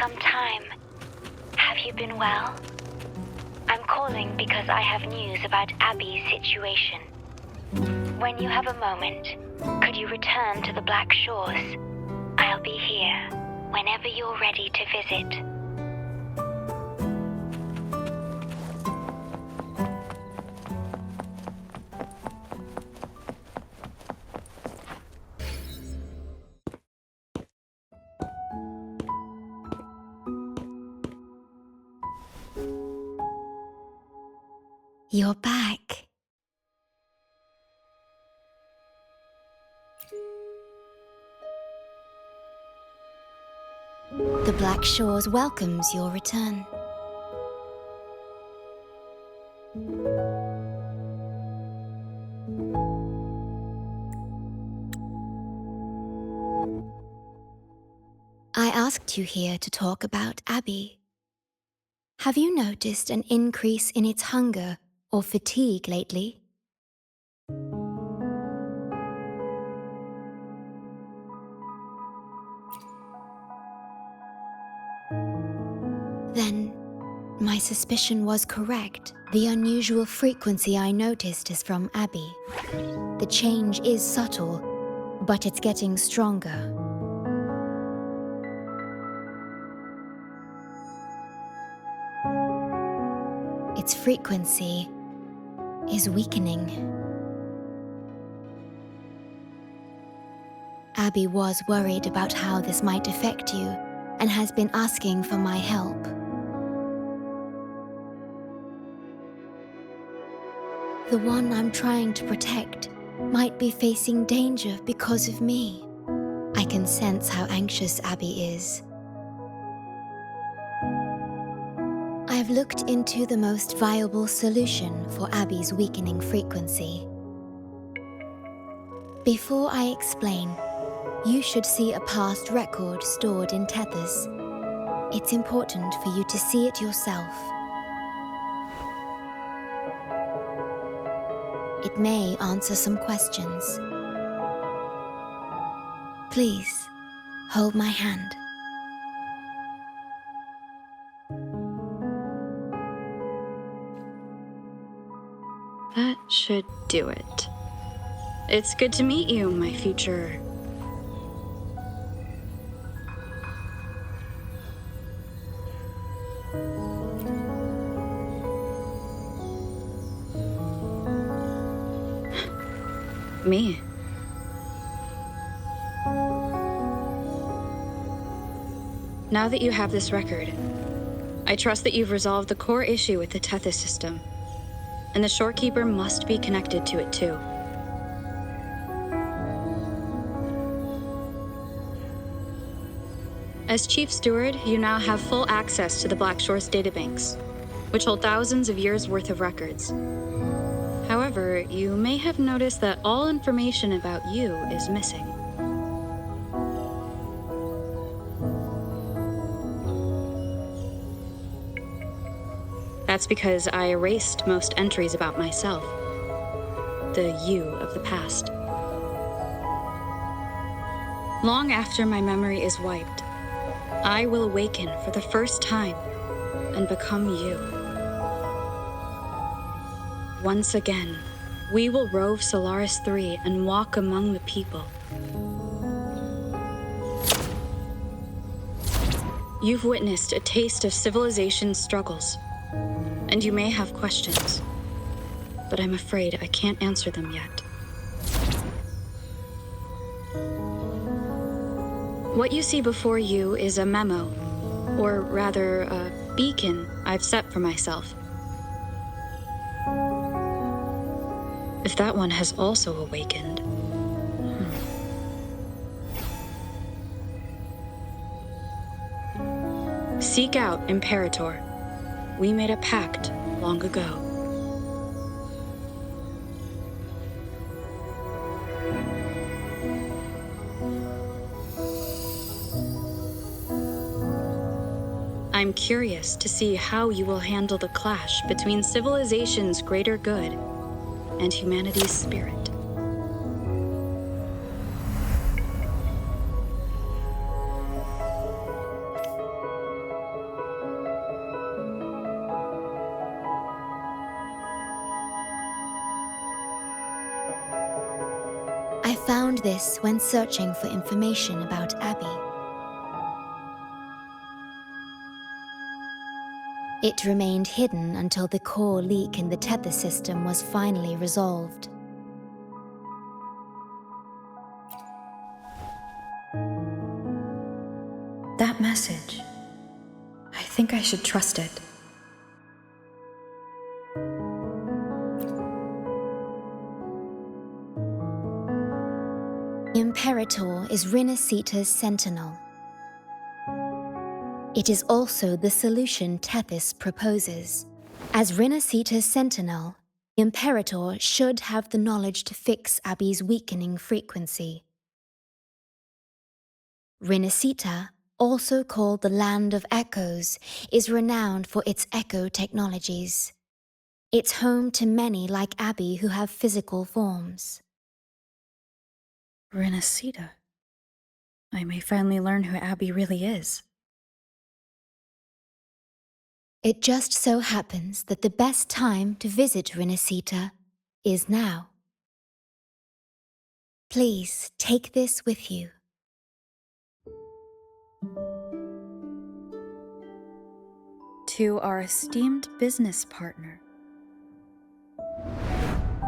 some time. Have you been well? I'm calling because I have news about Abby's situation. When you have a moment, could you return to the Black Shores? I'll be here whenever you're ready to visit. You're back. The Black Shores welcomes your return. I asked you here to talk about Abby. Have you noticed an increase in its hunger or fatigue lately? Then, my suspicion was correct. The unusual frequency I noticed is from Abby. The change is subtle, but it's getting stronger. Its frequency is weakening. Abby was worried about how this might affect you and has been asking for my help. The one I'm trying to protect might be facing danger because of me. I can sense how anxious Abby is. I've looked into the most viable solution for Abby's weakening frequency. Before I explain, you should see a past record stored in tethers. It's important for you to see it yourself. It may answer some questions. Please, hold my hand. That should do it. It's good to meet you, my future... me. Now that you have this record, I trust that you've resolved the core issue with the Tethys system, and the Shorekeeper must be connected to it too. As Chief Steward, you now have full access to the Black Shores databanks, which hold thousands of years' worth of records. However, you may have noticed that all information about you is missing. That's because I erased most entries about myself, the you of the past. Long after my memory is wiped, I will awaken for the first time and become you. Once again, we will rove Solaris 3 and walk among the people. You've witnessed a taste of civilization's struggles, and you may have questions, but I'm afraid I can't answer them yet. What you see before you is a memo, or rather a beacon I've set for myself. If that one has also awakened. Seek out Imperator. We made a pact long ago. I'm curious to see how you will handle the clash between civilization's greater good and humanity's spirit. found this when searching for information about Abby. It remained hidden until the core leak in the tether system was finally resolved. That message. I think I should trust it. Imperator is Rinascitas' sentinel. It is also the solution Tethys proposes. As Rinascitas' sentinel, Imperator should have the knowledge to fix Abby's weakening frequency. Rinascita, also called the Land of Echoes, is renowned for its echo technologies. It's home to many like Abby who have physical forms. Rinascita. I may finally learn who Abby really is. It just so happens that the best time to visit Rinascita is now. Please take this with you. To our esteemed business partner.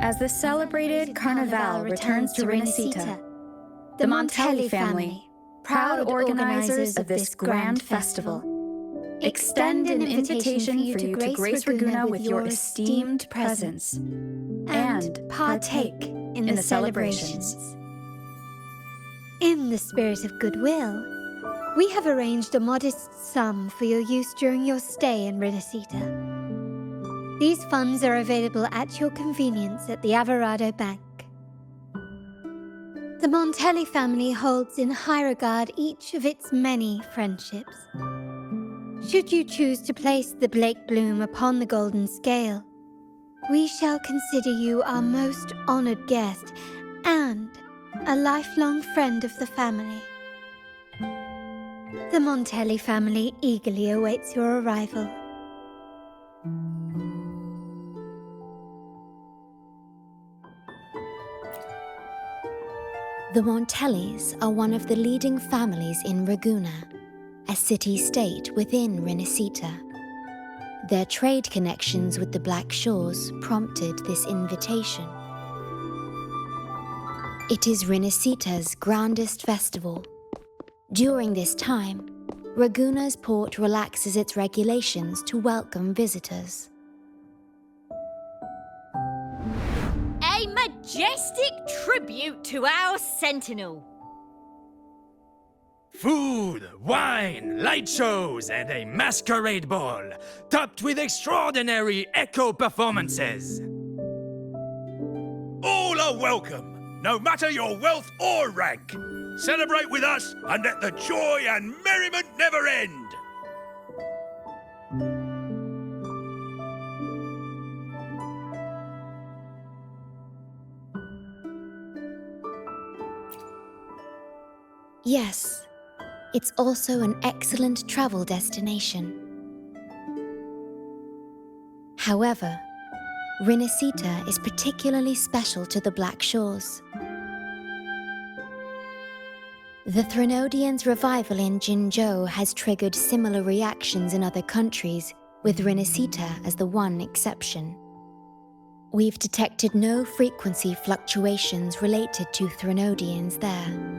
As the celebrated Carnival returns to Rinascita, the Montelli family, proud organizers of this grand festival, extend an invitation for you to grace Ragunna with your esteemed presence and partake in the celebrations. In the spirit of goodwill, we have arranged a modest sum for your use during your stay in Rinascita. These funds are available at your convenience at the Averado Bank. The Montelli family holds in high regard each of its many friendships. Should you choose to place the Blake Bloom upon the golden scale, we shall consider you our most honored guest and a lifelong friend of the family. The Montelli family eagerly awaits your arrival. The Montellis are one of the leading families in Ragunna, a city-state within Rinascita. Their trade connections with the Black Shores prompted this invitation. It is Rinascita's grandest festival. During this time, Ragunna's port relaxes its regulations to welcome visitors. A majestic tribute to our sentinel. Food, wine, light shows, and a masquerade ball, topped with extraordinary echo performances. All are welcome, no matter your wealth or rank. Celebrate with us and let the joy and merriment never end. Yes, it's also an excellent travel destination. However, Rinascita is particularly special to the Black Shores. The Threnodians' revival in Jinzhou has triggered similar reactions in other countries, with Rinascita as the one exception. We've detected no frequency fluctuations related to Threnodians there.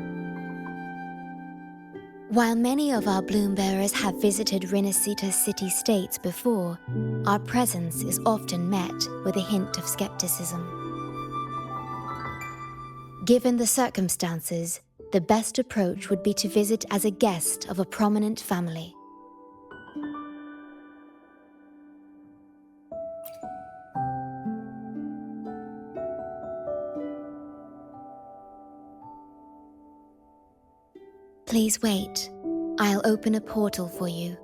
While many of our bloom-bearers have visited Rinascita's city-states before, our presence is often met with a hint of skepticism. Given the circumstances, the best approach would be to visit as a guest of a prominent family. Please wait. I'll open a portal for you.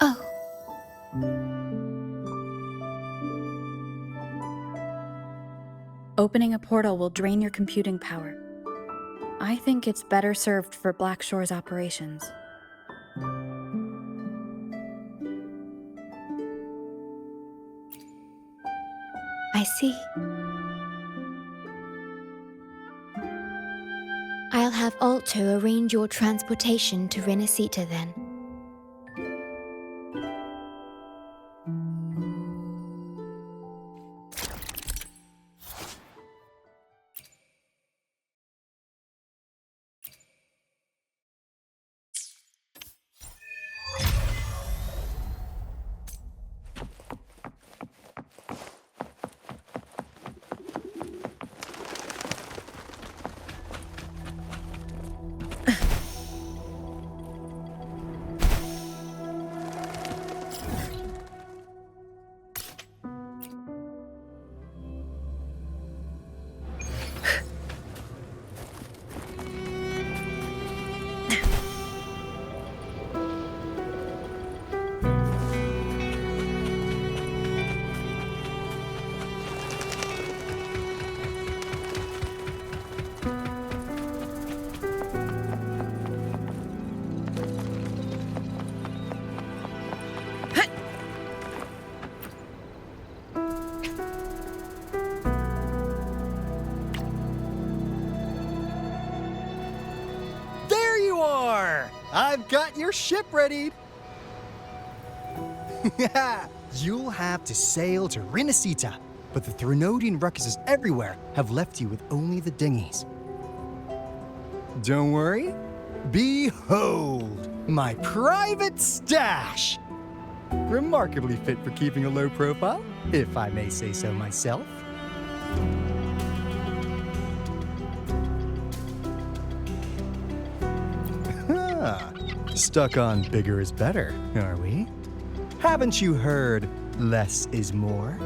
Oh. Opening a portal will drain your computing power. I think it's better served for Black Shore's operations. I see. I'll have Alto arrange your transportation to Rinascita then. I've got your ship ready. You'll have to sail to Rinascita, but the Threnodian ruckuses everywhere have left you with only the dinghies. Don't worry. Behold, my private stash! Remarkably fit for keeping a low profile, if I may say so myself. Stuck on bigger is better, are we? Haven't you heard less is more?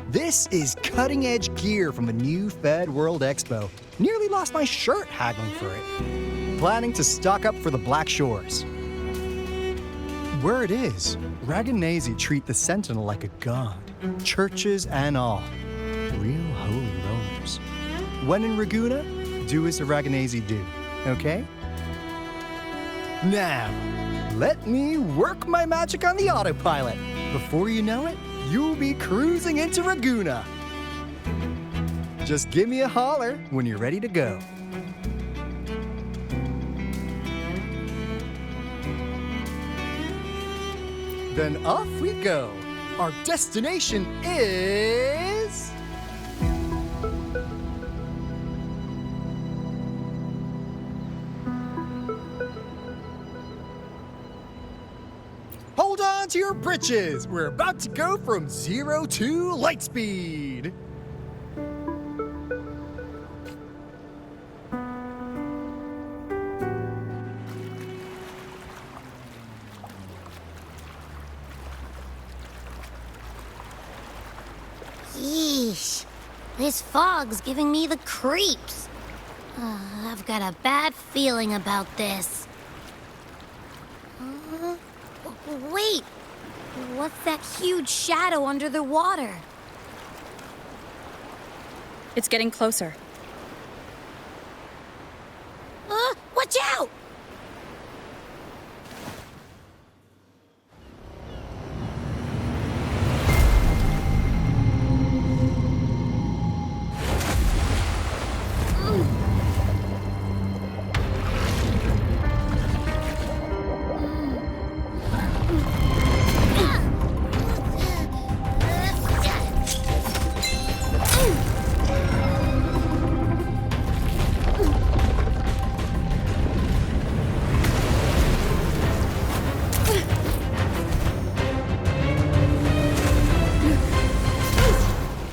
This is cutting-edge gear from the new Fed World Expo. Nearly lost my shirt haggling for it. Planning to stock up for the Black Shores. Word is, Raganese treat the Sentinel like a god. Churches and all. Real holy rollers. When in Raguna, do as the Raganese do, okay? Now, let me work my magic on the autopilot. Before you know it, you'll be cruising into Raguna. Just give me a holler when you're ready to go. Then off we go. Our destination is... Hold on to your britches! We're about to go from 0 to light speed! Yeesh. This fog's giving me the creeps. I've got a bad feeling about this. Wait! What's that huge shadow under the water? It's getting closer. Watch out!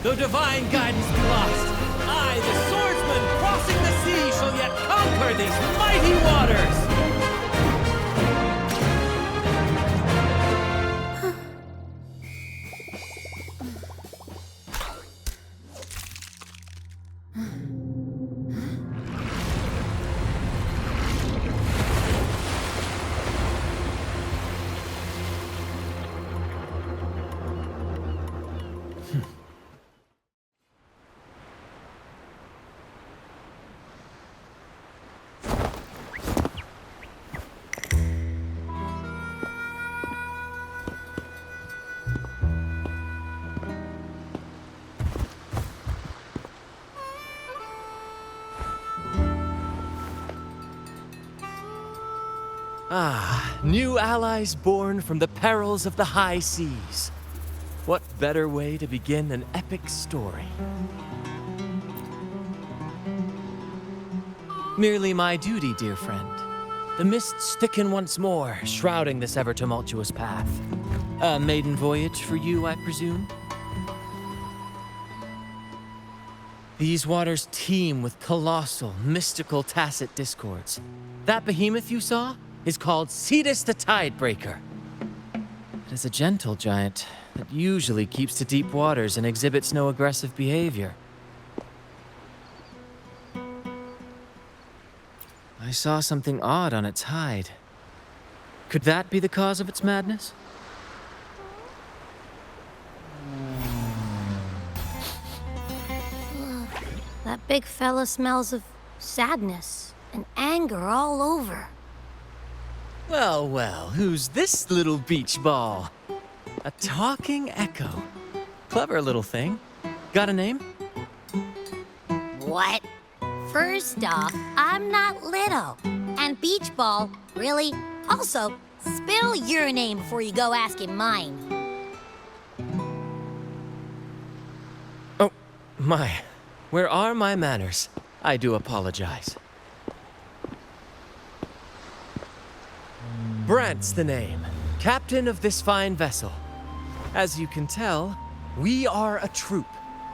Though divine guidance be lost, I, the swordsman crossing the sea, shall yet conquer these mighty waters! Ah, new allies born from the perils of the high seas. What better way to begin an epic story? Merely my duty, dear friend. The mists thicken once more, shrouding this ever-tumultuous path. A maiden voyage for you, I presume? These waters teem with colossal, mystical, tacit discords. That behemoth you saw is called Cetus the Tidebreaker. It is a gentle giant that usually keeps to deep waters and exhibits no aggressive behavior. I saw something odd on its hide. Could that be the cause of its madness? That big fella smells of sadness and anger all over. Well, well, who's this little beach ball? A talking echo. Clever little thing. Got a name? What? First off, I'm not little. And beach ball, really? Also, spill your name before you go asking mine. Oh, my. Where are my manners? I do apologize. Brant's the name. Captain of this fine vessel. As you can tell, we are a troop.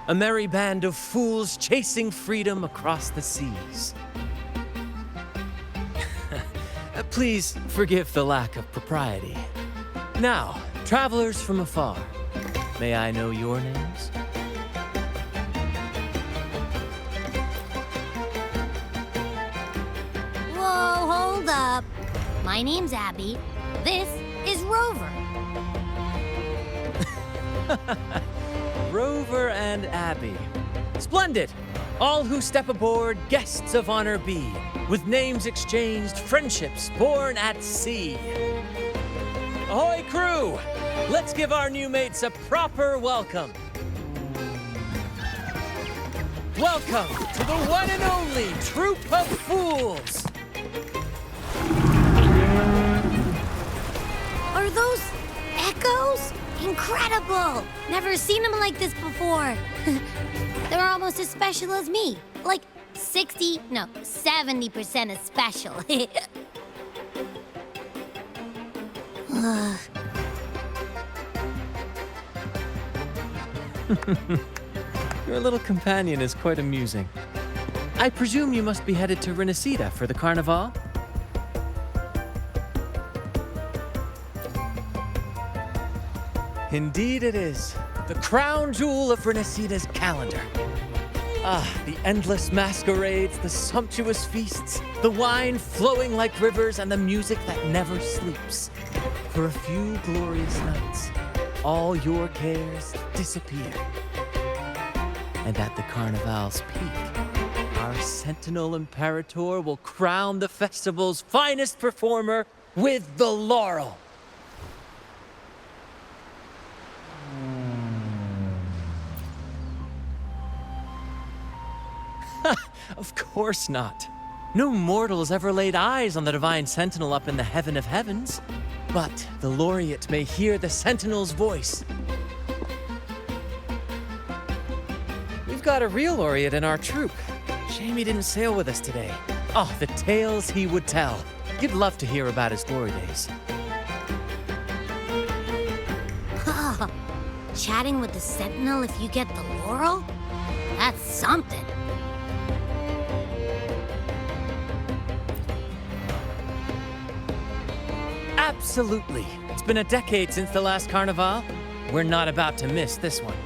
A merry band of fools chasing freedom across the seas. Please forgive the lack of propriety. Now, travelers from afar, may I know your names? Whoa, hold up. My name's Abby. This is Rover. Rover and Abby. Splendid! All who step aboard, guests of honor be. With names exchanged, friendships born at sea. Ahoy, crew! Let's give our new mates a proper welcome. Welcome to the one and only Troop of Fools! Are those echoes? Incredible! Never seen them like this before. They're almost as special as me. Like 70% as special. Your little companion is quite amusing. I presume you must be headed to Rinascitas for the Carnival? Indeed it is. The crown jewel of Rinascitas' calendar. Ah, the endless masquerades, the sumptuous feasts, the wine flowing like rivers, and the music that never sleeps. For a few glorious nights, all your cares disappear. And at the Carnival's peak, our Sentinel Imperator will crown the festival's finest performer with the laurel. Of course not. No mortal has ever laid eyes on the Divine Sentinel up in the heaven of heavens. But the laureate may hear the Sentinel's voice. We've got a real laureate in our troop. Shame he didn't sail with us today. Oh, the tales he would tell. You'd love to hear about his glory days. Chatting with the Sentinel if you get the laurel? That's something. Absolutely. It's been a decade since the last Carnival. We're not about to miss this one.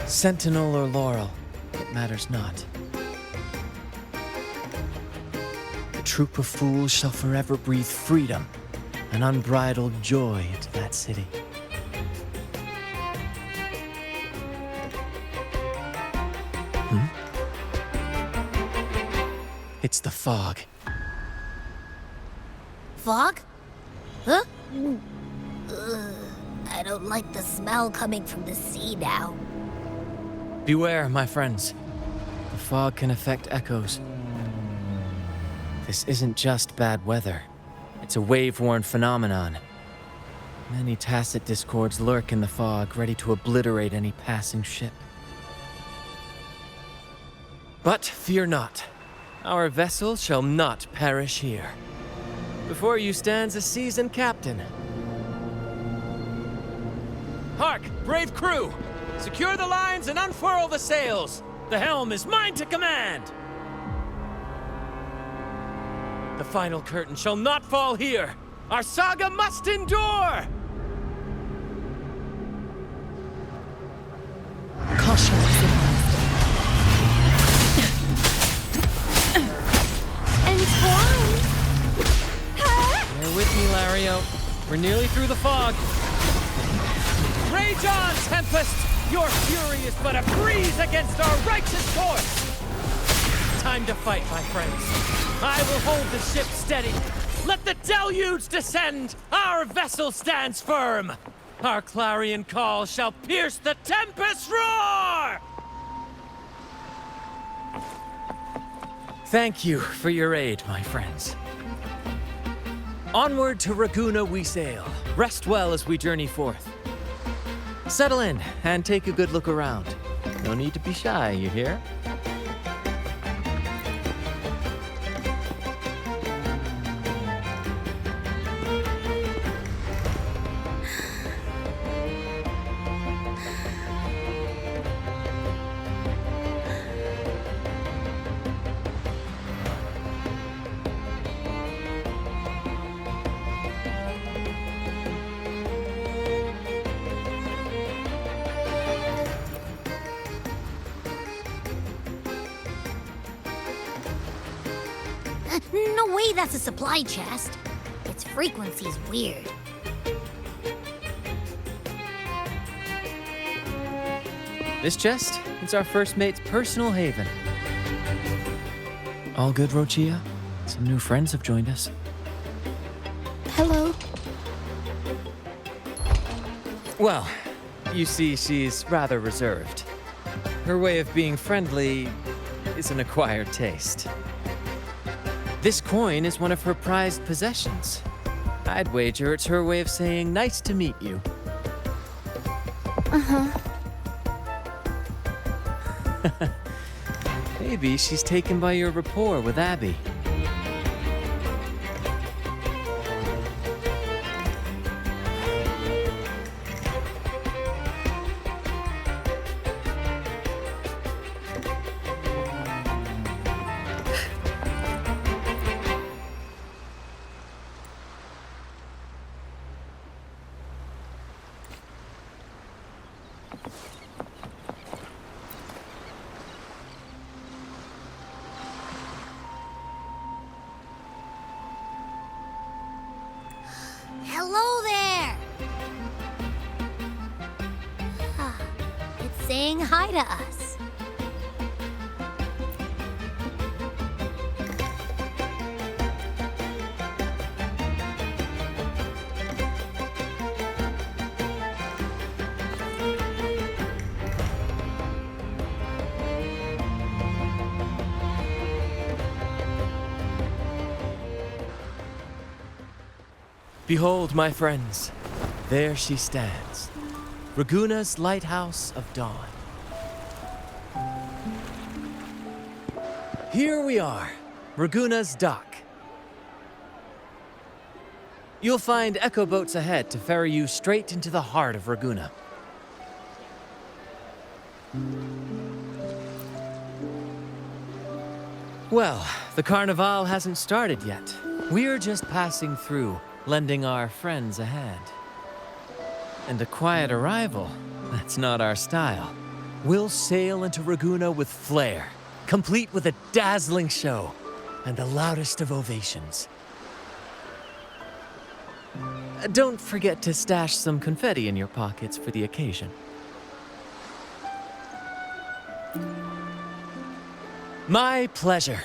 Sentinel or laurel, it matters not. The troop of fools shall forever breathe freedom and unbridled joy into that city. It's the fog. Fog? Huh? I don't like the smell coming from the sea now. Beware, my friends. The fog can affect echoes. This isn't just bad weather. It's a wave-worn phenomenon. Many tacit discords lurk in the fog, ready to obliterate any passing ship. But fear not. Our vessel shall not perish here. Before you stands a seasoned captain. Hark, brave crew! Secure the lines and unfurl the sails! The helm is mine to command! The final curtain shall not fall here! Our saga must endure! Caution is advised. Entwine! Bear with me, Lario. We're nearly through the fog. Rage on, Tempest! Your fury is but a breeze against our righteous course! Time to fight, my friends. I will hold the ship steady. Let the deluge descend! Our vessel stands firm! Our clarion call shall pierce the tempest roar! Thank you for your aid, my friends. Onward to Raguna we sail. Rest well as we journey forth. Settle in and take a good look around. No need to be shy, you hear? No way that's a supply chest. Its frequency's weird. This chest is our first mate's personal haven. All good, Rochia? Some new friends have joined us. Hello. Well, you see, she's rather reserved. Her way of being friendly is an acquired taste. This coin is one of her prized possessions. I'd wager it's her way of saying nice to meet you. Uh-huh. Maybe she's taken by your rapport with Abby. Hello there! It's saying hi to us. Behold, my friends, there she stands, Raguna's lighthouse of dawn. Here we are, Raguna's dock. You'll find echo boats ahead to ferry you straight into the heart of Raguna. Well, the Carnival hasn't started yet. We're just passing through, lending our friends a hand. And a quiet arrival, that's not our style. We'll sail into Raguna with flair, complete with a dazzling show and the loudest of ovations. Don't forget to stash some confetti in your pockets for the occasion. My pleasure.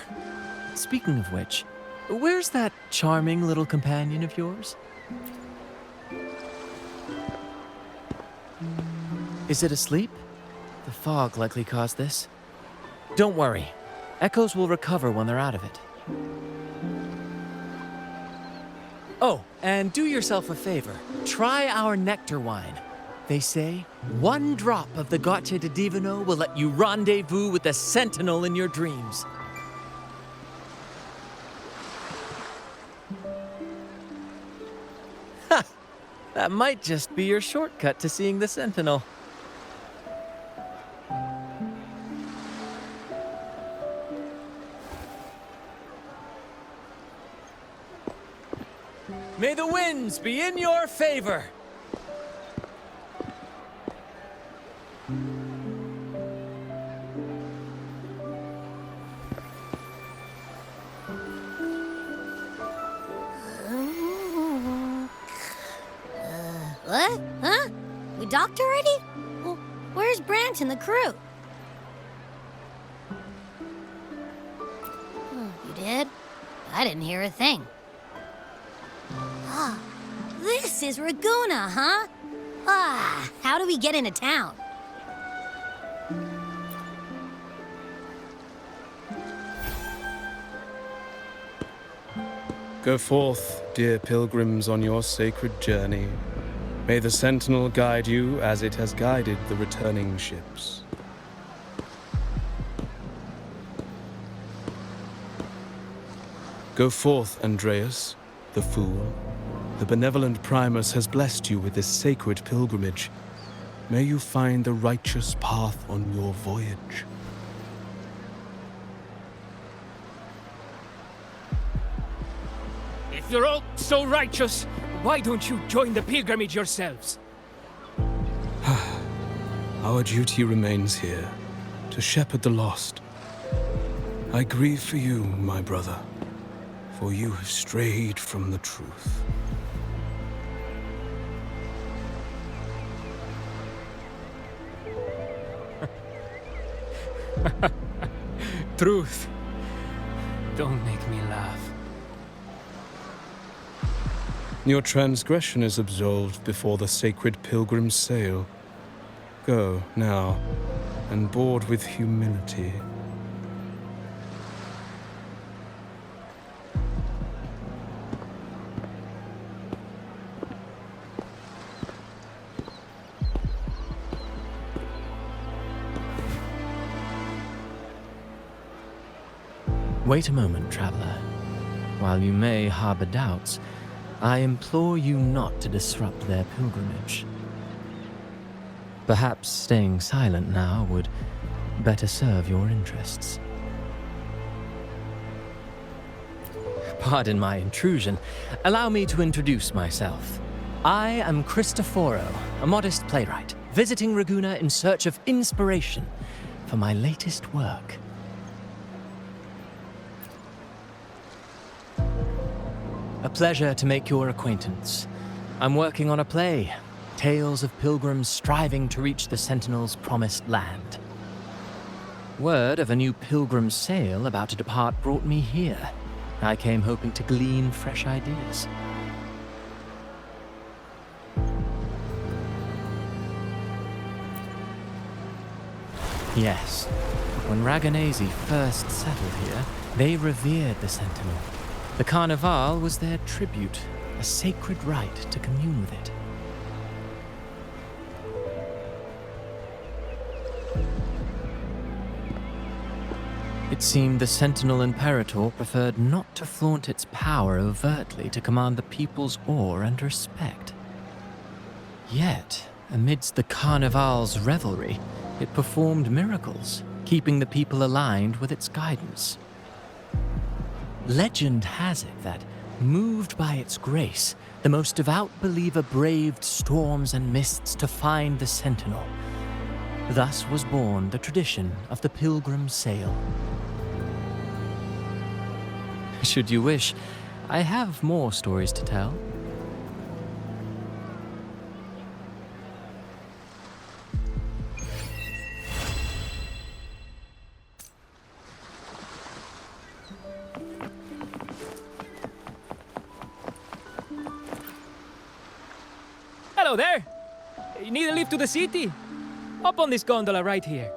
Speaking of which, where's that charming little companion of yours? Is it asleep? The fog likely caused this. Don't worry. Echoes will recover when they're out of it. Oh, and do yourself a favor. Try our nectar wine. They say one drop of the Gocce di Divino will let you rendezvous with the Sentinel in your dreams. Ha! That might just be your shortcut to seeing the Sentinel. May the winds be in your favor! What? Huh? We docked already? Well, where's Brant and the crew? You did? I didn't hear a thing. Ah, this is Raguna, huh? Ah, how do we get into town? Go forth, dear pilgrims, on your sacred journey. May the Sentinel guide you as it has guided the returning ships. Go forth, Andreas, the fool. The benevolent Primus has blessed you with this sacred pilgrimage. May you find the righteous path on your voyage. If you're all so righteous, why don't you join the pilgrimage yourselves? Our duty remains here, to shepherd the lost. I grieve for you, my brother, for you have strayed from the truth. Truth. Don't make me laugh. Your transgression is absolved before the sacred pilgrims sail. Go, now, and board with humility. Wait a moment, traveler. While you may harbor doubts, I implore you not to disrupt their pilgrimage. Perhaps staying silent now would better serve your interests. Pardon my intrusion. Allow me to introduce myself. I am Cristoforo, a modest playwright, visiting Raguna in search of inspiration for my latest work. A pleasure to make your acquaintance. I'm working on a play, tales of pilgrims striving to reach the Sentinel's promised land. Word of a new pilgrim sail about to depart brought me here. I came hoping to glean fresh ideas. Yes, when Raganesi first settled here, they revered the Sentinel. The Carnival was their tribute, a sacred right to commune with it. It seemed the Sentinel Imperator preferred not to flaunt its power overtly to command the people's awe and respect. Yet, amidst the Carnival's revelry, it performed miracles, keeping the people aligned with its guidance. Legend has it that, moved by its grace, the most devout believer braved storms and mists to find the Sentinel. Thus was born the tradition of the pilgrim sail. Should you wish, I have more stories to tell. Hello there! You need a lift to the city? Hop on this gondola right here.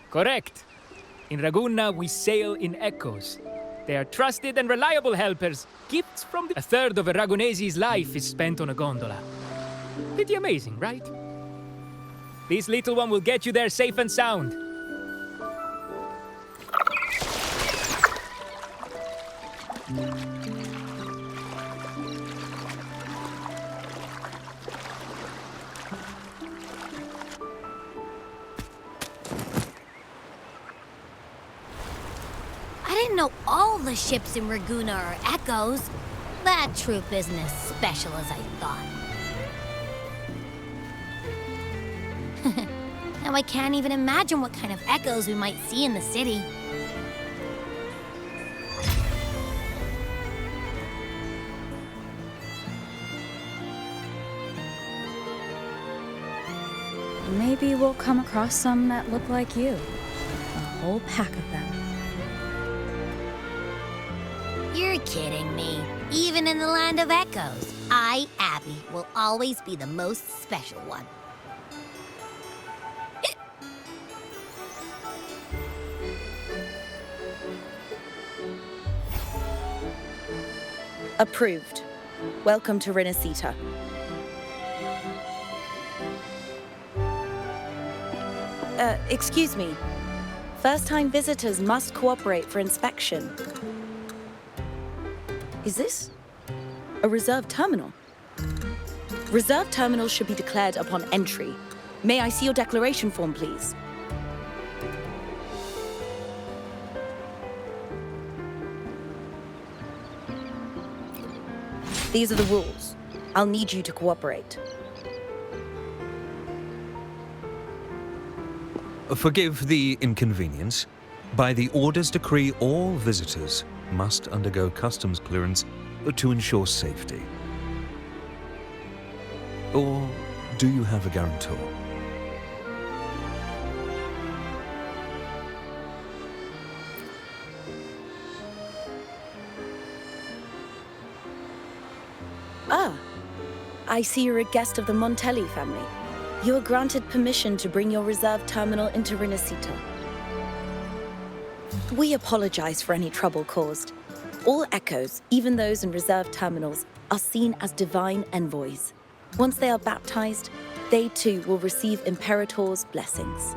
Correct. In Raguna, we sail in echoes. They are trusted and reliable helpers. Gifts from a third of a Ragonese's life is spent on a gondola. Pretty amazing, right? This little one will get you there safe and sound. I didn't know all the ships in Ragusa are echoes. That troop isn't as special as I thought. Now I can't even imagine what kind of echoes we might see in the city. Maybe we'll come across some that look like you. A whole pack of them. You're kidding me. Even in the land of echoes, I, Abby, will always be the most special one. Approved. Welcome to Rinascitas. Excuse me. First-time visitors must cooperate for inspection. Is this a reserved terminal? Reserved terminals should be declared upon entry. May I see your declaration form, please? These are the rules. I'll need you to cooperate. Forgive the inconvenience. By the Order's decree, all visitors must undergo customs clearance to ensure safety. Or do you have a guarantor? Ah, I see you're a guest of the Montelli family. You are granted permission to bring your reserved terminal into Rinascitas. We apologize for any trouble caused. All echoes, even those in reserved terminals, are seen as divine envoys. Once they are baptized, they too will receive Imperator's blessings.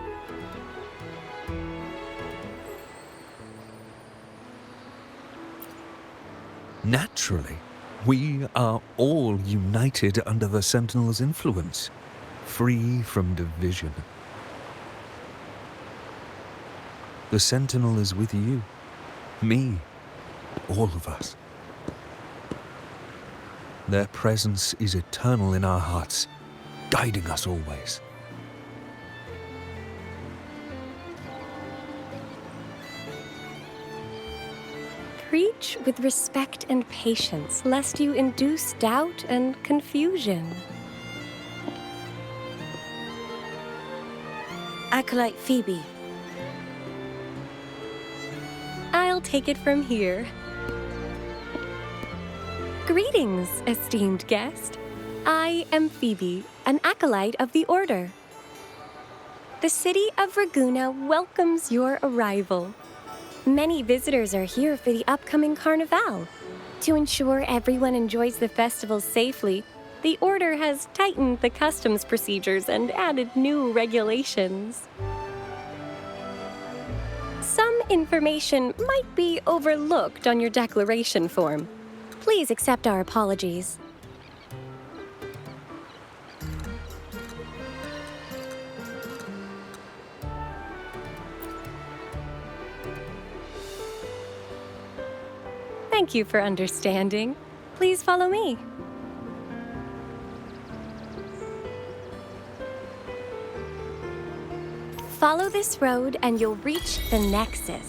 Naturally, we are all united under the Sentinel's influence, free from division. The Sentinel is with you, me, all of us. Their presence is eternal in our hearts, guiding us always. Preach with respect and patience, lest you induce doubt and confusion. Acolyte Phoebe. I'll take it from here. Greetings, esteemed guest. I am Phoebe, an acolyte of the Order. The city of Ragusa welcomes your arrival. Many visitors are here for the upcoming Carnival. To ensure everyone enjoys the festival safely, the Order has tightened the customs procedures and added new regulations. Some information might be overlooked on your declaration form. Please accept our apologies. Thank you for understanding. Please follow me. Follow this road and you'll reach the Nexus.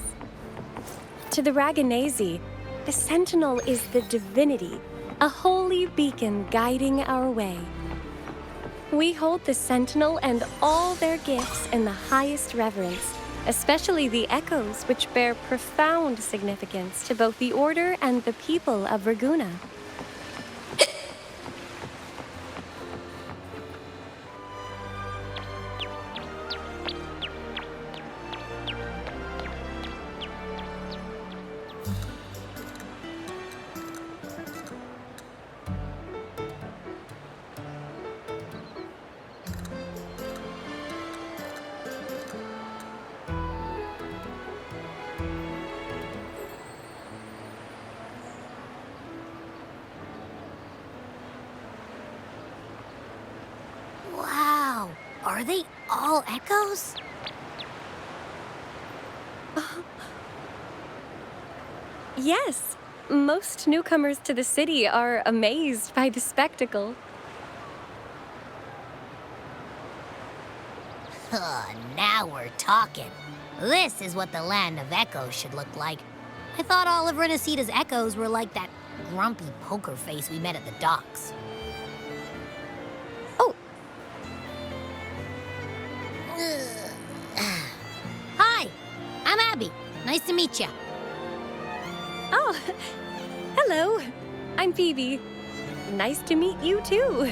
To the Ragonese, the Sentinel is the divinity, a holy beacon guiding our way. We hold the Sentinel and all their gifts in the highest reverence, especially the echoes, which bear profound significance to both the Order and the people of Ragusa. Are they all echoes? Yes. Most newcomers to the city are amazed by the spectacle. Now we're talking. This is what the land of echoes should look like. I thought all of Rinascitas' echoes were like that grumpy poker face we met at the docks. Oh. Hi, I'm Abby. Nice to meet you. Oh, hello. I'm Phoebe. Nice to meet you too.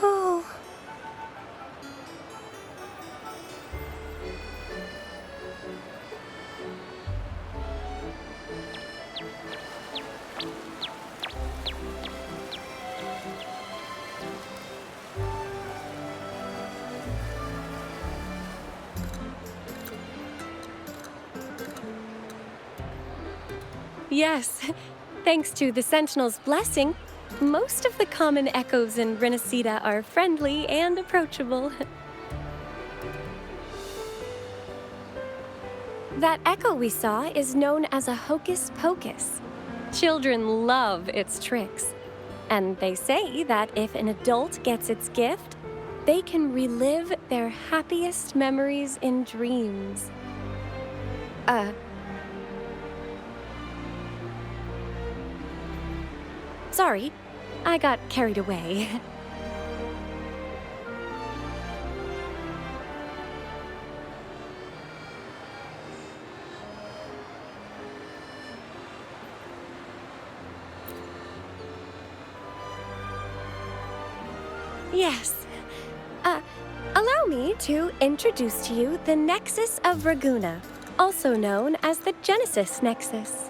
Oh. Yes, thanks to the Sentinel's blessing, most of the common echoes in Rinascita are friendly and approachable. That echo we saw is known as a hocus pocus. Children love its tricks. And they say that if an adult gets its gift, they can relive their happiest memories in dreams. Sorry, I got carried away. Yes. Allow me to introduce to you the Nexus of Raguna, also known as the Genesis Nexus.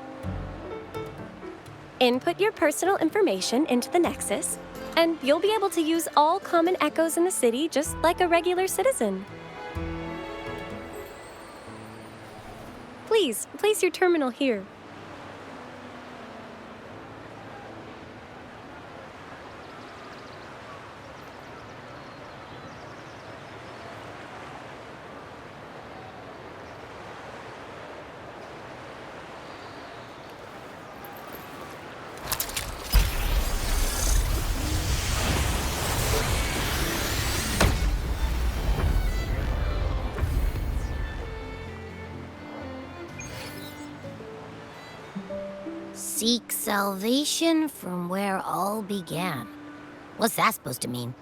Input your personal information into the Nexus, and you'll be able to use all common echoes in the city just like a regular citizen. Please, place your terminal here. Seek salvation from where all began. What's that supposed to mean?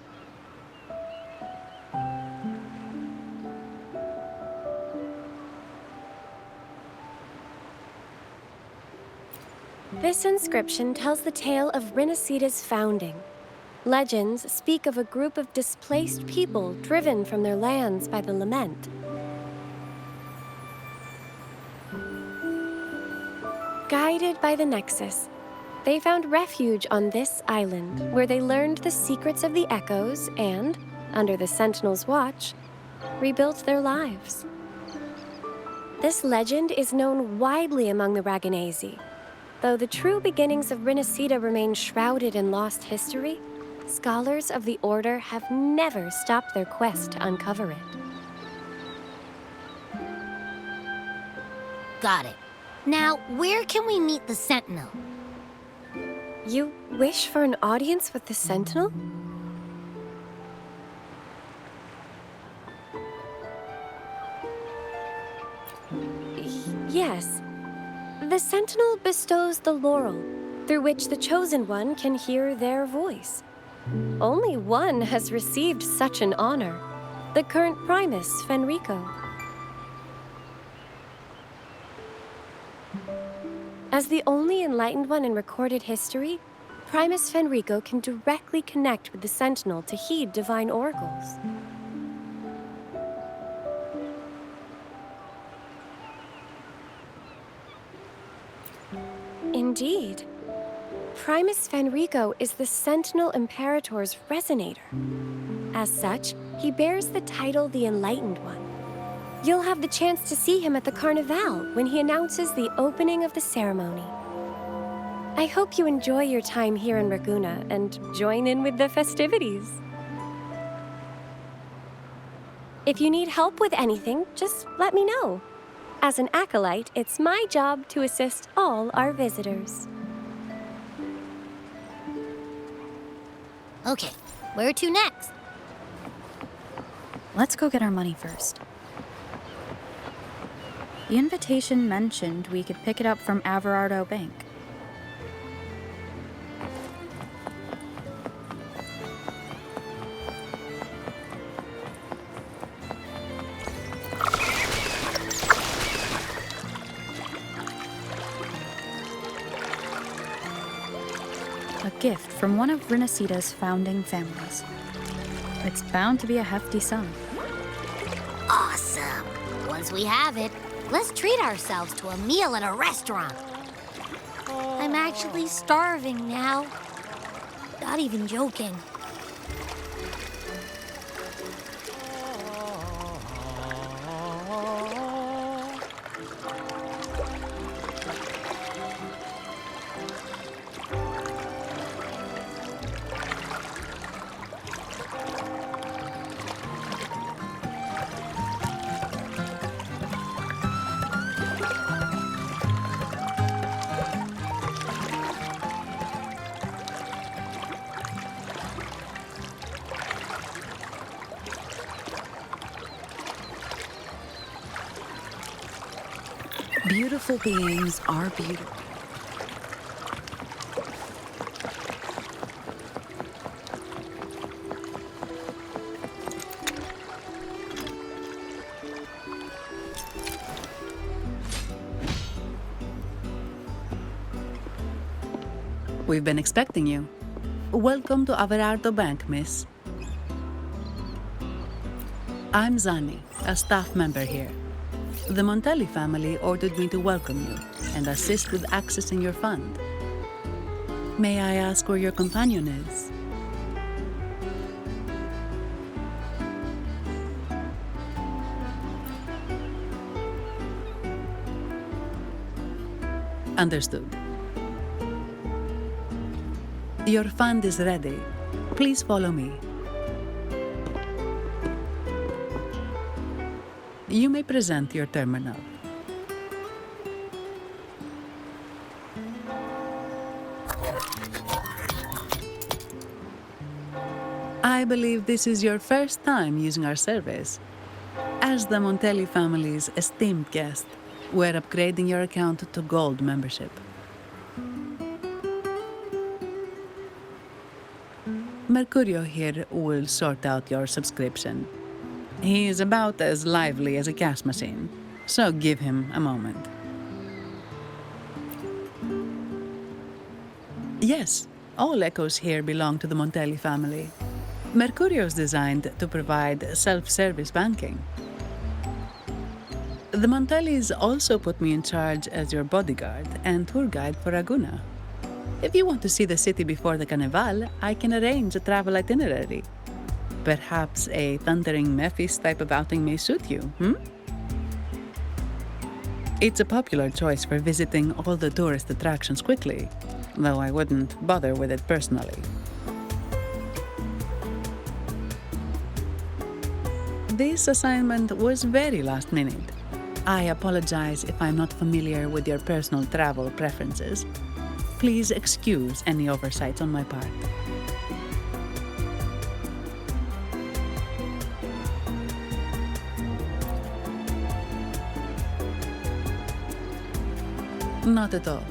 This inscription tells the tale of Rinascita's founding. Legends speak of a group of displaced people driven from their lands by the lament. Guided by the Nexus, they found refuge on this island, where they learned the secrets of the echoes and, under the Sentinel's watch, rebuilt their lives. This legend is known widely among the Raganesi. Though the true beginnings of Rinascita remain shrouded in lost history, scholars of the Order have never stopped their quest to uncover it. Got it. Now, where can we meet the Sentinel? You wish for an audience with the Sentinel? Yes. The Sentinel bestows the laurel, through which the Chosen One can hear their voice. Only one has received such an honor, the current Primus, Fenrico. As the only enlightened one in recorded history, Primus Fenrico can directly connect with the Sentinel to heed divine oracles. Indeed. Primus Fenrico is the Sentinel Imperator's resonator. As such, he bears the title the Enlightened One. You'll have the chance to see him at the Carnival when he announces the opening of the ceremony. I hope you enjoy your time here in Raguna and join in with the festivities. If you need help with anything, just let me know. As an acolyte, it's my job to assist all our visitors. Okay, where to next? Let's go get our money first. The invitation mentioned we could pick it up from Everardo Bank. A gift from one of Rinascitas' founding families. It's bound to be a hefty sum. Awesome. Once we have it, let's treat ourselves to a meal at a restaurant. I'm actually starving now. Not even joking. Beautiful beings are beautiful. We've been expecting you. Welcome to Everardo Bank, miss. I'm Zani, a staff member here. The Montelli family ordered me to welcome you and assist with accessing your fund. May I ask where your companion is? Understood. Your fund is ready. Please follow me. You may present your terminal. I believe this is your first time using our service. As the Montelli family's esteemed guest, we're upgrading your account to Gold membership. Mercurio here will sort out your subscription. He is about as lively as a cash machine, so give him a moment. Yes, all echoes here belong to the Montelli family. Mercurio is designed to provide self-service banking. The Montellis also put me in charge as your bodyguard and tour guide for Raguna. If you want to see the city before the Carnival, I can arrange a travel itinerary. Perhaps a thundering Memphis type of outing may suit you, It's a popular choice for visiting all the tourist attractions quickly, though I wouldn't bother with it personally. This assignment was very last minute. I apologize if I'm not familiar with your personal travel preferences. Please excuse any oversights on my part. Not at all.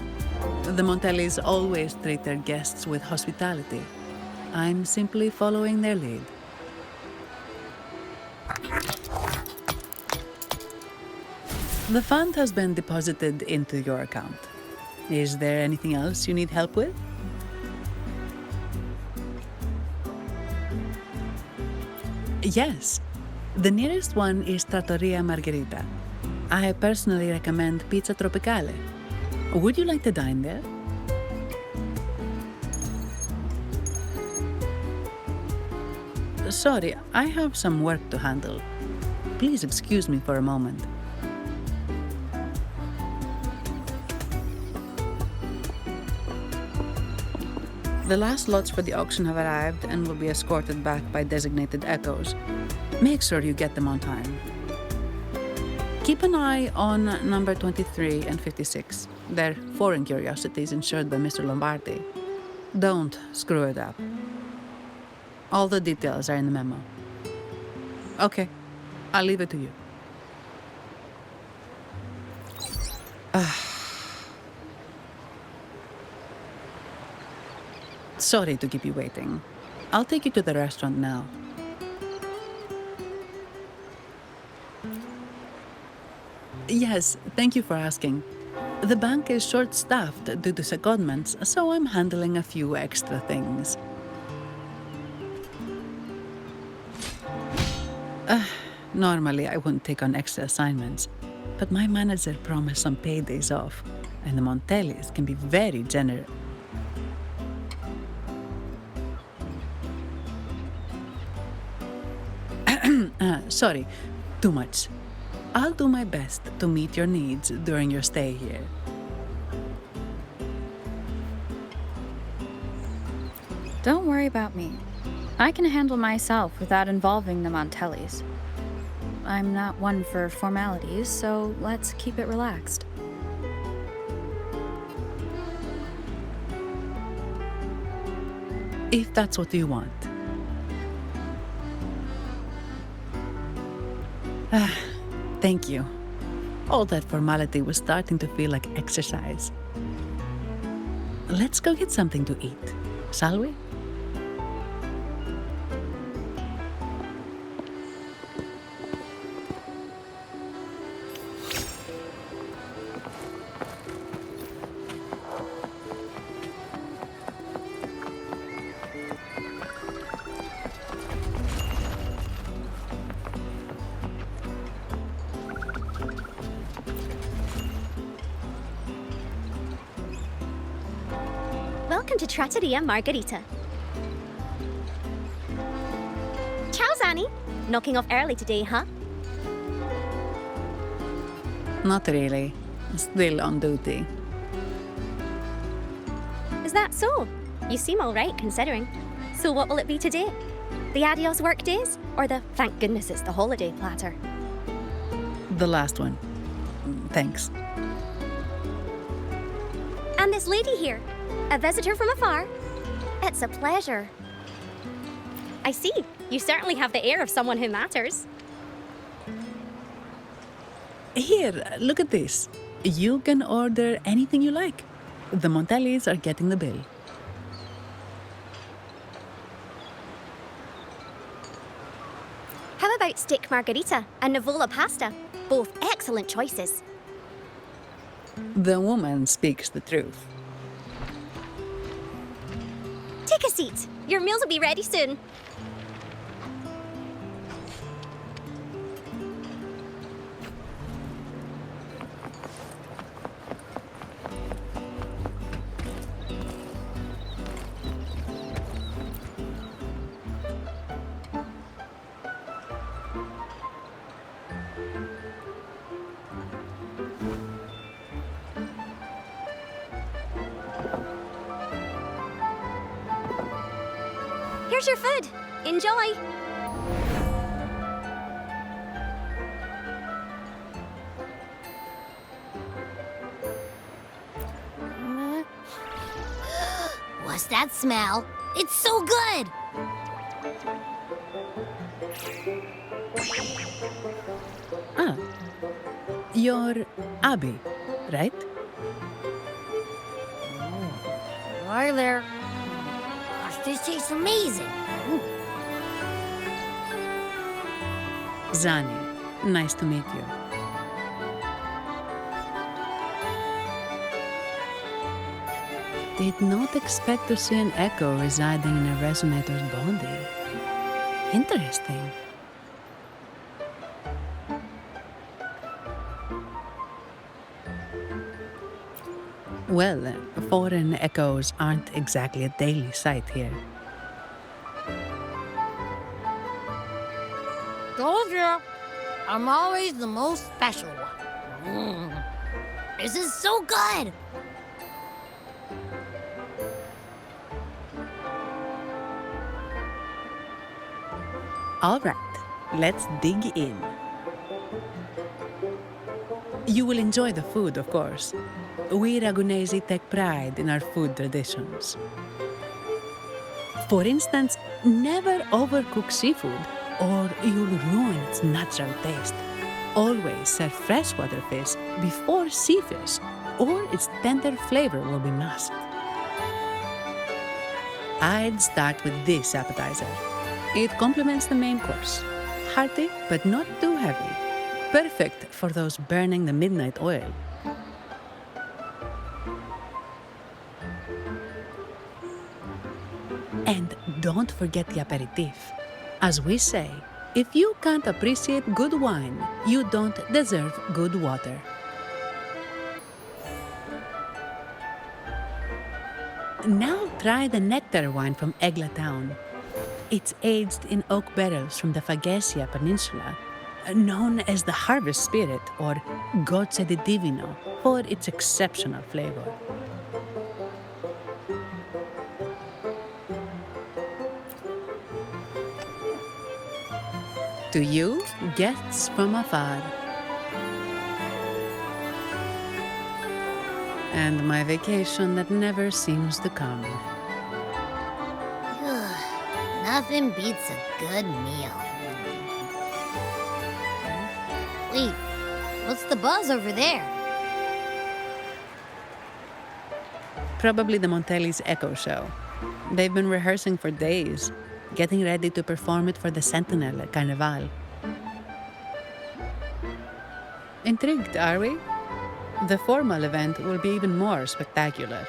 The Montellis always treat their guests with hospitality. I'm simply following their lead. The fund has been deposited into your account. Is there anything else you need help with? Yes. The nearest one is Trattoria Margherita. I personally recommend Pizza Tropicale. Would you like to dine there? Sorry, I have some work to handle. Please excuse me for a moment. The last lots for the auction have arrived and will be escorted back by designated echoes. Make sure you get them on time. Keep an eye on number 23 and 56. They're foreign curiosities insured by Mr. Lombardi. Don't screw it up. All the details are in the memo. Okay, I'll leave it to you. Sorry to keep you waiting. I'll take you to the restaurant now. Yes, thank you for asking. The bank is short-staffed due to secondments, so I'm handling a few extra things. Normally, I wouldn't take on extra assignments, but my manager promised some paydays off, and the Montellis can be very generous. Sorry, too much. I'll do my best to meet your needs during your stay here. Don't worry about me. I can handle myself without involving the Montellis. I'm not one for formalities, so let's keep it relaxed. If that's what you want. Thank you. All that formality was starting to feel like exercise. Let's go get something to eat, shall we? Welcome to Trattoria Margherita. Ciao, Zanni. Knocking off early today, huh? Not really. Still on duty. Is that so? You seem all right, considering. So what will it be today? The adios work days? Or the thank goodness it's the holiday platter? The last one. Thanks. And this lady here, a visitor from afar. It's a pleasure. I see. You certainly have the air of someone who matters. Here, look at this. You can order anything you like. The Montellis are getting the bill. How about steak margarita and Nivola pasta? Both excellent choices. The woman speaks the truth. Take a seat. Your meals will be ready soon. Here's your food. Enjoy. What's that smell? It's so good! Ah, you're Abby, right? Hi there. Gosh, this tastes amazing. Zanni, nice to meet you. Did not expect to see an echo residing in a resonator's body. Interesting. Well, foreign echoes aren't exactly a daily sight here. Told you. I'm always the most special one. This is so good! All right, let's dig in. You will enjoy the food, of course. We Ragunesi take pride in our food traditions. For instance, never overcook seafood, or you'll ruin its natural taste. Always serve freshwater fish before sea fish, or its tender flavor will be masked. I'd start with this appetizer. It complements the main course. Hearty, but not too heavy. Perfect for those burning the midnight oil. And don't forget the aperitif. As we say, if you can't appreciate good wine, you don't deserve good water. Now try the nectar wine from Egla town. It's aged in oak barrels from the Fagesia Peninsula, known as the harvest spirit or Gocce di Divino for its exceptional flavor. To you, guests from afar. And my vacation that never seems to come. Nothing beats a good meal. Wait, what's the buzz over there? Probably the Montelli's Echo Show. They've been rehearsing for days, getting ready to perform it for the Sentinel at Carnival. Intrigued, are we? The formal event will be even more spectacular.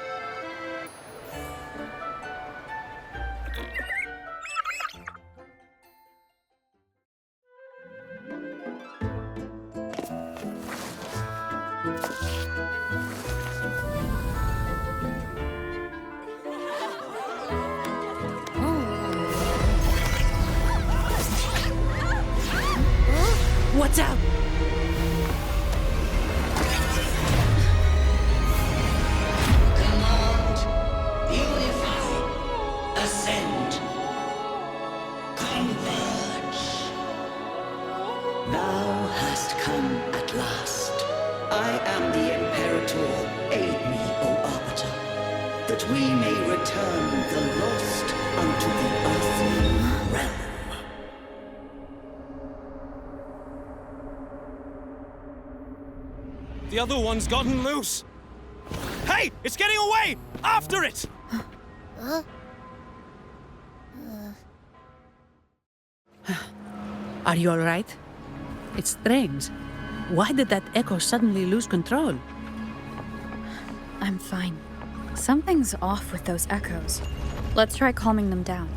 What's up? Command, unify, ascend, converge. Thou hast come at last. I am the Imperator. Aid me, O Arbiter, that we may return the lost unto the earthly realm. The other one's gotten loose. Hey, it's getting away! After it! Are you all right? It's strange. Why did that echo suddenly lose control? I'm fine. Something's off with those echoes. Let's try calming them down.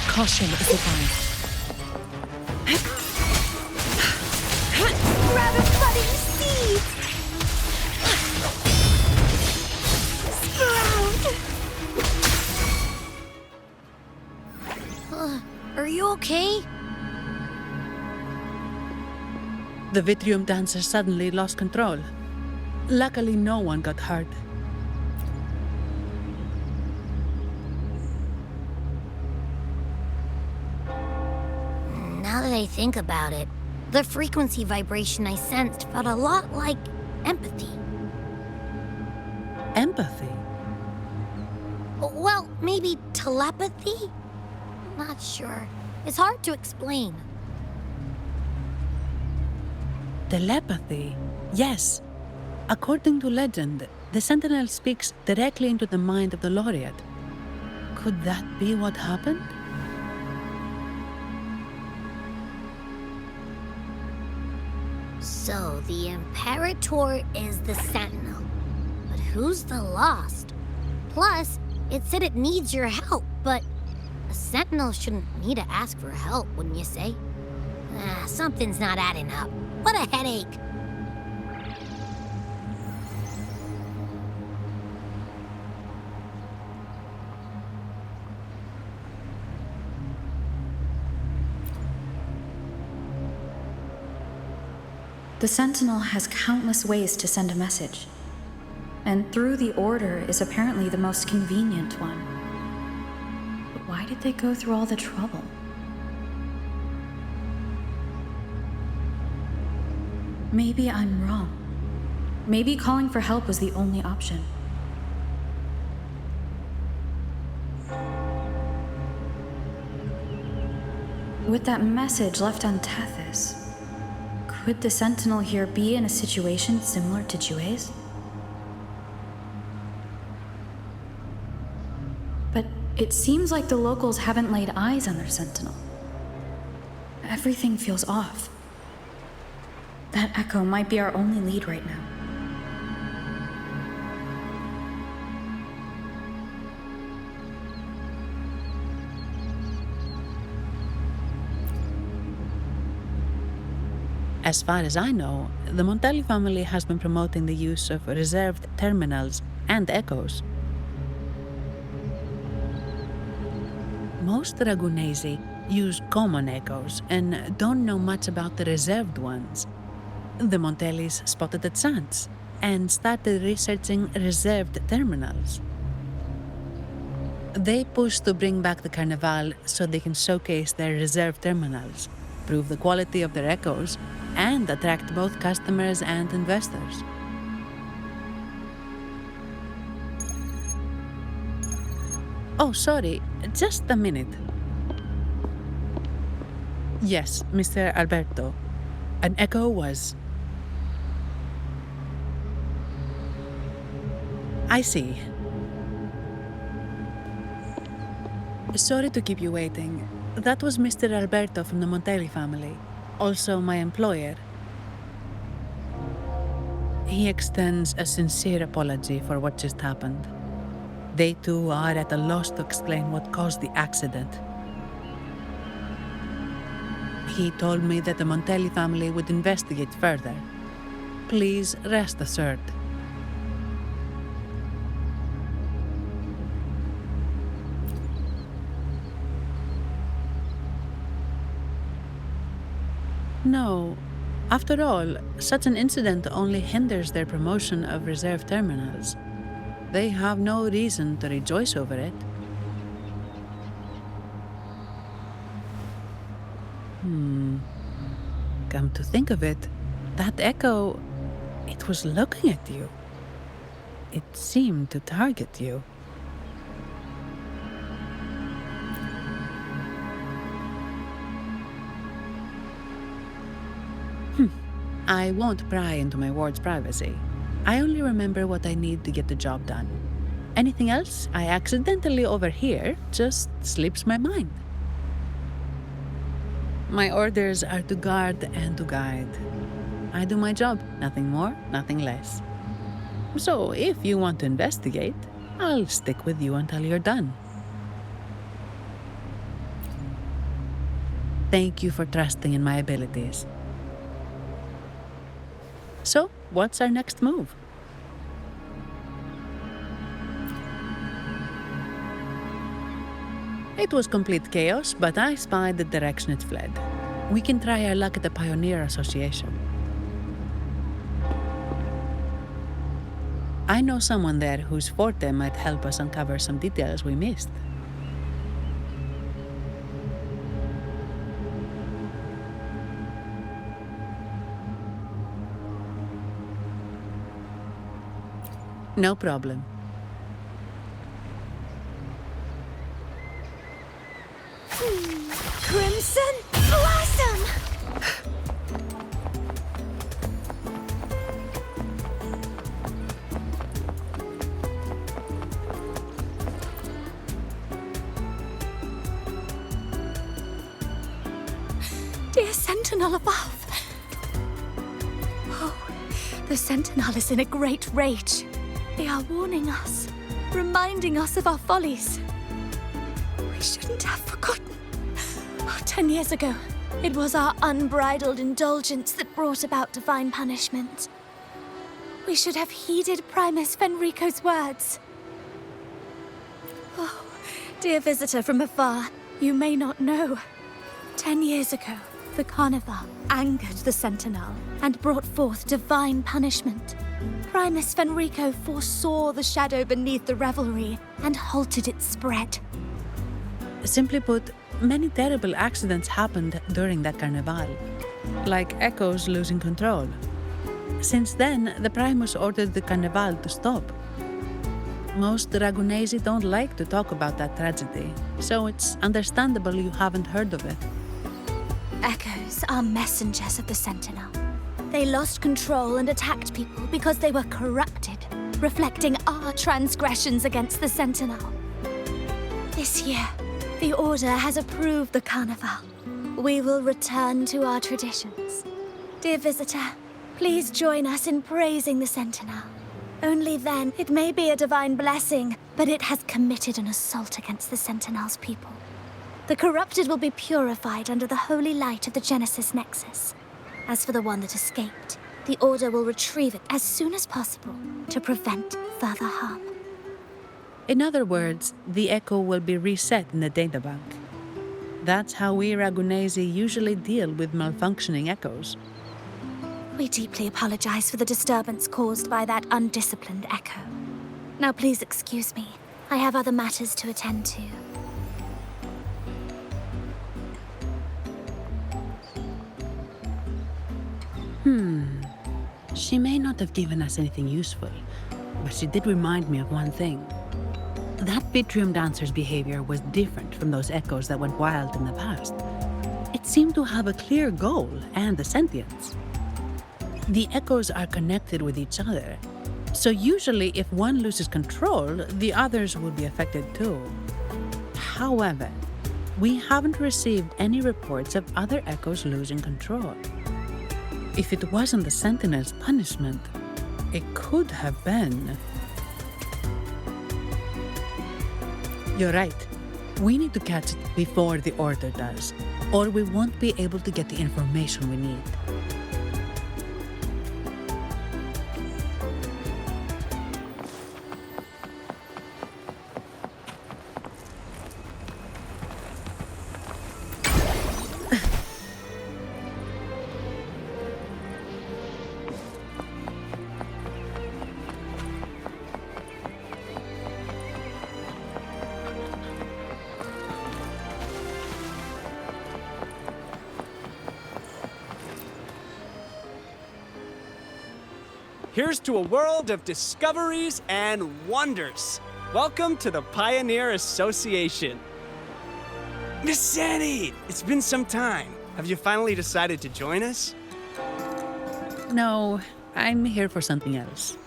Caution is advised. Grab a budding seed! Sprout! Are you okay? The Vitrium dancer suddenly lost control. Luckily, no one got hurt. Now that I think about it, the frequency vibration I sensed felt a lot like empathy. Empathy? Well, maybe telepathy? Not sure. It's hard to explain. Telepathy? Yes. According to legend, the Sentinel speaks directly into the mind of the laureate. Could that be what happened? So, the Imperator is the Sentinel. But who's the Lost? Plus, it said it needs your help, but A sentinel shouldn't need to ask for help, wouldn't you say? Something's not adding up. What a headache. The Sentinel has countless ways to send a message, and through the Order is apparently the most convenient one. But why did they go through all the trouble? Maybe I'm wrong. Maybe calling for help was the only option. With that message left on Tethys, could the Sentinel here be in a situation similar to Jue's? But it seems like the locals haven't laid eyes on their Sentinel. Everything feels off. That echo might be our only lead right now. As far as I know, the Montelli family has been promoting the use of reserved terminals and echoes. Most Ragunesi use common echoes and don't know much about the reserved ones. The Montellis spotted a chance and started researching reserved terminals. They pushed to bring back the Carnival so they can showcase their reserved terminals, prove the quality of their echoes, and attract both customers and investors. Oh, sorry, just a minute. Yes, Mr. Alberto. An echo was... I see. Sorry to keep you waiting. That was Mr. Alberto from the Montelli family, also my employer. He extends a sincere apology for what just happened. They too are at a loss to explain what caused the accident. He told me that the Montelli family would investigate further. Please rest assured. No. After all, such an incident only hinders their promotion of reserve terminals. They have no reason to rejoice over it. Come to think of it, that echo, it was looking at you. It seemed to target you. I won't pry into my ward's privacy. I only remember what I need to get the job done. Anything else I accidentally overhear just slips my mind. My orders are to guard and to guide. I do my job, nothing more, nothing less. So if you want to investigate, I'll stick with you until you're done. Thank you for trusting in my abilities. So, what's our next move? It was complete chaos, but I spied the direction it fled. We can try our luck at the Pioneer Association. I know someone there whose forte might help us uncover some details we missed. No problem. Crimson Blossom! Dear Sentinel above! Oh, the Sentinel is in a great rage. They are warning us, reminding us of our follies. shouldn't have forgotten. 10 years ago, it was our unbridled indulgence that brought about divine punishment. We should have heeded Primus Fenrico's words. Oh, dear visitor from afar, you may not know. 10 years ago, the Carnival angered the Sentinel and brought forth divine punishment. Primus Fenrico foresaw the shadow beneath the revelry and halted its spread. Simply put, many terrible accidents happened during that Carnival, like Echoes losing control. Since then, the Primus ordered the Carnival to stop. Most Ragunesi don't like to talk about that tragedy, so it's understandable you haven't heard of it. Echoes are messengers of the Sentinel. They lost control and attacked people because they were corrupted, reflecting our transgressions against the Sentinel. This year, the Order has approved the Carnival. We will return to our traditions. Dear visitor, please join us in praising the Sentinel. Only then, it may be a divine blessing, but it has committed an assault against the Sentinel's people. The corrupted will be purified under the holy light of the Genesis Nexus. As for the one that escaped, the Order will retrieve it as soon as possible to prevent further harm. In other words, the Echo will be reset in the databank. That's how we Ragunesi usually deal with malfunctioning Echoes. We deeply apologize for the disturbance caused by that undisciplined Echo. Now please excuse me. I have other matters to attend to. She may not have given us anything useful, but she did remind me of one thing. That Vitrium dancer's behavior was different from those Echoes that went wild in the past. It seemed to have a clear goal and a sentience. The Echoes are connected with each other, so usually if one loses control, the others will be affected too. However, we haven't received any reports of other Echoes losing control. If it wasn't the Sentinel's punishment, it could have been. You're right. We need to catch it before the Order does, or we won't be able to get the information we need. Here's to a world of discoveries and wonders. Welcome to the Pioneer Association. Miss Zanny, it's been some time. Have you finally decided to join us? No, I'm here for something else.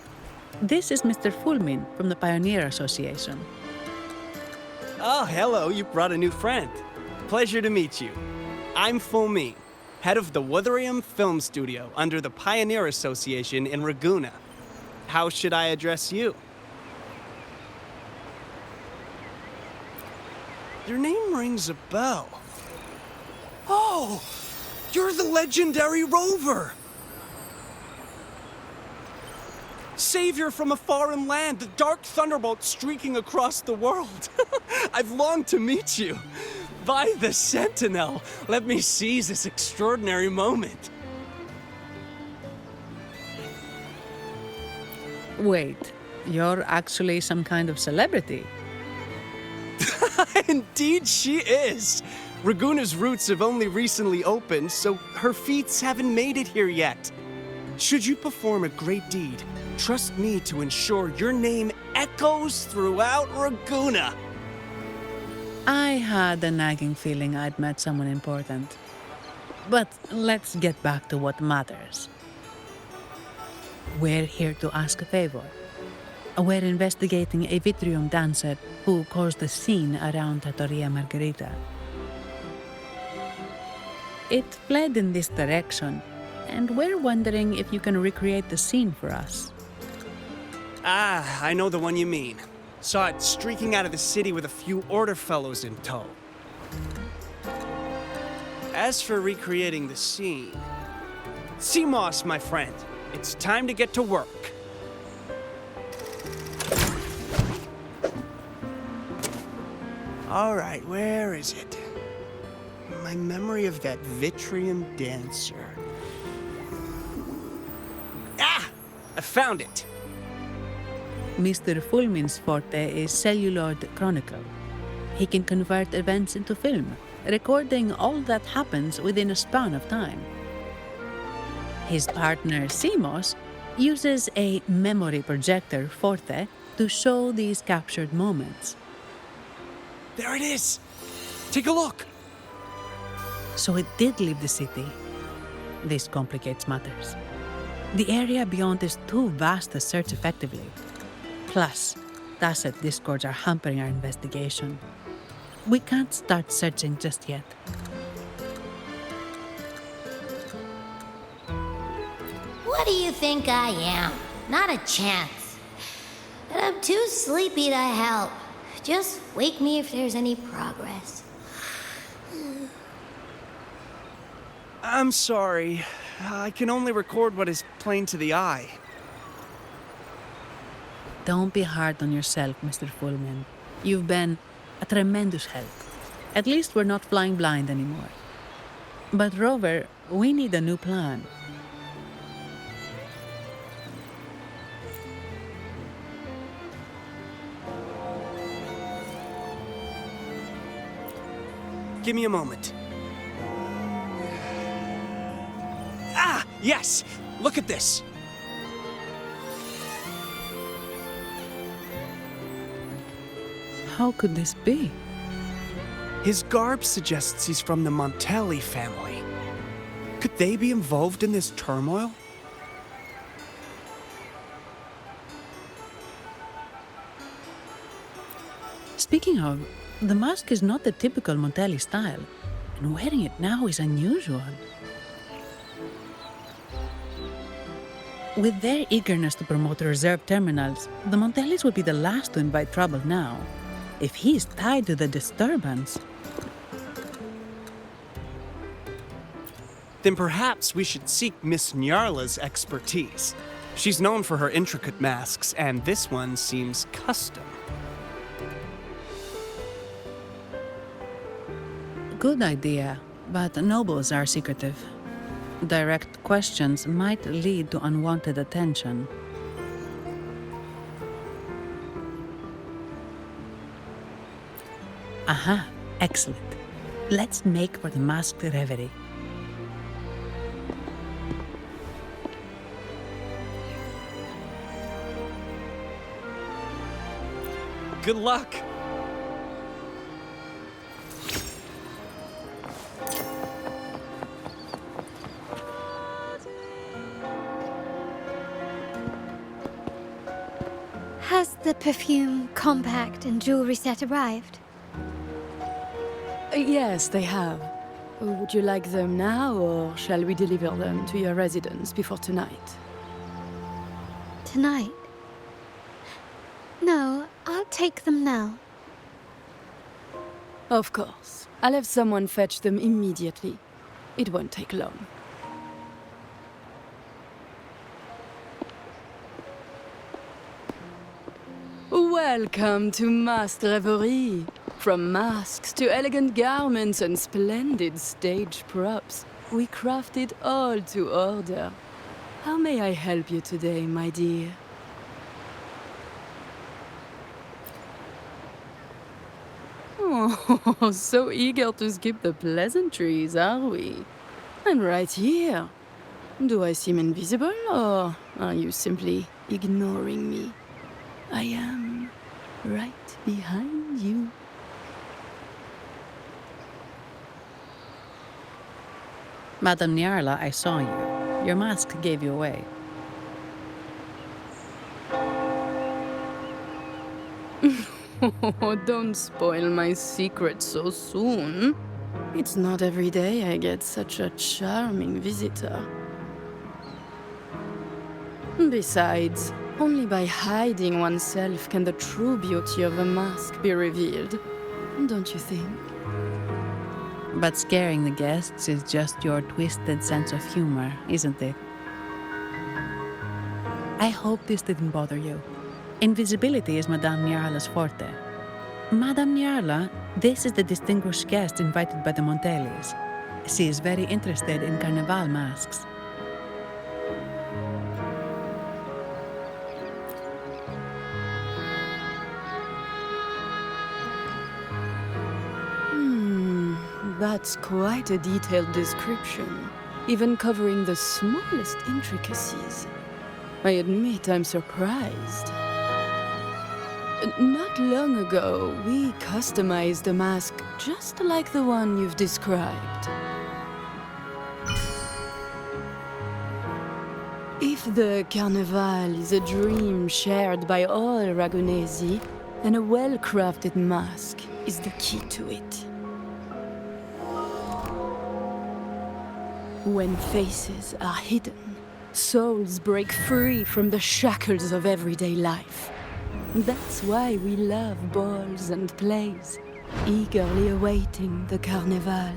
This is Mr. Fulmin from the Pioneer Association. Oh, hello, you brought a new friend. Pleasure to meet you. I'm Fulmin, head of the Wuthering Film Studio under the Pioneer Association in Raguna. How should I address you? Your name rings a bell. Oh, you're the legendary Rover! Savior from a foreign land, the dark thunderbolt streaking across the world. I've longed to meet you. By the Sentinel, let me seize this extraordinary moment. Wait, you're actually some kind of celebrity? Indeed she is. Raguna's roots have only recently opened, so her feats haven't made it here yet. Should you perform a great deed, trust me to ensure your name echoes throughout Raguna. I had a nagging feeling I'd met someone important. But let's get back to what matters. We're here to ask a favor. We're investigating a Vitrium dancer who caused a scene around Trattoria Margherita. It fled in this direction, and we're wondering if you can recreate the scene for us. Ah, I know the one you mean. Saw it streaking out of the city with a few order fellows in tow. As for recreating the scene... Seamoss, my friend, it's time to get to work. All right, where is it? My memory of that Vitrium dancer. Ah! I found it! Mr. Fulmin's forte is celluloid chronicle. He can convert events into film, recording all that happens within a span of time. His partner, Seamoss, uses a memory projector forte to show these captured moments. There it is! Take a look! So it did leave the city. This complicates matters. The area beyond is too vast to search effectively. Plus, tacet discords are hampering our investigation. We can't start searching just yet. What do you think I am? Not a chance. But I'm too sleepy to help. Just wake me if there's any progress. I'm sorry. I can only record what is plain to the eye. Don't be hard on yourself, Mr. Fullman. You've been a tremendous help. At least we're not flying blind anymore. But Rover, we need a new plan. Give me a moment. Ah, yes! Look at this! How could this be? His garb suggests he's from the Montelli family. Could they be involved in this turmoil? Speaking of, the mask is not the typical Montelli style, and wearing it now is unusual. With their eagerness to promote reserve terminals, the Montellis would be the last to invite trouble now. If he is tied to the disturbance... Then perhaps we should seek Miss Nyarla's expertise. She's known for her intricate masks, and this one seems custom. Good idea, but nobles are secretive. Direct questions might lead to unwanted attention. Aha, excellent. Let's make for the masked reverie. Good luck! Has the perfume, compact, and jewelry set arrived? Yes, they have. Would you like them now, or shall we deliver them to your residence before tonight? Tonight? No, I'll take them now. Of course. I'll have someone fetch them immediately. It won't take long. Welcome to Masked Reverie. From masks to elegant garments and splendid stage props, we craft it all to order. How may I help you today, my dear? Oh, so eager to skip the pleasantries, are we? I'm right here. Do I seem invisible, or are you simply ignoring me? I am right behind you. Madame Nyarla, I saw you. Your mask gave you away. Oh, don't spoil my secret so soon. It's not every day I get such a charming visitor. Besides, Only by hiding oneself can the true beauty of a mask be revealed, don't you think? But scaring the guests is just your twisted sense of humor, isn't it? I hope this didn't bother you. Invisibility is Madame Nyarla's forte. Madame Nyarla, this is the distinguished guest invited by the Montelis. She is very interested in carnival masks. That's quite a detailed description, even covering the smallest intricacies. I admit I'm surprised. Not long ago, we customized a mask just like the one you've described. If the Carnival is a dream shared by all Ragunesi, then a well-crafted mask is the key to it. When faces are hidden, souls break free from the shackles of everyday life. That's why we love balls and plays, eagerly awaiting the Carnival.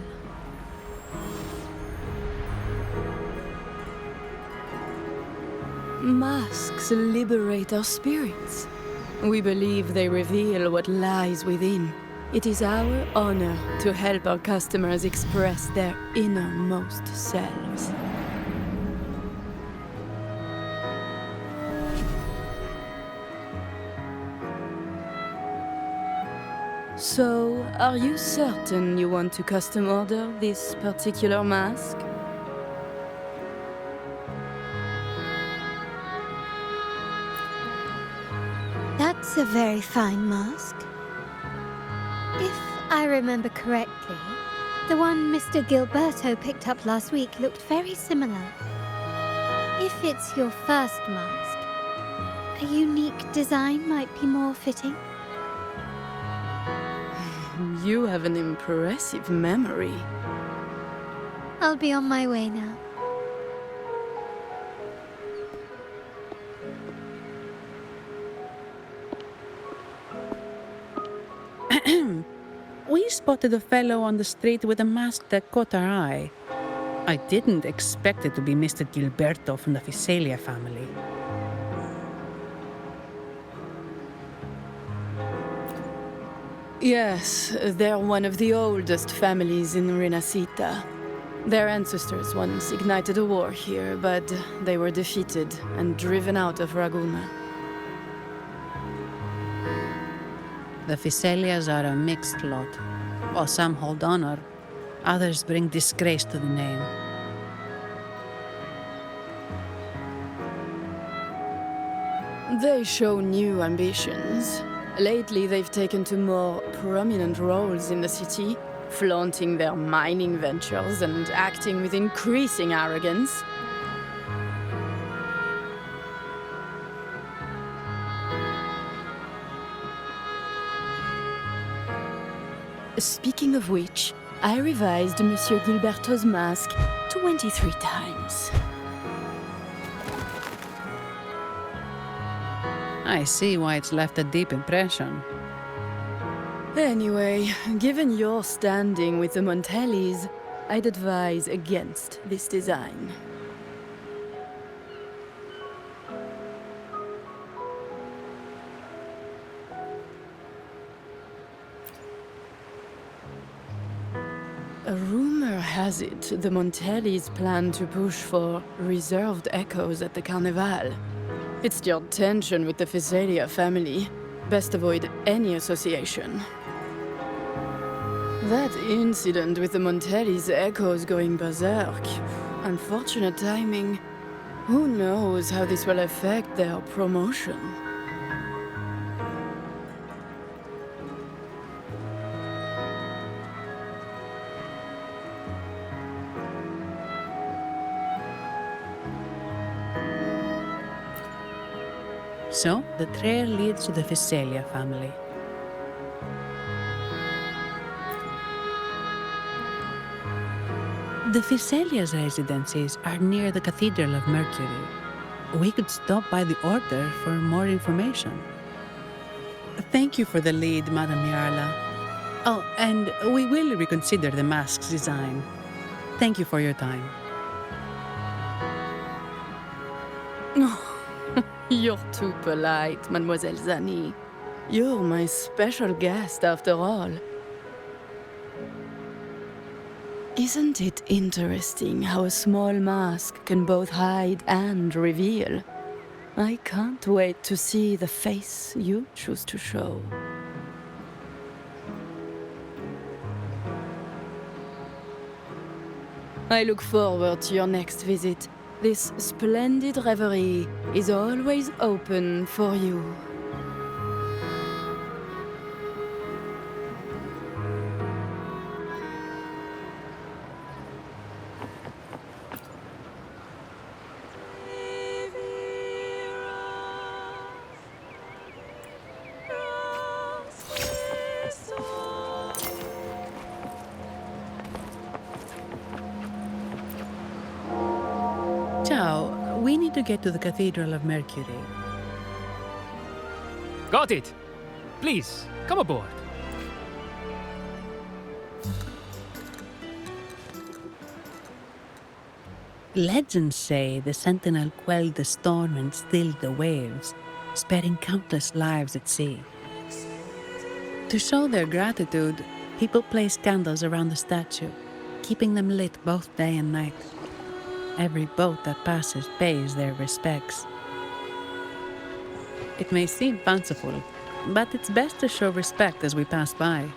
Masks liberate our spirits. We believe they reveal what lies within. It is our honor to help our customers express their innermost selves. So, are you certain you want to custom order this particular mask? That's a very fine mask. If I remember correctly, the one Mr. Gilberto picked up last week looked very similar. If it's your first mask, a unique design might be more fitting. You have an impressive memory. I'll be on my way now. We spotted a fellow on the street with a mask that caught our eye. I didn't expect it to be Mr. Gilberto from the Fisalia family. Yes, they're one of the oldest families in Rinascita. Their ancestors once ignited a war here, but they were defeated and driven out of Raguna. The Fisalias are a mixed lot. While some hold honor, others bring disgrace to the name. They show new ambitions. Lately, they've taken to more prominent roles in the city, flaunting their mining ventures and acting with increasing arrogance. Speaking of which, I revised Monsieur Gilberto's mask 23 times. I see why it's left a deep impression. Anyway, given your standing with the Montelis, I'd advise against this design. A rumor has it the Montelis plan to push for reserved echoes at the Carnival. It's stirred tension with the Fisalia family. Best avoid any association. That incident with the Montelis' echoes going berserk. Unfortunate timing. Who knows how this will affect their promotion? So, the trail leads to the Fisalia family. The Fisalia's residences are near the Cathedral of Mercury. We could stop by the Order for more information. Thank you for the lead, Madame Yarla. Oh, and we will reconsider the mask's design. Thank you for your time. You're too polite, Mademoiselle Zani. You're my special guest, after all. Isn't it interesting how a small mask can both hide and reveal? I can't wait to see the face you choose to show. I look forward to your next visit. This splendid reverie is always open for you. Ciao, we need to get to the Cathedral of Mercury. Got it! Please, come aboard. Legends say the Sentinel quelled the storm and stilled the waves, sparing countless lives at sea. To show their gratitude, people place candles around the statue, keeping them lit both day and night. Every boat that passes pays their respects. It may seem fanciful, but it's best to show respect as we pass by.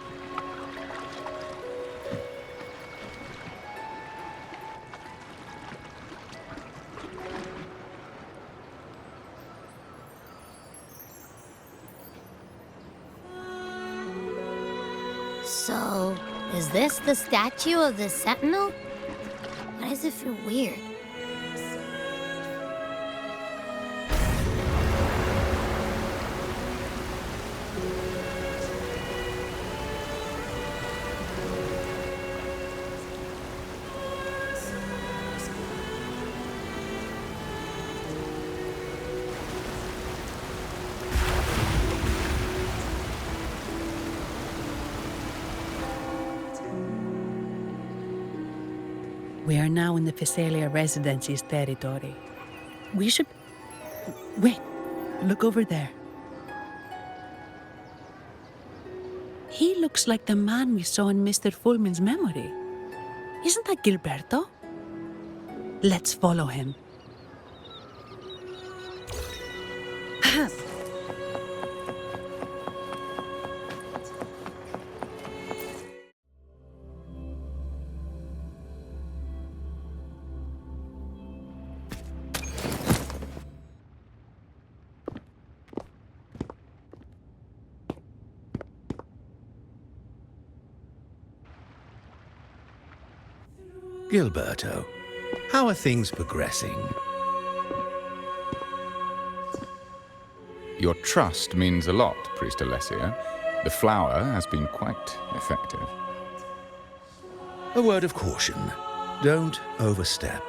So, is this the statue of the Sentinel? Why does it feel weird? We are now in the Physalia Residency's territory. We should... Wait, look over there. He looks like the man we saw in Mr. Fulmin's memory. Isn't that Gilberto? Let's follow him. Gilberto, how are things progressing? Your trust means a lot, Priest Alessio. The flower has been quite effective. A word of caution. Don't overstep.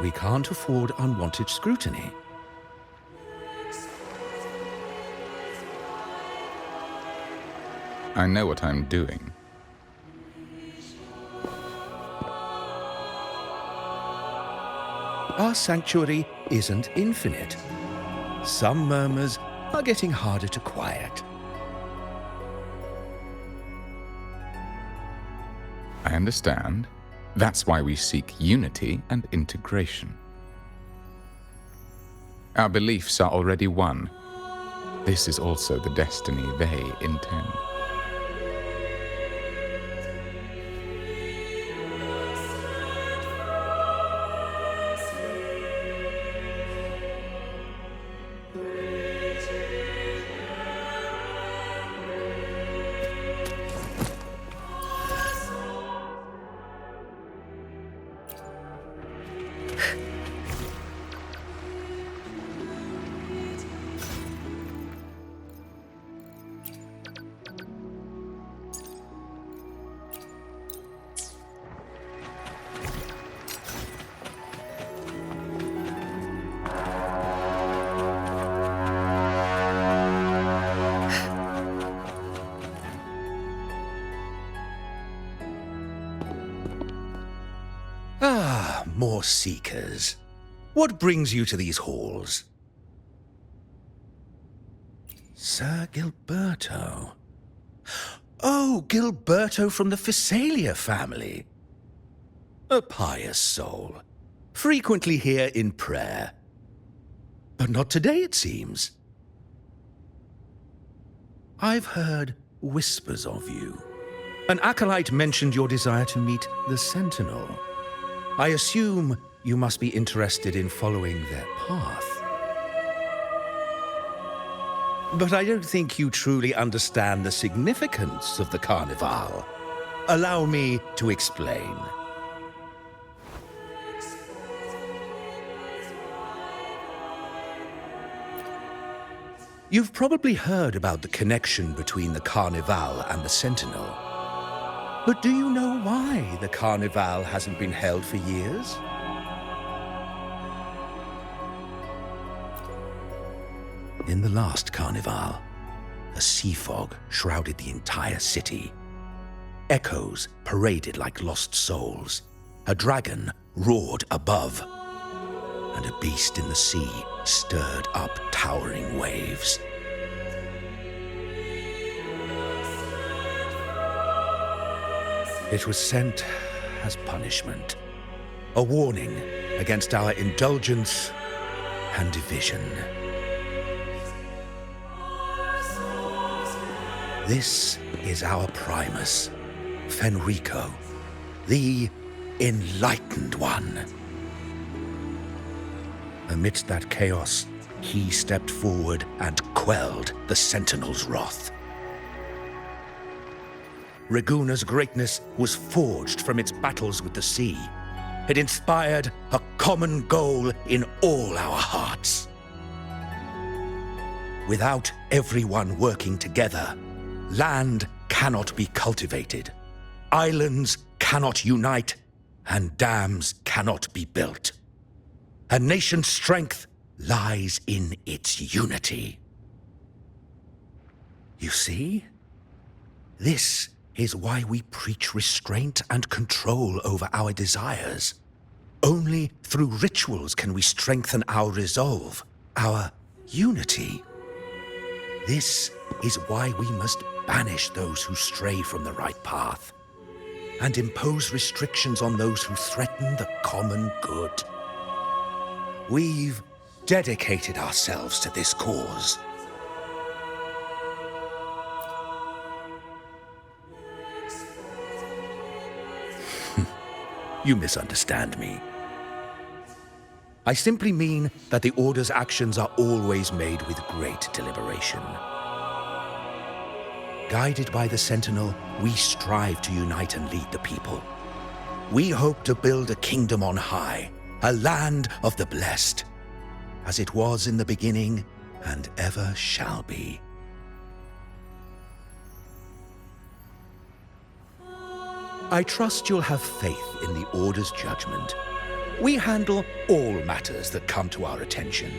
We can't afford unwanted scrutiny. I know what I'm doing. Our sanctuary isn't infinite. Some murmurs are getting harder to quiet. I understand. That's why we seek unity and integration. Our beliefs are already one. This is also the destiny they intend. Ah, more seekers. What brings you to these halls? Sir Gilberto. Oh, Gilberto from the Physalia family. A pious soul. Frequently here in prayer. But not today, it seems. I've heard whispers of you. An acolyte mentioned your desire to meet the Sentinel. I assume you must be interested in following their path. But I don't think you truly understand the significance of the Carnival. Allow me to explain. You've probably heard about the connection between the Carnival and the Sentinel. But do you know why the Carnival hasn't been held for years? In the last Carnival, a sea fog shrouded the entire city. Echoes paraded like lost souls. A dragon roared above, and a beast in the sea stirred up towering waves. It was sent as punishment, a warning against our indulgence and division. This is our Primus, Fenrico, the Enlightened One. Amidst that chaos, he stepped forward and quelled the Sentinel's wrath. Raguna's greatness was forged from its battles with the sea. It inspired a common goal in all our hearts. Without everyone working together, land cannot be cultivated, islands cannot unite, and dams cannot be built. A nation's strength lies in its unity. You see? This is why we preach restraint and control over our desires. Only through rituals can we strengthen our resolve, our unity. This is why we must banish those who stray from the right path and impose restrictions on those who threaten the common good. We've dedicated ourselves to this cause. You misunderstand me. I simply mean that the Order's actions are always made with great deliberation. Guided by the Sentinel, we strive to unite and lead the people. We hope to build a kingdom on high, a land of the blessed, as it was in the beginning and ever shall be. I trust you'll have faith in the Order's judgment. We handle all matters that come to our attention.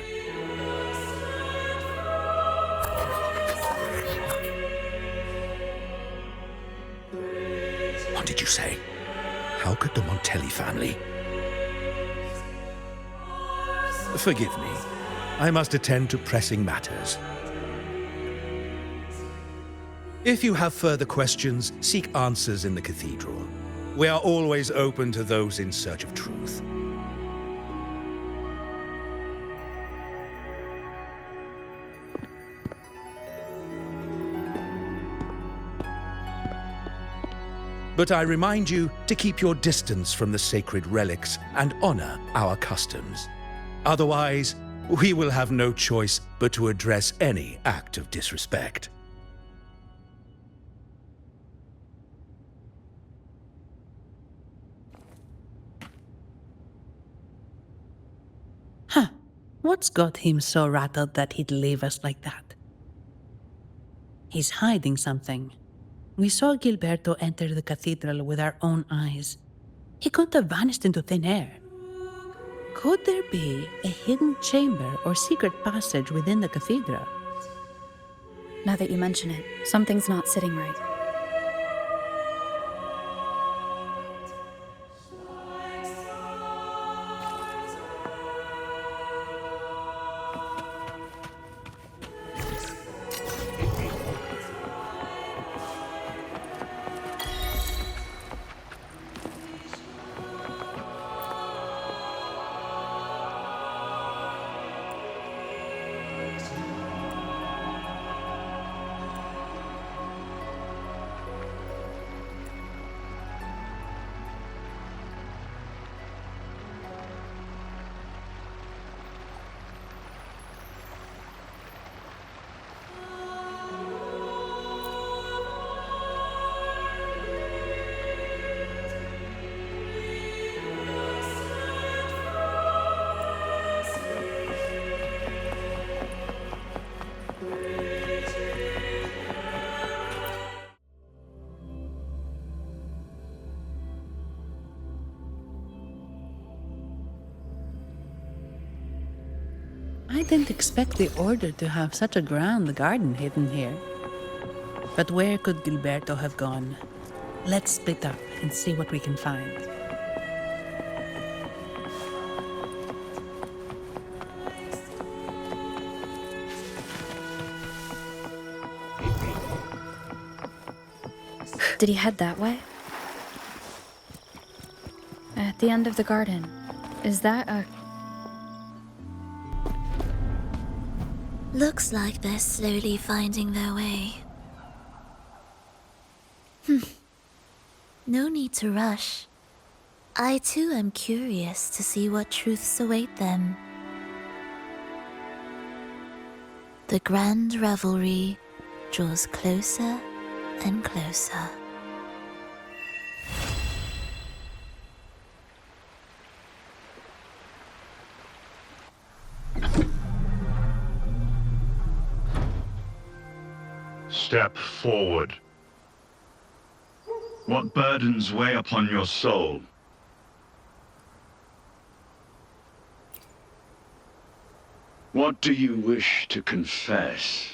What did you say? How could the Montelli family? Forgive me. I must attend to pressing matters. If you have further questions, seek answers in the cathedral. We are always open to those in search of truth. But I remind you to keep your distance from the sacred relics and honor our customs. Otherwise, we will have no choice but to address any act of disrespect. What's got him so rattled that he'd leave us like that? He's hiding something. We saw Gilberto enter the cathedral with our own eyes. He couldn't have vanished into thin air. Could there be a hidden chamber or secret passage within the cathedral? Now that you mention it, something's not sitting right. I didn't expect the Order to have such a grand garden hidden here. But where could Gilberto have gone? Let's split up and see what we can find. Did he head that way? At the end of the garden. Is that a... Looks like they're slowly finding their way. No need to rush. I too am curious to see what truths await them. The grand revelry draws closer and closer. Step forward. What burdens weigh upon your soul? What do you wish to confess?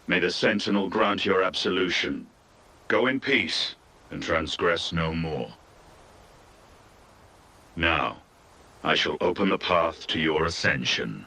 May the Sentinel grant your absolution. Go in peace and transgress no more. Now, I shall open the path to your ascension.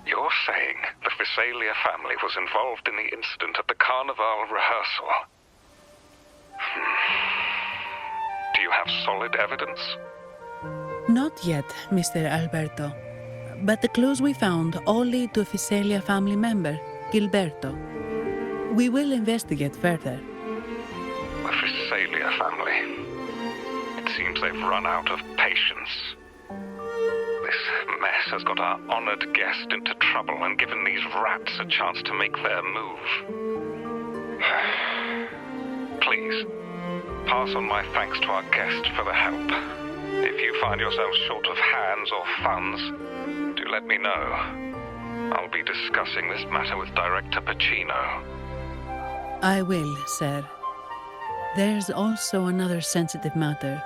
You're saying the Visalia family was involved in the incident at the Carnival rehearsal? Do you have solid evidence? Not yet, Mr. Alberto. But the clues we found all lead to a Visalia family member, Gilberto. We will investigate further. The Visalia family. It seems they've run out of patience. This mess has got our honored guest into trouble and given these rats a chance to make their move. Please, pass on my thanks to our guest for the help. If you find yourselves short of hands or funds, do let me know. I'll be discussing this matter with Director Pacino. I will, sir. There's also another sensitive matter.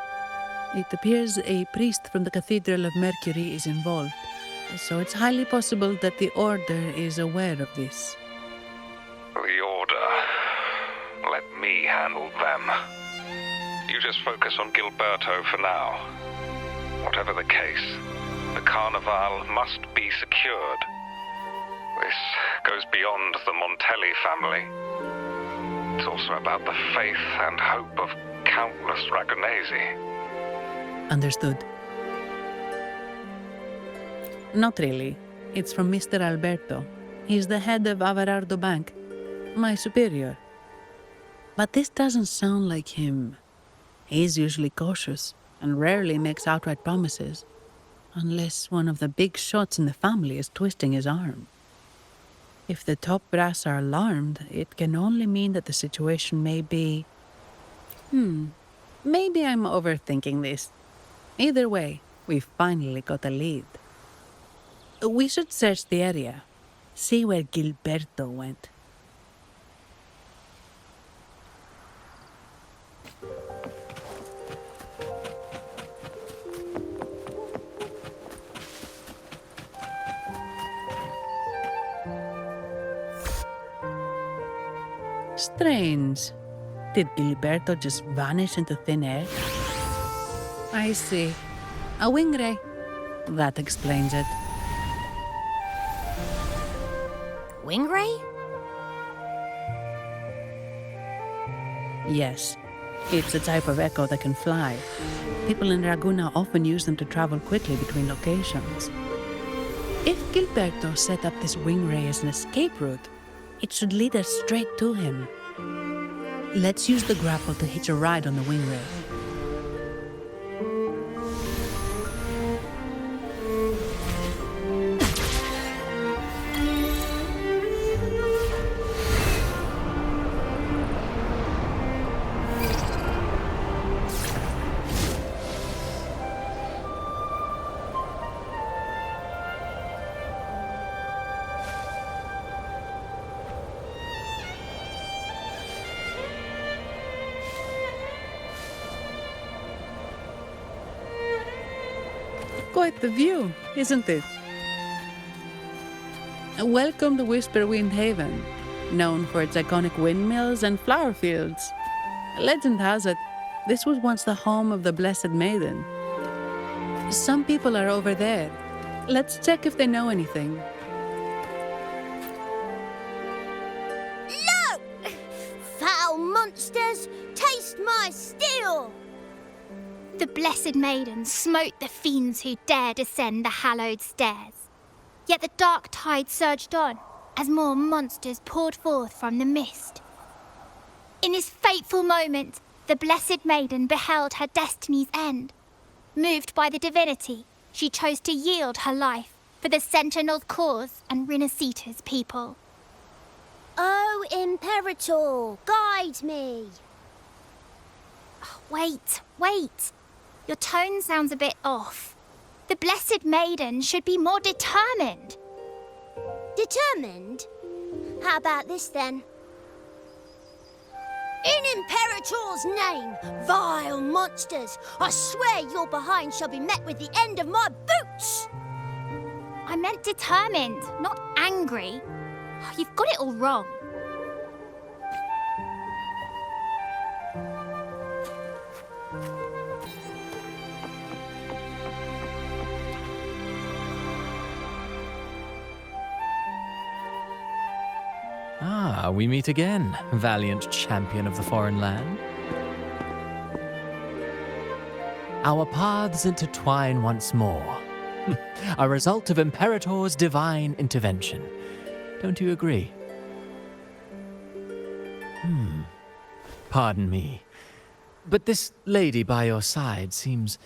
It appears a priest from the Cathedral of Mercury is involved, so it's highly possible that the Order is aware of this. The Order. Let me handle them. You just focus on Gilberto for now. Whatever the case, The Carnival must be secured. This goes beyond the Montelli family. It's also about the faith and hope of countless Ragonesi. Understood. Not really. It's from Mr. Alberto. He's the head of Averardo Bank, my superior. But this doesn't sound like him. He's usually cautious and rarely makes outright promises, unless one of the big shots in the family is twisting his arm. If the top brass are alarmed, it can only mean that the situation may be... Maybe I'm overthinking this. Either way, we've finally got a lead. We should search the area, see where Gilberto went. Strange. Did Gilberto just vanish into thin air? I see. A wing ray. That explains it. Wing ray? Yes. It's a type of echo that can fly. People in Raguna often use them to travel quickly between locations. If Gilberto set up this wing ray as an escape route, it should lead us straight to him. Let's use the grapple to hitch a ride on the wing ray. Quite the view, isn't it? Welcome to Whisperwind Haven, known for its iconic windmills and flower fields. Legend has it, this was once the home of the Blessed Maiden. Some people are over there. Let's check if they know anything. No! Foul monsters, taste my steel! The Blessed Maiden smote the fiends who dare descend the hallowed stairs. Yet the dark tide surged on as more monsters poured forth from the mist. In this fateful moment, the Blessed Maiden beheld her destiny's end. Moved by the divinity, she chose to yield her life for the Sentinel's cause and Rinascitas' people. Oh, Imperator, guide me! Wait. Your tone sounds a bit off. The Blessed Maiden should be more determined. Determined? How about this then? In Imperator's name, vile monsters, I swear your behind shall be met with the end of my boots! I meant determined, not angry. You've got it all wrong. Ah, we meet again, valiant champion of the foreign land. Our paths intertwine once more. A result of Imperator's divine intervention. Don't you agree? Pardon me, but this lady by your side seems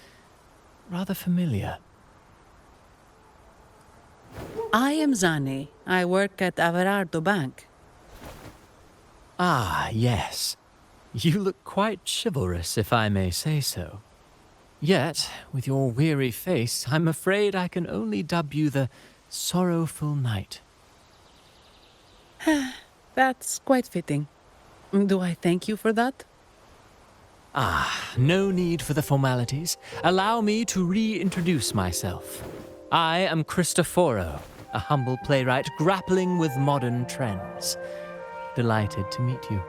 rather familiar. I am Zani. I work at Averardo Bank. Ah, yes. You look quite chivalrous, if I may say so. Yet, with your weary face, I'm afraid I can only dub you the Sorrowful Knight. That's quite fitting. Do I thank you for that? Ah, no need for the formalities. Allow me to reintroduce myself. I am Cristoforo, a humble playwright grappling with modern trends. Delighted to meet you.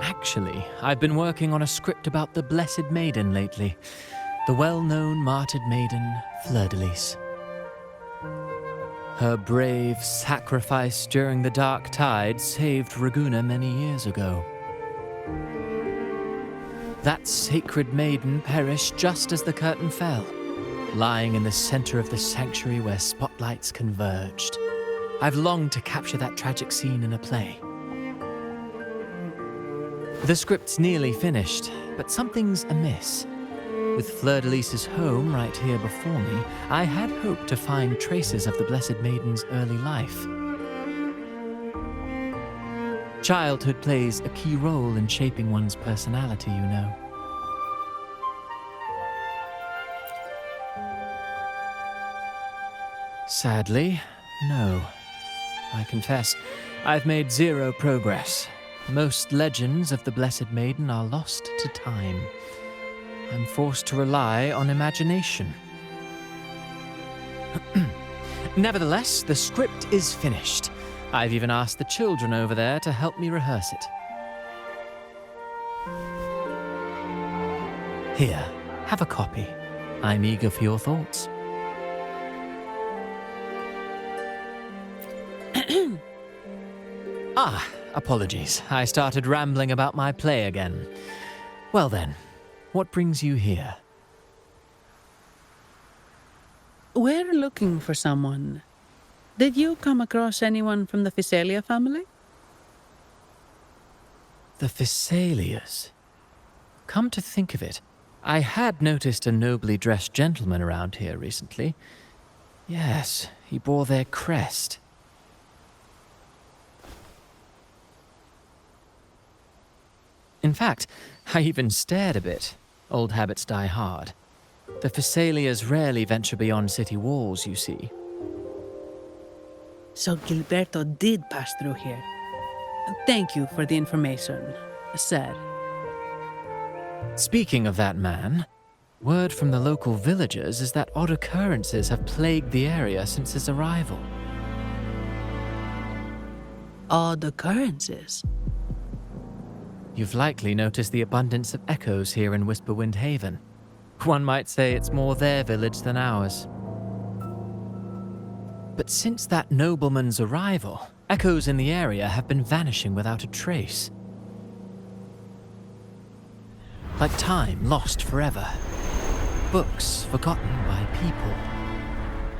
Actually, I've been working on a script about the Blessed Maiden lately. The well-known martyred maiden, Fleur-de-Lis. Her brave sacrifice during the Dark Tide saved Raguna many years ago. That sacred maiden perished just as the curtain fell, lying in the center of the sanctuary where spotlights converged. I've longed to capture that tragic scene in a play. The script's nearly finished, but something's amiss. With Fleur-de-Lis's home right here before me, I had hoped to find traces of the Blessed Maiden's early life. Childhood plays a key role in shaping one's personality, you know. Sadly, no. I confess, I've made zero progress. Most legends of the Blessed Maiden are lost to time. I'm forced to rely on imagination. Nevertheless, the script is finished. I've even asked the children over there to help me rehearse it. Here, have a copy. I'm eager for your thoughts. Apologies. I started rambling about my play again. Well then, what brings you here? We're looking for someone. Did you come across anyone from the Physalia family? The Physalias? Come to think of it, I had noticed a nobly dressed gentleman around here recently. Yes, he bore their crest. In fact, I even stared a bit. Old habits die hard. The Physalias rarely venture beyond city walls, you see. So Gilberto did pass through here. Thank you for the information, sir. Speaking of that man, word from the local villagers is that odd occurrences have plagued the area since his arrival. Odd occurrences? You've likely noticed the abundance of echoes here in Whisperwind Haven. One might say it's more their village than ours. But since that nobleman's arrival, echoes in the area have been vanishing without a trace. Like time lost forever. Books forgotten by people.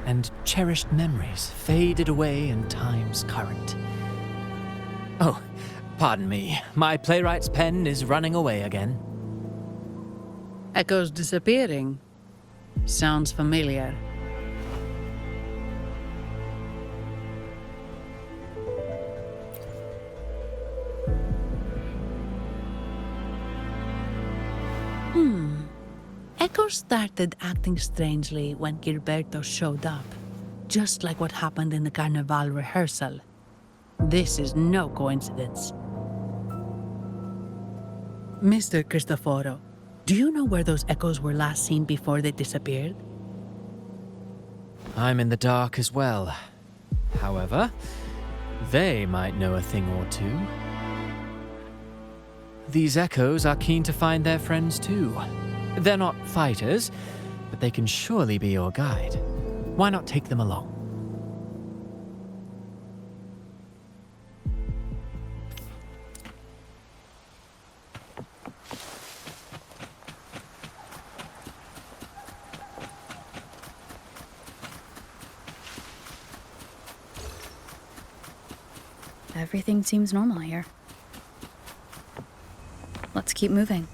And cherished memories faded away in time's current. Oh, pardon me. My playwright's pen is running away again. Echoes disappearing. Sounds familiar. Echoes started acting strangely when Gilberto showed up, just like what happened in the Carnival rehearsal. This is no coincidence. Mr. Cristoforo, do you know where those echoes were last seen before they disappeared? I'm in the dark as well. However, they might know a thing or two. These echoes are keen to find their friends too. They're not fighters, but they can surely be your guide. Why not take them along? Everything seems normal here. Let's keep moving.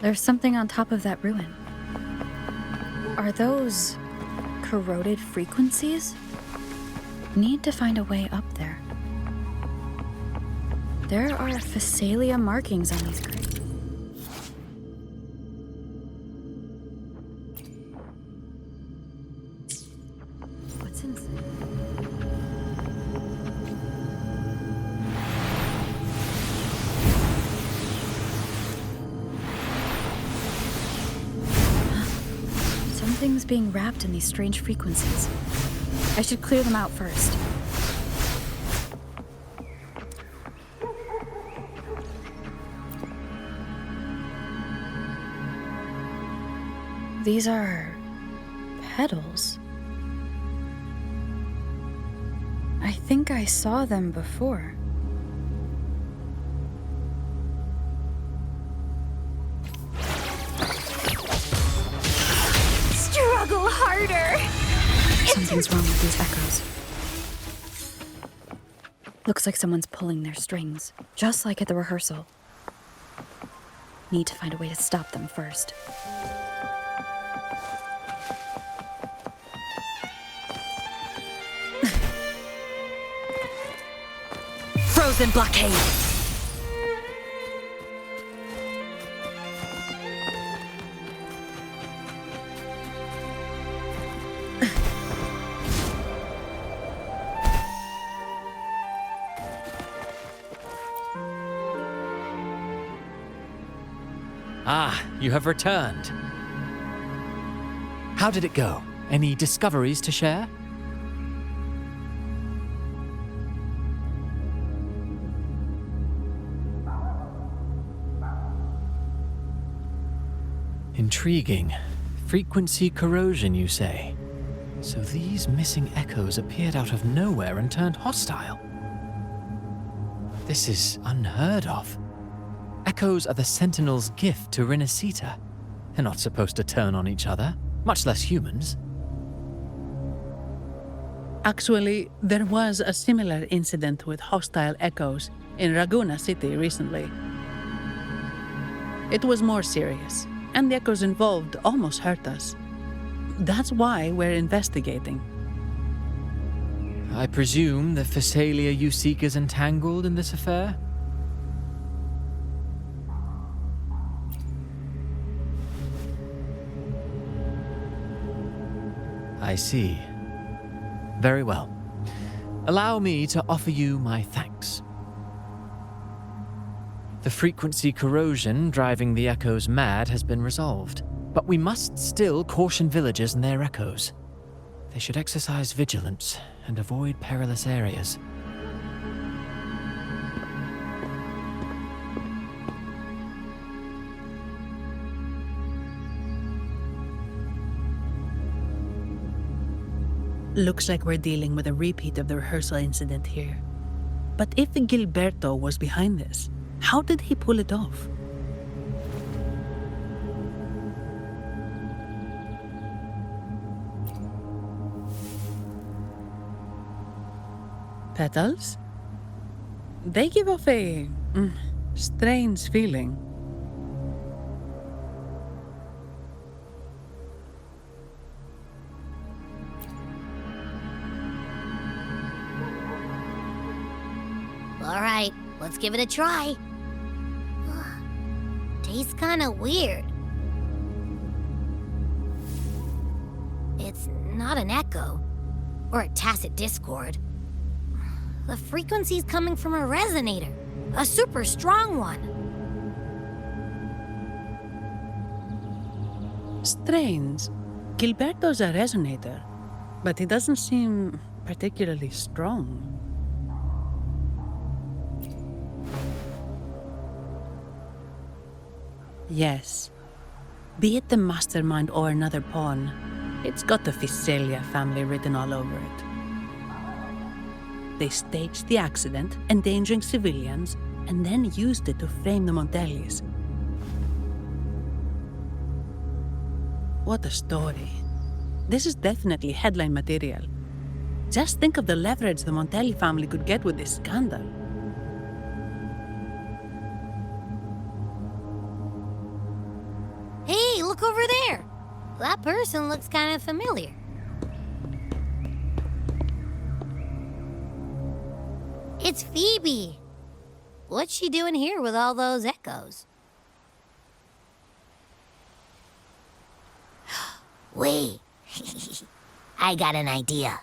There's something on top of that ruin. Are those corroded frequencies? Need to find a way up there. There are Physalia markings on these graves. What's inside? Something's being wrapped in these strange frequencies. I should clear them out first. These are petals. I think I saw them before. Struggle harder! Something's wrong with these echoes. Looks like someone's pulling their strings, just like at the rehearsal. Need to find a way to stop them first. Frozen blockade! Ah, you have returned. How did it go? Any discoveries to share? Intriguing. Frequency corrosion, you say? So these missing echoes appeared out of nowhere and turned hostile. This is unheard of. Echoes are the Sentinel's gift to Rinascita. They're not supposed to turn on each other, much less humans. Actually, there was a similar incident with hostile echoes in Raguna City recently. It was more serious, and the echoes involved almost hurt us. That's why we're investigating. I presume the Phasalia you seek is entangled in this affair? I see. Very well. Allow me to offer you my thanks. The frequency corrosion driving the echoes mad has been resolved, but we must still caution villagers and their echoes. They should exercise vigilance and avoid perilous areas. Looks like we're dealing with a repeat of the rehearsal incident here. But if Gilberto was behind this, how did he pull it off? Petals? They give off a strange feeling. All right, let's give it a try. Tastes kinda weird. It's not an echo, or a tacit discord. The frequency's coming from a resonator, a super strong one. Strange. Gilberto's a resonator, but he doesn't seem particularly strong. Yes. Be it the mastermind or another pawn, it's got the Phasalia family written all over it. They staged the accident, endangering civilians, and then used it to frame the Montellis. What a story. This is definitely headline material. Just think of the leverage the Montelli family could get with this scandal. Hey, look over there! That person looks kind of familiar. It's Phoebe. What's she doing here with all those echoes? Wait, I got an idea.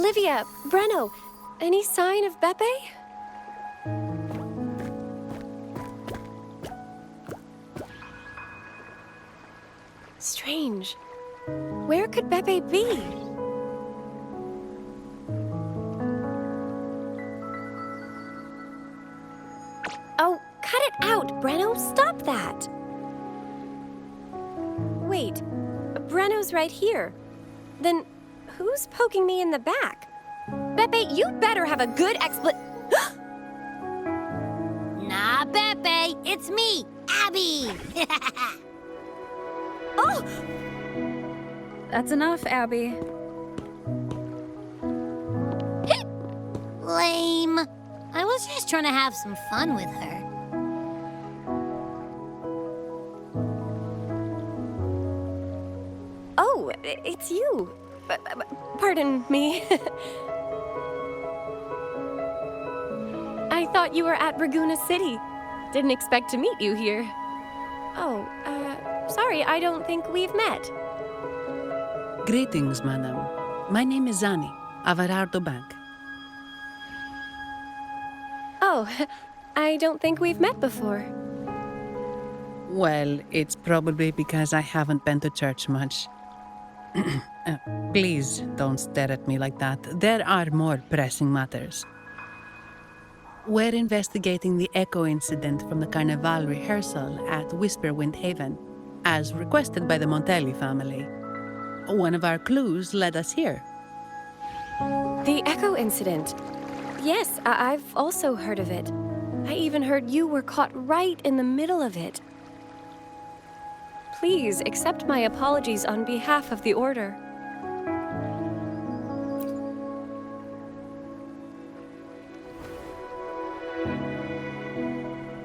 Olivia, Breno, any sign of Beppe? Strange. Where could Beppe be? Oh, cut it out, Breno! Stop that! Wait, Breno's right here. Then who's poking me in the back? Beppe, you better have a good Nah, Beppe, it's me, Abby! Oh! That's enough, Abby. Lame. I was just trying to have some fun with her. Oh, it's you. Pardon me. I thought you were at Raguna City. Didn't expect to meet you here. Oh, sorry, I don't think we've met. Greetings, madam. My name is Zani, Avarardo Bank. Oh, I don't think we've met before. Well, it's probably because I haven't been to church much. Please don't stare at me like that. There are more pressing matters. We're investigating the echo incident from the Carnival rehearsal at Whisperwind Haven, as requested by the Montelli family. One of our clues led us here. The echo incident. Yes, I've also heard of it. I even heard you were caught right in the middle of it. Please accept my apologies on behalf of the Order.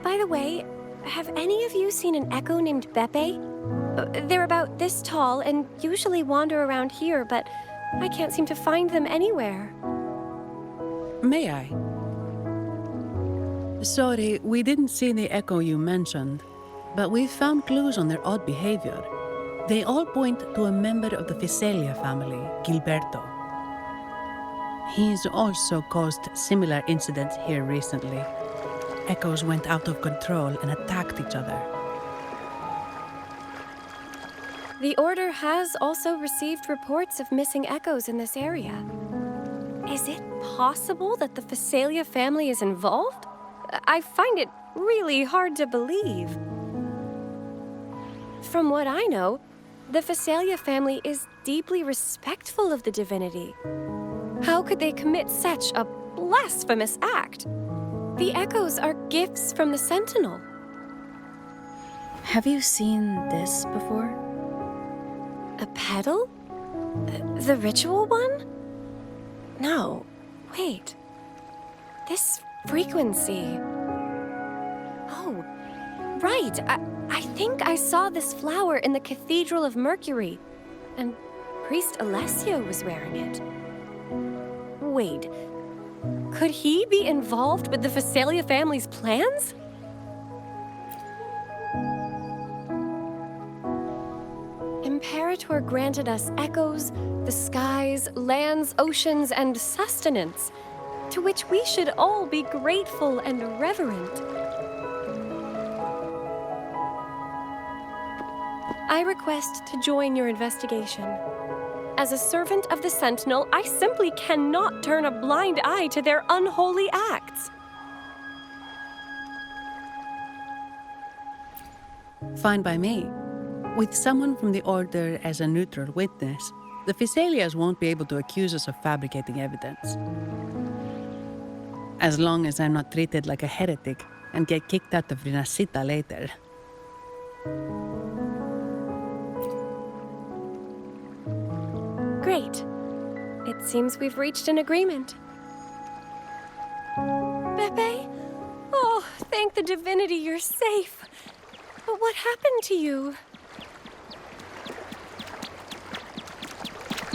By the way, have any of you seen an echo named Beppe? They're about this tall and usually wander around here, but I can't seem to find them anywhere. May I? Sorry, we didn't see the echo you mentioned, but we've found clues on their odd behavior. They all point to a member of the Fiselia family, Gilberto. He's also caused similar incidents here recently. Echoes went out of control and attacked each other. The Order has also received reports of missing echoes in this area. Is it possible that the Fiselia family is involved? I find it really hard to believe. From what I know, the Fiselia family is deeply respectful of the divinity. How could they commit such a blasphemous act? The echoes are gifts from the Sentinel. Have you seen this before? A pedal? The ritual one? No, wait. This frequency. Oh, right. I think I saw this flower in the Cathedral of Mercury, and Priest Alessio was wearing it. Wait, could he be involved with the Fiselia family's plans? Imperator granted us echoes, the skies, lands, oceans, and sustenance, to which we should all be grateful and reverent. I request to join your investigation. As a servant of the Sentinel, I simply cannot turn a blind eye to their unholy acts. Fine by me. With someone from the Order as a neutral witness, the Fiselias won't be able to accuse us of fabricating evidence. As long as I'm not treated like a heretic and get kicked out of Rinascita later. Great. It seems we've reached an agreement. Beppe? Oh, thank the divinity you're safe. But what happened to you?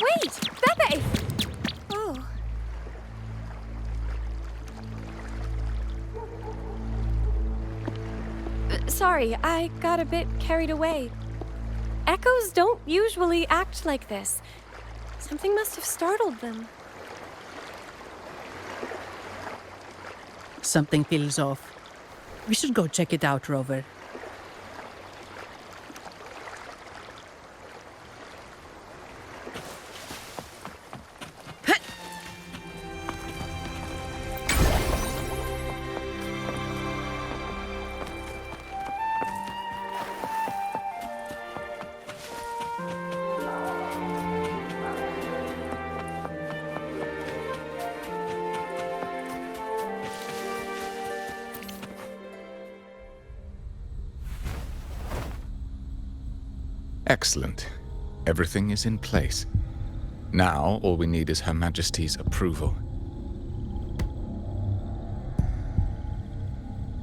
Wait! Beppe! Oh. Sorry, I got a bit carried away. Echoes don't usually act like this. Something must have startled them. Something feels off. We should go check it out, Rover. Excellent. Everything is in place. Now, all we need is Her Majesty's approval.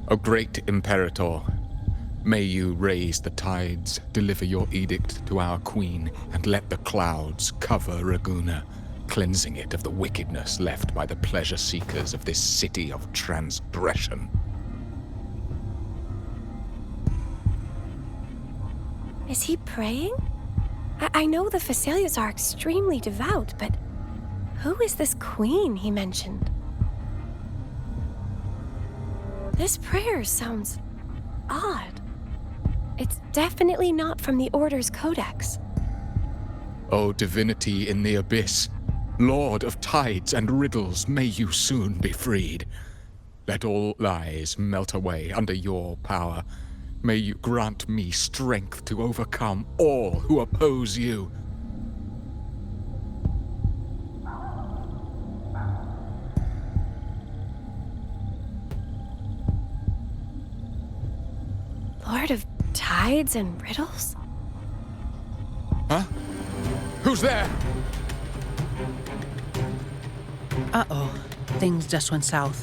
O great Imperator, may you raise the tides, deliver your edict to our queen, and let the clouds cover Raguna, cleansing it of the wickedness left by the pleasure seekers of this city of transgression. Is he praying? I know the Facilias are extremely devout, but who is this queen he mentioned? This prayer sounds odd. It's definitely not from the Order's codex. O divinity in the abyss, Lord of tides and riddles, may you soon be freed. Let all lies melt away under your power. May you grant me strength to overcome all who oppose you. Lord of tides and riddles? Huh? Who's there? Uh-oh. Things just went south.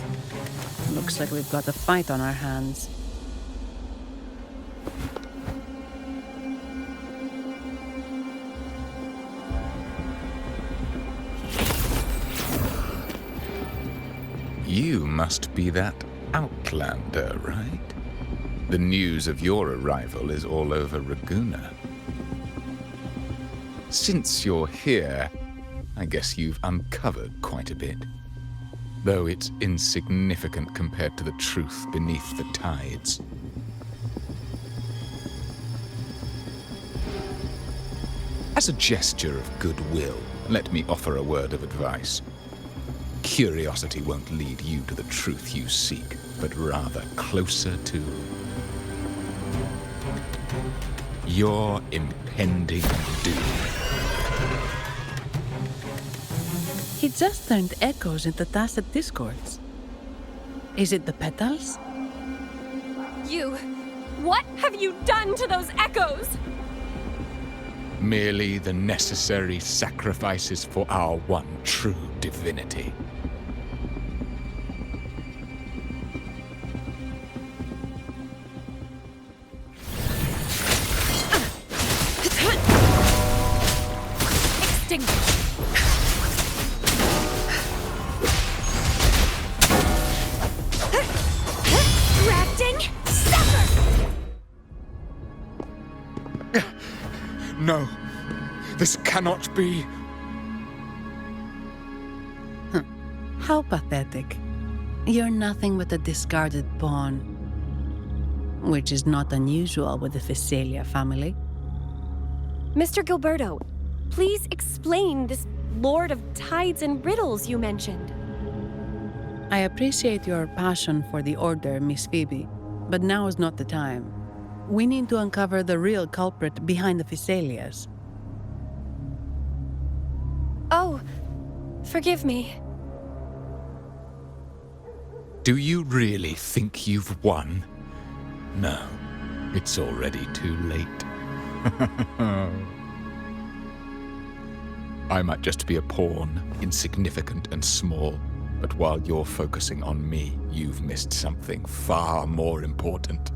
Looks like we've got a fight on our hands. You must be that outlander, right? The news of your arrival is all over Raguna. Since you're here, I guess you've uncovered quite a bit. Though it's insignificant compared to the truth beneath the tides. As a gesture of goodwill, let me offer a word of advice. Curiosity won't lead you to the truth you seek, but rather closer to your impending doom. He just turned echoes into tacit discords. Is it the petals? What have you done to those echoes? Merely the necessary sacrifices for our one true divinity. Extinguish. Grafting, sever! No, this cannot be. How pathetic. You're nothing but a discarded pawn. Which is not unusual with the Facelia family. Mr. Gilberto, please explain this Lord of Tides and Riddles you mentioned. I appreciate your passion for the Order, Miss Phoebe, but now is not the time. We need to uncover the real culprit behind the Facelias. Oh, forgive me. Do you really think you've won? No, it's already too late. I might just be a pawn, insignificant and small, but while you're focusing on me, you've missed something far more important.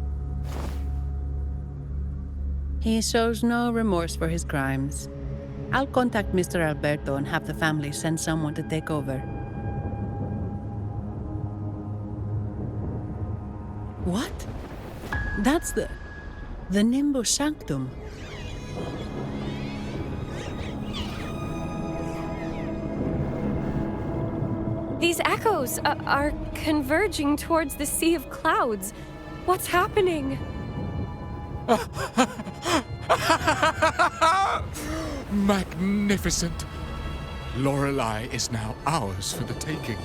He shows no remorse for his crimes. I'll contact Mr. Alberto and have the family send someone to take over. What? That's the Nimbus Sanctum. These echoes are converging towards the Sea of Clouds. What's happening? Magnificent! Lorelei is now ours for the taking.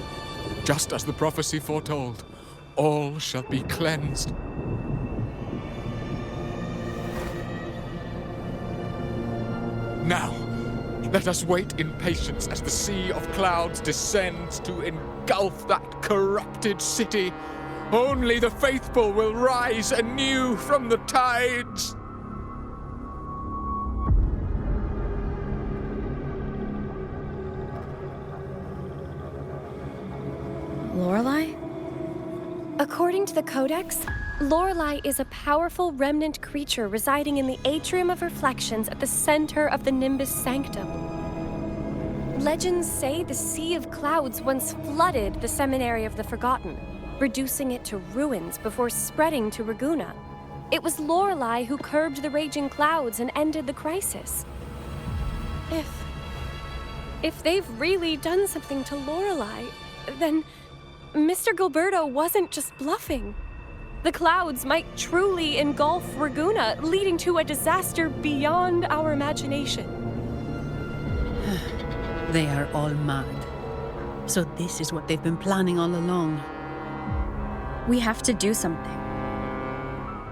Just as the prophecy foretold, all shall be cleansed. Now, let us wait in patience as the Sea of Clouds descends to engulf that corrupted city. Only the faithful will rise anew from the tides. Lorelei? According to the Codex, Lorelei is a powerful remnant creature residing in the Atrium of Reflections at the center of the Nimbus Sanctum. Legends say the Sea of Clouds once flooded the Seminary of the Forgotten, reducing it to ruins before spreading to Raguna. It was Lorelei who curbed the raging clouds and ended the crisis. If they've really done something to Lorelei, then Mr. Gilberto wasn't just bluffing. The clouds might truly engulf Raguna, leading to a disaster beyond our imagination. They are all mad. So this is what they've been planning all along. We have to do something.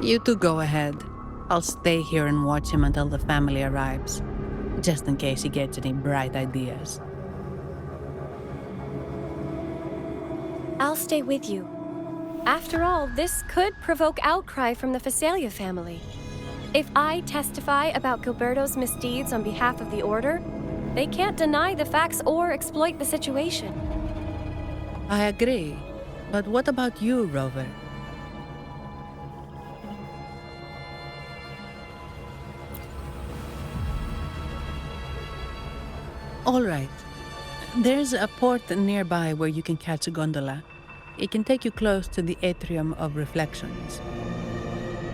You two go ahead. I'll stay here and watch him until the family arrives, just in case he gets any bright ideas. I'll stay with you. After all, this could provoke outcry from the Phasalia family. If I testify about Gilberto's misdeeds on behalf of the Order, they can't deny the facts or exploit the situation. I agree. But what about you, Rover? All right. There's a port nearby where you can catch a gondola. It can take you close to the Atrium of Reflections.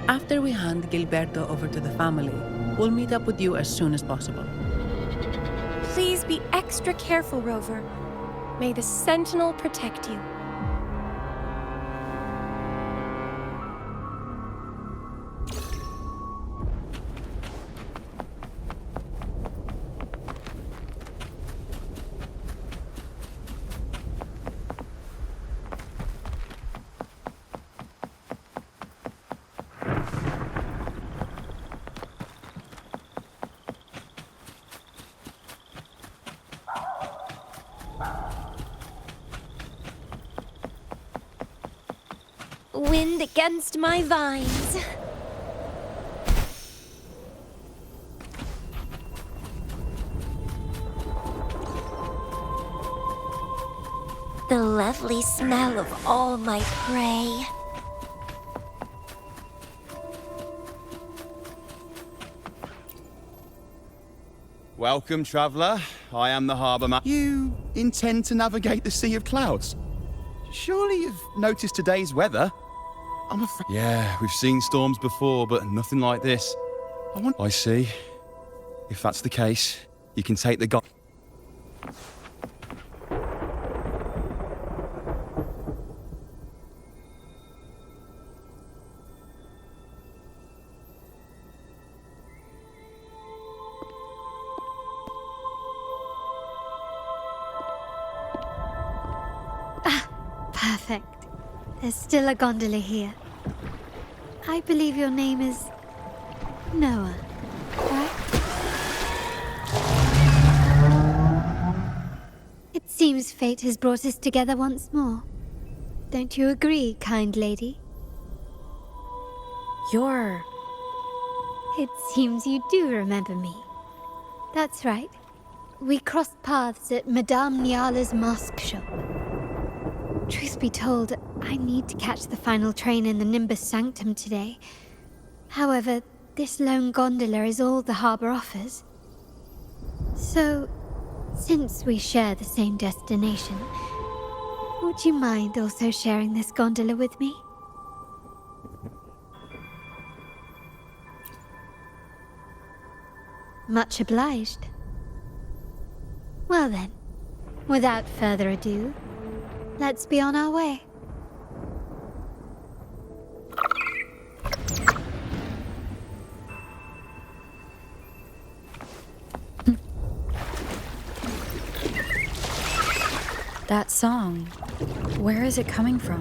After we hand Gilberto over to the family, we'll meet up with you as soon as possible. Please be extra careful, Rover. May the Sentinel protect you. Wind against my vines. The lovely smell of all my prey. Welcome, traveller. I am the harbour man. You intend to navigate the Sea of Clouds? Surely you've noticed today's weather? I'm afraid... Yeah, we've seen storms before, but nothing like this. I see. If that's the case, you can take the Perfect. There's still a gondola here. I believe your name is Noah, right? It seems fate has brought us together once more. Don't you agree, kind lady? It seems you do remember me. That's right. We crossed paths at Madame Niala's mask shop. Truth be told, I need to catch the final train in the Nimbus Sanctum today. However, this lone gondola is all the harbour offers. So, since we share the same destination, would you mind also sharing this gondola with me? Much obliged. Well then, without further ado, let's be on our way. That song, where is it coming from?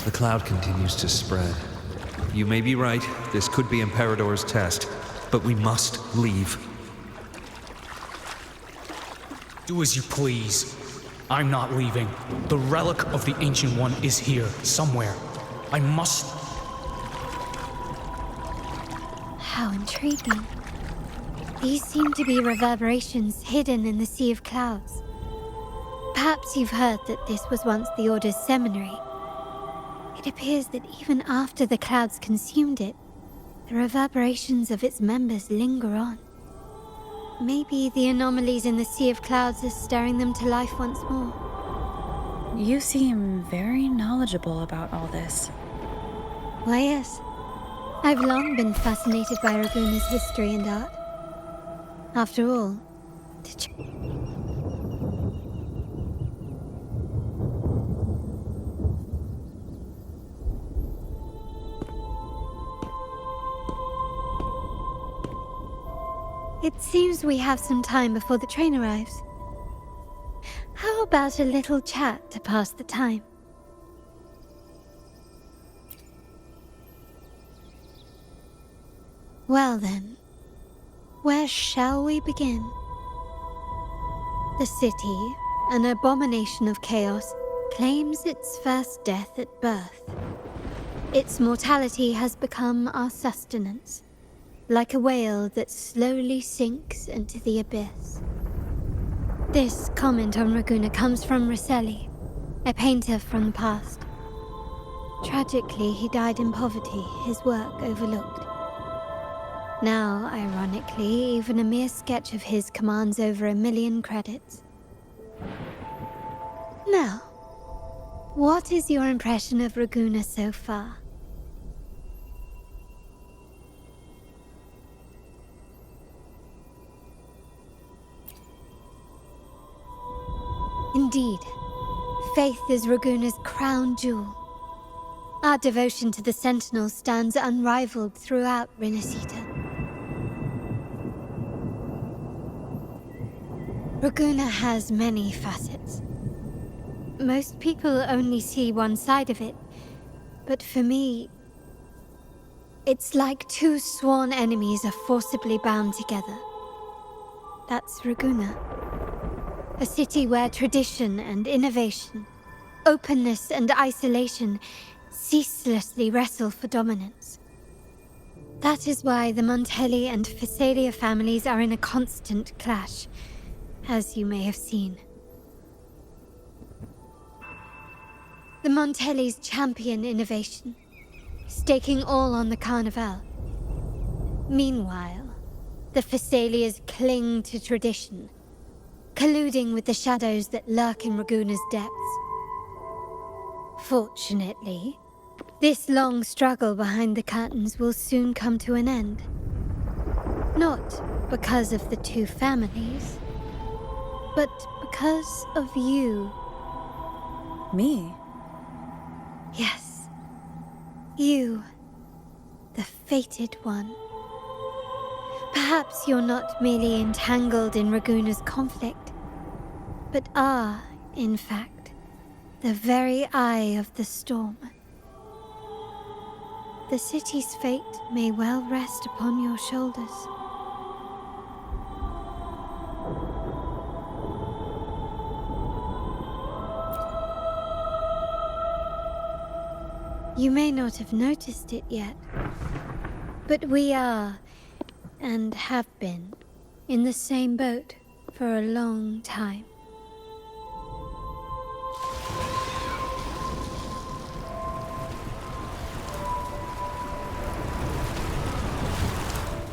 The cloud continues to spread. You may be right, this could be Imperador's test, but we must leave. Do as you please. I'm not leaving. The relic of the Ancient One is here, somewhere. I must... How intriguing. These seem to be reverberations hidden in the sea of clouds. Perhaps you've heard that this was once the Order's seminary. It appears that even after the clouds consumed it, the reverberations of its members linger on. Maybe the anomalies in the Sea of Clouds are stirring them to life once more. You seem very knowledgeable about all this. Why, yes. I've long been fascinated by Raguna's history and art. After all, It seems we have some time before the train arrives. How about a little chat to pass the time? Well then, where shall we begin? The city, an abomination of chaos, claims its first death at birth. Its mortality has become our sustenance, like a whale that slowly sinks into the abyss. This comment on Raguna comes from Rosselli, a painter from the past. Tragically, he died in poverty, his work overlooked. Now, ironically, even a mere sketch of his commands over 1 million credits. Now, what is your impression of Raguna so far? Indeed, faith is Raguna's crown jewel. Our devotion to the Sentinel stands unrivaled throughout Rinascita. Raguna has many facets. Most people only see one side of it, but for me, it's like two sworn enemies are forcibly bound together. That's Raguna. A city where tradition and innovation, openness and isolation ceaselessly wrestle for dominance. That is why the Montelli and Phasalia families are in a constant clash, as you may have seen. The Montellis champion innovation, staking all on the Carnival. Meanwhile, the Phasalias cling to tradition, colluding with the shadows that lurk in Raguna's depths. Fortunately, this long struggle behind the curtains will soon come to an end. Not because of the two families, but because of you. Me? Yes. You. The fated one. Perhaps you're not merely entangled in Raguna's conflict, but are, in fact, the very eye of the storm. The city's fate may well rest upon your shoulders. You may not have noticed it yet, but we are, and have been, in the same boat for a long time.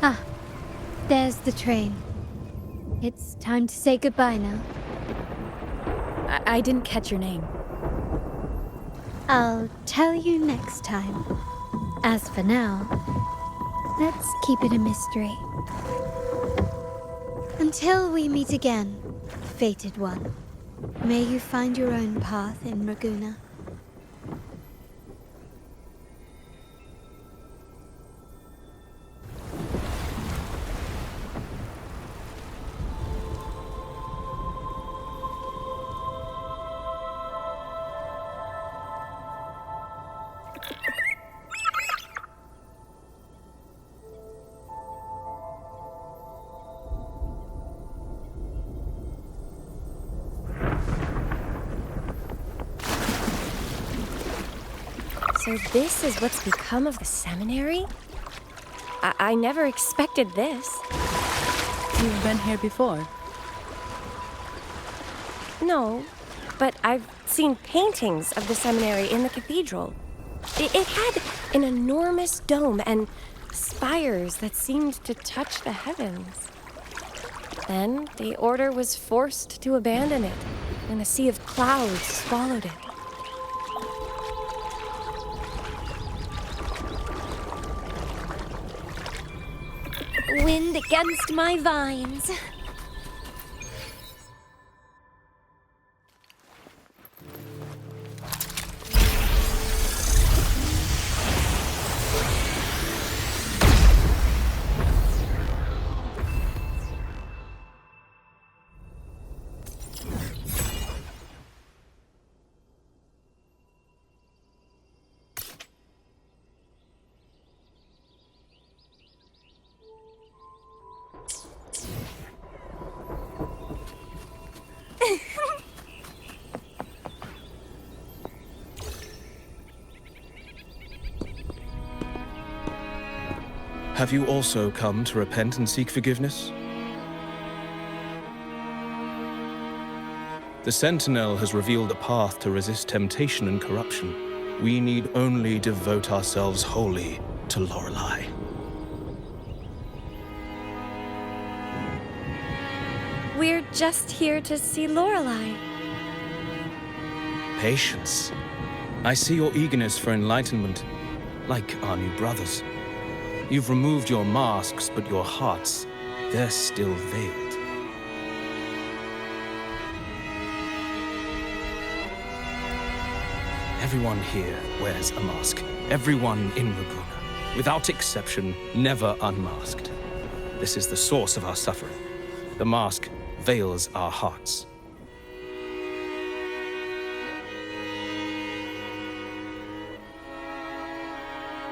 Ah, there's the train. It's time to say goodbye now. I didn't catch your name. I'll tell you next time. As for now, let's keep it a mystery. Until we meet again, fated one. May you find your own path in Raguna. So this is what's become of the seminary? I never expected this. You've been here before? No, but I've seen paintings of the seminary in the cathedral. It had an enormous dome and spires that seemed to touch the heavens. Then the order was forced to abandon it when a sea of clouds swallowed it. Wind against my vines. Have you also come to repent and seek forgiveness? The Sentinel has revealed a path to resist temptation and corruption. We need only devote ourselves wholly to Lorelei. We're just here to see Lorelei. Patience. I see your eagerness for enlightenment, like our new brothers. You've removed your masks, but your hearts, they're still veiled. Everyone here wears a mask. Everyone in Raguna, without exception, never unmasked. This is the source of our suffering. The mask veils our hearts.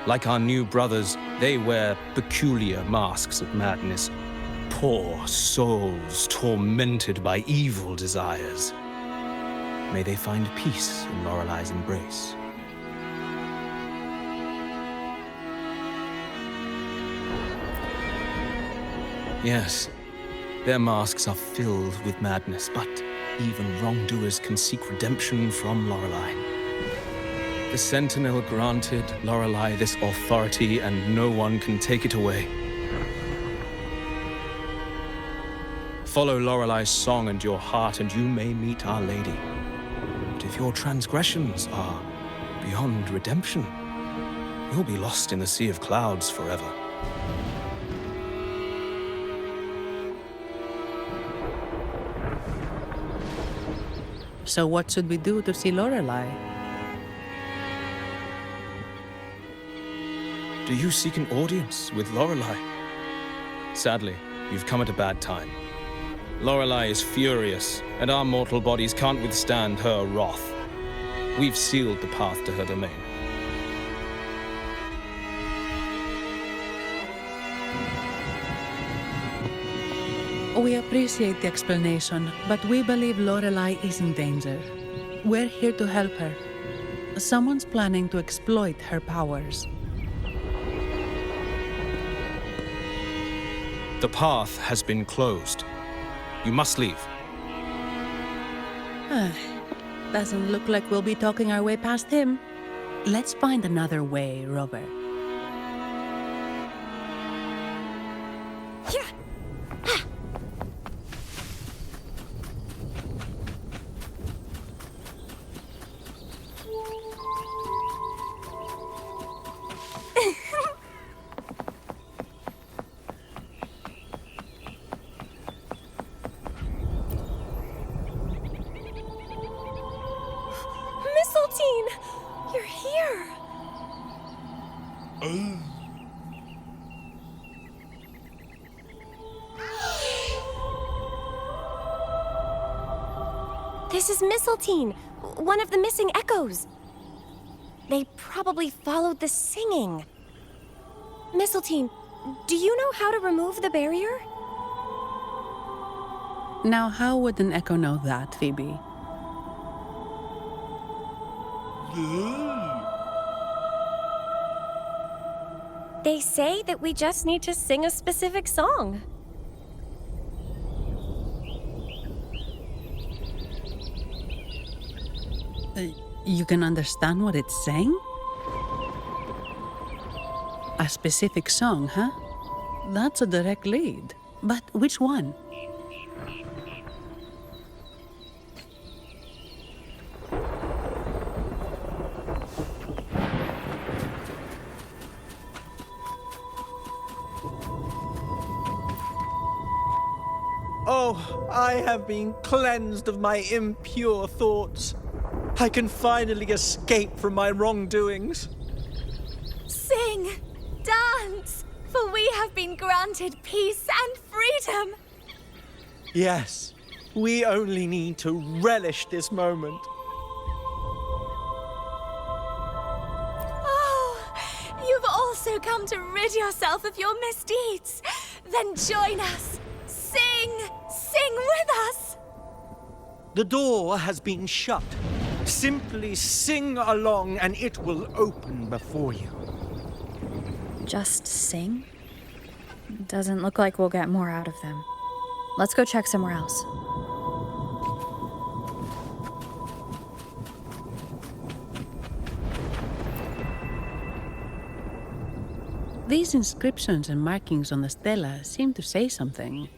Like our new brothers, they wear peculiar masks of madness. Poor souls tormented by evil desires. May they find peace in Lorelei's embrace. Yes, their masks are filled with madness, but even wrongdoers can seek redemption from Lorelei. The Sentinel granted Lorelei this authority, and no one can take it away. Follow Lorelei's song and your heart, and you may meet Our Lady. But if your transgressions are beyond redemption, you'll be lost in the sea of clouds forever. So what should we do to see Lorelei? Do you seek an audience with Lorelei? Sadly, you've come at a bad time. Lorelei is furious, and our mortal bodies can't withstand her wrath. We've sealed the path to her domain. We appreciate the explanation, but we believe Lorelei is in danger. We're here to help her. Someone's planning to exploit her powers. The path has been closed. You must leave. Doesn't look like we'll be talking our way past him. Let's find another way, Robert. This is Mistletoe, one of the missing echoes. They probably followed the singing. Mistletoe, do you know how to remove the barrier? Now, how would an echo know that, Phoebe? They say that we just need to sing a specific song. You can understand what it's saying? A specific song, huh? That's a direct lead. But which one? Oh, I have been cleansed of my impure thoughts. I can finally escape from my wrongdoings. Sing, dance, for we have been granted peace and freedom. Yes, we only need to relish this moment. Oh, you've also come to rid yourself of your misdeeds. Then join us. Sing with us. The door has been shut. Simply sing along and it will open before you. Just sing? Doesn't look like we'll get more out of them. Let's go check somewhere else. These inscriptions and markings on the stela seem to say something.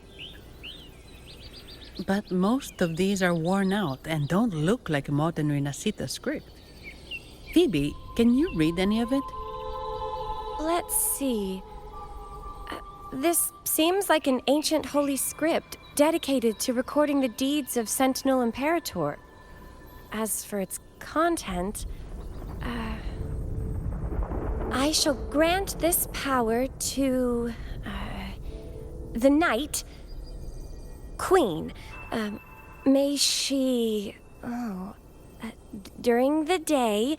But most of these are worn out and don't look like a modern Rinascitas script. Phoebe, can you read any of it? Let's see. This seems like an ancient holy script dedicated to recording the deeds of Sentinel Imperator. As for its content, I shall grant this power to the Knight Queen. May she, during the day,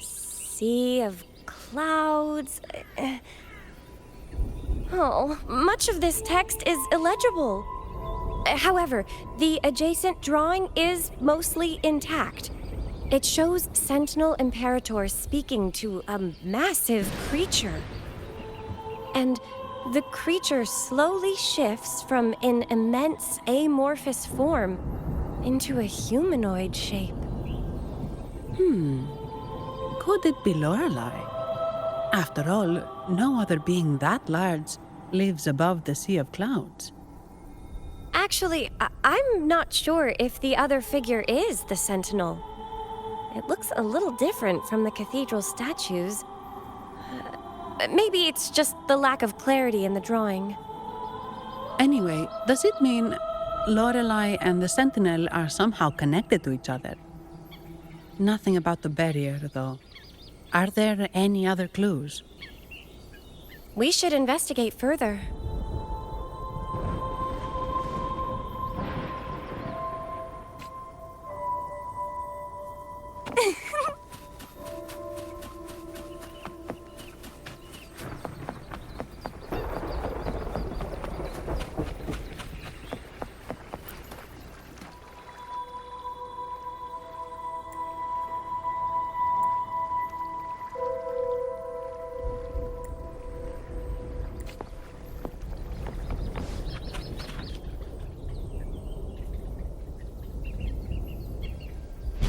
sea of clouds. Much of this text is illegible. However, the adjacent drawing is mostly intact. It shows Sentinel Imperator speaking to a massive creature. And the creature slowly shifts from an immense amorphous form into a humanoid shape. Could it be Lorelei? After all, no other being that large lives above the sea of clouds. Actually, I'm not sure if the other figure is the Sentinel. It looks a little different from the cathedral statues. Maybe it's just the lack of clarity in the drawing. Anyway, does it mean Lorelei and the Sentinel are somehow connected to each other? Nothing about the barrier, though. Are there any other clues? We should investigate further.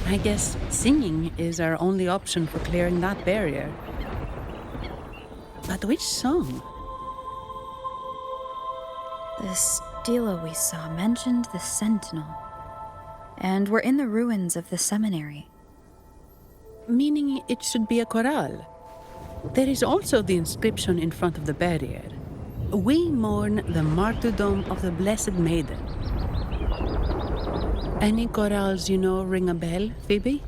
I guess singing is our only option for clearing that barrier. But which song? The stela we saw mentioned the Sentinel. And we're in the ruins of the seminary. Meaning it should be a chorale. There is also the inscription in front of the barrier. We mourn the martyrdom of the Blessed Maiden. Any chorales you know ring a bell, Phoebe?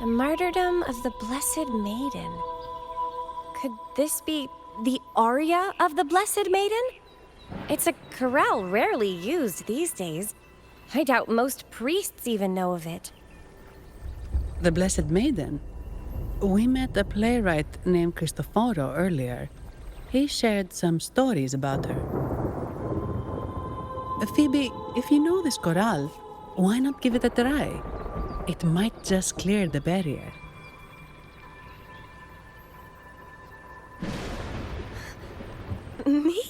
The martyrdom of the Blessed Maiden. Could this be the aria of the Blessed Maiden? It's a chorale rarely used these days. I doubt most priests even know of it. The Blessed Maiden? We met a playwright named Cristoforo earlier. He shared some stories about her. Phoebe, if you know this chorale, why not give it a try? It might just clear the barrier. Me?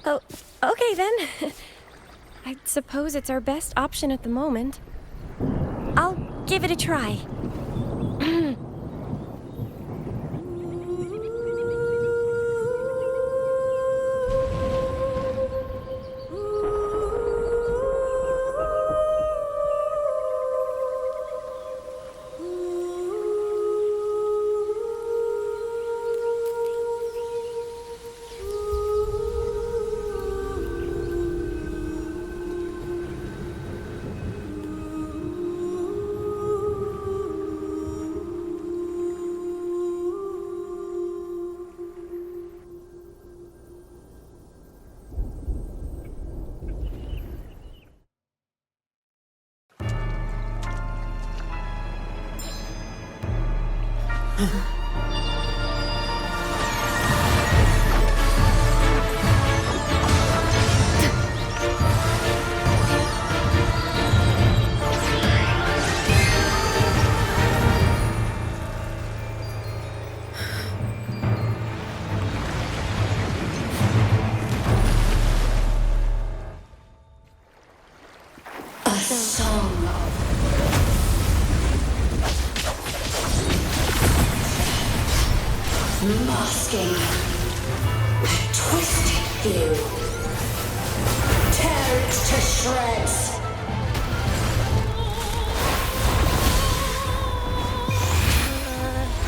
Oh, okay then. I suppose it's our best option at the moment. I'll give it a try. Masking a twisted view. Tear it to shreds.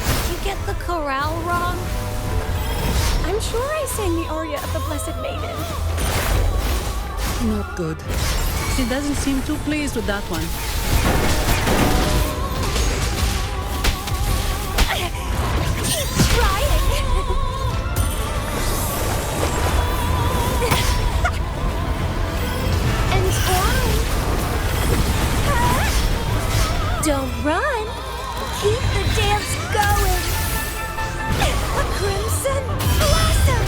Did you get the chorale wrong? I'm sure I sang the aria of the Blessed Maiden. Not good. She doesn't seem too pleased with that one. Don't run! Keep the dance going! A crimson blossom!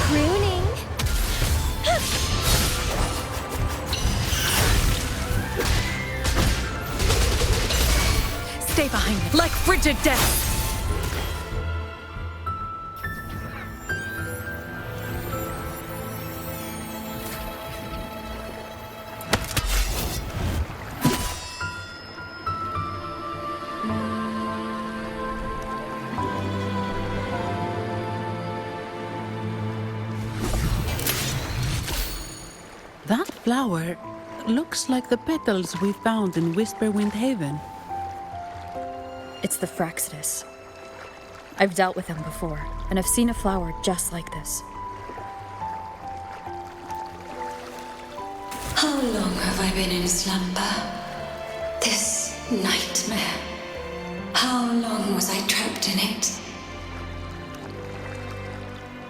Crooning! Stay behind me, like frigid death! That flower looks like the petals we found in Whisperwind Haven. It's the Rinascitas. I've dealt with them before, and I've seen a flower just like this. How long have I been in slumber? This nightmare. How long was I trapped in it?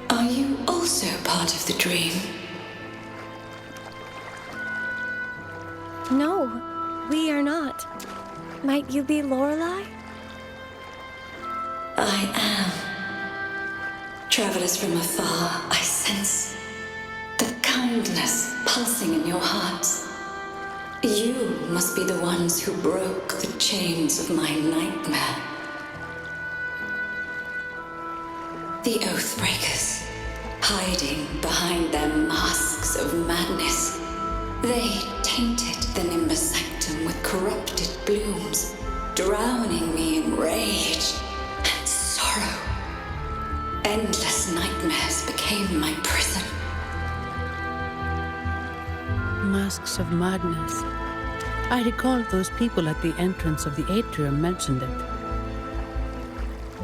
Are you also part of the dream? No, we are not. Might you be Lorelei? I am. Travelers from afar, I sense the kindness pulsing in your hearts. You must be the ones who broke the chains of my nightmare. The Oathbreakers, hiding behind their masks of madness. They tainted the Nimbus Sanctum with corrupted blooms, drowning me in rage and sorrow. Endless nightmares became my prison. Masks of madness. I recall those people at the entrance of the atrium mentioned it.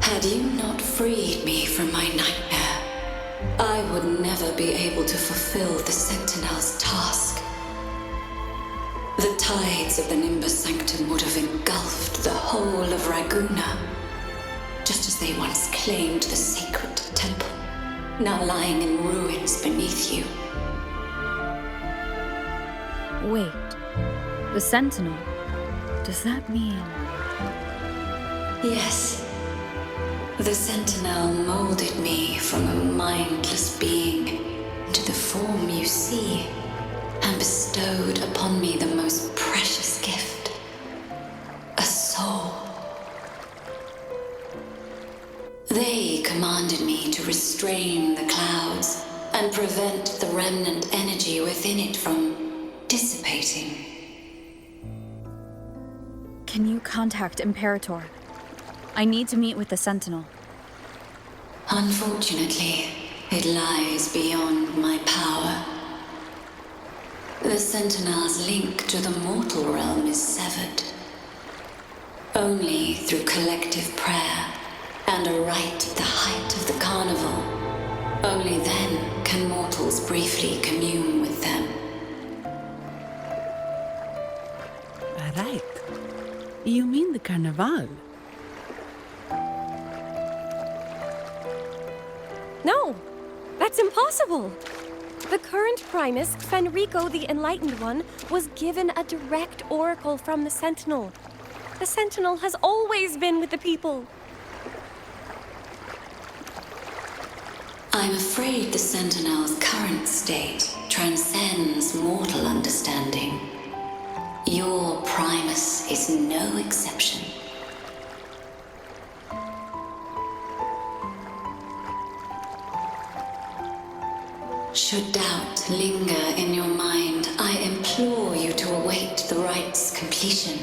Had you not freed me from my nightmare, I would never be able to fulfill the Sentinel's task. The tides of the Nimbus Sanctum would have engulfed the whole of Raguna, just as they once claimed the sacred temple, now lying in ruins beneath you. Wait, the Sentinel? Does that mean... Yes. The Sentinel molded me from a mindless being into the form you see, and bestowed upon me the most precious gift, a soul. They commanded me to restrain the clouds and prevent the remnant energy within it from dissipating. Can you contact Imperator? I need to meet with the Sentinel. Unfortunately, it lies beyond my power. The Sentinel's link to the mortal realm is severed. Only through collective prayer and a rite at the height of the carnival, only then can mortals briefly commune with them. Right. You mean the carnival? No, that's impossible. The current Primus, Fenrico the Enlightened One, was given a direct oracle from the Sentinel. The Sentinel has always been with the people. I'm afraid the Sentinel's current state transcends mortal understanding. Your Primus is no exception. Should doubt linger in your mind, I implore you to await the rite's completion.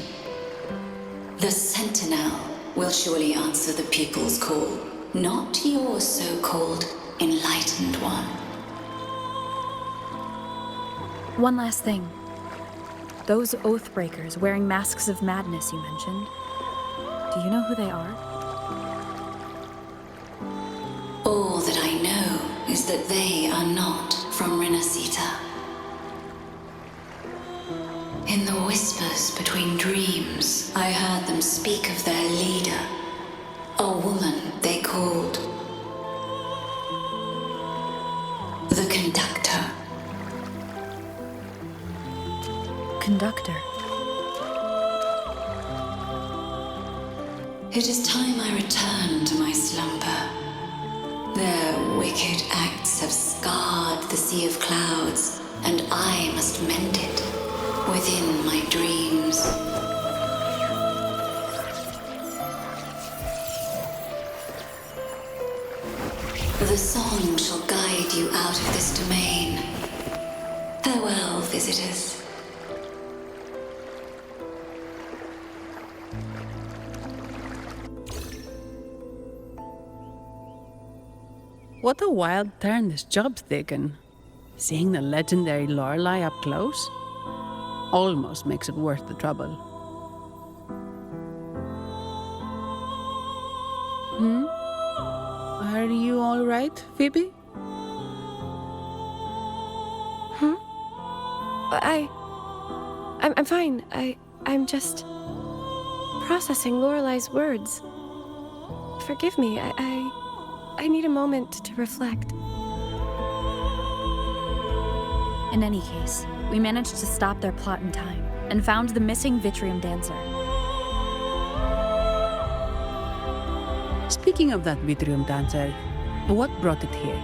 The Sentinel will surely answer the people's call, not your so-called Enlightened One. One last thing. Those Oathbreakers wearing masks of madness you mentioned, do you know who they are? All that I know is that they are not from Rinascita. In the whispers between dreams, I heard them speak of their leader, a woman they called the Conductor. Conductor? It is time I return to my slumber. Their wicked acts have scarred the sea of clouds, and I must mend it within my dreams. The song shall guide you out of this domain. Farewell, visitors. What a wild turn this job's taken. Seeing the legendary Lorelei up close almost makes it worth the trouble. Are you all right, Phoebe? I'm fine. I'm just processing Lorelei's words. Forgive me. I need a moment to reflect. In any case, we managed to stop their plot in time and found the missing Vitrium Dancer. Speaking of that Vitrium Dancer, what brought it here?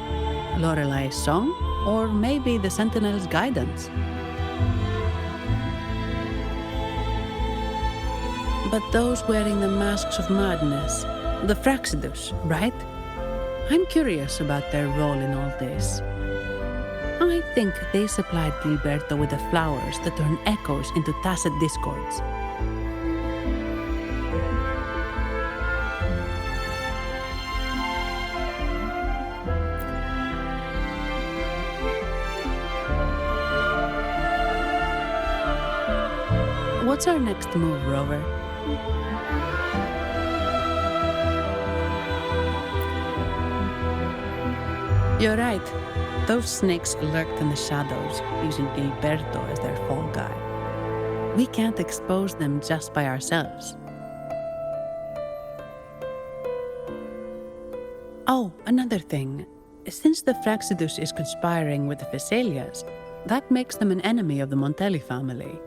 Lorelei's song? Or maybe the Sentinel's guidance? But those wearing the masks of madness, the Fraxidus, right? I'm curious about their role in all this. I think they supplied Gilberto with the flowers that turn echoes into tacit discords. What's our next move, Rover? You're right. Those snakes lurked in the shadows, using Gilberto as their fall guy. We can't expose them just by ourselves. Oh, another thing. Since the Fraxidus is conspiring with the Phassalias, that makes them an enemy of the Montelli family.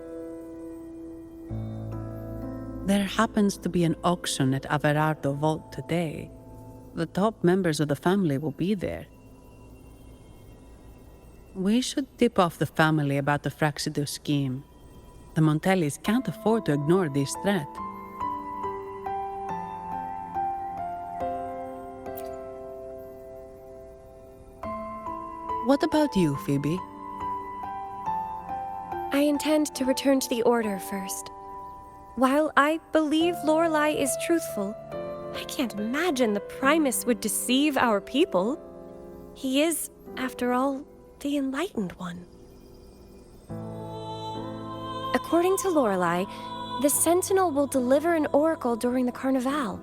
There happens to be an auction at Averardo Vault today. The top members of the family will be there. We should tip off the family about the Fraxidus scheme. The Montellis can't afford to ignore this threat. What about you, Phoebe? I intend to return to the Order first. While I believe Lorelei is truthful, I can't imagine the Primus would deceive our people. He is, after all, the Enlightened One. According to Lorelei, the Sentinel will deliver an oracle during the Carnival.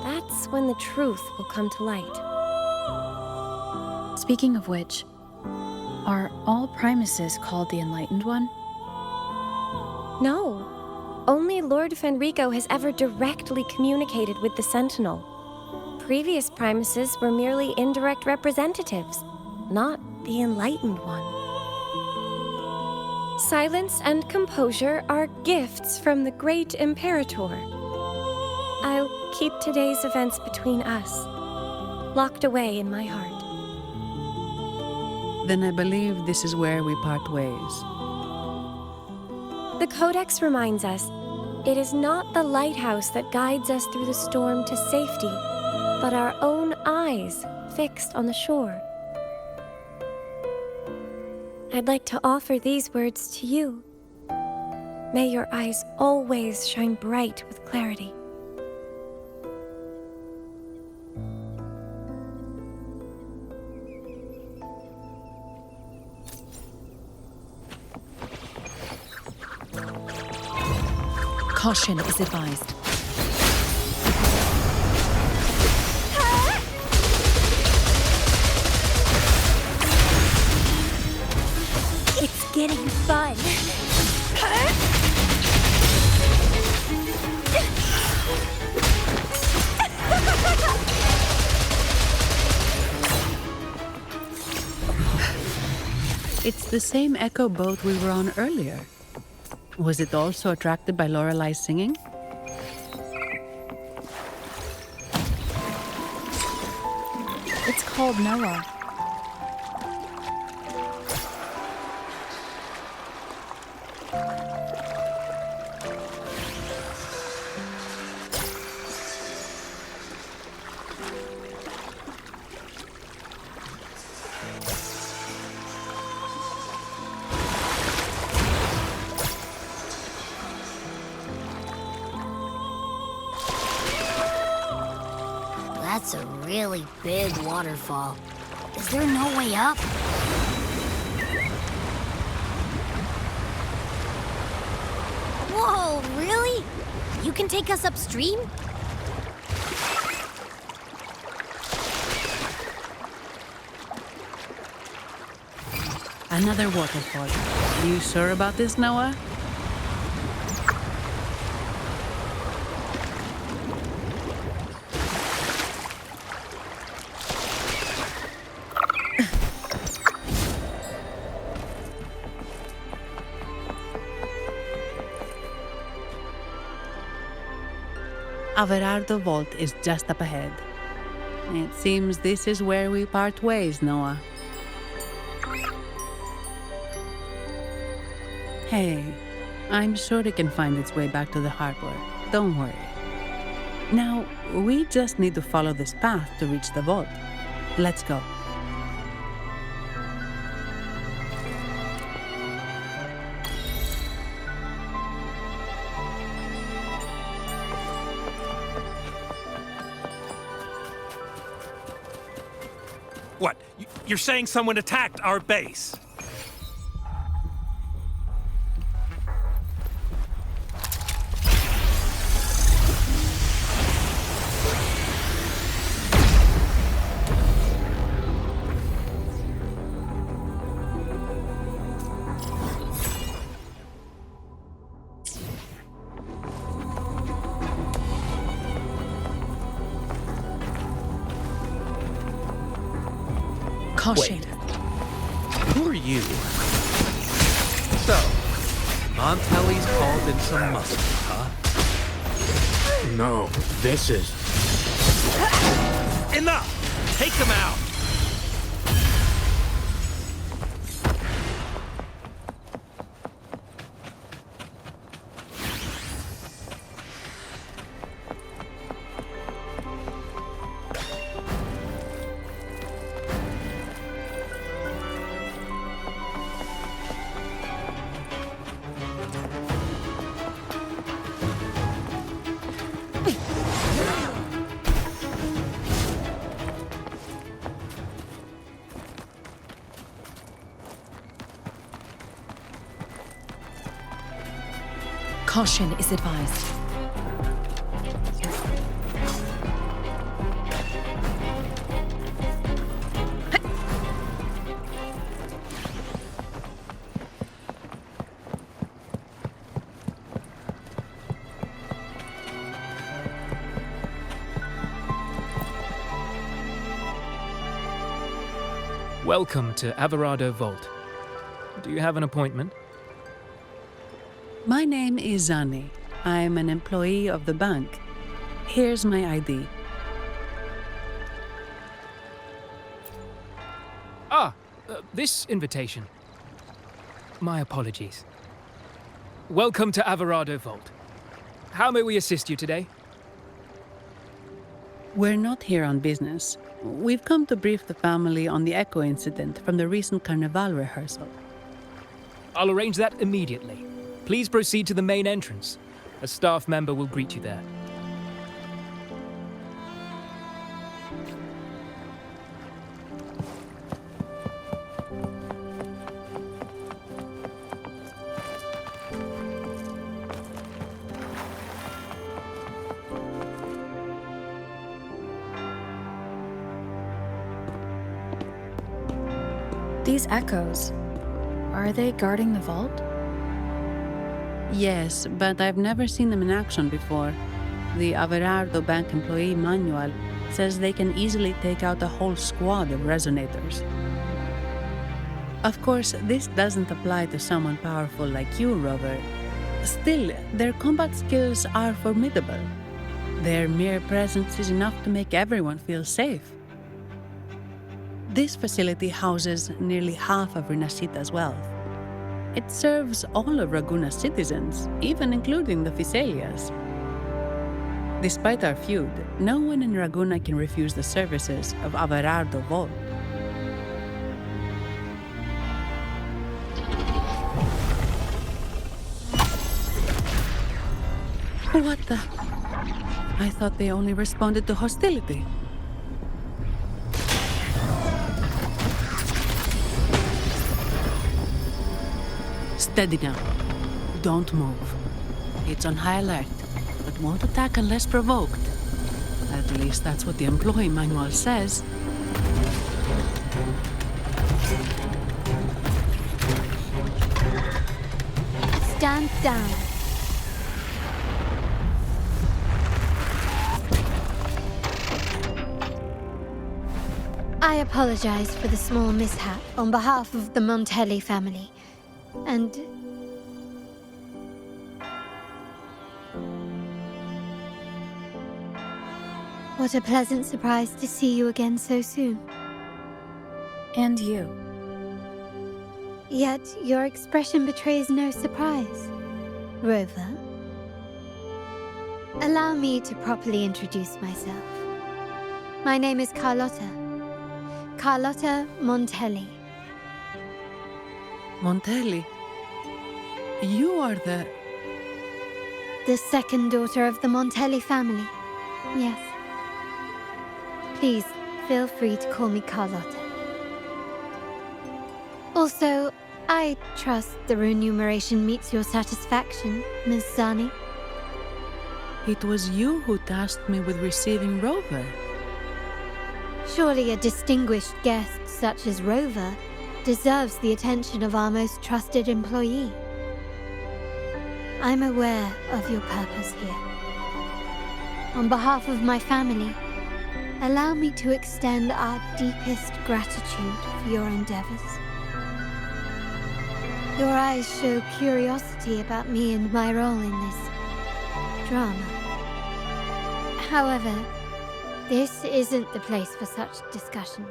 That's when the truth will come to light. Speaking of which, are all Primuses called the Enlightened One? No. Only Lord Fenrico has ever directly communicated with the Sentinel. Previous Primuses were merely indirect representatives, not the Enlightened One. Silence and composure are gifts from the great Imperator. I'll keep today's events between us, locked away in my heart. Then I believe this is where we part ways. The Codex reminds us, it is not the lighthouse that guides us through the storm to safety, but our own eyes fixed on the shore. I'd like to offer these words to you. May your eyes always shine bright with clarity. Caution is advised. It's getting fun. It's the same echo boat we were on earlier. Was it also attracted by Lorelei's singing? It's called Noah. That's a really big waterfall. Is there no way up? Whoa, really? You can take us upstream? Another waterfall. You sure about this, Noah? Averardo Vault is just up ahead. It seems this is where we part ways, Noah. Hey, I'm sure it can find its way back to the harbor. Don't worry. Now, we just need to follow this path to reach the vault. Let's go. What? You're saying someone attacked our base? Caution. Who are you? So, Montelli's called in some muscle, huh? No, this is... Enough! Take them out! Caution is advised. Welcome to Averado Vault. Do you have an appointment? My name is Zani. I'm an employee of the bank. Here's my ID. This invitation. My apologies. Welcome to Averado Vault. How may we assist you today? We're not here on business. We've come to brief the family on the Echo incident from the recent Carnival rehearsal. I'll arrange that immediately. Please proceed to the main entrance. A staff member will greet you there. These echoes, are they guarding the vault? Yes, but I've never seen them in action before. The Averardo Bank employee manual says they can easily take out a whole squad of resonators. Of course, this doesn't apply to someone powerful like you, Rover. Still, their combat skills are formidable. Their mere presence is enough to make everyone feel safe. This facility houses nearly half of Rinascitas' wealth. It serves all of Raguna's citizens, even including the Physaelias. Despite our feud, no one in Raguna can refuse the services of Averardo Vault. What the? I thought they only responded to hostility. Steady now. Don't move. It's on high alert, but won't attack unless provoked. At least that's what the employee manual says. Stand down. I apologize for the small mishap on behalf of the Montelli family. And what a pleasant surprise to see you again so soon. And you. Yet your expression betrays no surprise. Rover, allow me to properly introduce myself. My name is Carlotta. Carlotta Montelli. Montelli? You are the second daughter of the Montelli family. Yes. Please, feel free to call me Carlotta. Also, I trust the remuneration meets your satisfaction, Miss Zani. It was you who tasked me with receiving Rover. Surely a distinguished guest such as Rover deserves the attention of our most trusted employee. I'm aware of your purpose here. On behalf of my family, allow me to extend our deepest gratitude for your endeavors. Your eyes show curiosity about me and my role in this drama. However, this isn't the place for such discussions.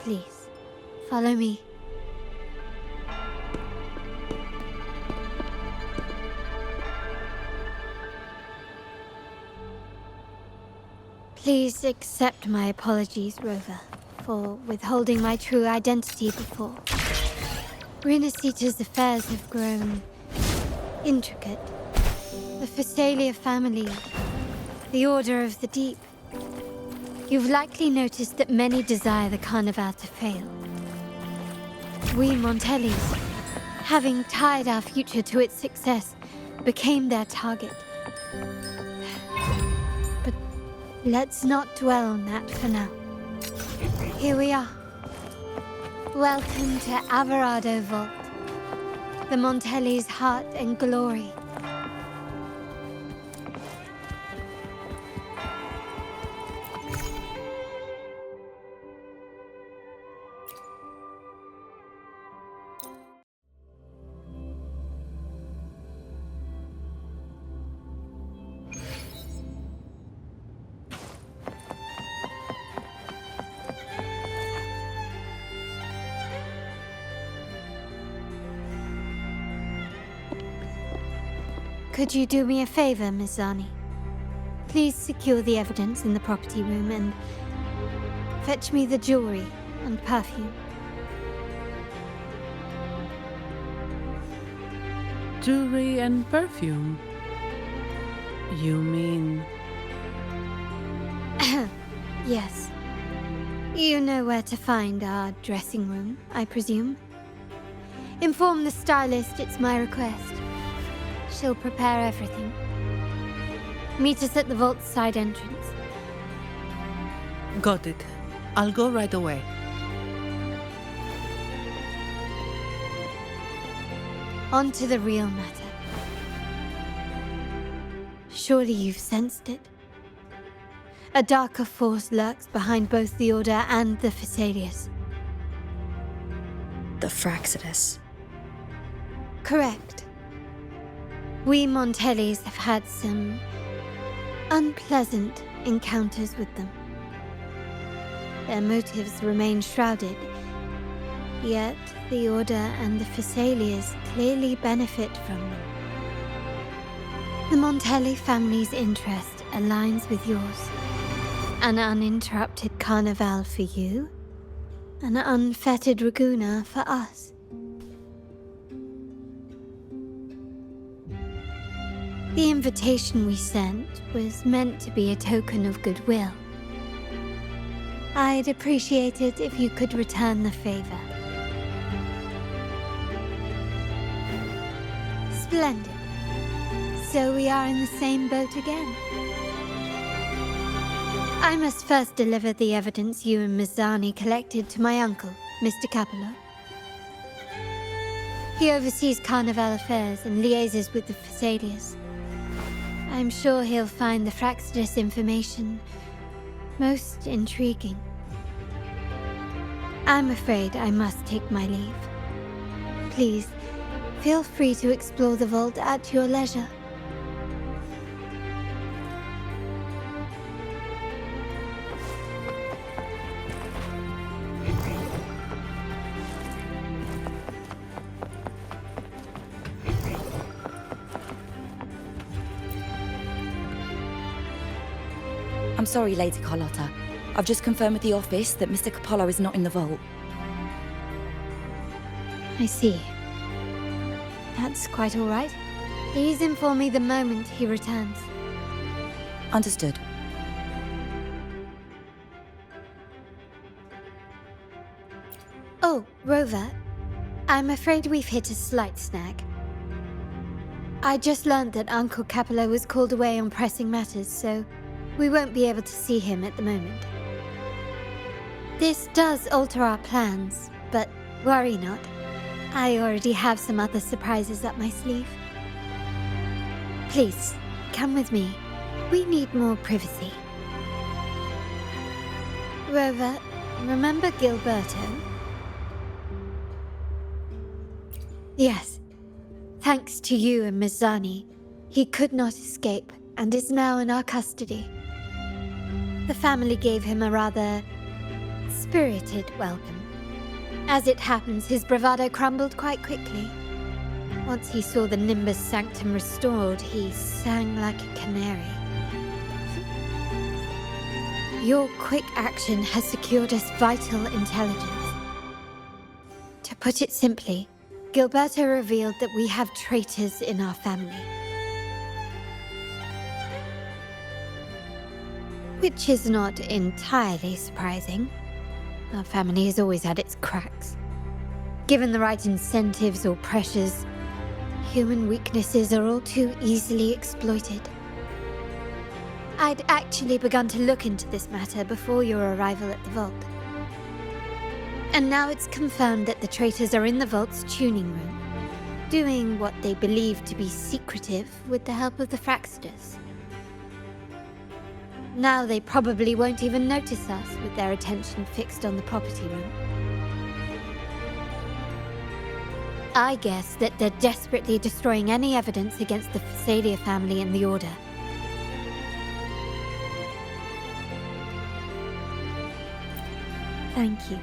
Please, follow me. Please accept my apologies, Rover, for withholding my true identity before. Rinascitas' affairs have grown intricate. The Phasalia family, the Order of the Deep. You've likely noticed that many desire the Carnival to fail. We Montellis, having tied our future to its success, became their target. But let's not dwell on that for now. Here we are. Welcome to Averardo Vault, the Montellis' heart and glory. Could you do me a favor, Miss Zani? Please secure the evidence in the property room and fetch me the jewelry and perfume. Jewelry and perfume? You mean... Yes. You know where to find our dressing room, I presume? Inform the stylist it's my request. She'll prepare everything. Meet us at the vault's side entrance. Got it. I'll go right away. On to the real matter. Surely you've sensed it. A darker force lurks behind both the Order and the Phasalias. The Rinascitas. Correct. We Montellis have had some unpleasant encounters with them. Their motives remain shrouded, yet the Order and the Phasalias clearly benefit from them. The Montelli family's interest aligns with yours. An uninterrupted carnival for you, an unfettered Raguna for us. The invitation we sent was meant to be a token of goodwill. I'd appreciate it if you could return the favor. Splendid. So we are in the same boat again. I must first deliver the evidence you and Miss Zani collected to my uncle, Mr. Capello. He oversees Carnival affairs and liaises with the Phasalias. I'm sure he'll find the Rinascitas information most intriguing. I'm afraid I must take my leave. Please, feel free to explore the vault at your leisure. I'm sorry, Lady Carlotta. I've just confirmed with the office that Mr. Capello is not in the vault. I see. That's quite all right. Please inform me the moment he returns. Understood. Oh, Rover. I'm afraid we've hit a slight snag. I just learned that Uncle Capello was called away on pressing matters, so we won't be able to see him at the moment. This does alter our plans, but worry not. I already have some other surprises up my sleeve. Please, come with me. We need more privacy. Rover, remember Gilberto? Yes. Thanks to you and Mizani, he could not escape and is now in our custody. The family gave him a rather spirited welcome. As it happens, his bravado crumbled quite quickly. Once he saw the Nimbus Sanctum restored, he sang like a canary. Your quick action has secured us vital intelligence. To put it simply, Gilberto revealed that we have traitors in our family. Which is not entirely surprising. Our family has always had its cracks. Given the right incentives or pressures, human weaknesses are all too easily exploited. I'd actually begun to look into this matter before your arrival at the vault. And now it's confirmed that the traitors are in the vault's tuning room, doing what they believe to be secretive with the help of the Fraxters. Now they probably won't even notice us with their attention fixed on the property room. I guess that they're desperately destroying any evidence against the Phasalia family and the Order. Thank you.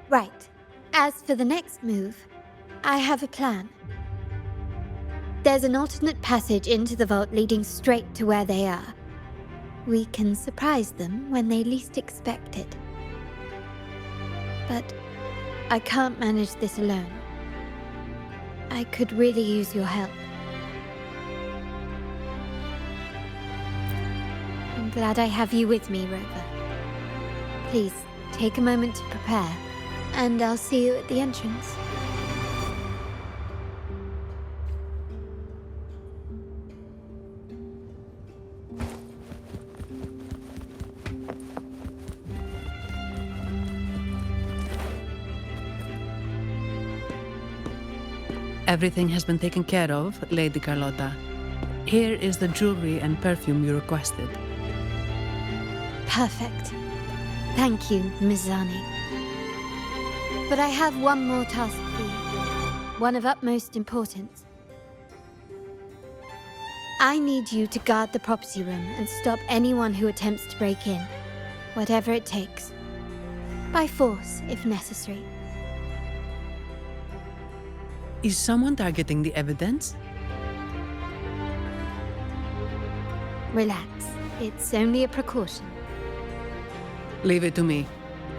Right. As for the next move, I have a plan. There's an alternate passage into the vault leading straight to where they are. We can surprise them when they least expect it. But I can't manage this alone. I could really use your help. I'm glad I have you with me, Rover. Please, take a moment to prepare, and I'll see you at the entrance. Everything has been taken care of, Lady Carlotta. Here is the jewelry and perfume you requested. Perfect. Thank you, Mizani. But I have one more task for you, one of utmost importance. I need you to guard the property room and stop anyone who attempts to break in, whatever it takes. By force, if necessary. Is someone targeting the evidence? Relax. It's only a precaution. Leave it to me.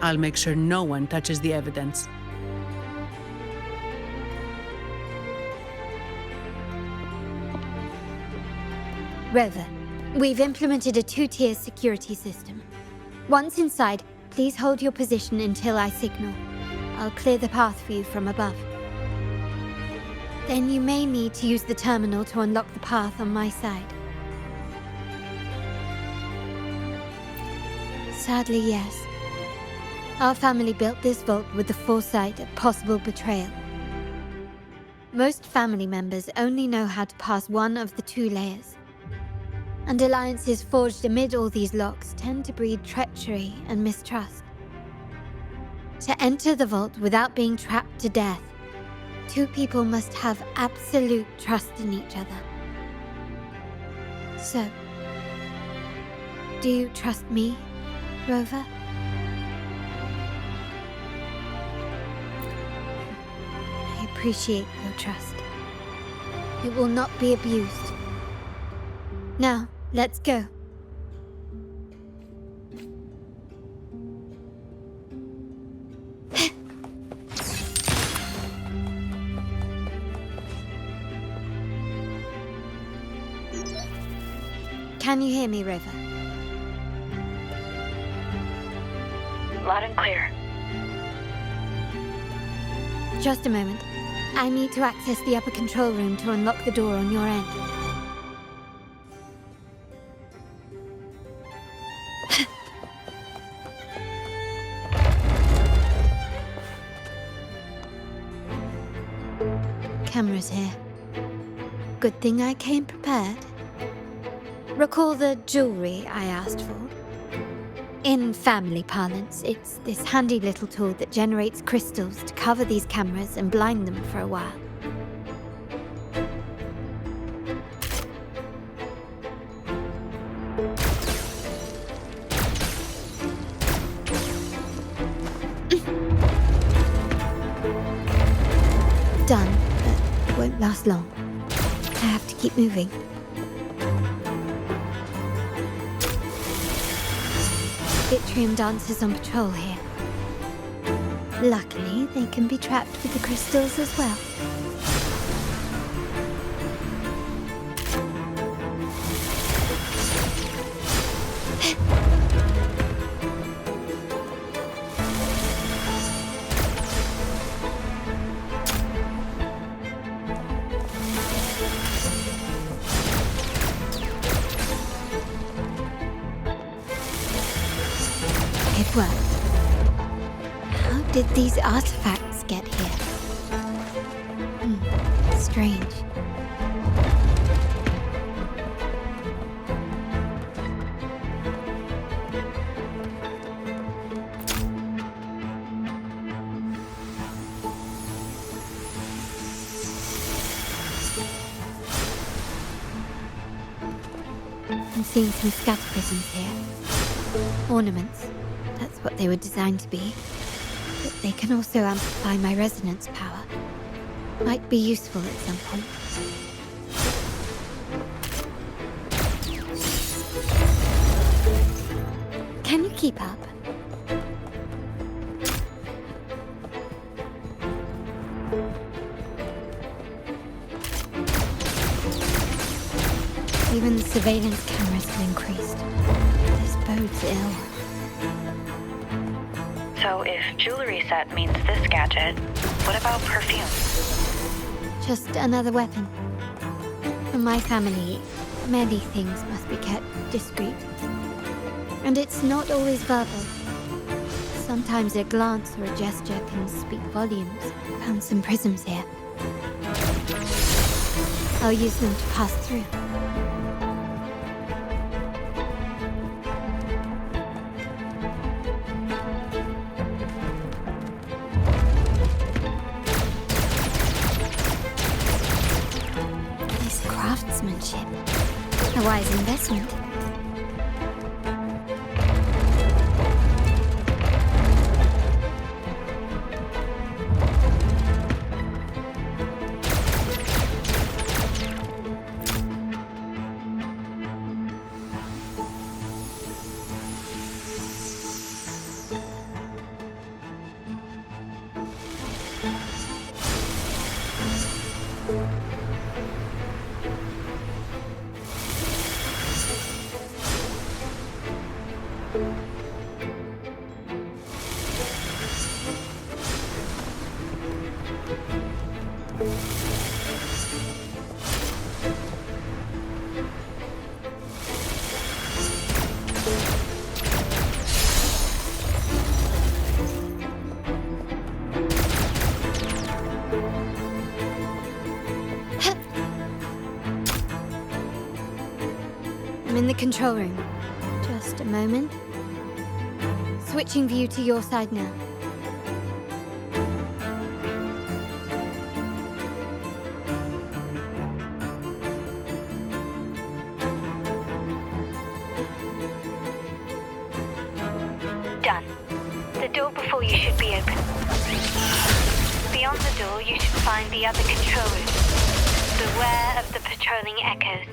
I'll make sure no one touches the evidence. Rover, we've implemented a 2-tier security system. Once inside, please hold your position until I signal. I'll clear the path for you from above. Then you may need to use the terminal to unlock the path on my side. Sadly, yes. Our family built this vault with the foresight of possible betrayal. Most family members only know how to pass one of the 2 layers. And alliances forged amid all these locks tend to breed treachery and mistrust. To enter the vault without being trapped to death, 2 people must have absolute trust in each other. So, do you trust me, Rover? I appreciate your trust. It will not be abused. Now, let's go. Can you hear me, Rover? Loud and clear. Just a moment. I need to access the upper control room to unlock the door on your end. Cameras here. Good thing I came prepared. Recall the jewelry I asked for? In family parlance, it's this handy little tool that generates crystals to cover these cameras and blind them for a while. Done, but it won't last long. I have to keep moving. Yttrium dancers on patrol here. Luckily, they can be trapped with the crystals as well. It worked. How did these artifacts get here? Strange. I'm seeing some scatter prisms here. Ornaments. That's what they were designed to be. But they can also amplify my resonance power. Might be useful at some point. Can you keep up? Even the surveillance cameras have increased. This bodes ill. So if jewelry set means this gadget, what about perfume? Just another weapon. For my family, many things must be kept discreet. And it's not always verbal. Sometimes a glance or a gesture can speak volumes. Found some prisms here. I'll use them to pass through. Craftsmanship. A wise investment. I'm in the control room. Just a moment. Switching view to your side now. Done. The door before you should be open. Beyond the door, you should find the other control room. Beware of the patrolling echoes.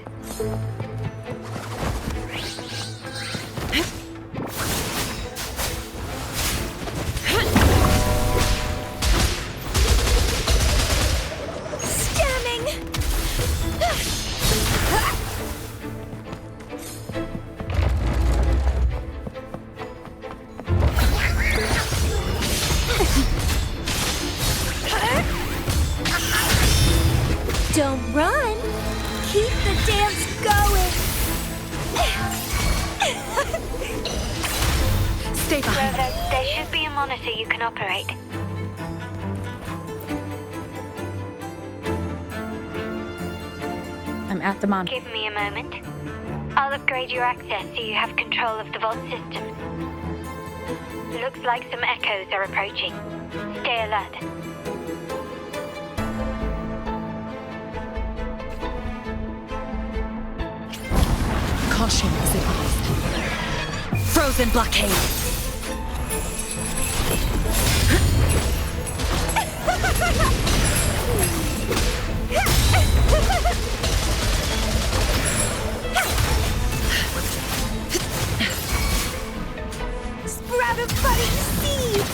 Don't run! Keep the dance going! Stay behind. There should be a monitor you can operate. I'm at the monitor. Give me a moment. I'll upgrade your access so you have control of the vault system. Looks like some echoes are approaching. Stay alert. Caution is advised. Frozen blockade. Sprout of budding seeds!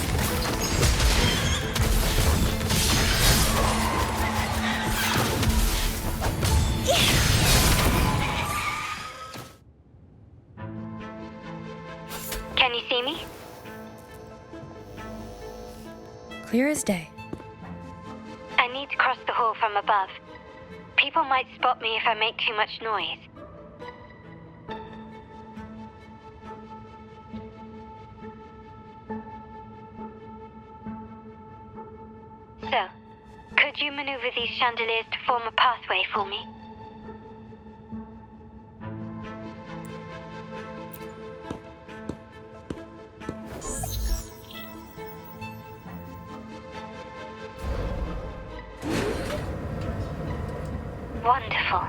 Can you see me? Clear as day. I need to cross the hall from above. People might spot me if I make too much noise. So, could you maneuver these chandeliers to form a pathway for me? Wonderful.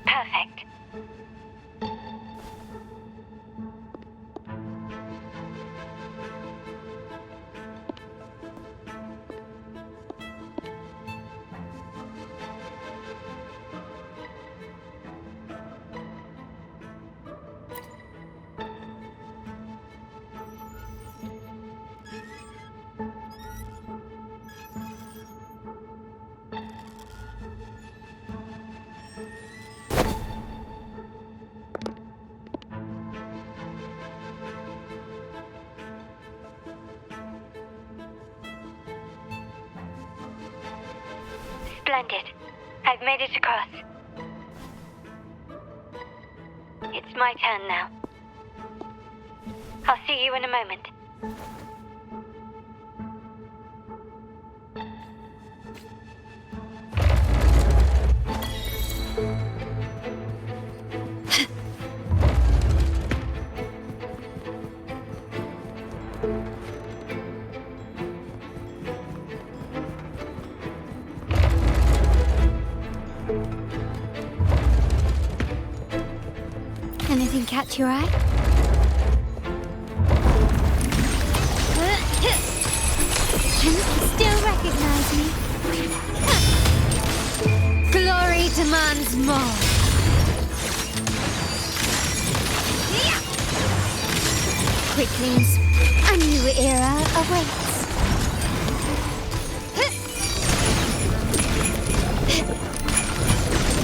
Perfect. Splendid. I've made it across. It's my turn now. I'll see you in a moment. Anything catch your eye? Can you still recognize me? Glory demands more. Quicklings, a new era awaits.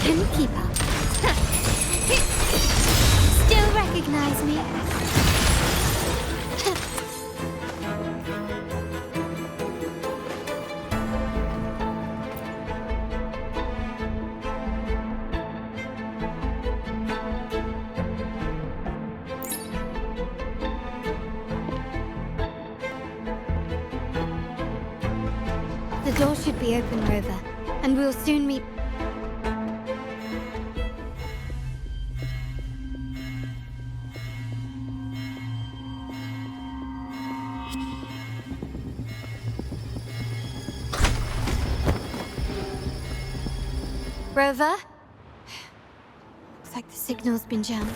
Can you keep up? Still recognize me? The door should be open, Rover, and we'll soon meet. Rover? Looks like the signal's been jammed.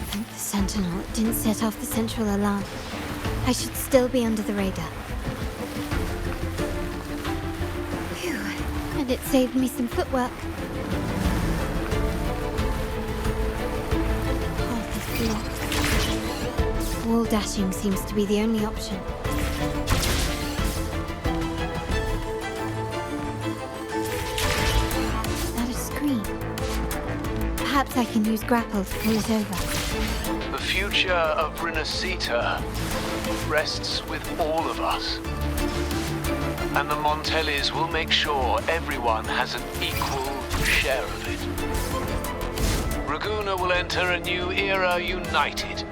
Thank the Sentinel it didn't set off the central alarm. I should still be under the radar. Phew. And it saved me some footwork. Path is blocked. Wall dashing seems to be the only option. Perhaps I can use grapple to pull it over. The future of Rinascita rests with all of us. And the Montellis will make sure everyone has an equal share of it. Raguna will enter a new era united.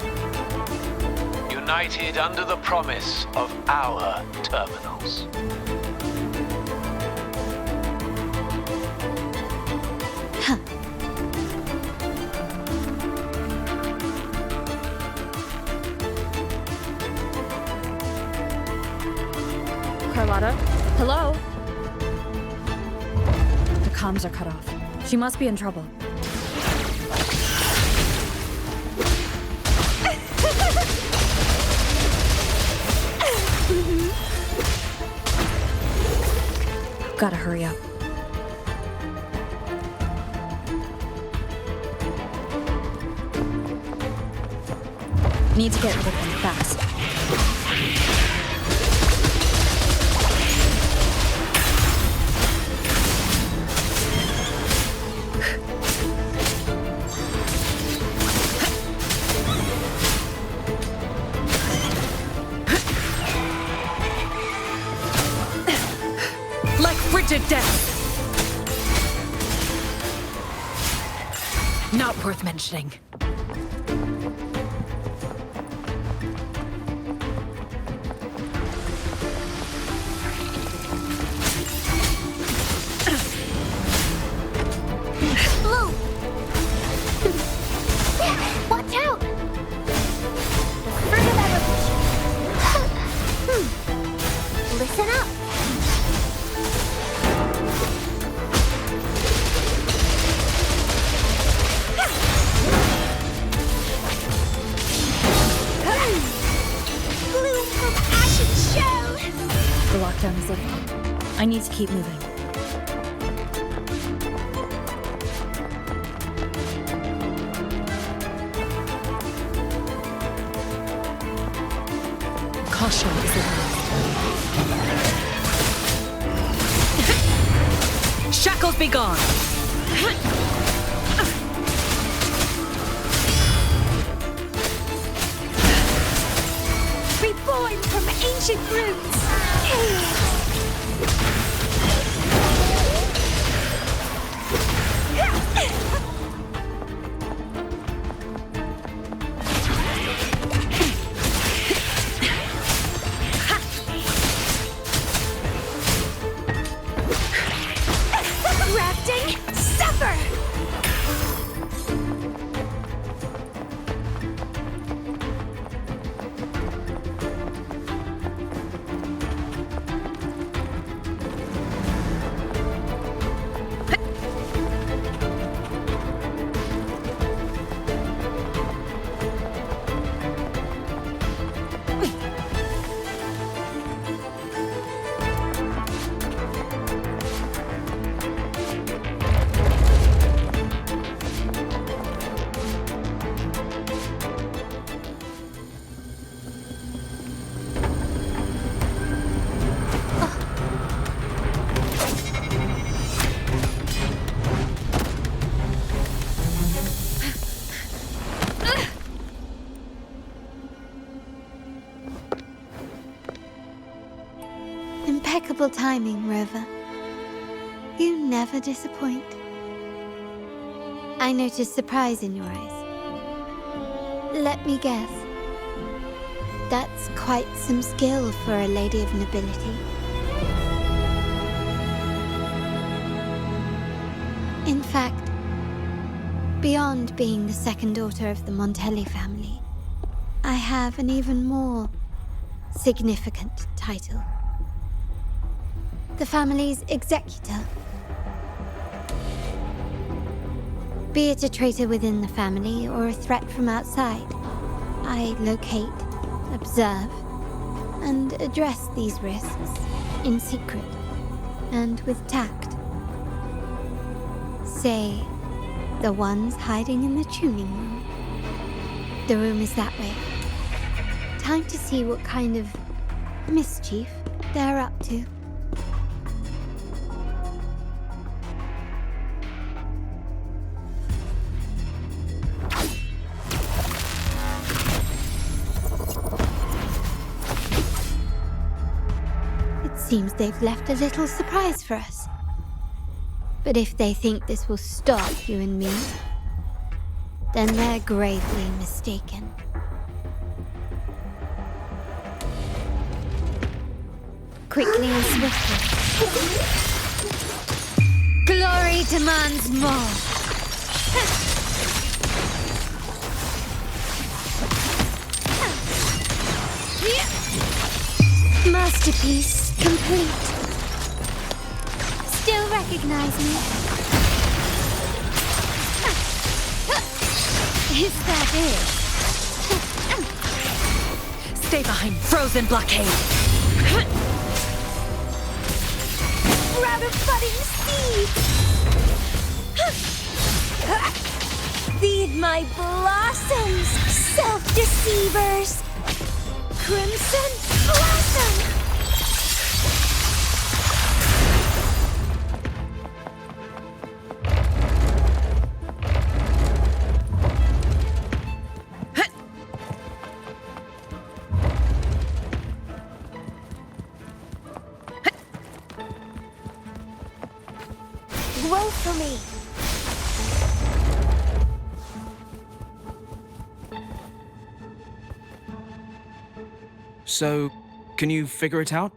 United under the promise of our terminals. Carlotta? Hello? The comms are cut off. She must be in trouble. Gotta hurry up. Need to get rid of them fast. Like frigid death! Not worth mentioning. Blue! Watch out! The fruit of evolution. Listen up. Bloom from ash and shell! The lockdown is lifting. I need to keep moving. Caution is advised. Shackles be gone! Reborn from ancient roots! Grafting, suffer! Impeccable timing, Rover. You never disappoint. I noticed surprise in your eyes. Let me guess. That's quite some skill for a lady of nobility. In fact, beyond being the second daughter of the Montelli family, I have an even more significant title. The family's executor. Be it a traitor within the family or a threat from outside, I locate, observe, and address these risks in secret and with tact. Say, the ones hiding in the tuning room. The room is that way. Time to see what kind of mischief they're up to. Seems they've left a little surprise for us. But if they think this will stop you and me, then they're gravely mistaken. Quickly and swiftly. Glory demands more. Masterpiece complete. Still recognize me? Is that it? Stay behind frozen blockade. Rabbit budding seeds! Feed my blossoms, self-deceivers! Crimson blossom! Grow for me! So, can you figure it out?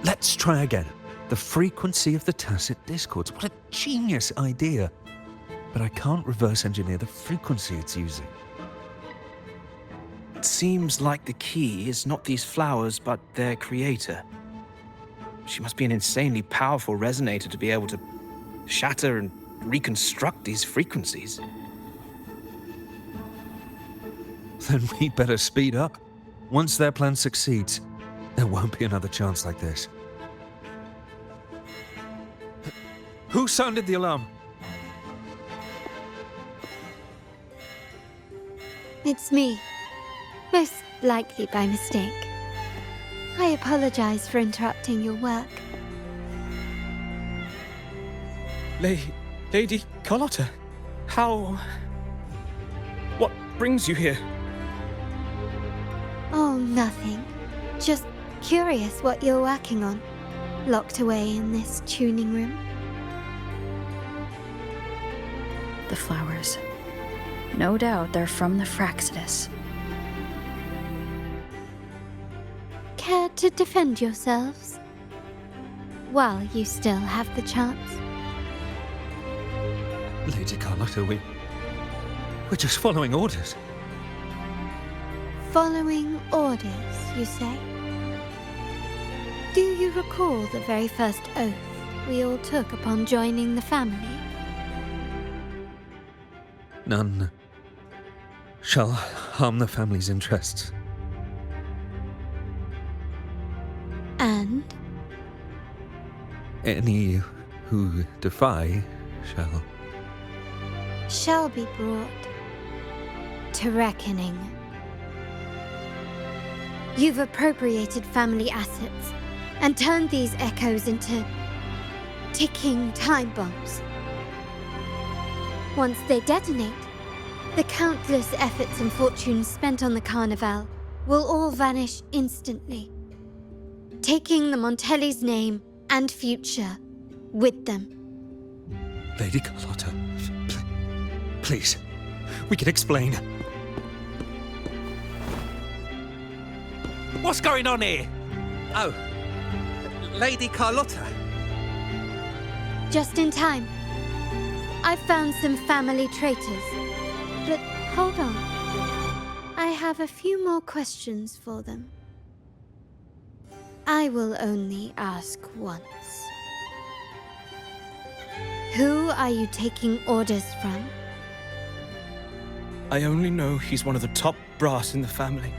Let's try again. The frequency of the tacit discords. What a genius idea. But I can't reverse engineer the frequency it's using. It seems like the key is not these flowers, but their creator. She must be an insanely powerful resonator to be able to shatter and reconstruct these frequencies. Then we'd better speed up. Once their plan succeeds, there won't be another chance like this. Who sounded the alarm? It's me. Most likely by mistake. I apologize for interrupting your work. Lady Carlotta, how... What brings you here? Oh, nothing. Just curious what you're working on. Locked away in this tuning room. The flowers. No doubt they're from the Rinascitas. Care to defend yourselves? While you still have the chance. Lady Carlotta, we're just following orders. Following orders, you say? Do you recall the very first oath we all took upon joining the family? None shall harm the family's interests. And? Any who defy shall be brought to reckoning. You've appropriated family assets and turned these echoes into ticking time bombs. Once they detonate, the countless efforts and fortunes spent on the Carnival will all vanish instantly, taking the Montelli's name and future with them. Lady Carlotta, please, we can explain. What's going on here? Oh, Lady Carlotta. Just in time. I found some family traitors. But hold on. I have a few more questions for them. I will only ask once. Who are you taking orders from? I only know he's one of the top brass in the family.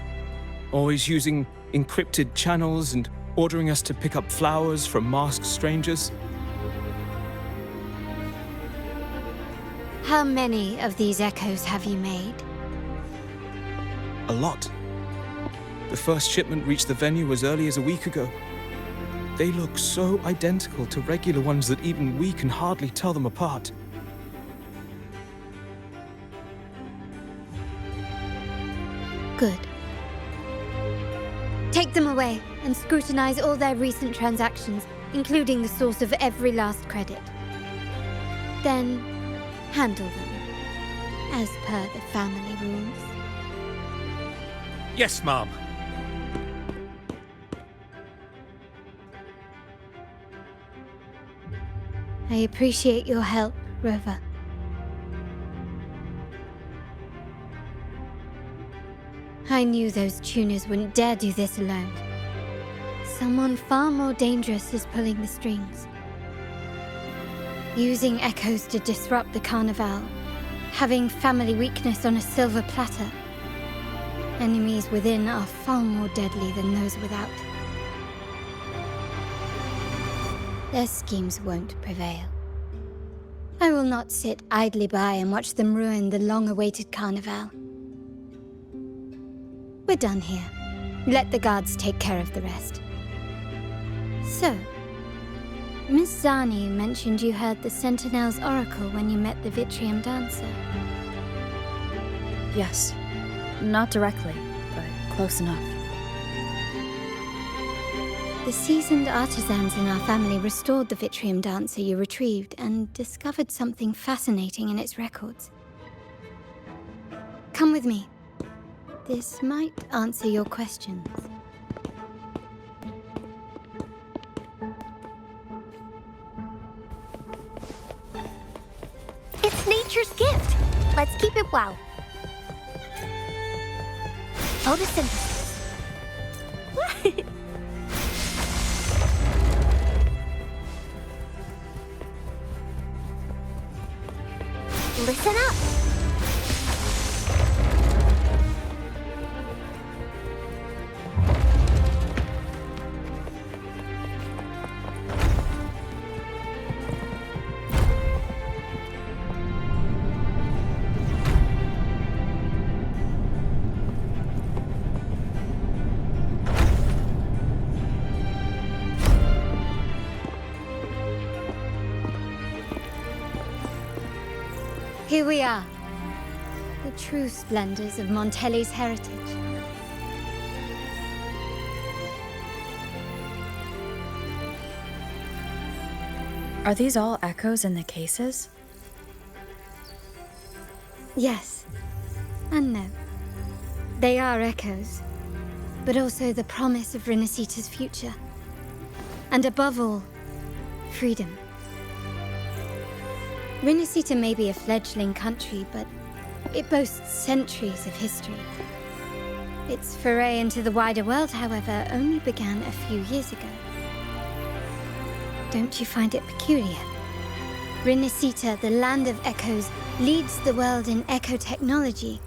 Always using encrypted channels and ordering us to pick up flowers from masked strangers. How many of these echoes have you made? A lot. The first shipment reached the venue as early as a week ago. They look so identical to regular ones that even we can hardly tell them apart. Good. Take them away and scrutinize all their recent transactions, including the source of every last credit. Then, handle them, as per the family rules. Yes, Mom. I appreciate your help, Rover. I knew those tuners wouldn't dare do this alone. Someone far more dangerous is pulling the strings. Using echoes to disrupt the Carnival. Having family weakness on a silver platter. Enemies within are far more deadly than those without. Their schemes won't prevail. I will not sit idly by and watch them ruin the long-awaited Carnival. We're done here. Let the guards take care of the rest. So, Miss Zani mentioned you heard the Sentinel's oracle when you met the Vitrium Dancer. Yes. Not directly, but close enough. The seasoned artisans in our family restored the Vitrium Dancer you retrieved and discovered something fascinating in its records. Come with me. This might answer your questions. It's nature's gift. Let's keep it wow. Photosynthesis. Listen up. Here we are. The true splendors of Montelli's heritage. Are these all echoes in the cases? Yes. And no. They are echoes, but also the promise of Rinascitas' future. And above all, freedom. Rinascita may be a fledgling country, but it boasts centuries of history. Its foray into the wider world, however, only began a few years ago. Don't you find it peculiar? Rinascita, the land of echoes, leads the world in echo technology,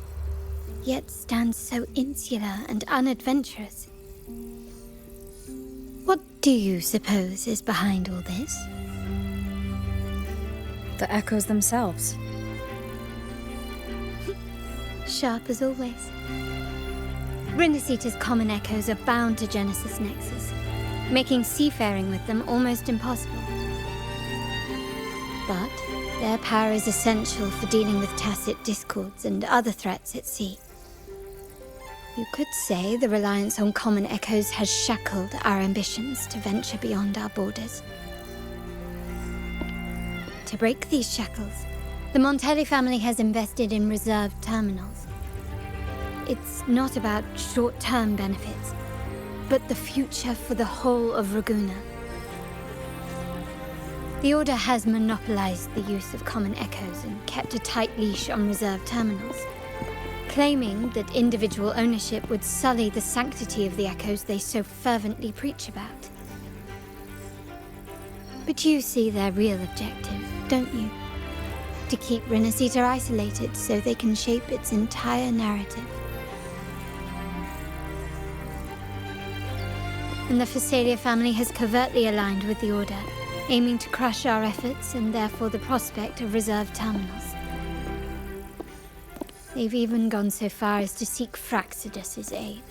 yet stands so insular and unadventurous. What do you suppose is behind all this? The echoes themselves. Sharp as always. Rinascita's common echoes are bound to Genesis Nexus, making seafaring with them almost impossible. But their power is essential for dealing with tacit discords and other threats at sea. You could say the reliance on common echoes has shackled our ambitions to venture beyond our borders. To break these shackles, the Montelli family has invested in reserved terminals. It's not about short-term benefits, but the future for the whole of Ragusa. The Order has monopolized the use of common echoes and kept a tight leash on reserved terminals, claiming that individual ownership would sully the sanctity of the echoes they so fervently preach about. But you see their real objective, don't you? To keep Rinascita isolated so they can shape its entire narrative. And the Phasalia family has covertly aligned with the Order, aiming to crush our efforts and therefore the prospect of reserved terminals. They've even gone so far as to seek Fraxidus's aid.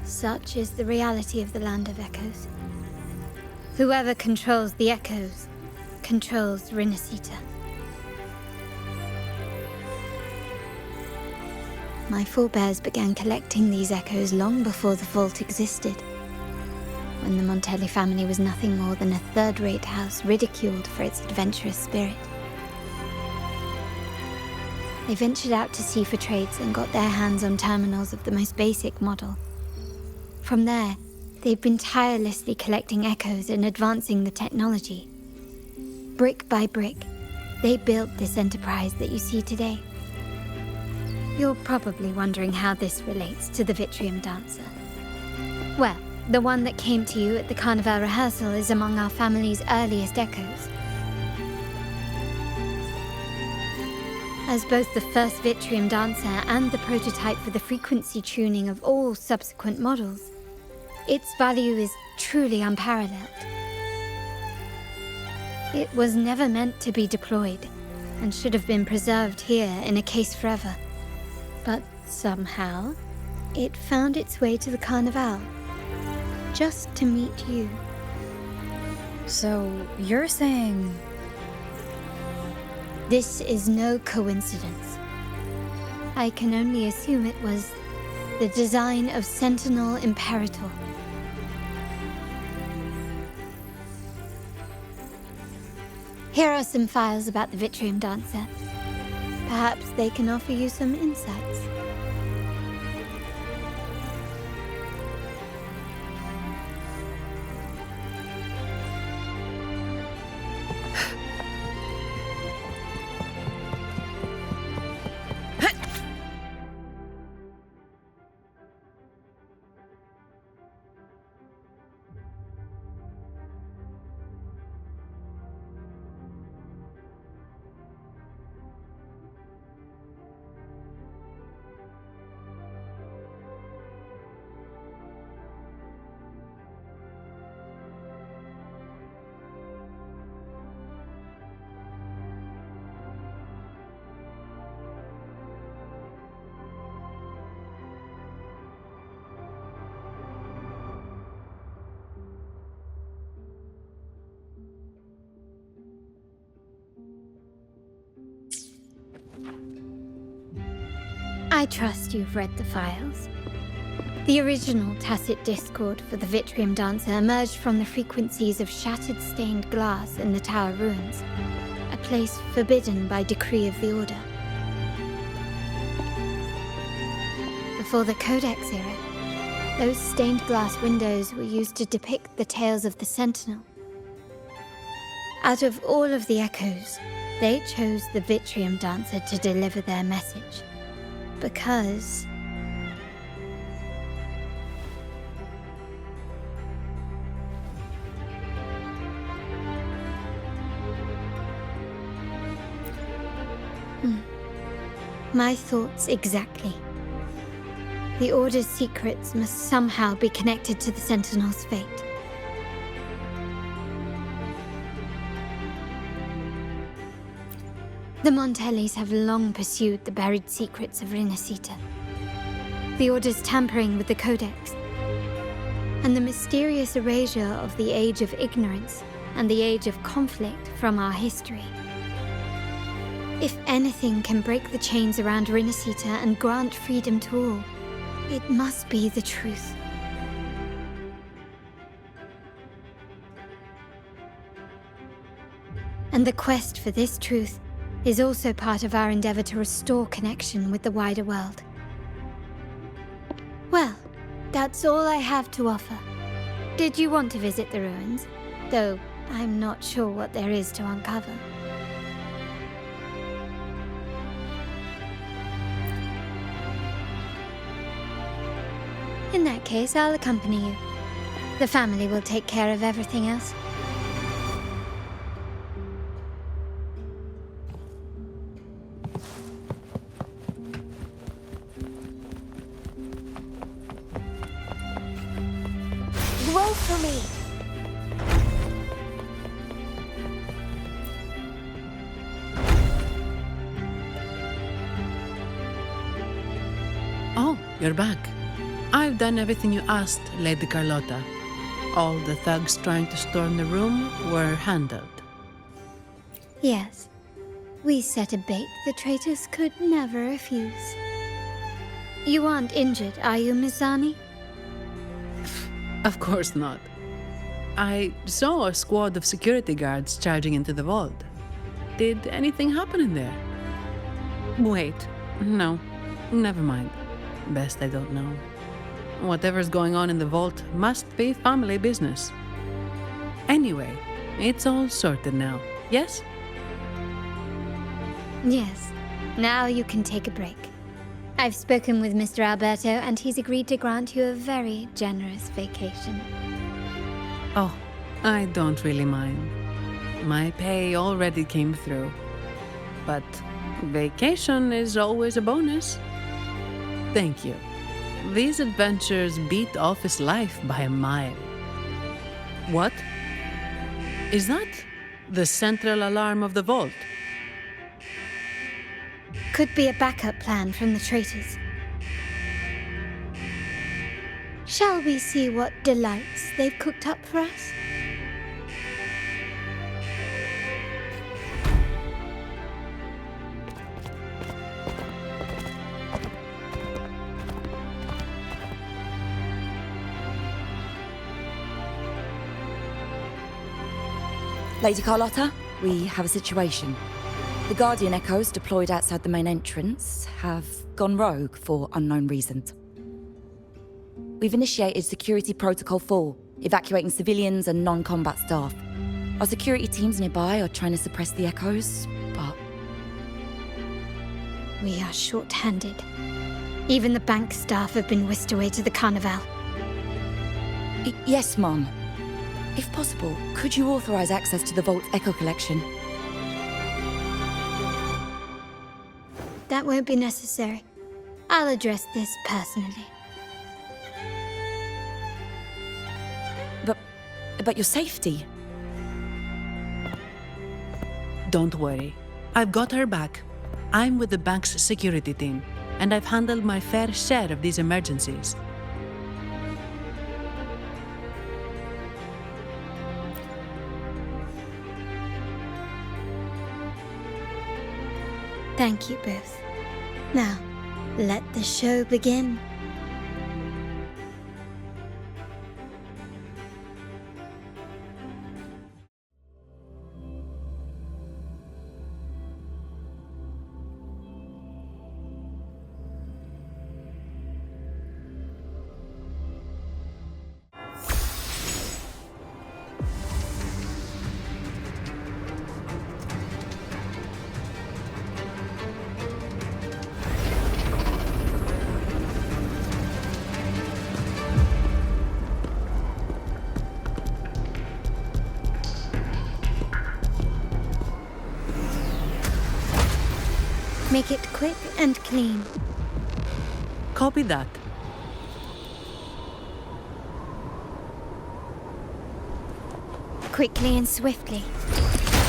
Such is the reality of the Land of Echoes. Whoever controls the Echoes controls Rinascita. My forebears began collecting these echoes long before the vault existed, when the Montelli family was nothing more than a third-rate house ridiculed for its adventurous spirit. They ventured out to sea for trades and got their hands on terminals of the most basic model. From there, they've been tirelessly collecting echoes and advancing the technology. Brick by brick, they built this enterprise that you see today. You're probably wondering how this relates to the Vitrium Dancer. Well, the one that came to you at the Carnival rehearsal is among our family's earliest echoes. As both the first Vitrium Dancer and the prototype for the frequency tuning of all subsequent models, its value is truly unparalleled. It was never meant to be deployed, and should have been preserved here in a case forever. But somehow, it found its way to the Carnival, just to meet you. So, you're saying... This is no coincidence. I can only assume it was the design of Sentinel Imperator. Here are some files about the Vitrium Dancer. Perhaps they can offer you some insights. I trust you've read the files. The original tacit discord for the Vitrium Dancer emerged from the frequencies of shattered stained glass in the tower ruins, a place forbidden by decree of the Order. Before the Codex era, those stained glass windows were used to depict the tales of the Sentinel. Out of all of the echoes, they chose the Vitrium Dancer to deliver their message. Because... My thoughts exactly. The Order's secrets must somehow be connected to the Sentinel's fate. The Montellis have long pursued the buried secrets of Rinascita, the Order's tampering with the Codex, and the mysterious erasure of the Age of Ignorance and the Age of Conflict from our history. If anything can break the chains around Rinascita and grant freedom to all, it must be the truth. And the quest for this truth is also part of our endeavor to restore connection with the wider world. Well, that's all I have to offer. Did you want to visit the ruins? Though I'm not sure what there is to uncover. In that case, I'll accompany you. The family will take care of everything else. Roll for me. Oh, you're back. I've done everything you asked, Lady Carlotta. All the thugs trying to storm the room were handled. Yes. We set a bait the traitors could never refuse. You aren't injured, are you, Mizani? Of course not. I saw a squad of security guards charging into the vault. Did anything happen in there? Wait, no, never mind. Best I don't know. Whatever's going on in the vault must be family business. Anyway, it's all sorted now, yes? Yes. Now you can take a break. I've spoken with Mr. Alberto, and he's agreed to grant you a very generous vacation. Oh, I don't really mind. My pay already came through. But vacation is always a bonus. Thank you. These adventures beat office life by a mile. What? Is that the central alarm of the vault? Could be a backup plan from the traitors. Shall we see what delights they've cooked up for us? Lady Carlotta, we have a situation. The Guardian Echoes deployed outside the main entrance have gone rogue for unknown reasons. We've initiated Security Protocol 4, evacuating civilians and non-combat staff. Our security teams nearby are trying to suppress the Echoes, but... We are short-handed. Even the bank staff have been whisked away to the Carnival. Yes, Mom. If possible, could you authorize access to the Vault's Echo collection? That won't be necessary. I'll address this personally. But your safety? Don't worry. I've got her back. I'm with the bank's security team, and I've handled my fair share of these emergencies. Thank you both. Now, let the show begin. Make it quick and clean. Copy that. Quickly and swiftly.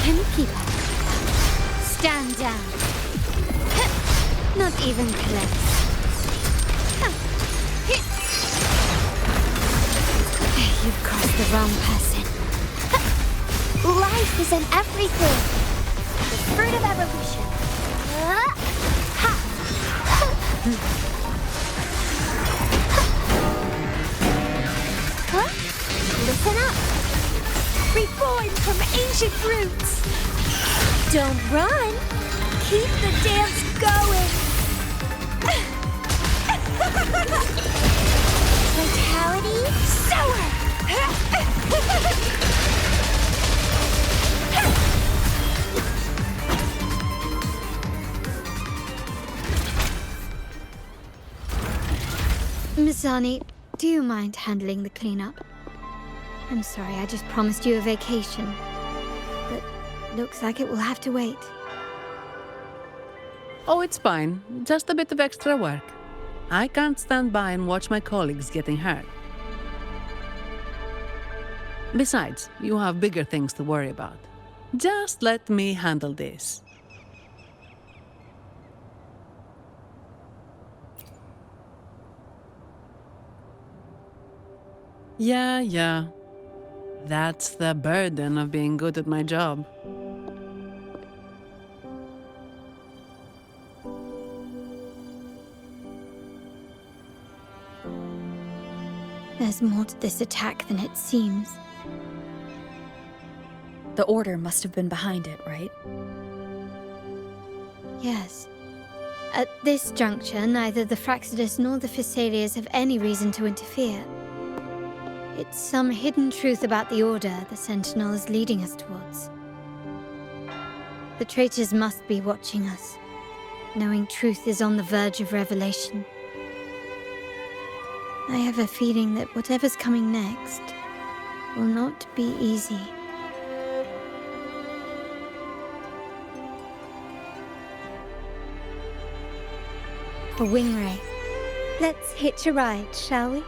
Can you keep up? Stand down. Not even close. You've crossed the wrong person. Life is in everything. The fruit of evolution. Huh? Listen up. Reborn from ancient roots. Don't run. Keep the dance going. Vitality, sower. Mizani, do you mind handling the cleanup? I'm sorry, I just promised you a vacation. But looks like it will have to wait. Oh, it's fine. Just a bit of extra work. I can't stand by and watch my colleagues getting hurt. Besides, you have bigger things to worry about. Just let me handle this. Yeah. That's the burden of being good at my job. There's more to this attack than it seems. The Order must have been behind it, right? Yes. At this juncture, neither the Rinascitas nor the Thessalians have any reason to interfere. It's some hidden truth about the Order the Sentinel is leading us towards. The traitors must be watching us, knowing truth is on the verge of revelation. I have a feeling that whatever's coming next will not be easy. A wing ray. Let's hitch a ride, shall we?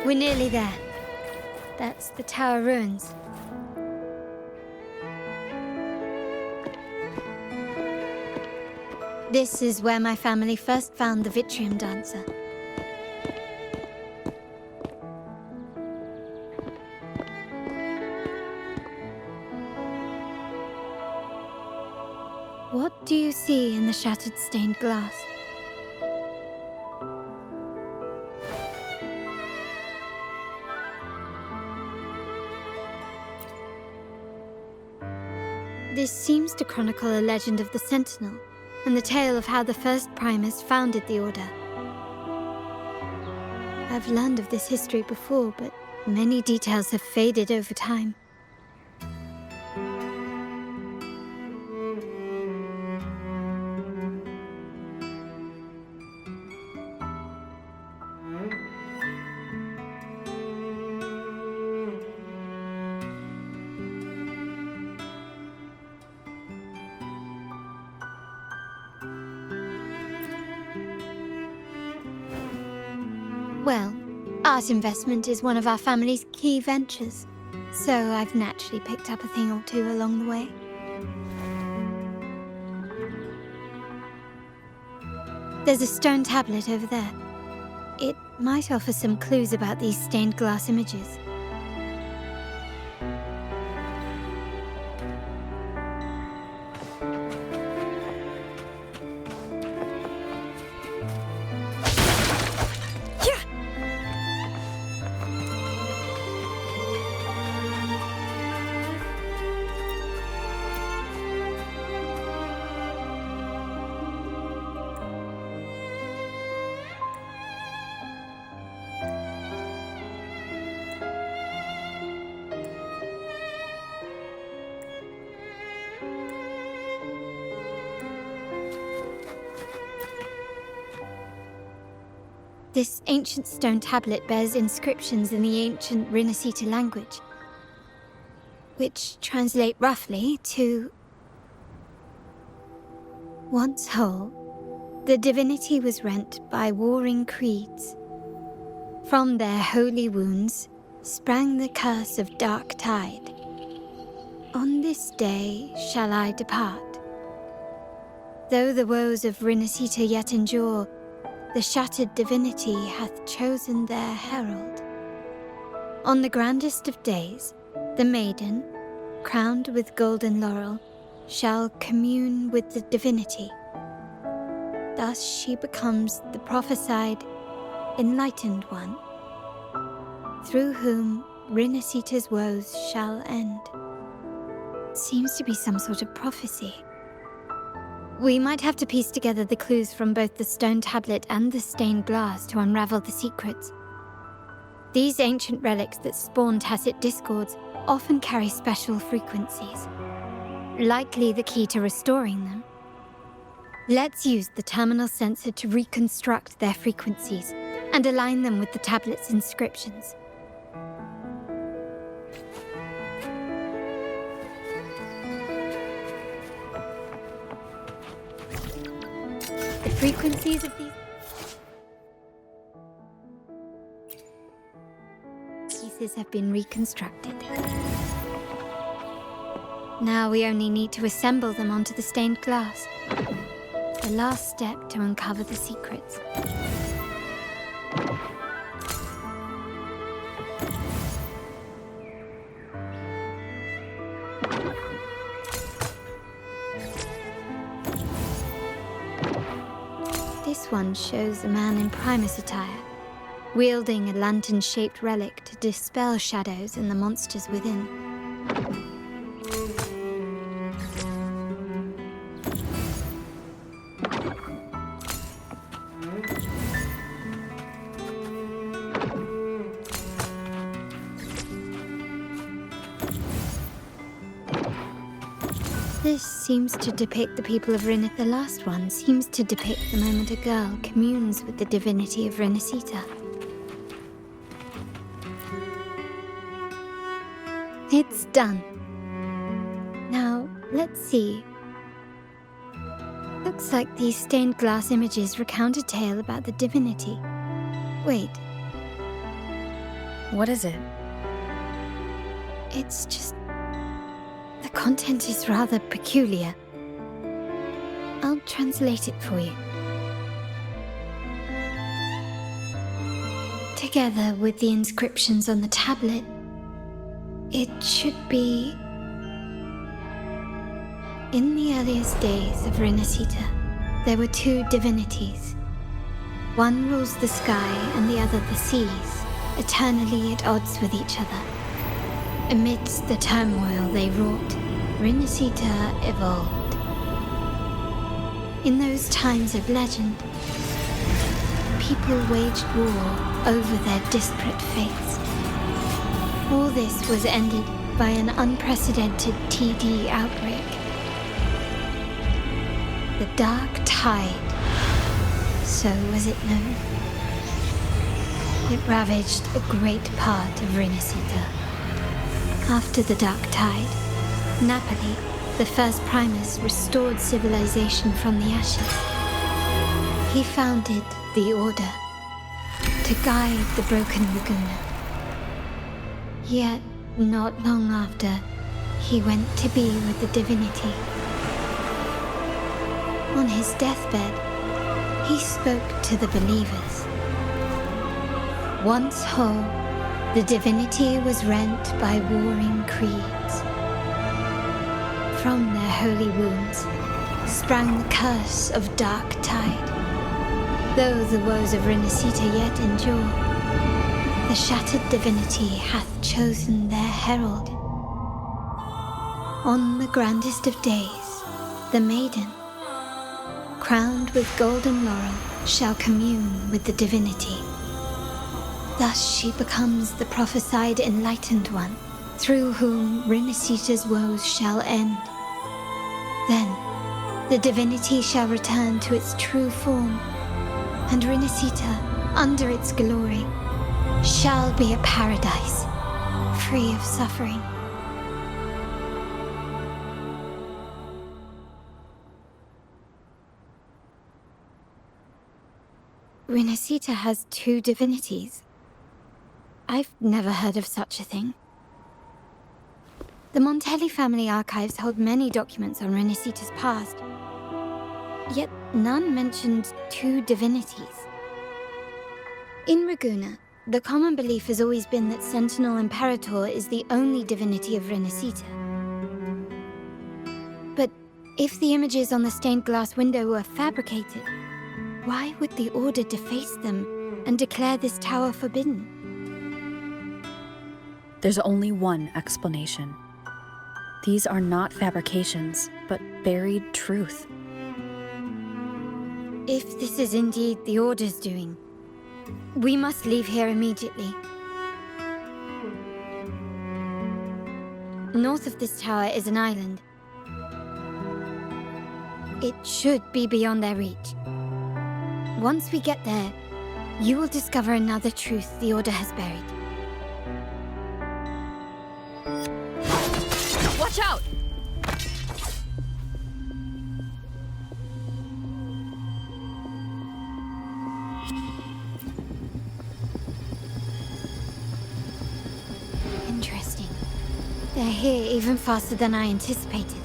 We're nearly there. That's the tower ruins. This is where my family first found the Vitrium Dancer. What do you see in the shattered stained glass? This seems to chronicle a legend of the Sentinel, and the tale of how the first Primus founded the Order. I've learned of this history before, but many details have faded over time. Well, art investment is one of our family's key ventures, so I've naturally picked up a thing or two along the way. There's a stone tablet over there. It might offer some clues about these stained glass images. This ancient stone tablet bears inscriptions in the ancient Rinascita language, which translate roughly to "once whole, the divinity was rent by warring creeds. From their holy wounds sprang the curse of dark tide. On this day shall I depart. Though the woes of Rinascita yet endure, the shattered divinity hath chosen their herald. On the grandest of days, the maiden, crowned with golden laurel, shall commune with the divinity. Thus she becomes the prophesied, enlightened one, through whom Rinascita's woes shall end. Seems to be some sort of prophecy. We might have to piece together the clues from both the stone tablet and the stained glass to unravel the secrets. These ancient relics that spawn tacit discords often carry special frequencies, likely the key to restoring them. Let's use the terminal sensor to reconstruct their frequencies and align them with the tablet's inscriptions. The frequencies of these pieces have been reconstructed. Now we only need to assemble them onto the stained glass. The last step to uncover the secrets. This one shows a man in Primus attire, wielding a lantern-shaped relic to dispel shadows and the monsters within. This seems to depict the people of Rinascita. The last one seems to depict the moment a girl communes with the divinity of Rinascita. It's done. Now, let's see. Looks like these stained glass images recount a tale about the divinity. Wait. What is it? It's just... the content is rather peculiar. I'll translate it for you. Together with the inscriptions on the tablet, it should be... In the earliest days of Rinascita, there were two divinities. One rules the sky and the other the seas, eternally at odds with each other. Amidst the turmoil they wrought, Rinascita evolved. In those times of legend, people waged war over their disparate fates. All this was ended by an unprecedented TD outbreak. The Dark Tide, so was it known. It ravaged a great part of Rinascita. After the Dark Tide, Napoli, the first Primus, restored civilization from the ashes. He founded the Order to guide the broken Laguna. Yet, not long after, he went to be with the divinity. On his deathbed, he spoke to the believers. Once whole, the divinity was rent by warring creeds. From their holy wounds sprang the curse of Dark Tide. Though the woes of Rinascita yet endure, the shattered divinity hath chosen their herald. On the grandest of days, the maiden, crowned with golden laurel, shall commune with the divinity. Thus she becomes the prophesied enlightened one, through whom Rinascita's woes shall end. Then, the divinity shall return to its true form, and Rinascita, under its glory, shall be a paradise, free of suffering. Rinascita has 2 divinities. I've never heard of such a thing. The Montelli family archives hold many documents on Rinascita's past, yet none mentioned 2 divinities. In Ragusa, the common belief has always been that Sentinel Imperator is the only divinity of Rinascita. But if the images on the stained glass window were fabricated, why would the Order deface them and declare this tower forbidden? There's only one explanation. These are not fabrications, but buried truth. If this is indeed the Order's doing, we must leave here immediately. North of this tower is an island. It should be beyond their reach. Once we get there, you will discover another truth the Order has buried. Watch out! Interesting. They're here even faster than I anticipated.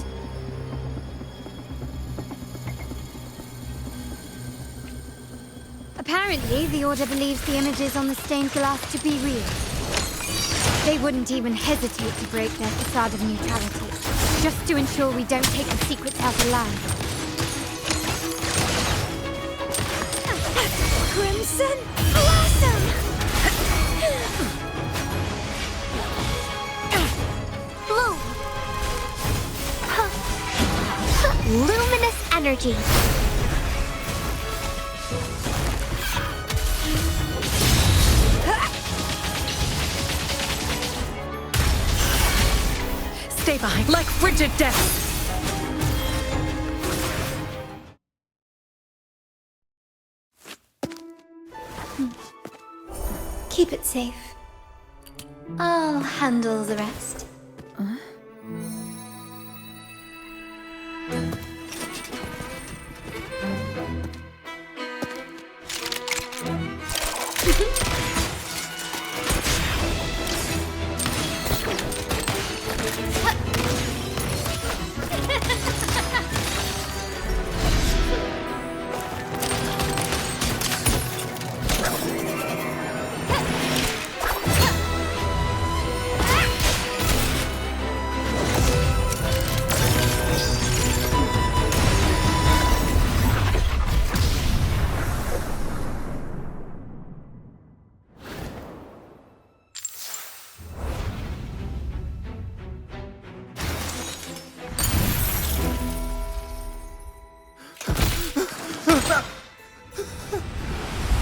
Apparently, the Order believes the images on the stained glass to be real. They wouldn't even hesitate to break their facade of neutrality, just to ensure we don't take the secrets out alive. Crimson Blossom! Blue! Luminous energy! Stay behind, like frigid death! Keep it safe. I'll handle the rest.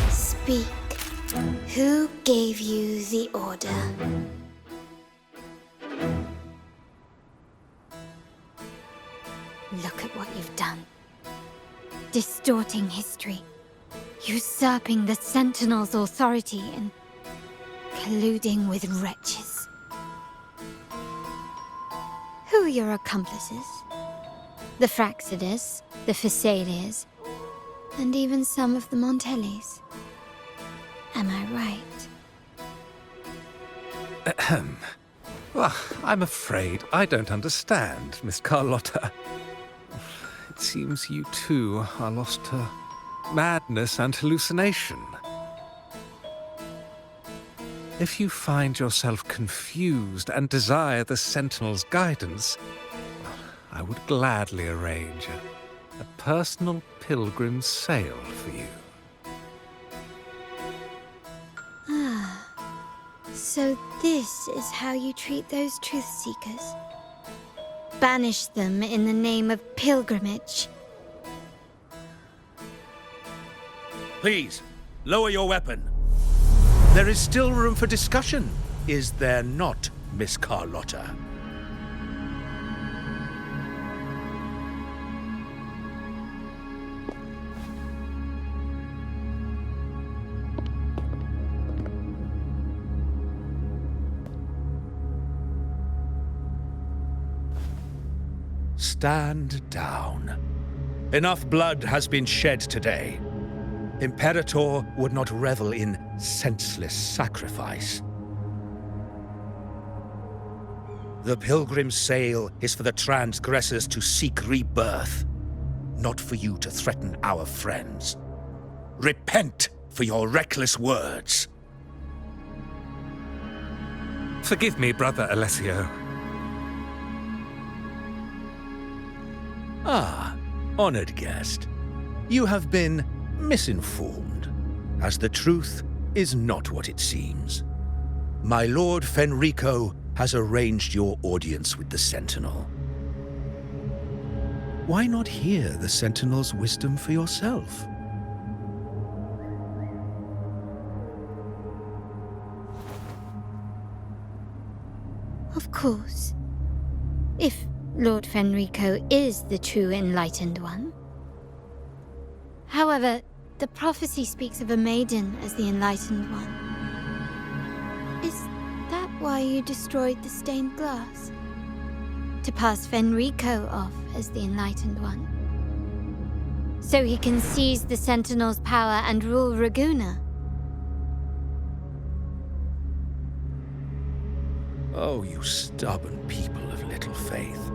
Speak. Who gave you the order? Look at what you've done. Distorting history. Usurping the Sentinel's authority and colluding with wretches. Who are your accomplices? The Rinascitas, the Phasaelias, and even some of the Montellis. Am I right? Ahem. Well, I'm afraid I don't understand, Miss Carlotta. It seems you too are lost to madness and hallucination. If you find yourself confused and desire the Sentinel's guidance, I would gladly arrange a personal pilgrim sail for you. Ah, so this is how you treat those truth seekers? Banish them in the name of pilgrimage. Please, lower your weapon. There is still room for discussion, is there not, Miss Carlotta? Stand down. Enough blood has been shed today. Imperator would not revel in senseless sacrifice. The pilgrim's sail is for the transgressors to seek rebirth, not for you to threaten our friends. Repent for your reckless words. Forgive me, Brother Alessio. Ah, honored guest. You have been misinformed, as the truth is not what it seems. My Lord Fenrico has arranged your audience with the Sentinel. Why not hear the Sentinel's wisdom for yourself? Of course. If Lord Fenrico is the true Enlightened One. However, the prophecy speaks of a maiden as the Enlightened One. Is that why you destroyed the stained glass? To pass Fenrico off as the Enlightened One? So he can seize the Sentinel's power and rule Raguna? Oh, you stubborn people of little faith.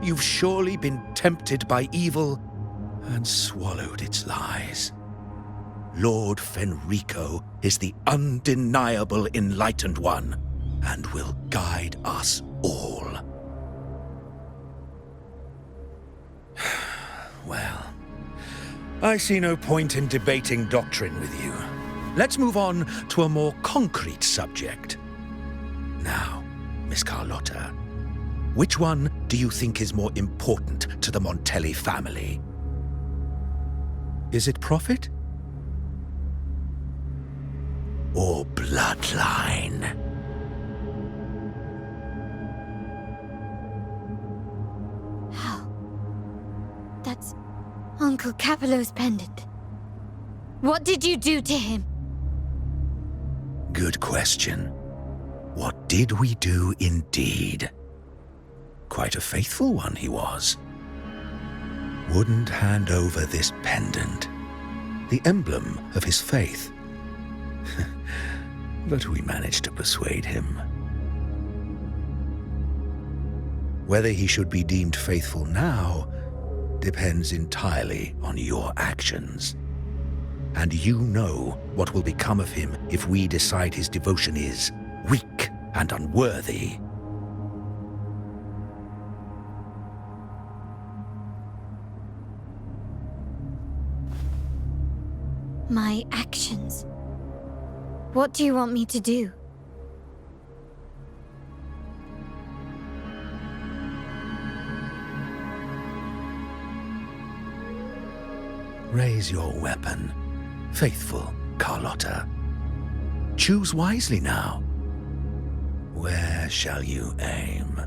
You've surely been tempted by evil and swallowed its lies. Lord Fenrico is the undeniable Enlightened One and will guide us all. Well, I see no point in debating doctrine with you. Let's move on to a more concrete subject. Now, Miss Carlotta, which one do you think is more important to the Montelli family? Is it profit? Or bloodline? How? That's Uncle Capello's pendant. What did you do to him? Good question. What did we do indeed? Quite a faithful one he was. Wouldn't hand over this pendant, the emblem of his faith. But we managed to persuade him. Whether he should be deemed faithful now depends entirely on your actions. And you know what will become of him if we decide his devotion is weak and unworthy. My actions. What do you want me to do? Raise your weapon, faithful Carlotta. Choose wisely now. Where shall you aim?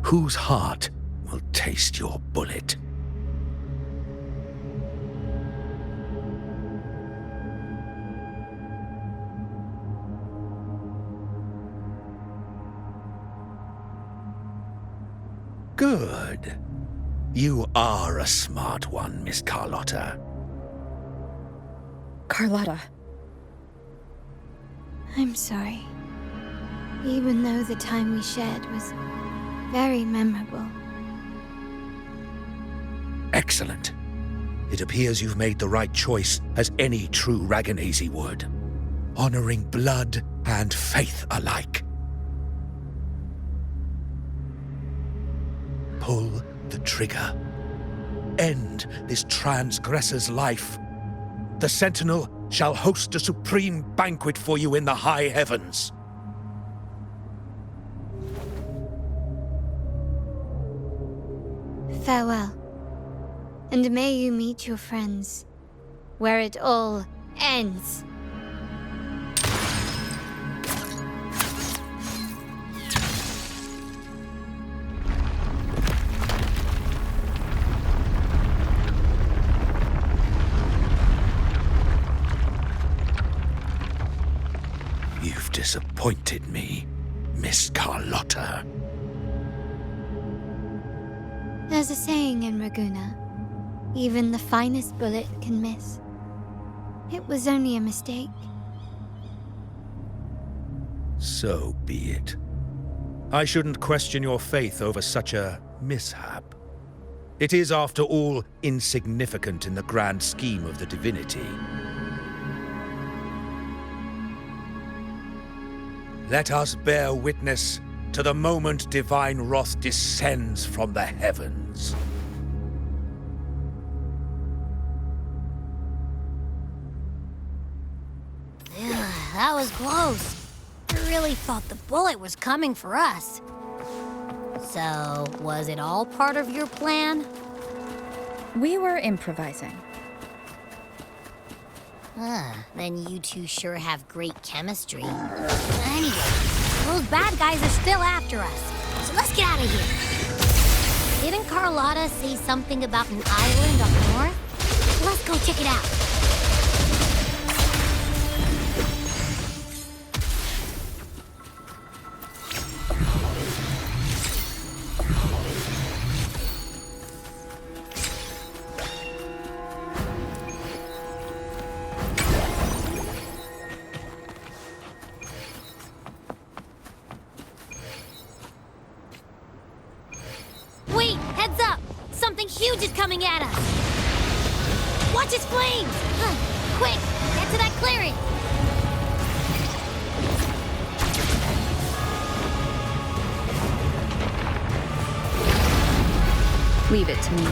Whose heart will taste your bullet? Good. You are a smart one, Miss Carlotta. Carlotta. I'm sorry. Even though the time we shared was very memorable. Excellent. It appears you've made the right choice, as any true Raganese would. Honoring blood and faith alike. Pull the trigger. End this transgressor's life. The Sentinel shall host a supreme banquet for you in the high heavens. Farewell. And may you meet your friends where it all ends. You've disappointed me, Miss Carlotta. There's a saying in Raguna, even the finest bullet can miss. It was only a mistake. So be it. I shouldn't question your faith over such a mishap. It is, after all, insignificant in the grand scheme of the divinity. Let us bear witness to the moment divine wrath descends from the heavens. That was close. I really thought the bullet was coming for us. So, was it all part of your plan? We were improvising. Then you two sure have great chemistry. Anyway, those bad guys are still after us, so let's get out of here. Didn't Carlotta say something about an island up north? Let's go check it out. Wait, heads up! Something huge is coming at us! Watch its flames! Quick, get to that clearing! Leave it to me.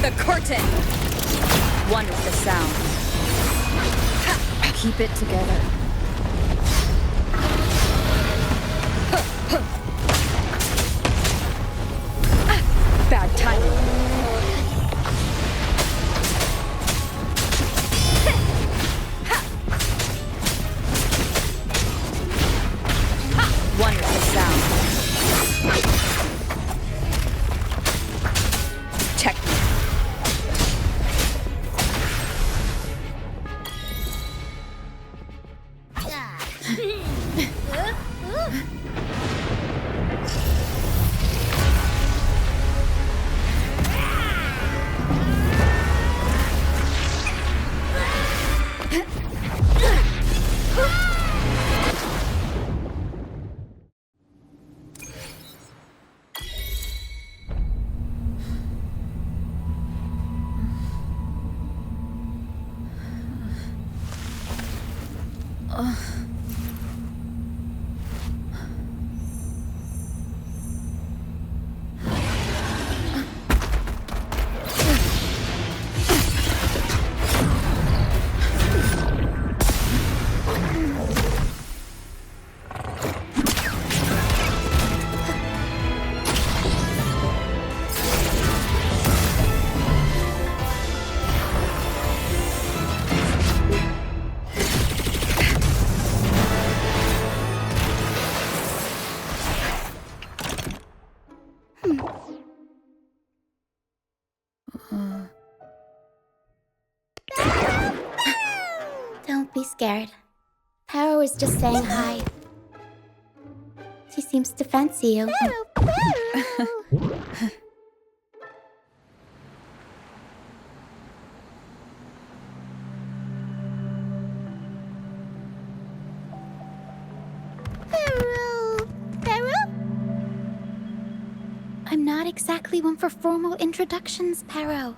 The curtain! One with the sound. Keep it together. Bad timing. One with the sound. Technique. be scared. Paro is just saying hi. She seems to fancy you. I'm not exactly one for formal introductions, Paro.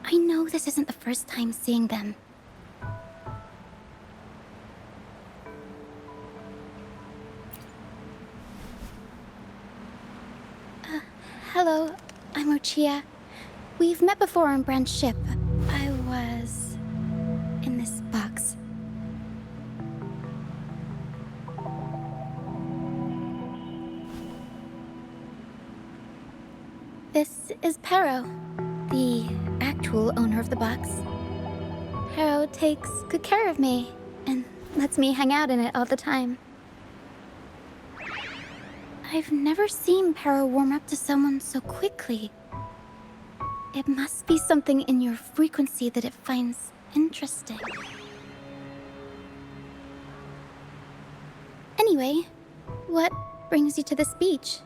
I know this isn't the first time seeing them. Hello, I'm Ochia. We've met before on Brand's ship. I was in this box. This is Paro, the actual owner of the box. Paro takes good care of me and lets me hang out in it all the time. I've never seen Paro warm up to someone so quickly. It must be something in your frequency that it finds interesting. Anyway, what brings you to this beach?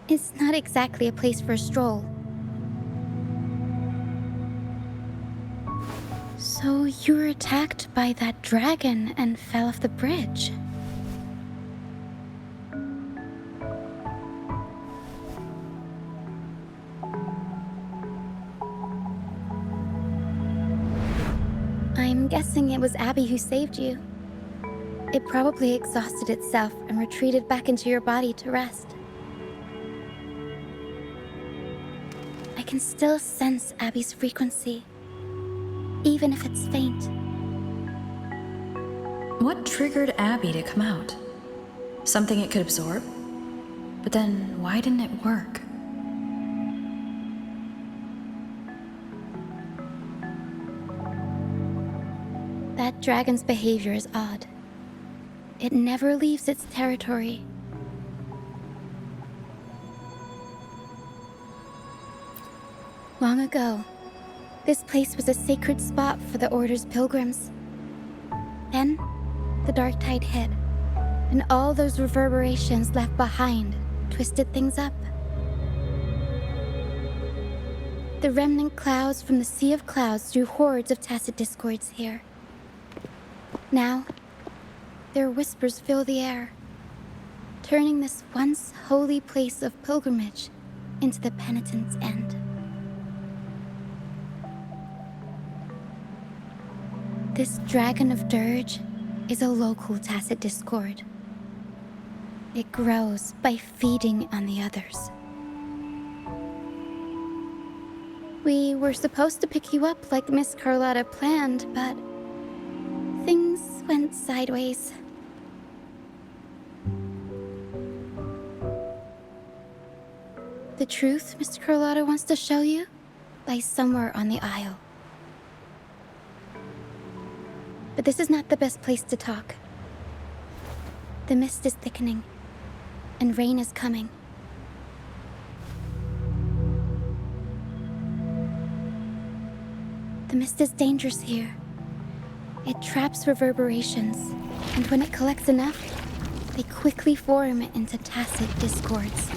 It's not exactly a place for a stroll. So you were attacked by that dragon and fell off the bridge. I'm guessing it was Abby who saved you. It probably exhausted itself and retreated back into your body to rest. I can still sense Abby's frequency, even if it's faint. What triggered Abby to come out? Something it could absorb? But then, why didn't it work? That dragon's behavior is odd. It never leaves its territory. Long ago, this place was a sacred spot for the Order's pilgrims. Then, the dark tide hit, and all those reverberations left behind twisted things up. The remnant clouds from the Sea of Clouds drew hordes of tacit discords here. Now, their whispers fill the air, turning this once holy place of pilgrimage into the penitent's end. This Dragon of Dirge is a local tacit discord. It grows by feeding on the others. We were supposed to pick you up like Miss Carlotta planned, but things went sideways. The truth Mr. Carlotta wants to show you lies somewhere on the Isle. But this is not the best place to talk. The mist is thickening, and rain is coming. The mist is dangerous here. It traps reverberations, and when it collects enough, they quickly form into tacit discords.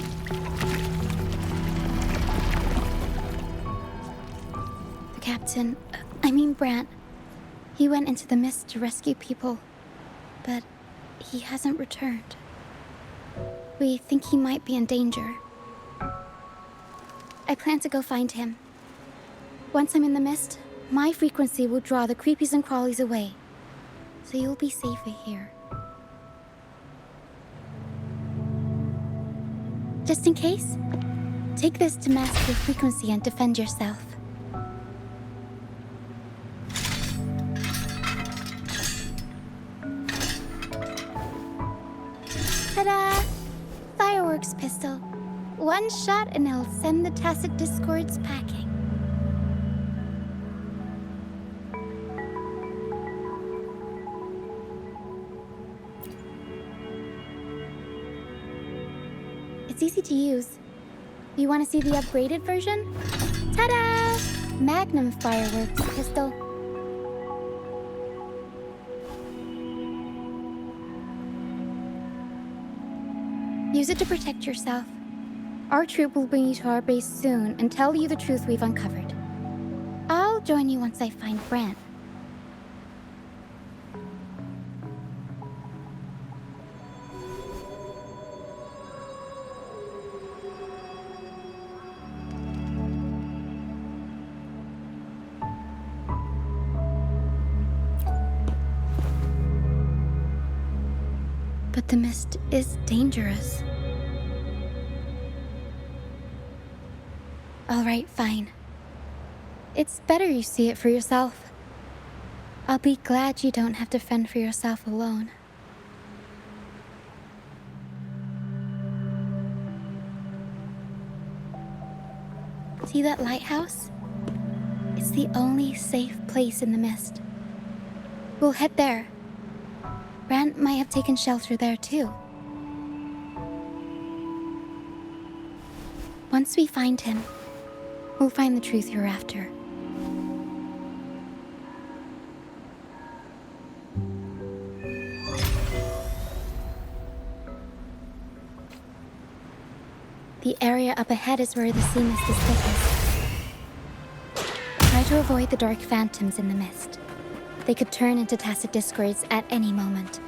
The captain, Brant, he went into the mist to rescue people, but he hasn't returned. We think he might be in danger. I plan to go find him. Once I'm in the mist, my frequency will draw the creepies and crawlies away, so you'll be safer here. Just in case, take this to mask your frequency and defend yourself. Ta-da! Fireworks pistol. One shot and it'll send the tacit discords packing. It's easy to use. You want to see the upgraded version? Ta-da! Magnum fireworks pistol. Use it to protect yourself. Our troop will bring you to our base soon and tell you the truth we've uncovered. I'll join you once I find Brant. But the mist is dangerous. All right, fine. It's better you see it for yourself. I'll be glad you don't have to fend for yourself alone. See that lighthouse? It's the only safe place in the mist. We'll head there. Brant might have taken shelter there too. Once we find him, we'll find the truth you're after. The area up ahead is where the sea mist is thickest. Try to avoid the dark phantoms in the mist. They could turn into tacit discords at any moment.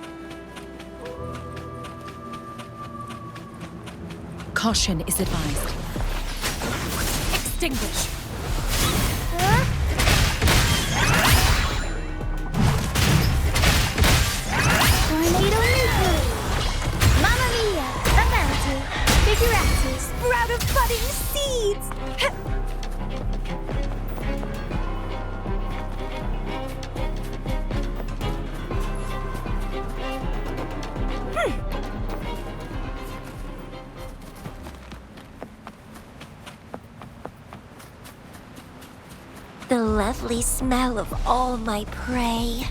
Caution is advised. Extinguish! Tornado nuclear! Mamma mia! Avanti! Figurati! Sprout of budding seeds! The lovely smell of all my prey.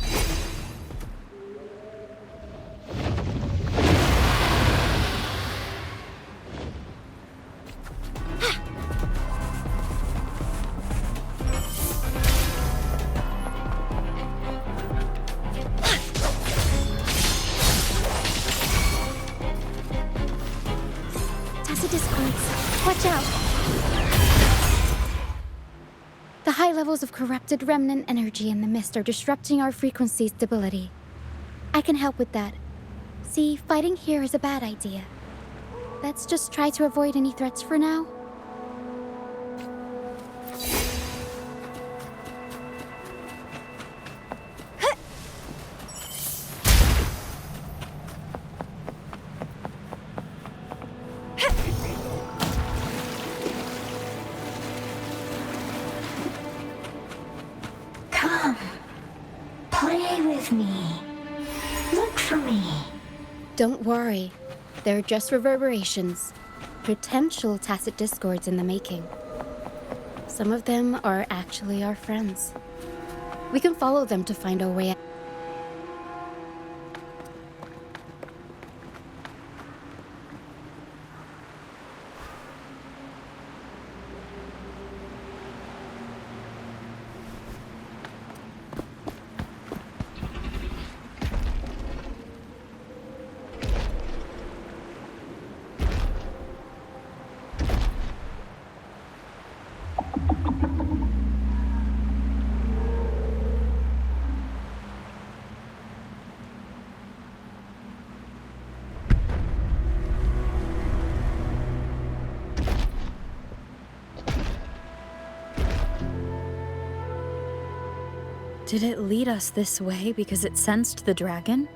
Tacit discords. Watch out! The high levels of corrupted remnant energy in the mist are disrupting our frequency stability. I can help with that. See, fighting here is a bad idea. Let's just try to avoid any threats for now. Come, play with me. Look for me. Don't worry. They're just reverberations. Potential tacit discords in the making. Some of them are actually our friends. We can follow them to find our way out. Did it lead us this way because it sensed the dragon?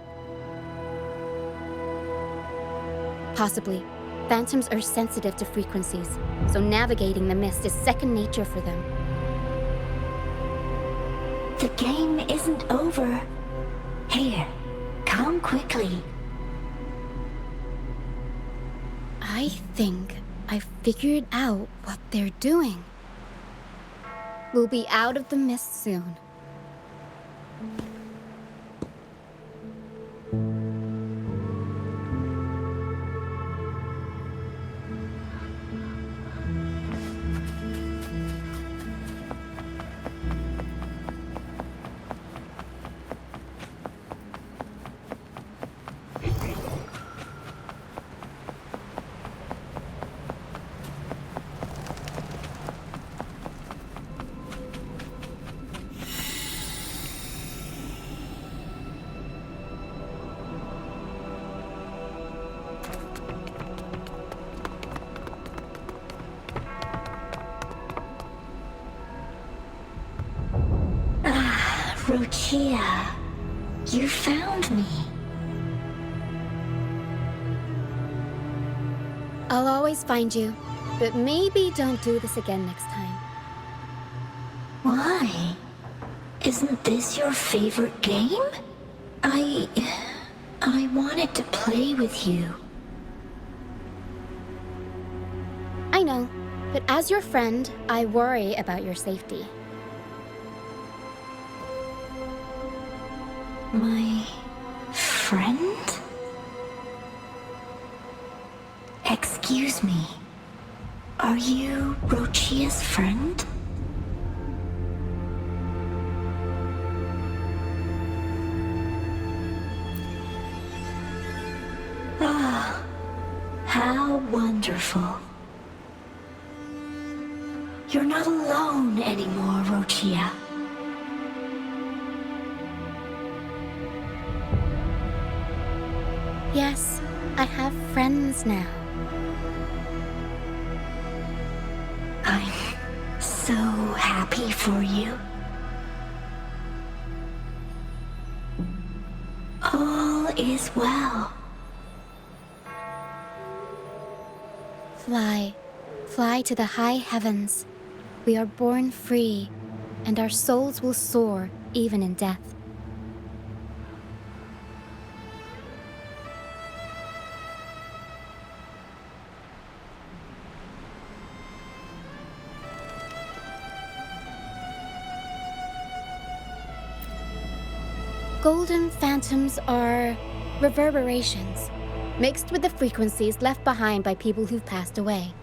Possibly. Phantoms are sensitive to frequencies, so navigating the mist is second nature for them. The game isn't over. Here, come quickly. I think I've figured out what they're doing. We'll be out of the mist soon. Rochia, you found me. I'll always find you, but maybe don't do this again next time. Why? Isn't this your favorite game? I wanted to play with you. I know, but as your friend, I worry about your safety. My friend? Excuse me. Are you Rochia's friend? Ah, how wonderful. You're not alone anymore, Rochia. Yes, I have friends now. I'm so happy for you. All is well. Fly, fly to the high heavens. We are born free, and our souls will soar even in death. Golden phantoms are reverberations, mixed with the frequencies left behind by people who've passed away.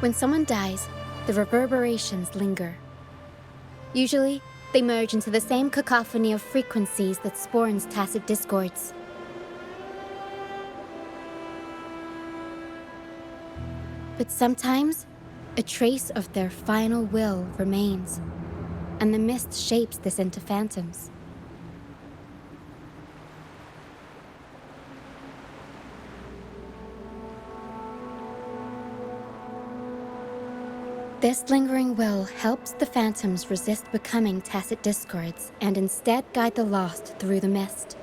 When someone dies, the reverberations linger. Usually, they merge into the same cacophony of frequencies that spawns tacit discords. But sometimes, a trace of their final will remains, and the mist shapes this into phantoms. This lingering will helps the phantoms resist becoming tacit discords and instead guide the lost through the mist.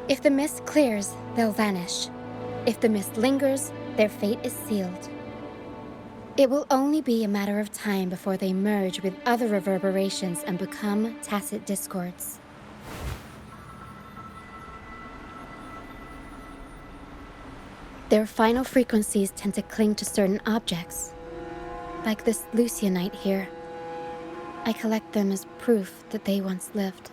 If the mist clears, they'll vanish. If the mist lingers, their fate is sealed. It will only be a matter of time before they merge with other reverberations and become tacit discords. Their final frequencies tend to cling to certain objects, like this Lucianite here. I collect them as proof that they once lived.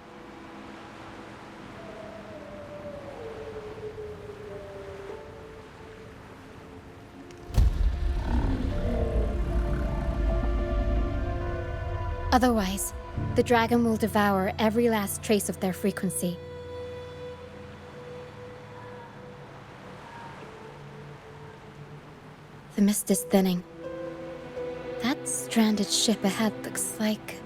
Otherwise, the dragon will devour every last trace of their frequency. The mist is thinning. That stranded ship ahead looks like...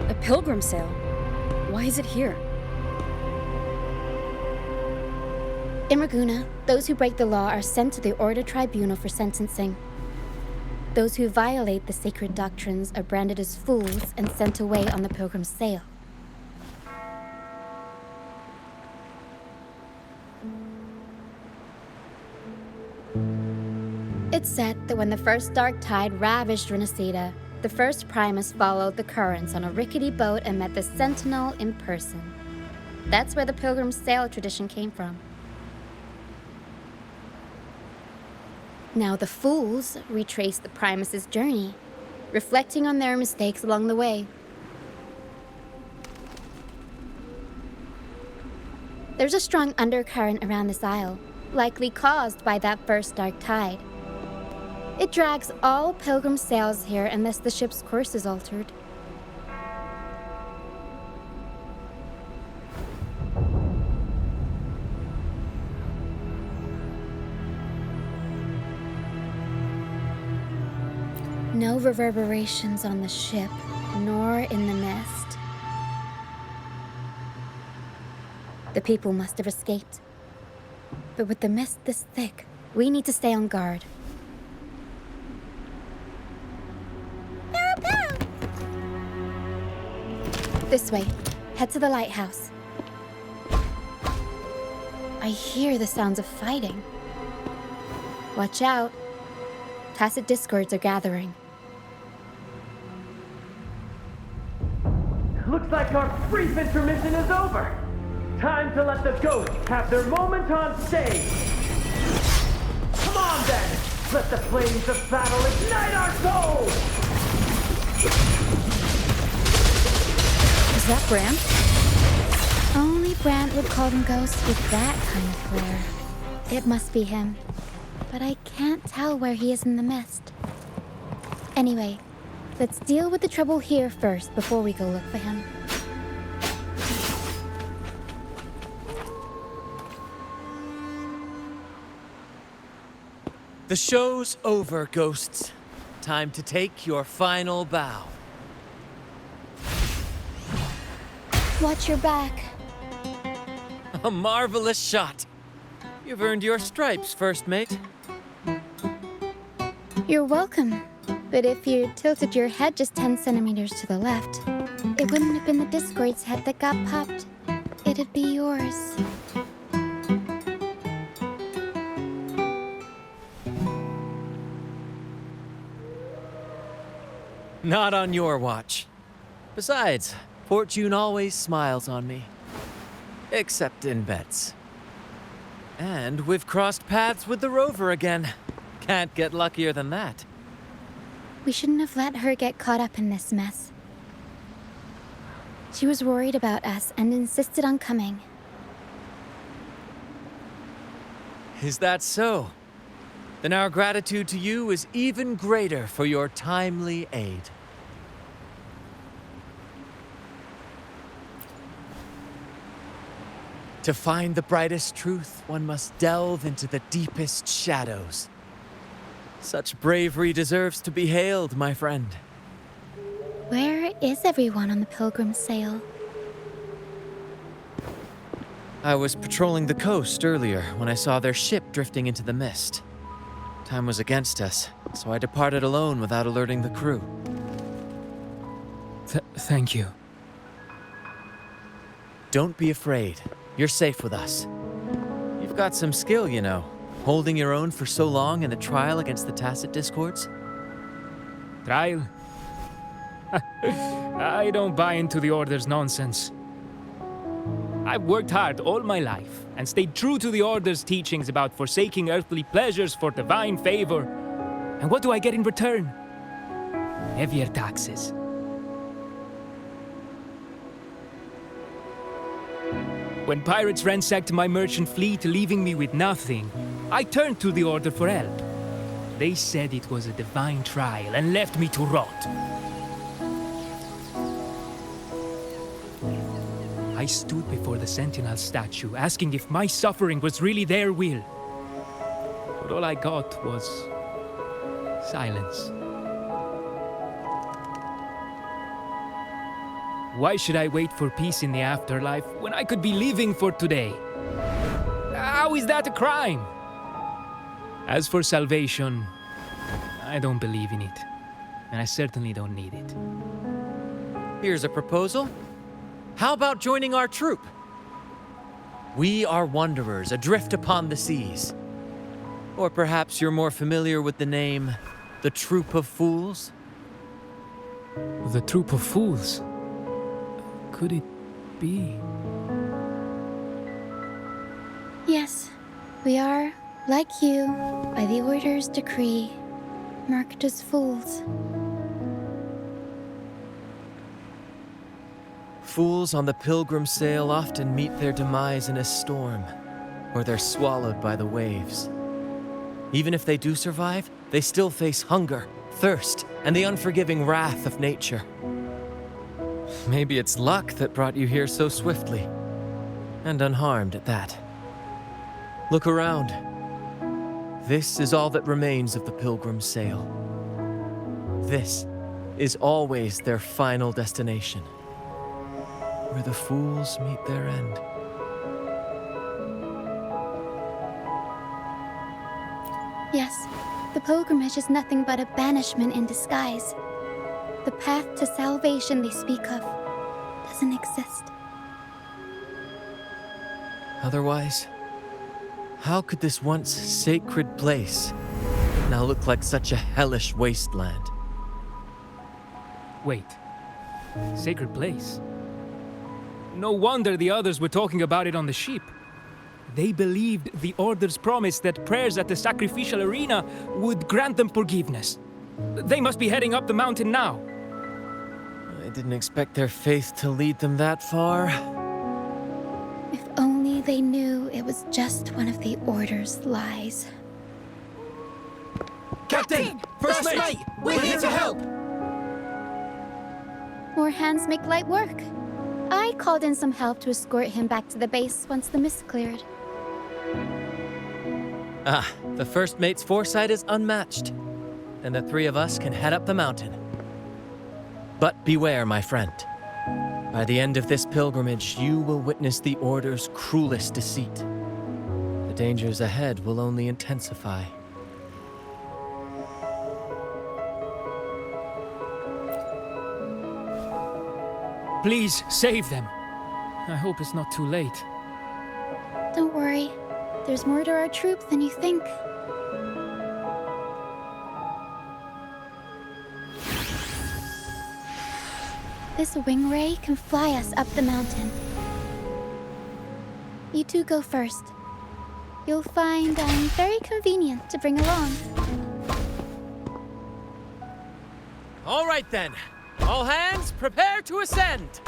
A pilgrim sail? Why is it here? In Raguna, those who break the law are sent to the Order Tribunal for sentencing. Those who violate the sacred doctrines are branded as fools and sent away on the pilgrim's sail. It's said that when the first dark tide ravaged Rinascitas, the first Primus followed the currents on a rickety boat and met the Sentinel in person. That's where the pilgrim's sail tradition came from. Now the fools retrace the Primus's journey, reflecting on their mistakes along the way. There's a strong undercurrent around this isle, likely caused by that first dark tide. It drags all pilgrim sails here unless the ship's course is altered. no reverberations on the ship, nor in the mist. The people must have escaped. But with the mist this thick, we need to stay on guard. This way. Head to the lighthouse. I hear the sounds of fighting. Watch out. Tacit discords are gathering. Looks like our brief intermission is over. Time to let the ghosts have their moment on stage. Come on then! Let the flames of battle ignite our souls! Is that Brant? Only Brant would call them ghosts with that kind of flair. It must be him. But I can't tell where he is in the mist. Anyway, let's deal with the trouble here first before we go look for him. The show's over, ghosts. Time to take your final bow. Watch your back. A marvelous shot. You've earned your stripes, first mate. You're welcome. But if you tilted your head just 10 centimeters to the left, it wouldn't have been the Discord's head that got popped. It'd be yours. Not on your watch. Besides, fortune always smiles on me. Except in bets. And we've crossed paths with the rover again. Can't get luckier than that. We shouldn't have let her get caught up in this mess. She was worried about us and insisted on coming. Is that so? Then our gratitude to you is even greater for your timely aid. To find the brightest truth, one must delve into the deepest shadows. Such bravery deserves to be hailed, my friend. Where is everyone on the Pilgrim's sail? I was patrolling the coast earlier when I saw their ship drifting into the mist. Time was against us, so I departed alone without alerting the crew. Thank you. Don't be afraid. You're safe with us. You've got some skill, you know. Holding your own for so long in a trial against the Tacit Discords? Trial? I don't buy into the Order's nonsense. I've worked hard all my life and stayed true to the Order's teachings about forsaking earthly pleasures for divine favor. And what do I get in return? Heavier taxes. When pirates ransacked my merchant fleet, leaving me with nothing, I turned to the Order for help. They said it was a divine trial and left me to rot. I stood before the Sentinel statue, asking if my suffering was really their will. But all I got was silence. Why should I wait for peace in the afterlife when I could be living for today? How is that a crime? As for salvation, I don't believe in it. And I certainly don't need it. Here's a proposal. How about joining our troop? We are wanderers adrift upon the seas. Or perhaps you're more familiar with the name, the Troop of Fools? The Troop of Fools? Could it be? Yes, we are, like you, by the Order's decree, marked as fools. Fools on the pilgrim sail often meet their demise in a storm, or they're swallowed by the waves. Even if they do survive, they still face hunger, thirst, and the unforgiving wrath of nature. Maybe it's luck that brought you here so swiftly, and unharmed at that. Look around. This is all that remains of the pilgrim's sail. This is always their final destination, where the fools meet their end. Yes, the pilgrimage is nothing but a banishment in disguise. The path to salvation they speak of doesn't exist. Otherwise, how could this once sacred place now look like such a hellish wasteland? Wait. Sacred place? No wonder the others were talking about it on the ship. They believed the Order's promise that prayers at the sacrificial arena would grant them forgiveness. They must be heading up the mountain now. I didn't expect their faith to lead them that far. If only they knew it was just one of the Order's lies. Captain! First mate! We're here to help! More hands make light work. I called in some help to escort him back to the base once the mist cleared. The first mate's foresight is unmatched, and the three of us can head up the mountain. But beware, my friend. By the end of this pilgrimage, you will witness the Order's cruelest deceit. The dangers ahead will only intensify. Please, save them. I hope it's not too late. Don't worry. There's more to our troop than you think. This wing ray can fly us up the mountain. You two go first. You'll find I'm very convenient to bring along. All right then. All hands, prepare to ascend!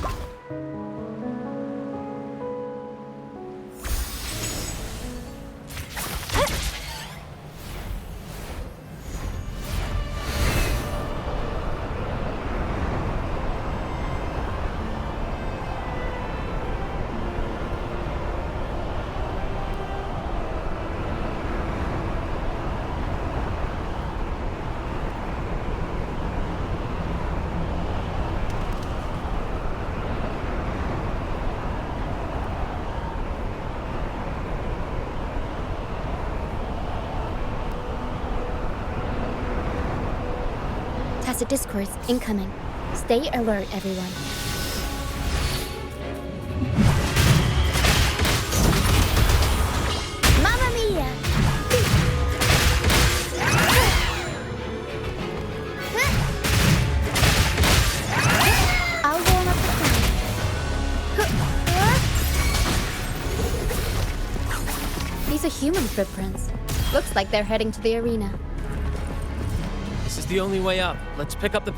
Tacit discords incoming. Stay alert, everyone. Mamma mia! I'll warm up the fire. These are human footprints. Looks like they're heading to the arena. This is the only way up. Let's pick up the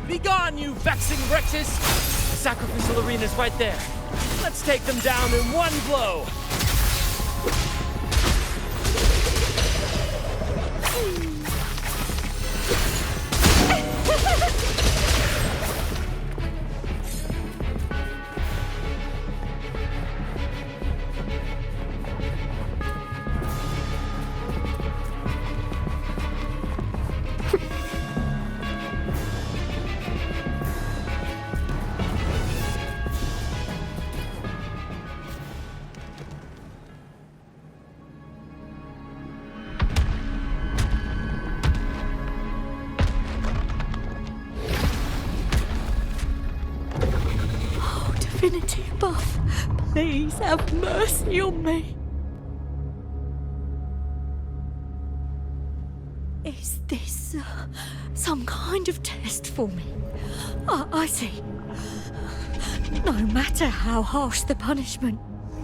Be gone, you vexing wretches! The sacrificial arena's right there. Let's take them down in one blow! Divinity above, please have mercy on me. Is this some kind of test for me? I see. No matter how harsh the punishment,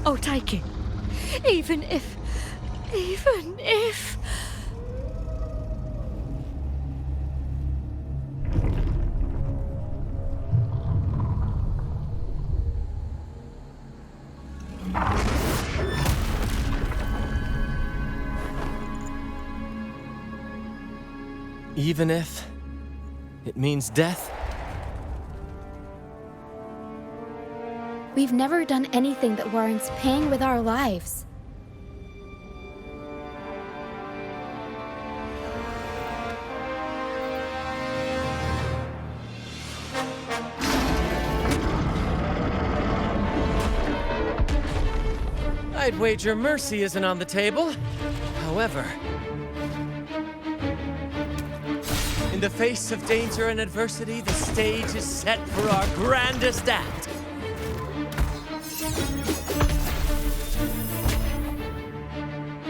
I'll take it. Even if... Even if it means death? We've never done anything that warrants paying with our lives. I'd wager mercy isn't on the table. However, in the face of danger and adversity, the stage is set for our grandest act.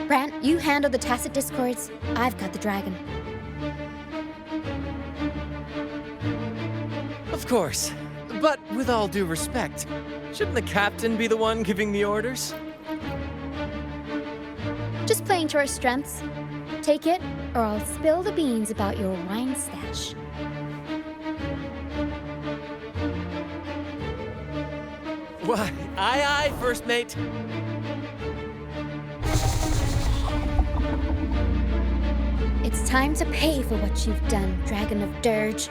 Brant, you handle the tacit discords. I've got the dragon. Of course. But with all due respect, shouldn't the captain be the one giving the orders? Just playing to our strengths. Take it, or I'll spill the beans about your wine stash. Why, aye, first mate. It's time to pay for what you've done, Dragon of Dirge.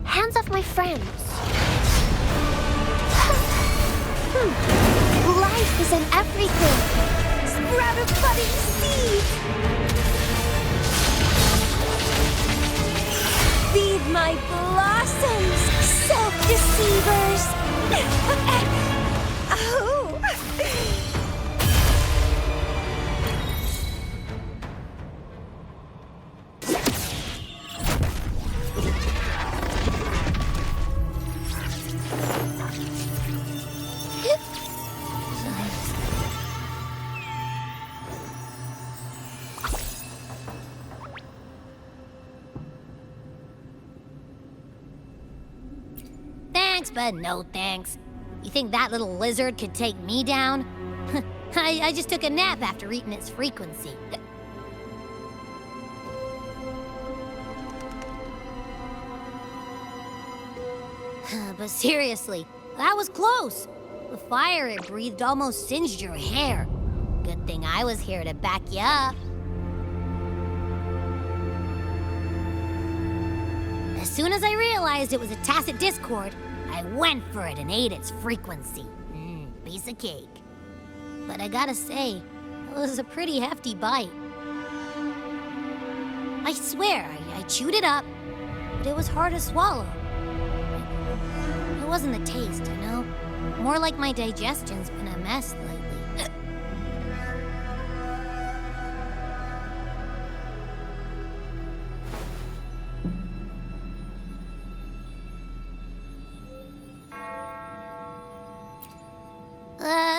Hands off my friends. Life is in everything. Sprout a budding seed. Feed my blossoms, self-deceivers. Oh. Thanks, but no thanks. You think that little lizard could take me down? I just took a nap after eating its frequency. But seriously, that was close. The fire it breathed almost singed your hair. Good thing I was here to back you up. As soon as I realized it was a tacit discord, I went for it and ate its frequency. Piece of cake. But I gotta say, it was a pretty hefty bite. I swear, I chewed it up, but it was hard to swallow. It wasn't the taste, you know? More like my digestion's been a mess lately.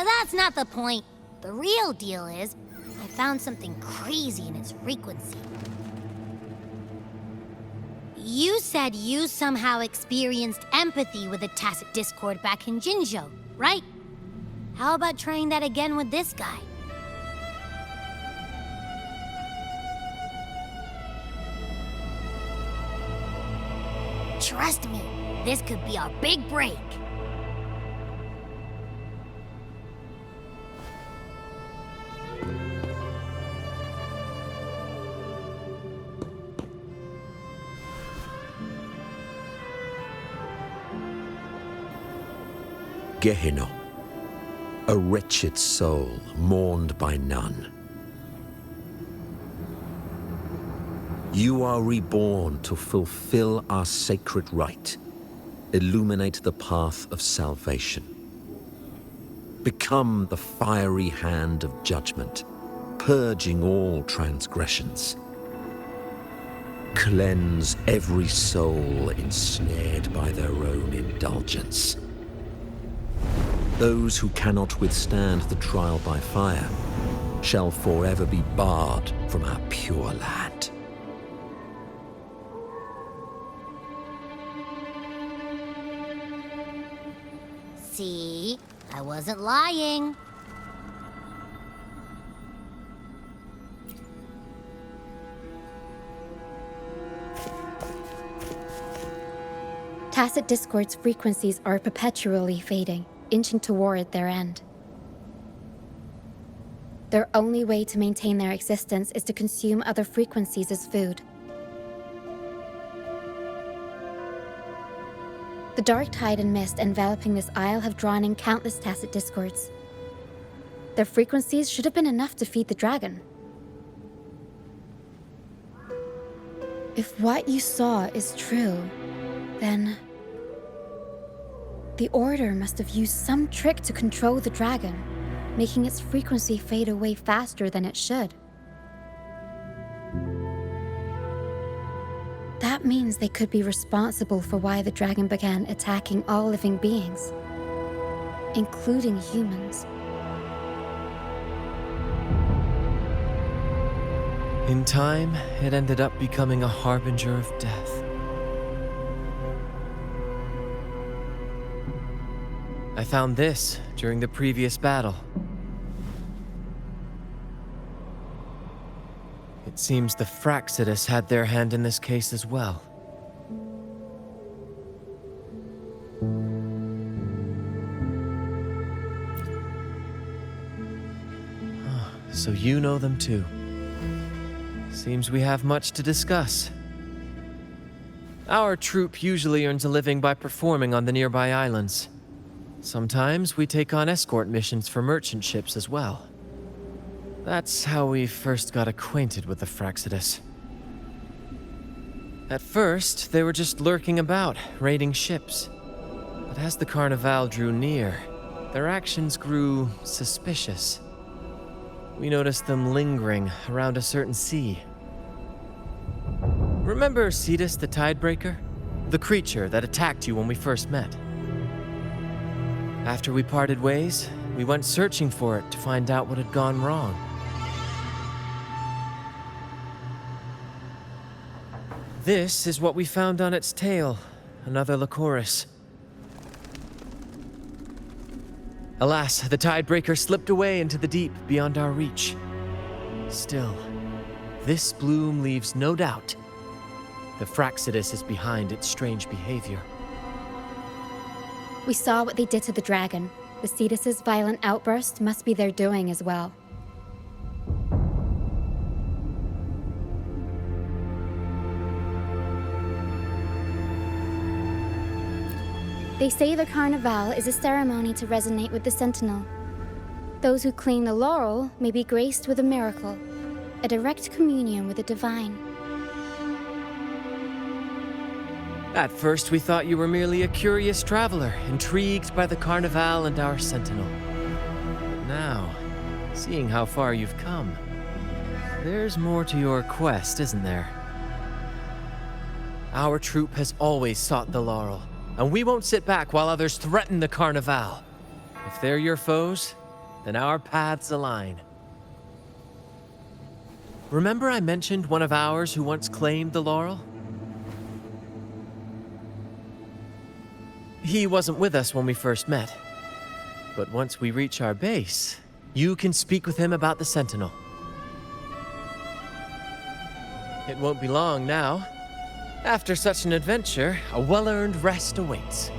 That's not the point. The real deal is, I found something crazy in its frequency. You said you somehow experienced empathy with the tacit discord back in Jinzhou, right? How about trying that again with this guy? Trust me, this could be our big break. Gehenna, a wretched soul mourned by none. You are reborn to fulfill our sacred rite, illuminate the path of salvation. Become the fiery hand of judgment, purging all transgressions. Cleanse every soul ensnared by their own indulgence. Those who cannot withstand the trial by fire shall forever be barred from our pure land. See, I wasn't lying. Tacit discord's frequencies are perpetually fading, inching toward their end. Their only way to maintain their existence is to consume other frequencies as food. The dark tide and mist enveloping this isle have drawn in countless tacit discords. Their frequencies should have been enough to feed the dragon. If what you saw is true, then The Order must have used some trick to control the dragon, making its frequency fade away faster than it should. That means they could be responsible for why the dragon began attacking all living beings, including humans. In time, it ended up becoming a harbinger of death. I found this during the previous battle. It seems the Rinascitas had their hand in this case as well. So you know them too. Seems we have much to discuss. Our troop usually earns a living by performing on the nearby islands. Sometimes we take on escort missions for merchant ships as well. That's how we first got acquainted with the Rinascitas. At first, they were just lurking about, raiding ships. But as the Carnival drew near, their actions grew suspicious. We noticed them lingering around a certain sea. Remember Cetus the Tidebreaker? The creature that attacked you when we first met? After we parted ways, we went searching for it to find out what had gone wrong. This is what we found on its tail, another Lycoris. Alas, the Tidebreaker slipped away into the deep beyond our reach. Still, this bloom leaves no doubt. The Rinascitas is behind its strange behavior. We saw what they did to the dragon. The Cetus's violent outburst must be their doing as well. They say the Carnival is a ceremony to resonate with the Sentinel. Those who claim the laurel may be graced with a miracle, a direct communion with the divine. At first, we thought you were merely a curious traveler, intrigued by the Carnival and our Sentinel. But now, seeing how far you've come, there's more to your quest, isn't there? Our troop has always sought the laurel, and we won't sit back while others threaten the Carnival. If they're your foes, then our paths align. Remember I mentioned one of ours who once claimed the laurel? He wasn't with us when we first met. But once we reach our base, you can speak with him about the Sentinel. It won't be long now. After such an adventure, a well-earned rest awaits.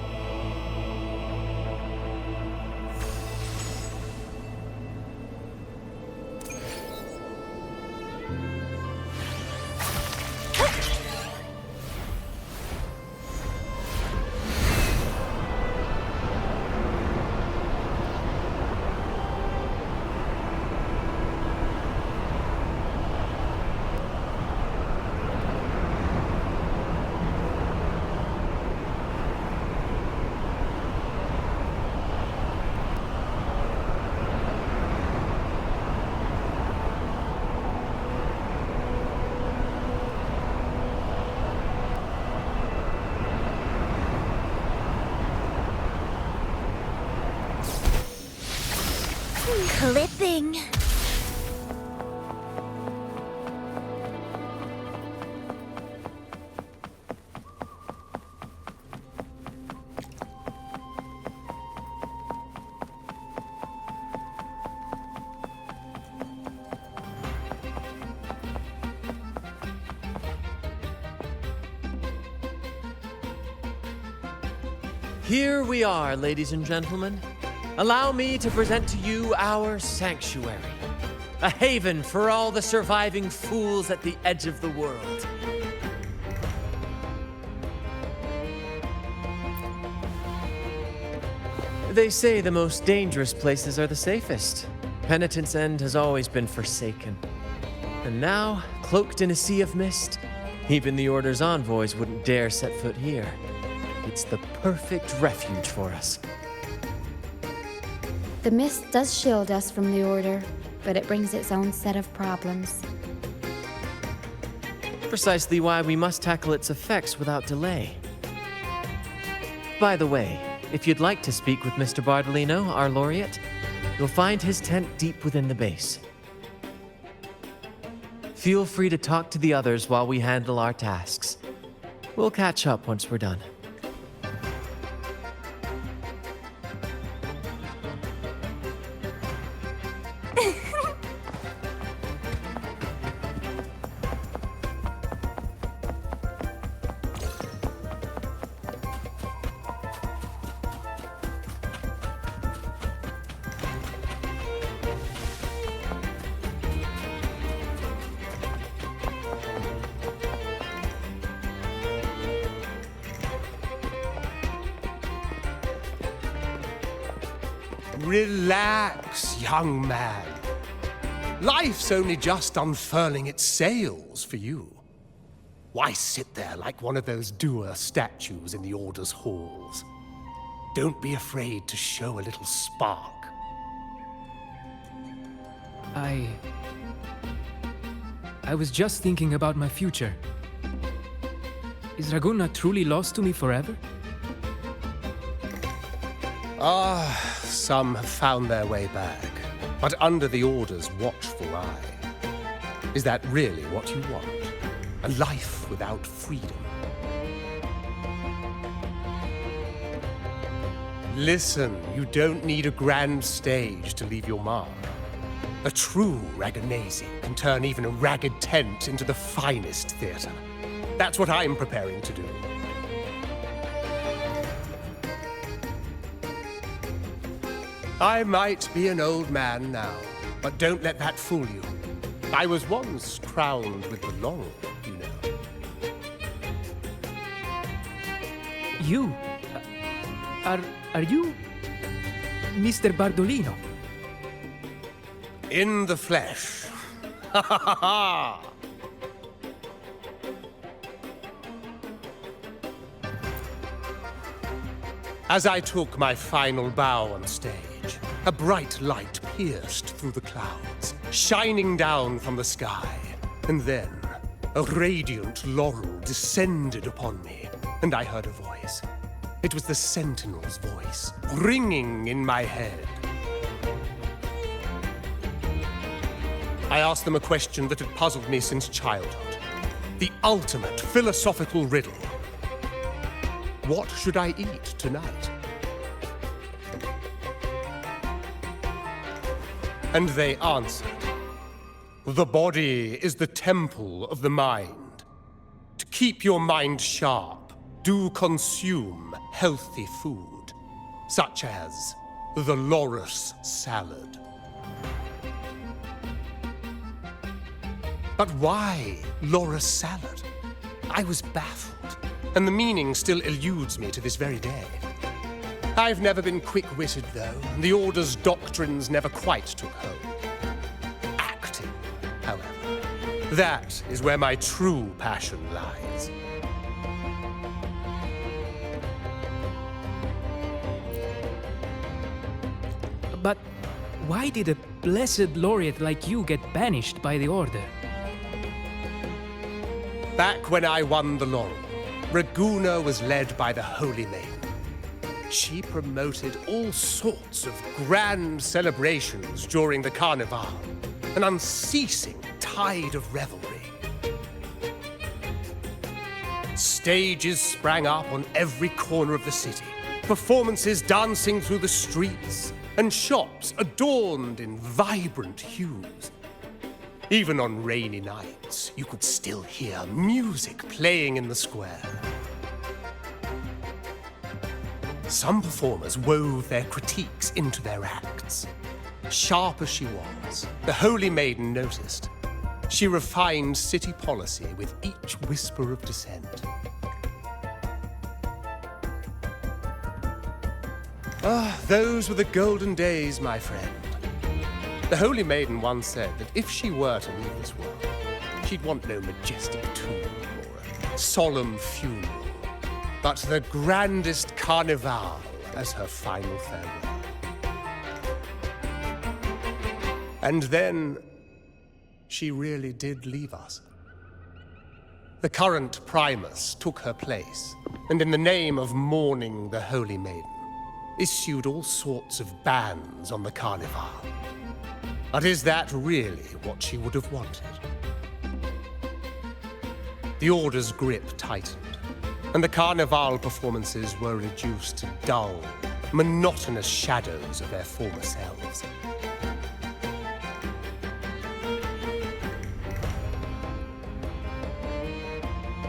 Clipping. Here we are, ladies and gentlemen. Allow me to present to you our sanctuary, a haven for all the surviving fools at the edge of the world. They say the most dangerous places are the safest. Penitent's End has always been forsaken. And now, cloaked in a sea of mist, even the Order's envoys wouldn't dare set foot here. It's the perfect refuge for us. The mist does shield us from the Order, but it brings its own set of problems. Precisely why we must tackle its effects without delay. By the way, if you'd like to speak with Mr. Bardolino, our laureate, you'll find his tent deep within the base. Feel free to talk to the others while we handle our tasks. We'll catch up once we're done. Relax, young man. Life's only just unfurling its sails for you. Why sit there like one of those dour statues in the Order's halls? Don't be afraid to show a little spark. I was just thinking about my future. Is Raguna truly lost to me forever? Some have found their way back, but under the Order's watchful eye. Is that really what you want? A life without freedom? Listen, you don't need a grand stage to leave your mark. A true Raganese can turn even a ragged tent into the finest theater. That's what I'm preparing to do. I might be an old man now, but don't let that fool you. I was once crowned with the laurel, you know. You? Are you Mr. Bardolino? In the flesh. Ha ha ha ha! As I took my final bow on stage, a bright light pierced through the clouds, shining down from the sky. And then, a radiant laurel descended upon me, and I heard a voice. It was the Sentinel's voice, ringing in my head. I asked them a question that had puzzled me since childhood. The ultimate philosophical riddle. What should I eat tonight? And they answered, the body is the temple of the mind. To keep your mind sharp, do consume healthy food, such as the loris salad. But why loris salad? I was baffled, and the meaning still eludes me to this very day. I've never been quick-witted, though, and the Order's doctrines never quite took hold. Acting, however, that is where my true passion lies. But why did a blessed laureate like you get banished by the Order? Back when I won the laurel, Raguna was led by the Holy Maiden. She promoted all sorts of grand celebrations during the Carnival, an unceasing tide of revelry. Stages sprang up on every corner of the city, performances dancing through the streets, and shops adorned in vibrant hues. Even on rainy nights, you could still hear music playing in the square. Some performers wove their critiques into their acts. Sharp as she was, the Holy Maiden noticed. She refined city policy with each whisper of dissent. Those were the golden days, my friend. The Holy Maiden once said that if she were to leave this world, she'd want no majestic tomb or a solemn funeral. but the grandest carnival as her final farewell. And then she really did leave us. The current Primus took her place, and in the name of mourning the Holy Maiden, issued all sorts of bans on the Carnival. But is that really what she would have wanted? The Order's grip tightened, and the Carnival performances were reduced to dull, monotonous shadows of their former selves.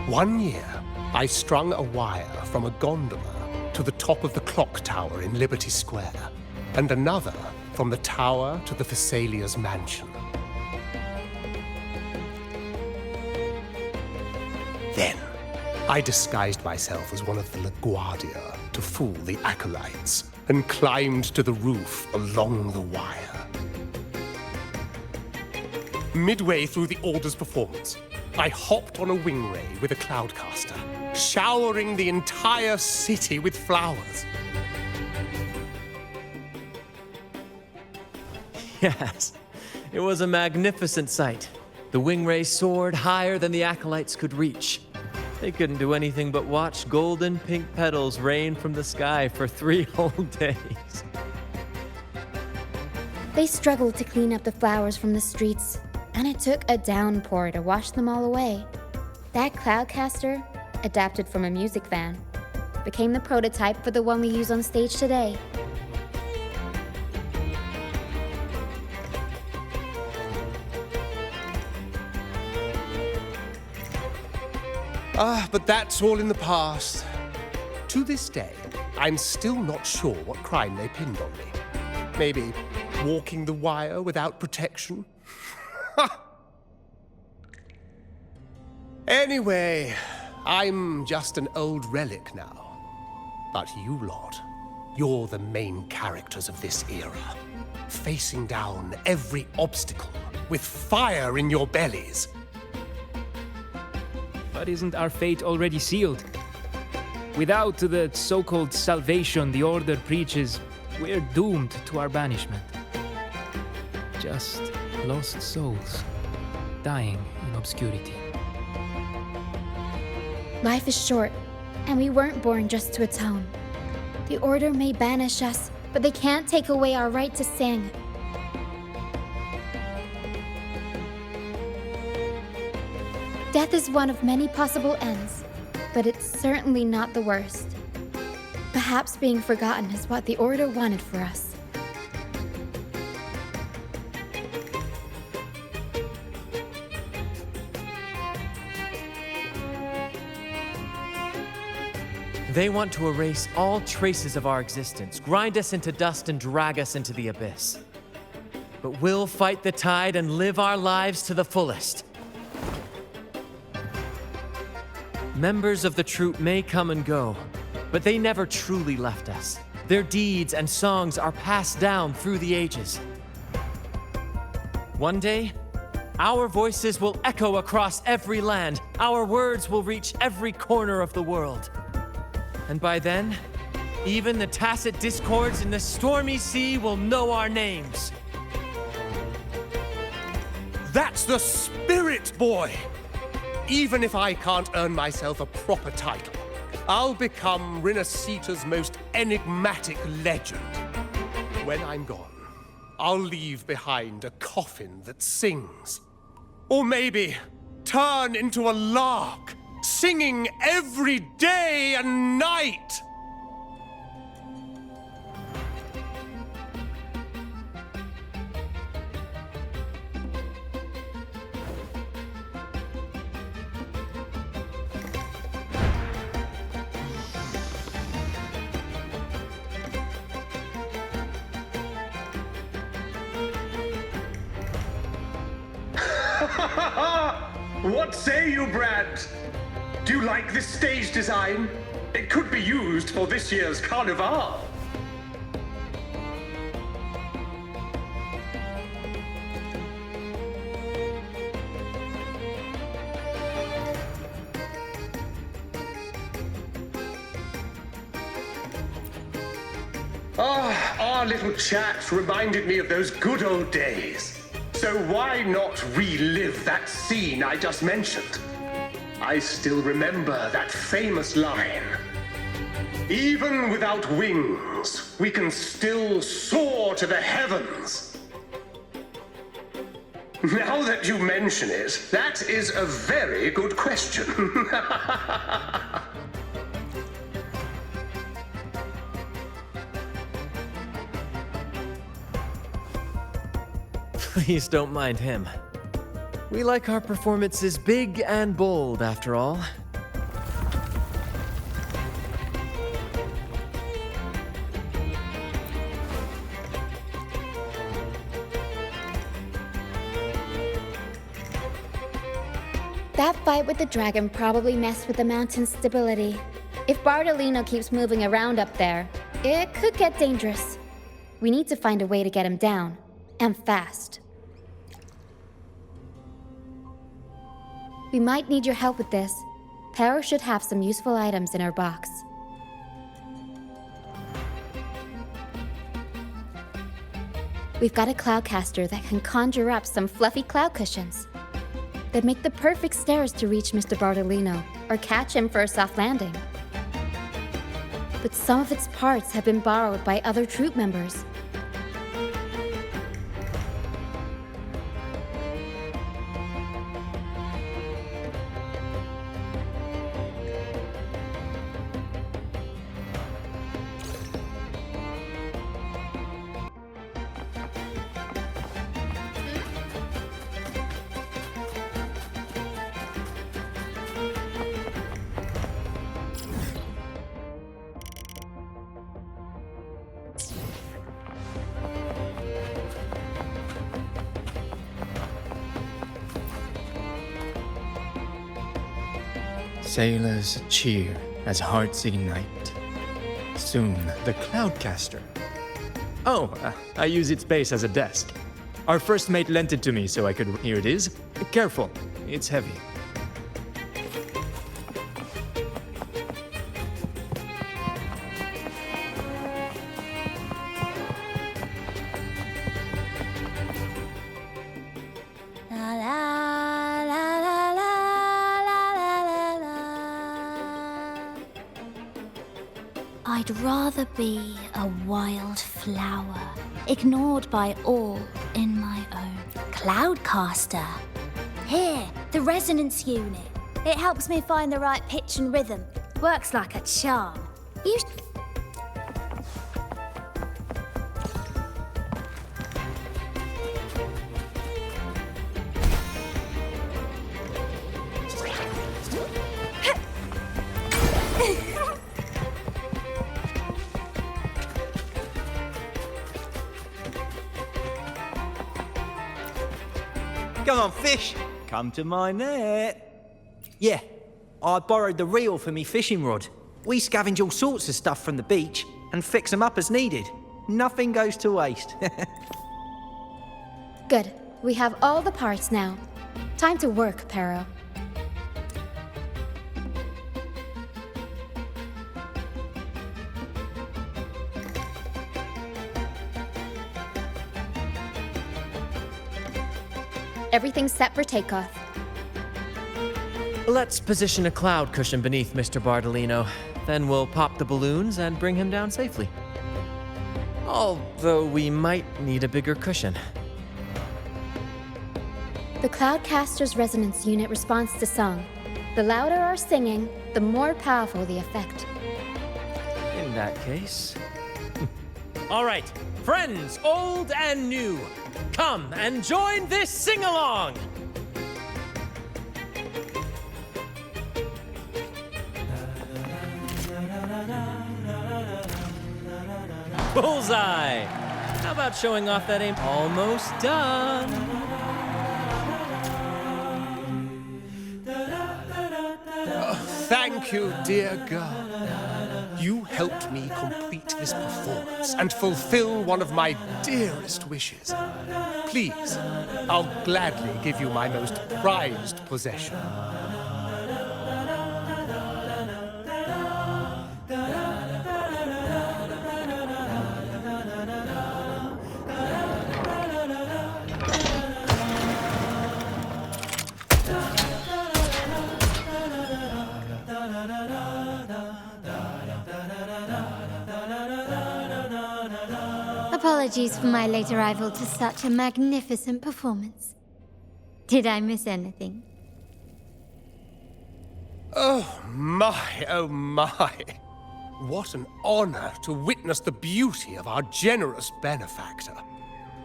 One year, I strung a wire from a gondola to the top of the clock tower in Liberty Square, and another from the tower to the Thessalia's mansion. Then, I disguised myself as one of the LaGuardia to fool the acolytes, and climbed to the roof along the wire. Midway through the Order's performance, I hopped on a wing ray with a cloudcaster, showering the entire city with flowers. Yes, it was a magnificent sight. The wing ray soared higher than the acolytes could reach. They couldn't do anything but watch golden pink petals rain from the sky for 3 whole days. They struggled to clean up the flowers from the streets, and it took a downpour to wash them all away. That cloudcaster, adapted from a music van, became the prototype for the one we use on stage today. But that's all in the past. To this day, I'm still not sure what crime they pinned on me. Maybe walking the wire without protection? Anyway, I'm just an old relic now. But you lot, you're the main characters of this era, facing down every obstacle with fire in your bellies. But isn't our fate already sealed? Without the so-called salvation the Order preaches, we're doomed to our banishment. Just lost souls, dying in obscurity. Life is short, and we weren't born just to atone. The Order may banish us, but they can't take away our right to sing. Death is one of many possible ends, but it's certainly not the worst. Perhaps being forgotten is what the Order wanted for us. They want to erase all traces of our existence, grind us into dust and drag us into the abyss. But we'll fight the tide and live our lives to the fullest. Members of the troupe may come and go, but they never truly left us. Their deeds and songs are passed down through the ages. One day, our voices will echo across every land. Our words will reach every corner of the world. And by then, even the tacit discords in the stormy sea will know our names. That's the spirit, boy! Even if I can't earn myself a proper title, I'll become Rinascitas' most enigmatic legend. When I'm gone, I'll leave behind a coffin that sings. Or maybe turn into a lark, singing every day and night. What say you, Brad? Do you like this stage design? It could be used for this year's carnival. our little chat reminded me of those good old days. So why not relive that scene I just mentioned? I still remember that famous line. Even without wings, we can still soar to the heavens. Now that you mention it, that is a very good question. Please don't mind him. We like our performances big and bold, after all. That fight with the dragon probably messed with the mountain's stability. If Bardolino keeps moving around up there, it could get dangerous. We need to find a way to get him down, and fast. We might need your help with this. Pero should have some useful items in her box. We've got a cloudcaster that can conjure up some fluffy cloud cushions. They'd make the perfect stairs to reach Mr. Bardolino, or catch him for a soft landing. But some of its parts have been borrowed by other troop members. Sailors cheer as hearts ignite. Soon, The Cloudcaster. Oh, I use its base as a desk. Our first mate lent it to me so I could... Here it is. Careful, it's heavy. I'd rather be a wild flower, ignored by all in my own cloudcaster. Here, the resonance unit. It helps me find the right pitch and rhythm. Works like a charm. You Come on, fish. Come to my net. Yeah, I borrowed the reel for me fishing rod. We scavenge all sorts of stuff from the beach and fix them up as needed. Nothing goes to waste. Good. We have all the parts now. Time to work, Pero. Everything's set for takeoff. Let's position a cloud cushion beneath Mr. Bardolino. Then we'll pop the balloons and bring him down safely. Although we might need a bigger cushion. The Cloudcaster's resonance unit responds to song. The louder our singing, the more powerful the effect. In that case... All right, friends, old and new, come and join this sing-along! Bullseye! How about showing off that aim? Almost done! Thank you, dear girl. You helped me complete this performance and fulfill one of my dearest wishes. Please, I'll gladly give you my most prized possession. Apologies for my late arrival to such a magnificent performance. Did I miss anything? Oh my, oh my. What an honor to witness the beauty of our generous benefactor.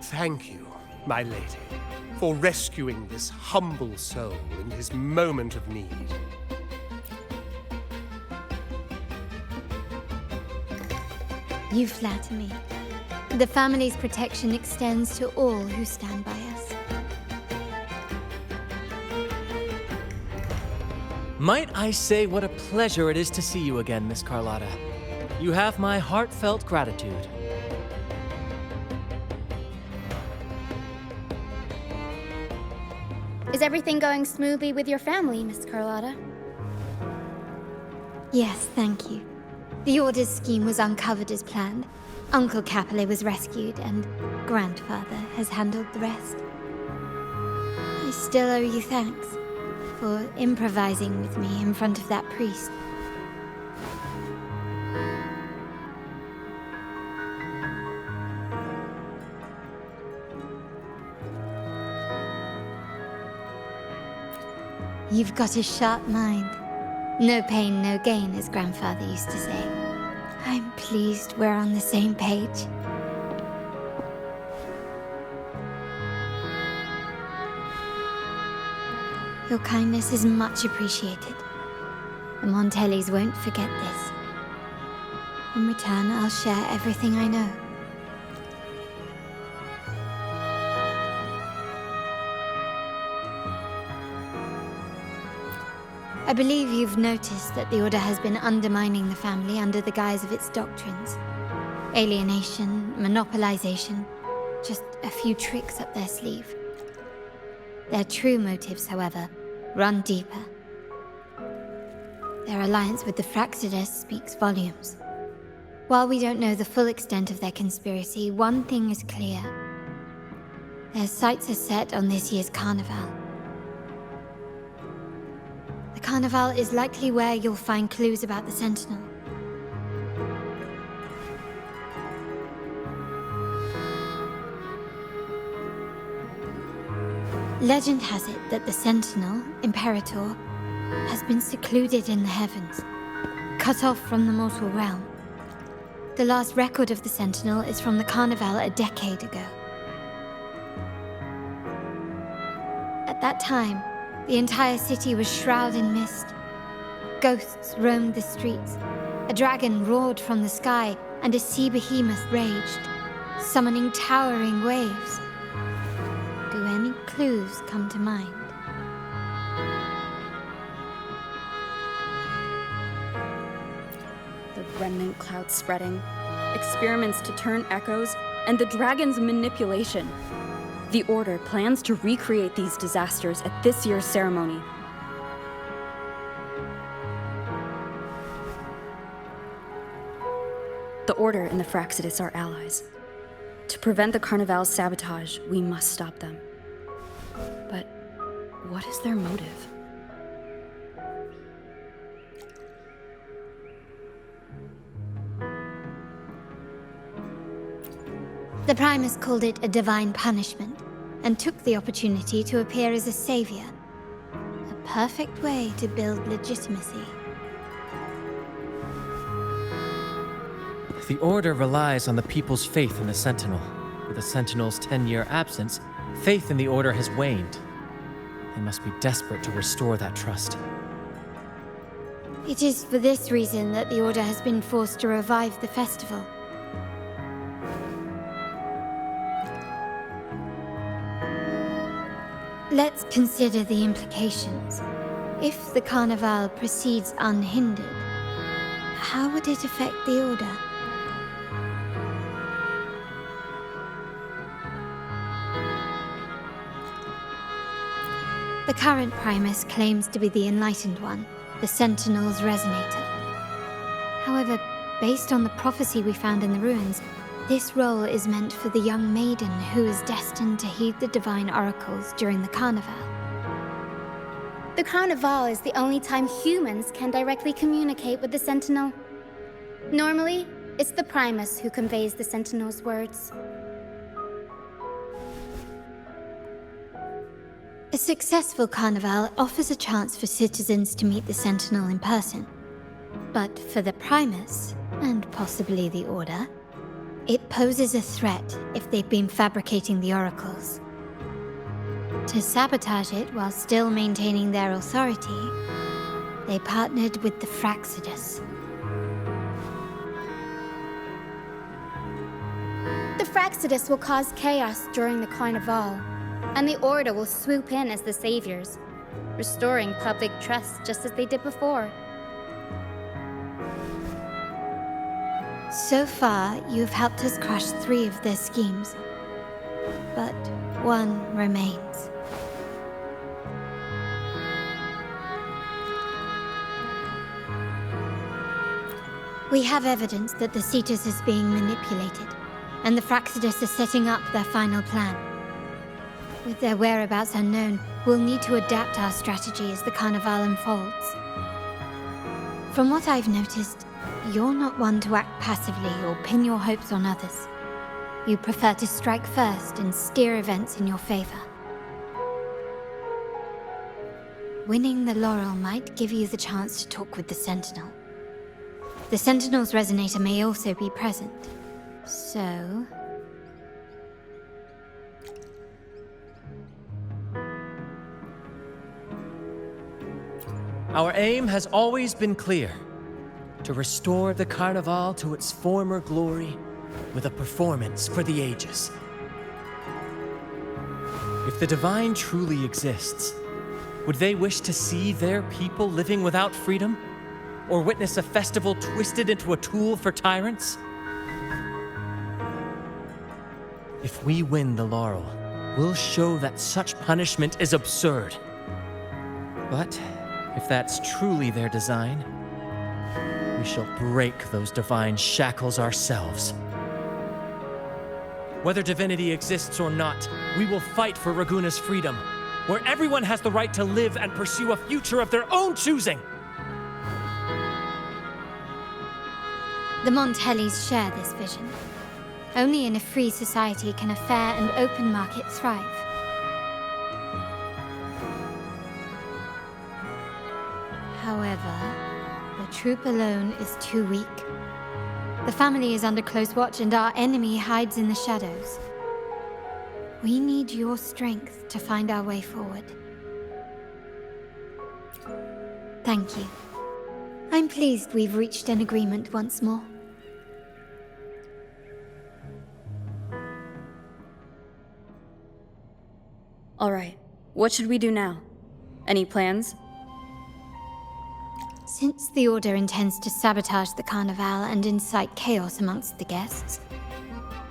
Thank you, my lady, for rescuing this humble soul in his moment of need. You flatter me. The family's protection extends to all who stand by us. Might I say what a pleasure it is to see you again, Miss Carlotta. You have my heartfelt gratitude. Is everything going smoothly with your family, Miss Carlotta? Yes, thank you. The Order's scheme was uncovered as planned. Uncle Capulet was rescued, and Grandfather has handled the rest. I still owe you thanks for improvising with me in front of that priest. You've got a sharp mind. No pain, no gain, as Grandfather used to say. I'm pleased we're on the same page. Your kindness is much appreciated. The Montellis won't forget this. In return, I'll share everything I know. I believe you've noticed that the Order has been undermining the family under the guise of its doctrines. Alienation, monopolization, just a few tricks up their sleeve. Their true motives, however, run deeper. Their alliance with the Rinascitas speaks volumes. While we don't know the full extent of their conspiracy, one thing is clear. Their sights are set on this year's carnival. The carnival is likely where you'll find clues about the Sentinel. Legend has it that the Sentinel, Imperator, has been secluded in the heavens, cut off from the mortal realm. The last record of the Sentinel is from the Carnival a decade ago. At that time, the entire city was shrouded in mist. Ghosts roamed the streets. A dragon roared from the sky, and a sea behemoth raged, summoning towering waves. Do any clues come to mind? The remnant cloud spreading, experiments to turn echoes, and the dragon's manipulation. The Order plans to recreate these disasters at this year's ceremony. The Order and the Rinascitas are allies. To prevent the Carnival's sabotage, we must stop them. But what is their motive? The Primus called it a divine punishment, and took the opportunity to appear as a savior. A perfect way to build legitimacy. The Order relies on the people's faith in the Sentinel. With the Sentinel's 10-year absence, faith in the Order has waned. They must be desperate to restore that trust. It is for this reason that the Order has been forced to revive the festival. Let's consider the implications. If the Carnival proceeds unhindered, how would it affect the Order? The current Primus claims to be the Enlightened One, the Sentinel's Resonator. However, based on the prophecy we found in the ruins, this role is meant for the young maiden who is destined to heed the divine oracles during the Carnival. The Carnival is the only time humans can directly communicate with the Sentinel. Normally, it's the Primus who conveys the Sentinel's words. A successful carnival offers a chance for citizens to meet the Sentinel in person. But for the Primus, and possibly the Order, it poses a threat if they've been fabricating the oracles. To sabotage it while still maintaining their authority, they partnered with the Rinascitas. The Rinascitas will cause chaos during the Carnival, and the Order will swoop in as the saviors, restoring public trust just as they did before. So far, you've helped us crush 3 of their schemes, but one remains. We have evidence that the Cetus is being manipulated, and the Rinascitas are setting up their final plan. With their whereabouts unknown, we'll need to adapt our strategy as the Carnival unfolds. From what I've noticed, you're not one to act passively or pin your hopes on others. You prefer to strike first and steer events in your favor. Winning the laurel might give you the chance to talk with the Sentinel. The Sentinel's resonator may also be present, so... Our aim has always been clear: to restore the Carnival to its former glory with a performance for the ages. If the Divine truly exists, would they wish to see their people living without freedom? Or witness a festival twisted into a tool for tyrants? If we win the laurel, we'll show that such punishment is absurd. But if that's truly their design, we shall break those divine shackles ourselves. Whether divinity exists or not, we will fight for Raguna's freedom, where everyone has the right to live and pursue a future of their own choosing. The Montellis share this vision. Only in a free society can a fair and open market thrive. However, the troop alone is too weak. The family is under close watch and our enemy hides in the shadows. We need your strength to find our way forward. Thank you. I'm pleased we've reached an agreement once more. All right, what should we do now? Any plans? Since the Order intends to sabotage the Carnival and incite chaos amongst the guests,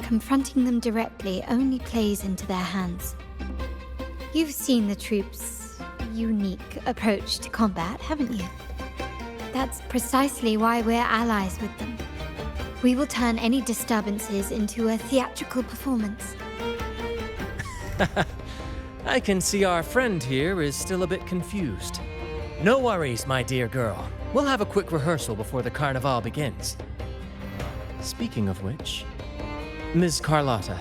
confronting them directly only plays into their hands. You've seen the troops' unique approach to combat, haven't you? That's precisely why we're allies with them. We will turn any disturbances into a theatrical performance. I can see our friend here is still a bit confused. No worries, my dear girl. We'll have a quick rehearsal before the Carnival begins. Speaking of which, Ms. Carlotta,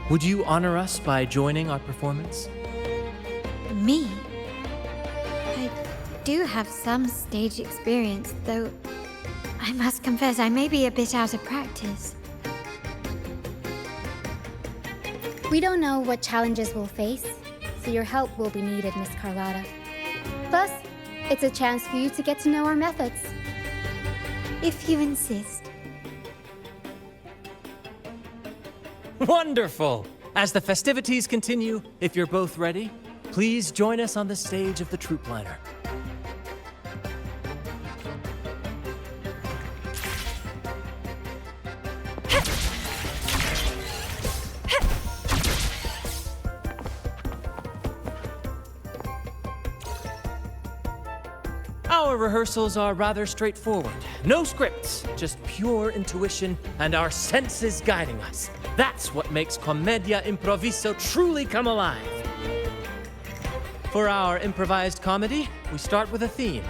would you honor us by joining our performance? Me? I do have some stage experience, though I must confess I may be a bit out of practice. We don't know what challenges we'll face, so your help will be needed, Miss Carlotta. Plus, it's a chance for you to get to know our methods. If you insist. Wonderful! As the festivities continue, if you're both ready, please join us on the stage of the troop liner. Our rehearsals are rather straightforward. No scripts, just pure intuition and our senses guiding us. That's what makes Commedia Improviso truly come alive. For our improvised comedy, we start with a theme.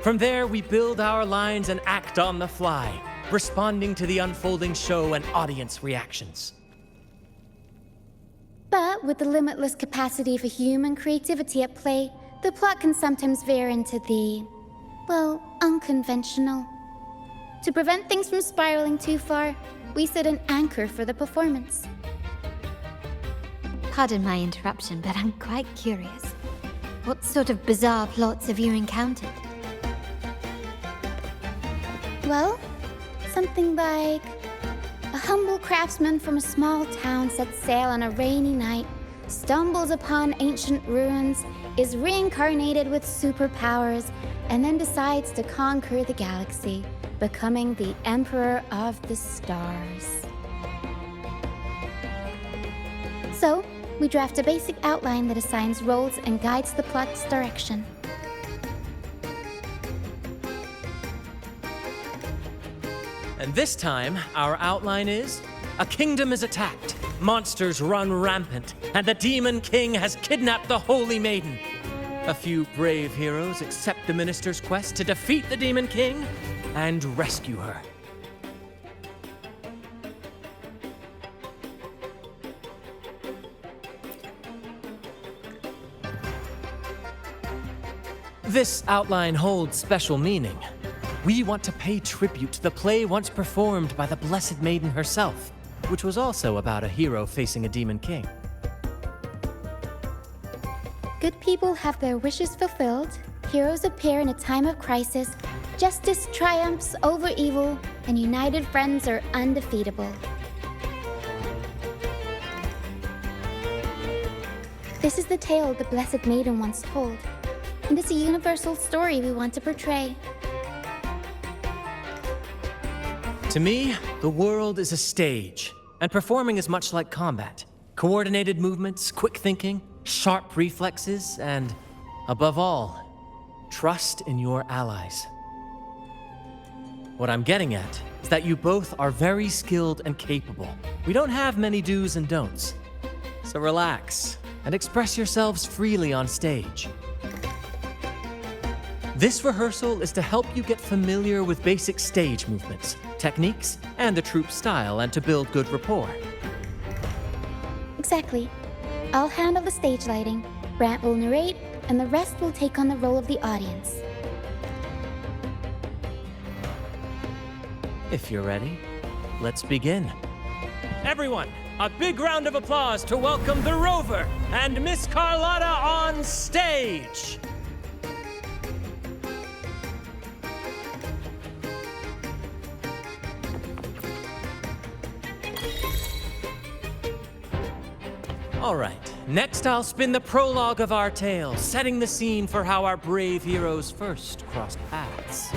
From there, we build our lines and act on the fly, responding to the unfolding show and audience reactions. But with the limitless capacity for human creativity at play, the plot can sometimes veer into the, well, unconventional. To prevent things from spiraling too far, we set an anchor for the performance. Pardon my interruption, but I'm quite curious. What sort of bizarre plots have you encountered? Well, something like a humble craftsman from a small town sets sail on a rainy night, stumbles upon ancient ruins, is reincarnated with superpowers, and then decides to conquer the galaxy, becoming the Emperor of the Stars. So, we draft a basic outline that assigns roles and guides the plot's direction. And this time, our outline is: a kingdom is attacked, monsters run rampant, and the Demon King has kidnapped the Holy Maiden. A few brave heroes accept the minister's quest to defeat the Demon King and rescue her. This outline holds special meaning. We want to pay tribute to the play once performed by the Blessed Maiden herself, which was also about a hero facing a Demon King. Good people have their wishes fulfilled, heroes appear in a time of crisis, justice triumphs over evil, and united friends are undefeatable. This is the tale the Blessed Maiden once told, and it's a universal story we want to portray. To me, the world is a stage, and performing is much like combat. Coordinated movements, quick thinking, sharp reflexes, and, above all, trust in your allies. What I'm getting at is that you both are very skilled and capable. We don't have many do's and don'ts. So relax and express yourselves freely on stage. This rehearsal is to help you get familiar with basic stage movements, techniques, and the troupe style, and to build good rapport. Exactly. I'll handle the stage lighting, Brant will narrate, and the rest will take on the role of the audience. If you're ready, let's begin. Everyone, a big round of applause to welcome the Rover and Miss Carlotta on stage! All right, next I'll spin the prologue of our tale, setting the scene for how our brave heroes first crossed paths.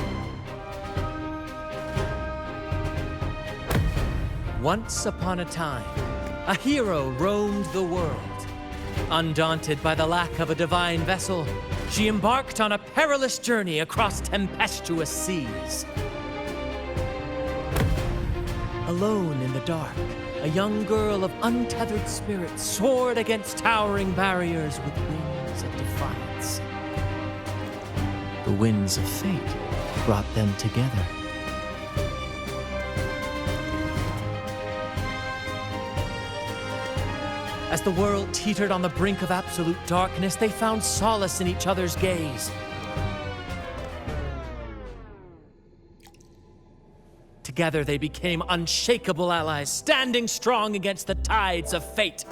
Once upon a time, a hero roamed the world. Undaunted by the lack of a divine vessel, she embarked on a perilous journey across tempestuous seas. Alone in the dark, a young girl of untethered spirit soared against towering barriers with wings of defiance. The winds of fate brought them together. As the world teetered on the brink of absolute darkness, they found solace in each other's gaze. Together they became unshakable allies, standing strong against the tides of fate.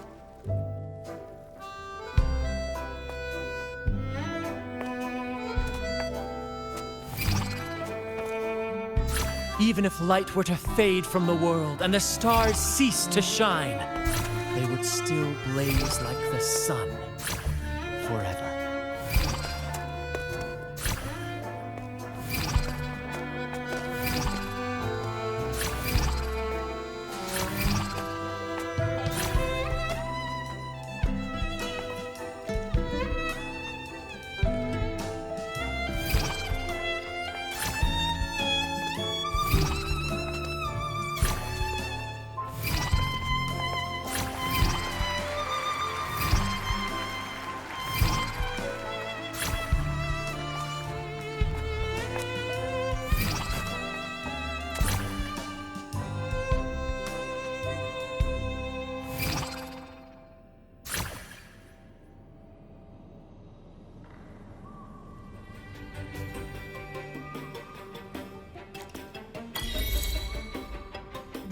Even if light were to fade from the world and the stars cease to shine, they would still blaze like the sun forever.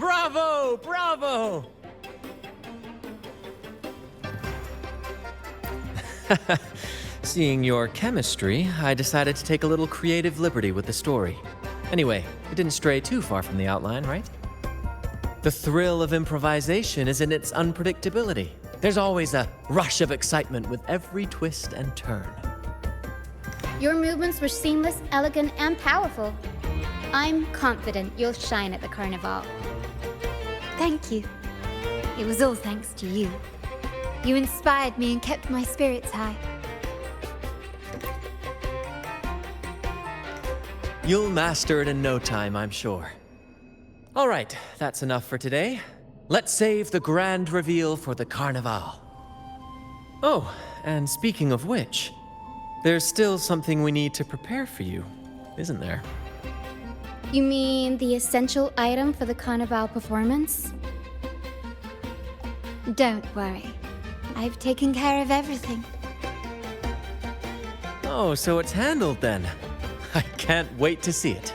Bravo! Bravo! Seeing your chemistry, I decided to take a little creative liberty with the story. Anyway, it didn't stray too far from the outline, right? The thrill of improvisation is in its unpredictability. There's always a rush of excitement with every twist and turn. Your movements were seamless, elegant, and powerful. I'm confident you'll shine at the Carnival. Thank you. It was all thanks to you. You inspired me and kept my spirits high. You'll master it in no time, I'm sure. All right, that's enough for today. Let's save the grand reveal for the Carnival. Oh, and speaking of which, there's still something we need to prepare for you, isn't there? You mean the essential item for the Carnival performance? Don't worry. I've taken care of everything. Oh, so it's handled then. I can't wait to see it.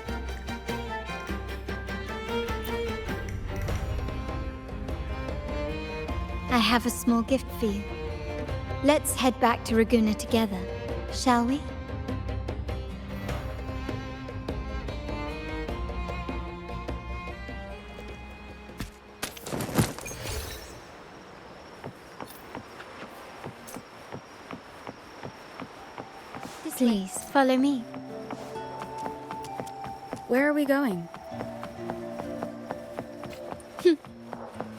I have a small gift for you. Let's head back to Raguna together, shall we? Please, follow me. Where are we going?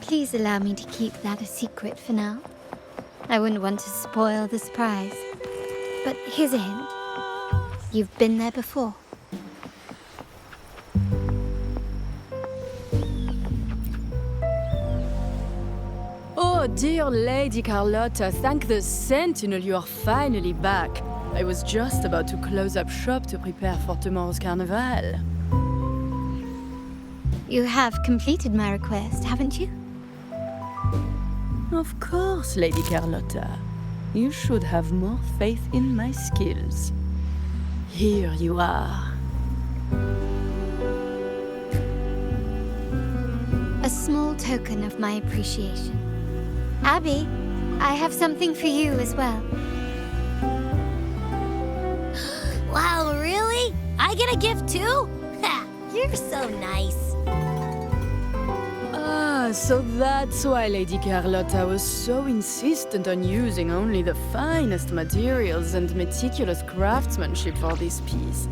Please allow me to keep that a secret for now. I wouldn't want to spoil the surprise. But here's a hint. You've been there before. Oh, dear Lady Carlotta, thank the Sentinel you are finally back. I was just about to close up shop to prepare for tomorrow's carnival. You have completed my request, haven't you? Of course, Lady Carlotta. You should have more faith in my skills. Here you are. A small token of my appreciation. Abby, I have something for you as well. Wow, really? I get a gift too? Ha! You're so nice. Ah, so that's why Lady Carlotta was so insistent on using only the finest materials and meticulous craftsmanship for this piece.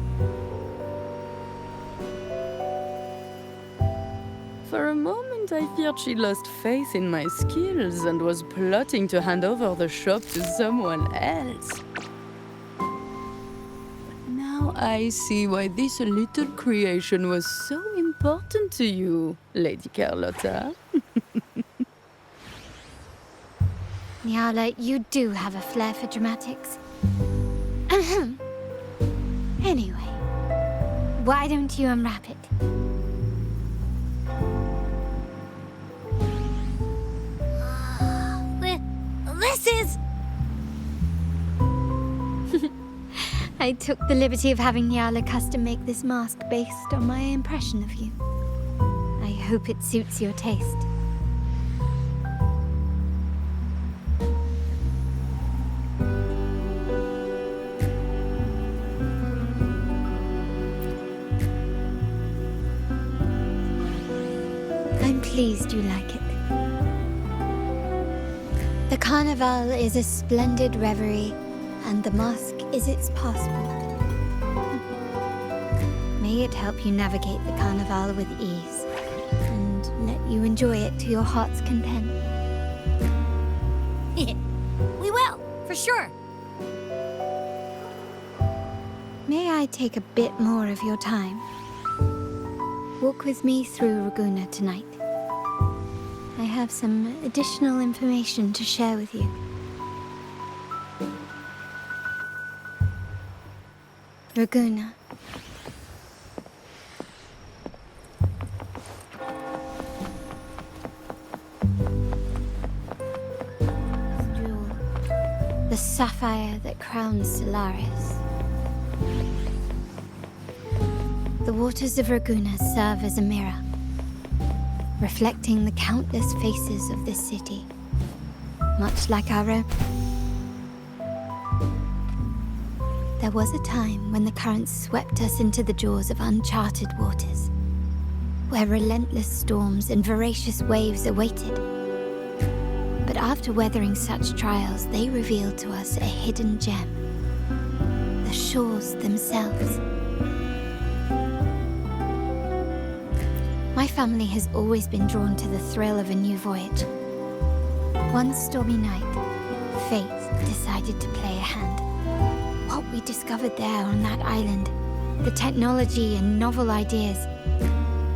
For a moment, I feared she lost faith in my skills and was plotting to hand over the shop to someone else. Now I see why this little creation was so important to you, Lady Carlotta. Nyala, you do have a flair for dramatics. Anyway, why don't you unwrap it? This is... I took the liberty of having Nyala custom make this mask based on my impression of you. I hope it suits your taste. I'm pleased you like it. The Carnival is a splendid reverie, and the mask is its passport. May it help you navigate the Carnival with ease, and let you enjoy it to your heart's content. We will, for sure. May I take a bit more of your time? Walk with me through Raguna tonight. I have some additional information to share with you. Raguna. Jewel, the sapphire that crowns Solaris. The waters of Raguna serve as a mirror. reflecting the countless faces of this city, much like our own. There was a time when the currents swept us into the jaws of uncharted waters, where relentless storms and voracious waves awaited. But after weathering such trials, they revealed to us a hidden gem, the shores themselves. My family has always been drawn to the thrill of a new voyage. One stormy night, fate decided to play a hand. What we discovered there on that island, the technology and novel ideas,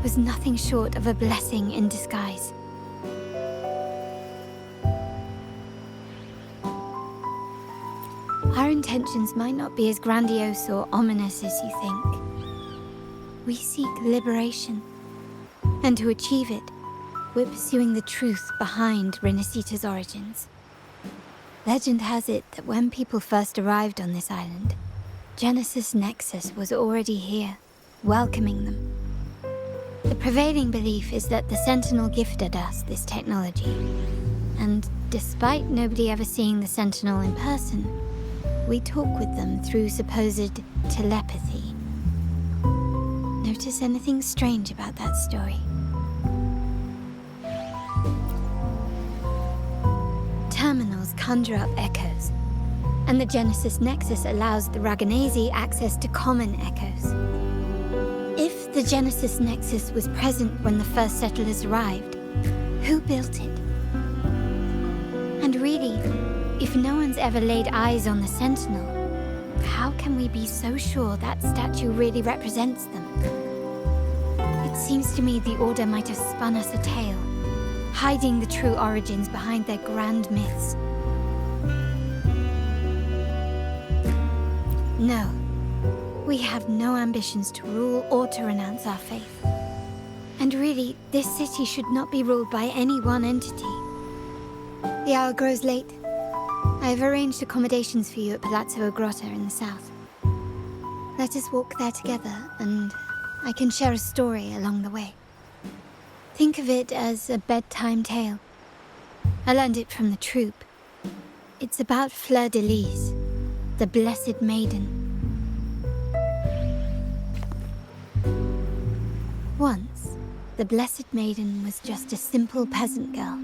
was nothing short of a blessing in disguise. Our intentions might not be as grandiose or ominous as you think. We seek liberation, and to achieve it, we're pursuing the truth behind Rinascitas' origins. Legend has it that when people first arrived on this island, Genesis Nexus was already here, welcoming them. The prevailing belief is that the Sentinel gifted us this technology, and despite nobody ever seeing the Sentinel in person, we talk with them through supposed telepathy. Notice anything strange about that story? Terminals conjure up echoes, and the Genesis Nexus allows the Raganesi access to common echoes. If the Genesis Nexus was present when the first settlers arrived, who built it? And really, if no one's ever laid eyes on the Sentinel, how can we be so sure that statue really represents them? It seems to me the Order might have spun us a tale, hiding the true origins behind their grand myths. No, we have no ambitions to rule or to renounce our faith. And really, this city should not be ruled by any one entity. The hour grows late. I have arranged accommodations for you at Palazzo Grotta in the south. Let us walk there together, and I can share a story along the way. Think of it as a bedtime tale. I learned it from the troupe. It's about Fleur de Lis, the Blessed Maiden. Once, the Blessed Maiden was just a simple peasant girl.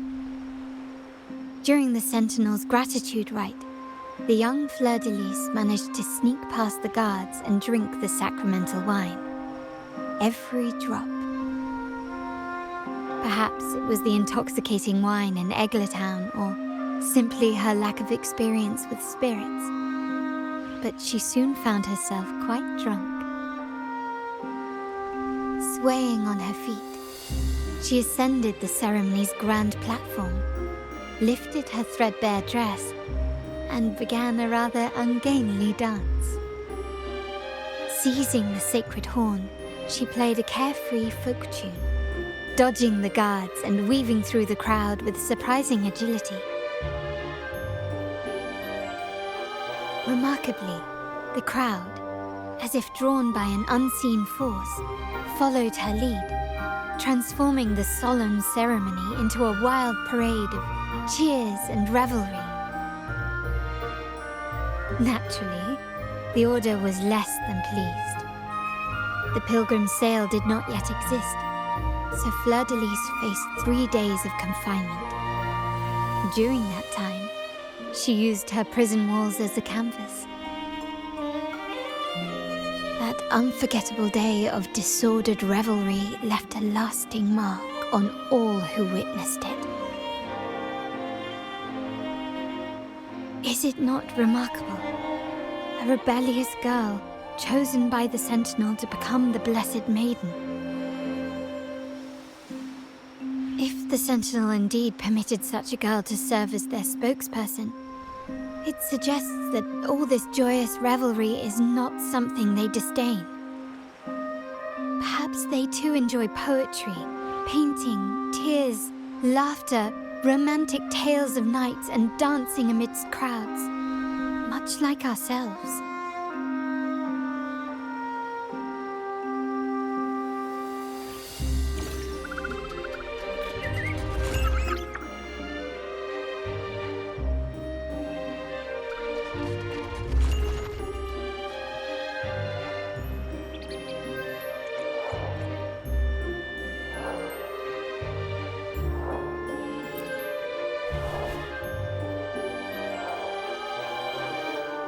During the Sentinel's gratitude rite, the young Fleur de Lis managed to sneak past the guards and drink the sacramental wine. Every drop. Perhaps it was the intoxicating wine in Eglatown, or simply her lack of experience with spirits. But she soon found herself quite drunk. Swaying on her feet, she ascended the ceremony's grand platform, lifted her threadbare dress, and began a rather ungainly dance. Seizing the sacred horn, she played a carefree folk tune, dodging the guards and weaving through the crowd with surprising agility. Remarkably, the crowd, as if drawn by an unseen force, followed her lead, transforming the solemn ceremony into a wild parade of cheers and revelry. Naturally, the Order was less than pleased. The pilgrim sale did not yet exist, so Fleur de Lis faced 3 days of confinement. During that time, she used her prison walls as a canvas. That unforgettable day of disordered revelry left a lasting mark on all who witnessed it. Is it not remarkable? A rebellious girl chosen by the Sentinel to become the Blessed Maiden. If the Sentinel indeed permitted such a girl to serve as their spokesperson, it suggests that all this joyous revelry is not something they disdain. Perhaps they too enjoy poetry, painting, tears, laughter, romantic tales of nights, and dancing amidst crowds, much like ourselves.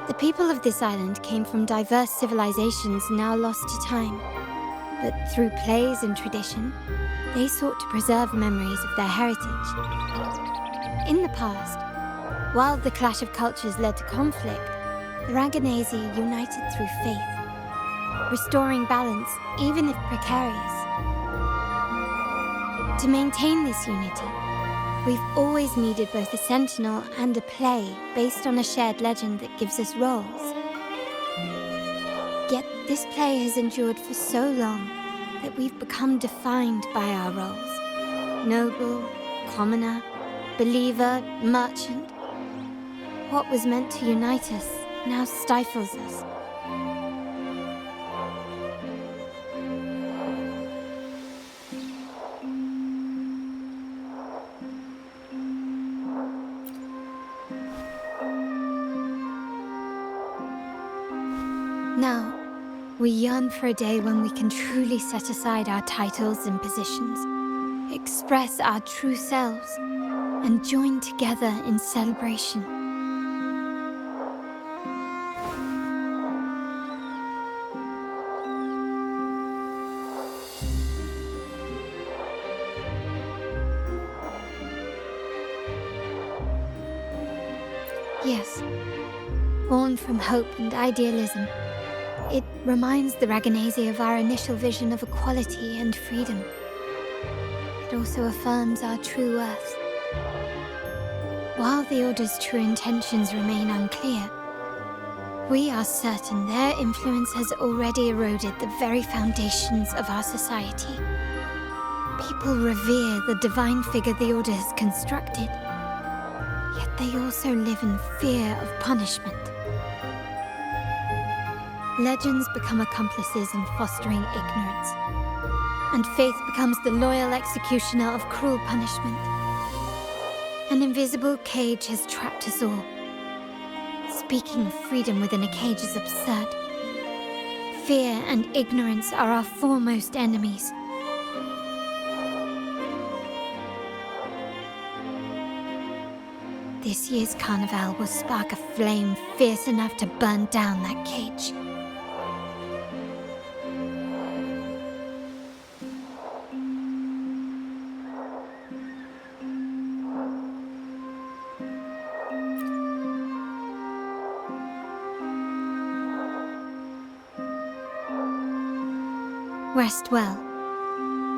The people of this island came from diverse civilizations now lost to time. But through plays and tradition, they sought to preserve memories of their heritage. In the past, while the clash of cultures led to conflict, the Raganesi united through faith, restoring balance even if precarious. To maintain this unity, we've always needed both a sentinel and a play based on a shared legend that gives us roles. Yet this play has endured for so long that we've become defined by our roles. Noble, commoner, believer, merchant. What was meant to unite us now stifles us. Now, we yearn for a day when we can truly set aside our titles and positions, express our true selves, and join together in celebration. Yes, born from hope and idealism, it reminds the Raganesi of our initial vision of equality and freedom. It also affirms our true worth. While the Order's true intentions remain unclear, we are certain their influence has already eroded the very foundations of our society. People revere the divine figure the Order has constructed, yet they also live in fear of punishment. Legends become accomplices in fostering ignorance, and faith becomes the loyal executioner of cruel punishment. An invisible cage has trapped us all. Speaking of freedom within a cage is absurd. Fear and ignorance are our foremost enemies. This year's carnival will spark a flame fierce enough to burn down that cage. Rest well,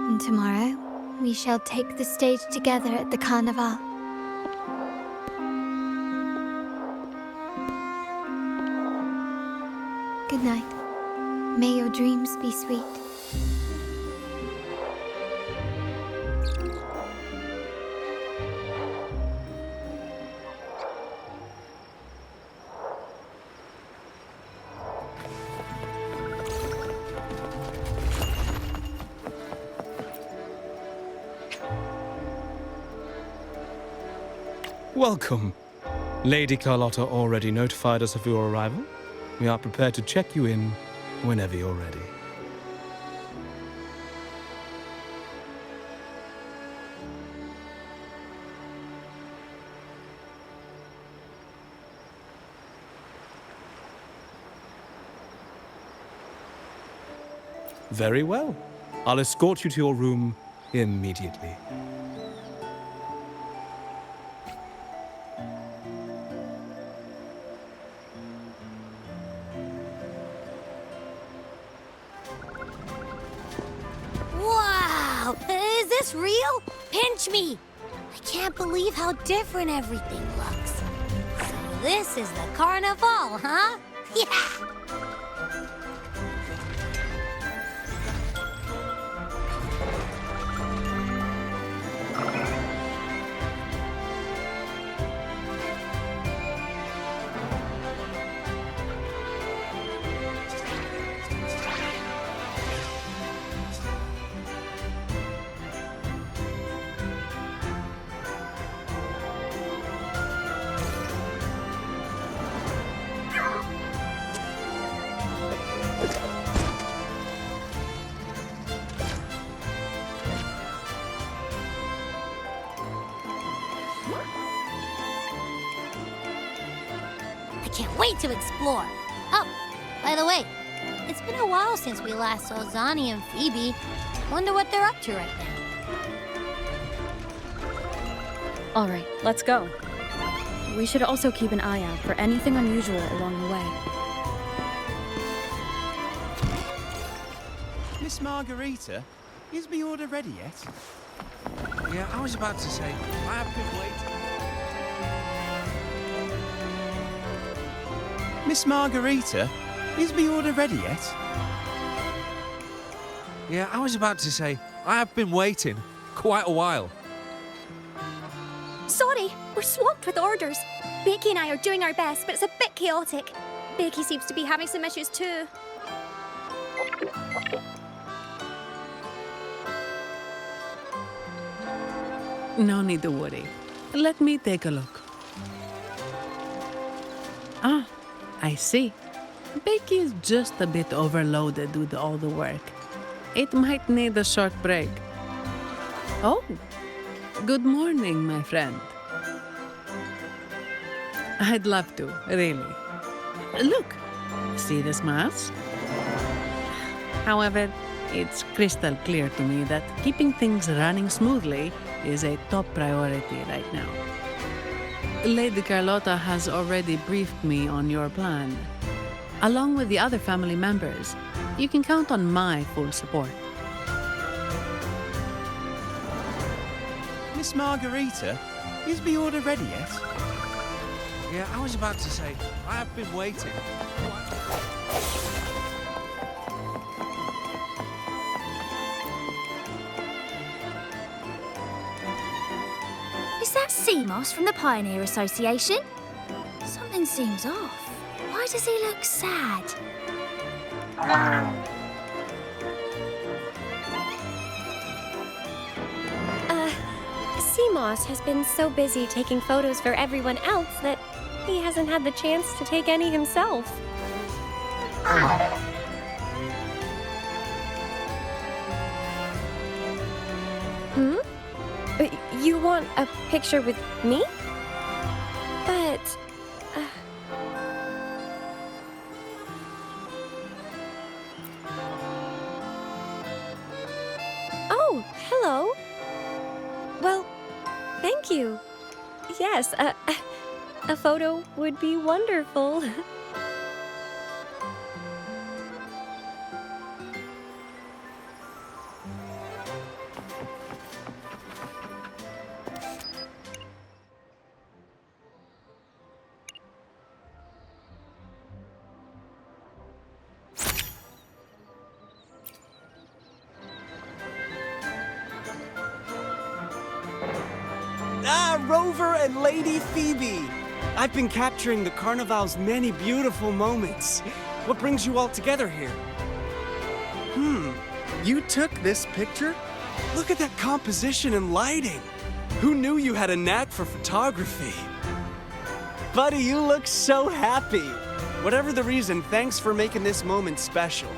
and tomorrow we shall take the stage together at the carnival. Good night. May your dreams be sweet. Welcome. Lady Carlotta already notified us of your arrival. We are prepared to check you in whenever you're ready. Very well. I'll escort you to your room immediately. Wow! Is this real? Pinch me! I can't believe how different everything looks. So this is the carnival, huh? Yeah! can't wait to explore. Oh, by the way, it's been a while since we last saw Zani and Phoebe. Wonder what they're up to right now. All right, let's go. We should also keep an eye out for anything unusual along the way. Miss Margarita, is my order ready yet? Yeah, I was about to say, I have been waiting. Miss Margarita, is my order ready yet? Yeah, I was about to say, I have been waiting quite a while. Sorry, we're swamped with orders. Becky and I are doing our best, but it's a bit chaotic. Becky seems to be having some issues too. No need to worry. Let me take a look. Ah, I see. Becky is just a bit overloaded with all the work. It might need a short break. Oh, good morning, my friend. I'd love to, really. Look, see this mask? However, it's crystal clear to me that keeping things running smoothly is a top priority right now. Lady Carlotta has already briefed me on your plan. Along with the other family members, you can count on my full support. Miss Margarita, is my order ready yet? Yeah, I was about to say, I have been waiting. Is that Seamoss from the Pioneer Association? Something seems off. Why does he look sad? Seamoss has been so busy taking photos for everyone else that he hasn't had the chance to take any himself. You want a picture with me? But... Oh, hello. Well, thank you. Yes, a photo would be wonderful. Ah, Rover and Lady Phoebe! I've been capturing the Carnival's many beautiful moments. What brings you all together here? You took this picture? Look at that composition and lighting. Who knew you had a knack for photography? Buddy, you look so happy. Whatever the reason, thanks for making this moment special.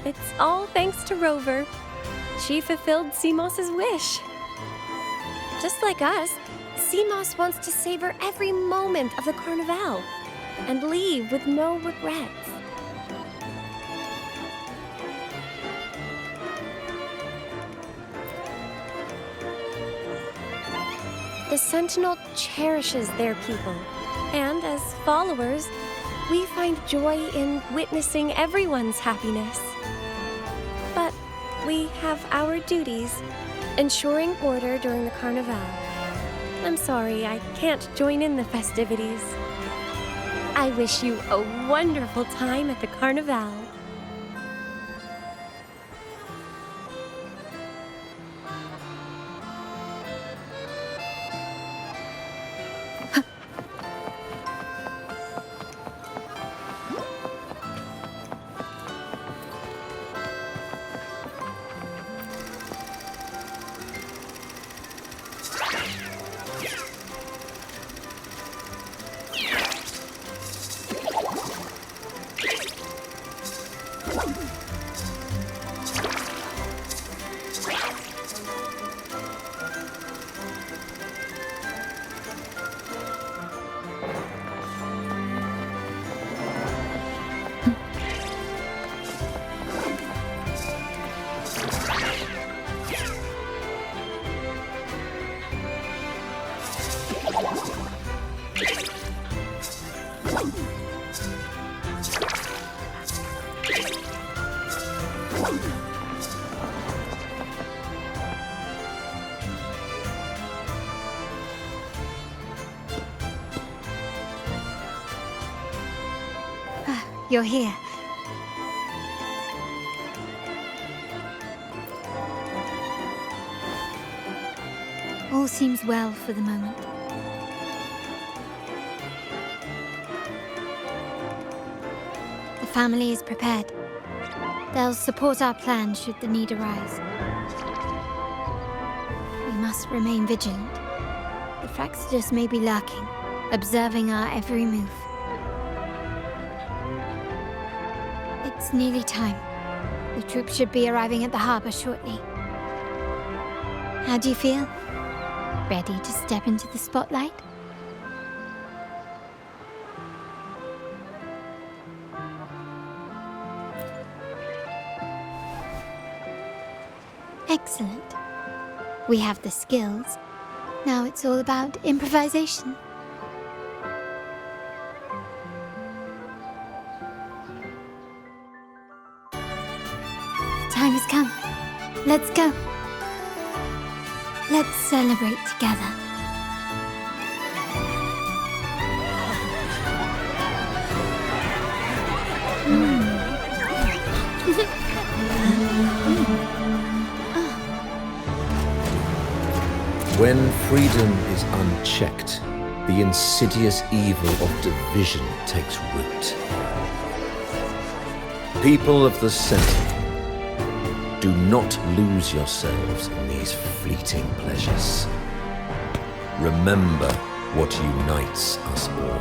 It's all thanks to Rover. She fulfilled Seamoss's wish. Just like us, Seamoss wants to savor every moment of the Carnival and leave with no regrets. The Sentinel cherishes their people, and as followers, we find joy in witnessing everyone's happiness. But we have our duties, ensuring order during the Carnival. I'm sorry, I can't join in the festivities. I wish you a wonderful time at the Carnival. you're here. All seems well for the moment. The family is prepared. They'll support our plan should the need arise. We must remain vigilant. The Rinascitas may be lurking, observing our every move. It's nearly time. The troops should be arriving at the harbor shortly. How do you feel? Ready to step into the spotlight? Excellent. We have the skills. Now it's all about improvisation. The time has come. Let's go. Let's celebrate together. When freedom is unchecked, the insidious evil of division takes root. People of the Sentinel, do not lose yourselves in these fleeting pleasures. Remember what unites us all.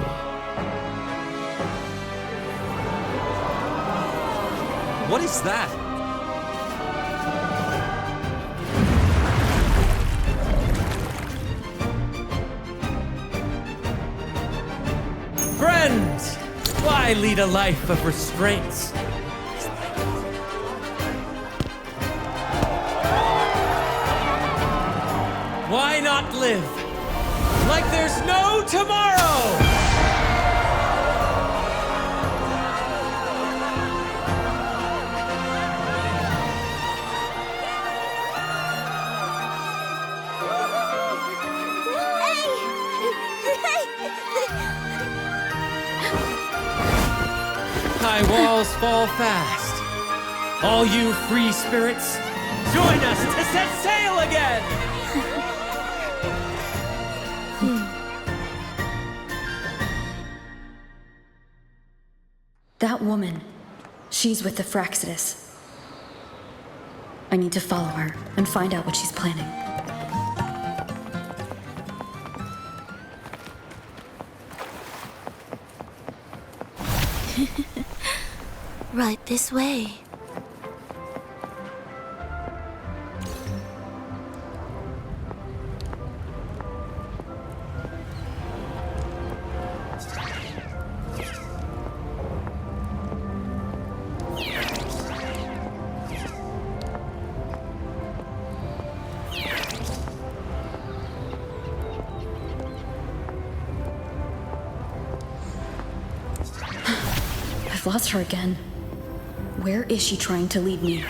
What is that? Friends! Why lead a life of restraints? Why not live like there's no tomorrow? High walls fall fast. All you free spirits, join us to set sail again! That woman, she's with the Rinascitas. I need to follow her and find out what she's planning. Right this way. I've lost her again. Where is she trying to lead me?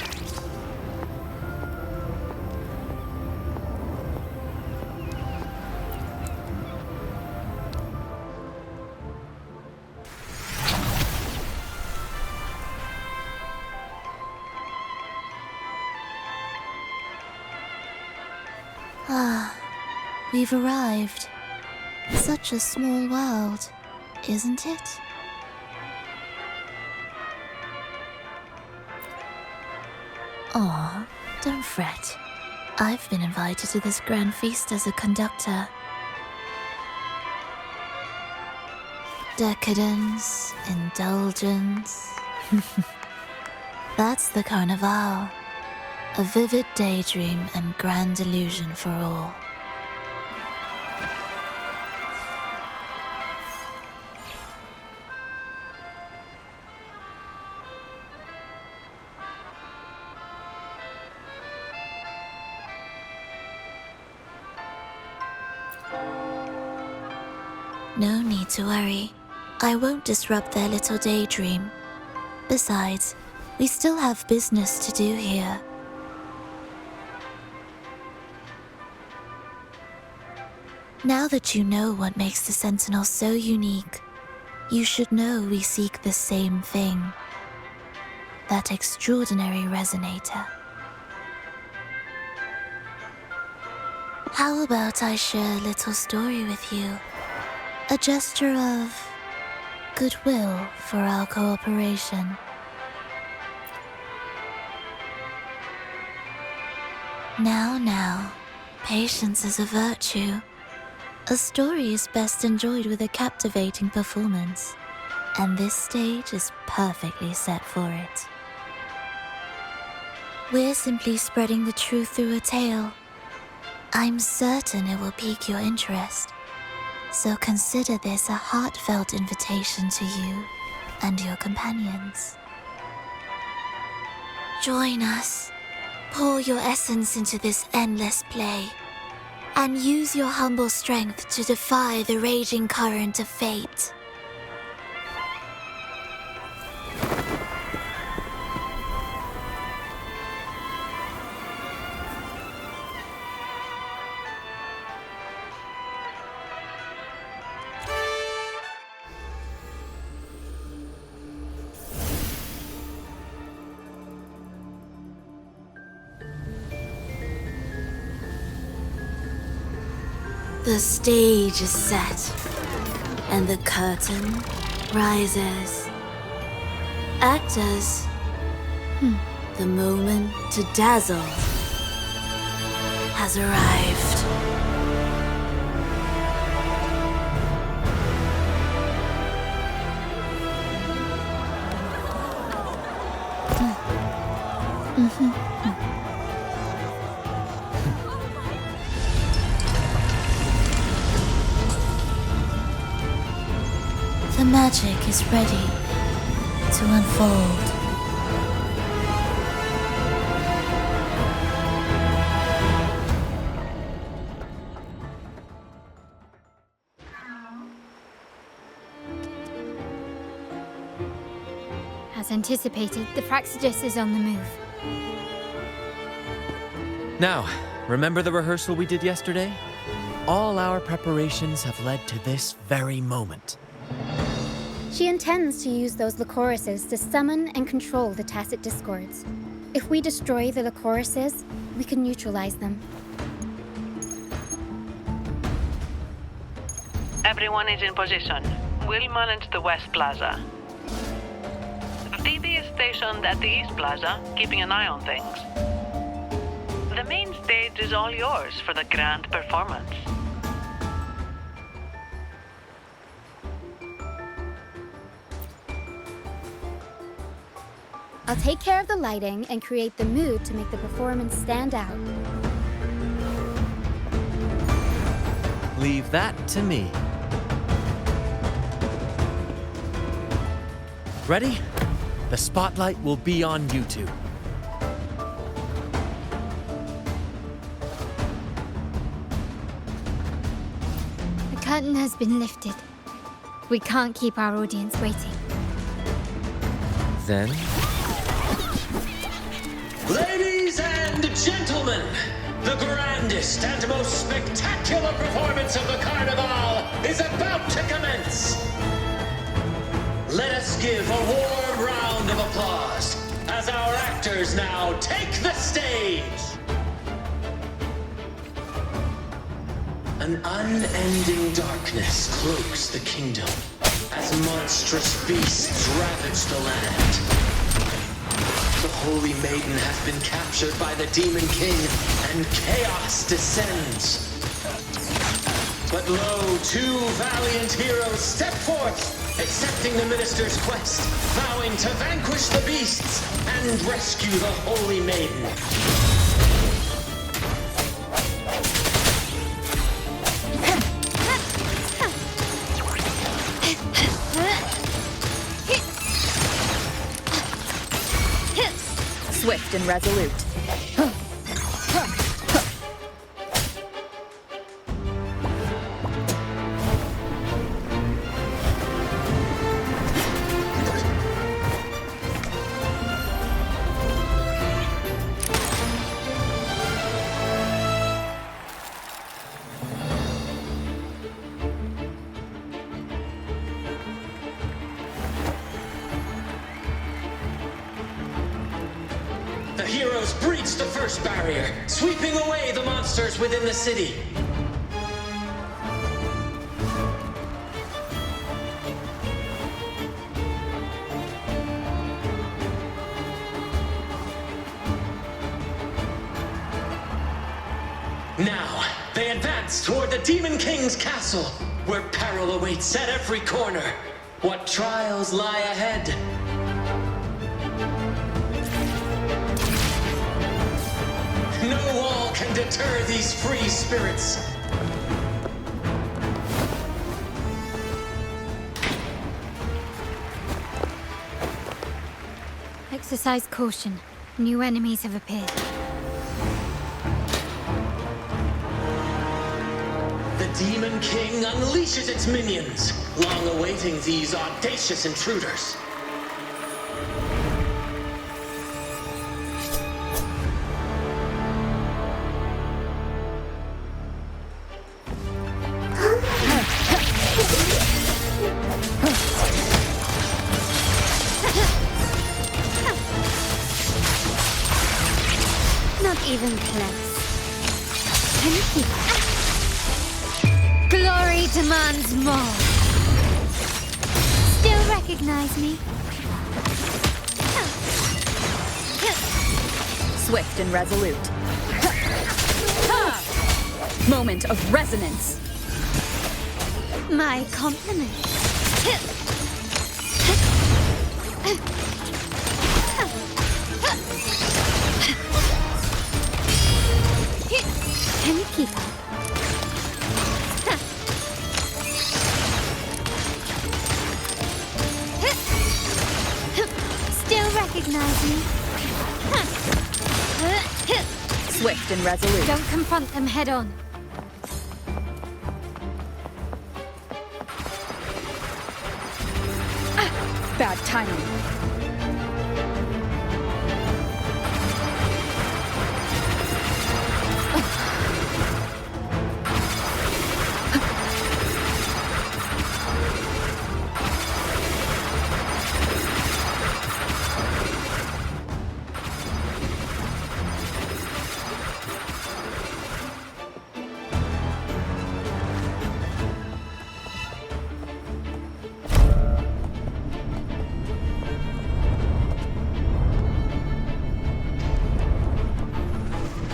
Ah, we've arrived. Such a small world, isn't it? Aw, don't fret. I've been invited to this grand feast as a conductor. Decadence, indulgence. That's the Carnival. A vivid daydream and grand illusion for all. No need to worry. I won't disrupt their little daydream. Besides, we still have business to do here. Now that you know what makes the Sentinel so unique, You should know we seek the same thing. That extraordinary resonator. How about I share a little story with you? A gesture of goodwill for our cooperation. Now, patience is a virtue. A story is best enjoyed with a captivating performance, and this stage is perfectly set for it. We're simply spreading the truth through a tale. I'm certain it will pique your interest, so consider this a heartfelt invitation to you and your companions. Join us. Pour your essence into this endless play, and use your humble strength to defy the raging current of fate. The stage is set, and the curtain rises. Actors, the moment to dazzle has arrived. The magic is ready to unfold. As anticipated, the Rinascitas is on the move. Now, remember the rehearsal we did yesterday? All our preparations have led to this very moment. She intends to use those Lycorises to summon and control the Tacit Discords. If we destroy the Lycorises, we can neutralize them. Everyone is in position. We'll manage the West Plaza. Phoebe is stationed at the East Plaza, keeping an eye on things. The main stage is all yours for the grand performance. I'll take care of the lighting and create the mood to make the performance stand out. Leave that to me. Ready? The spotlight will be on you two. The curtain has been lifted. We can't keep our audience waiting. Then... Ladies and gentlemen, the grandest and most spectacular performance of the Carnival is about to commence. Let us give a warm round of applause as our actors now take the stage. An unending darkness cloaks the kingdom as monstrous beasts ravage the land. The Holy Maiden has been captured by the Demon King, and chaos descends. But lo, two valiant heroes step forth, accepting the minister's quest, vowing to vanquish the beasts and rescue the Holy Maiden. Swift and resolute. breach the first barrier, sweeping away the monsters within the city. Now, they advance toward the Demon King's castle, where peril awaits at every corner. What trials lie ahead? No wall can deter these free spirits. Exercise caution. New enemies have appeared. The Demon King unleashes its minions, long awaiting these audacious intruders. Not even close. Can you keep up? Glory demands more. Still recognize me? Swift and resolute. Moment of resonance. My compliments. Can you keep up? Still recognize me? Swift and resolute. Don't confront them head on. Bad timing.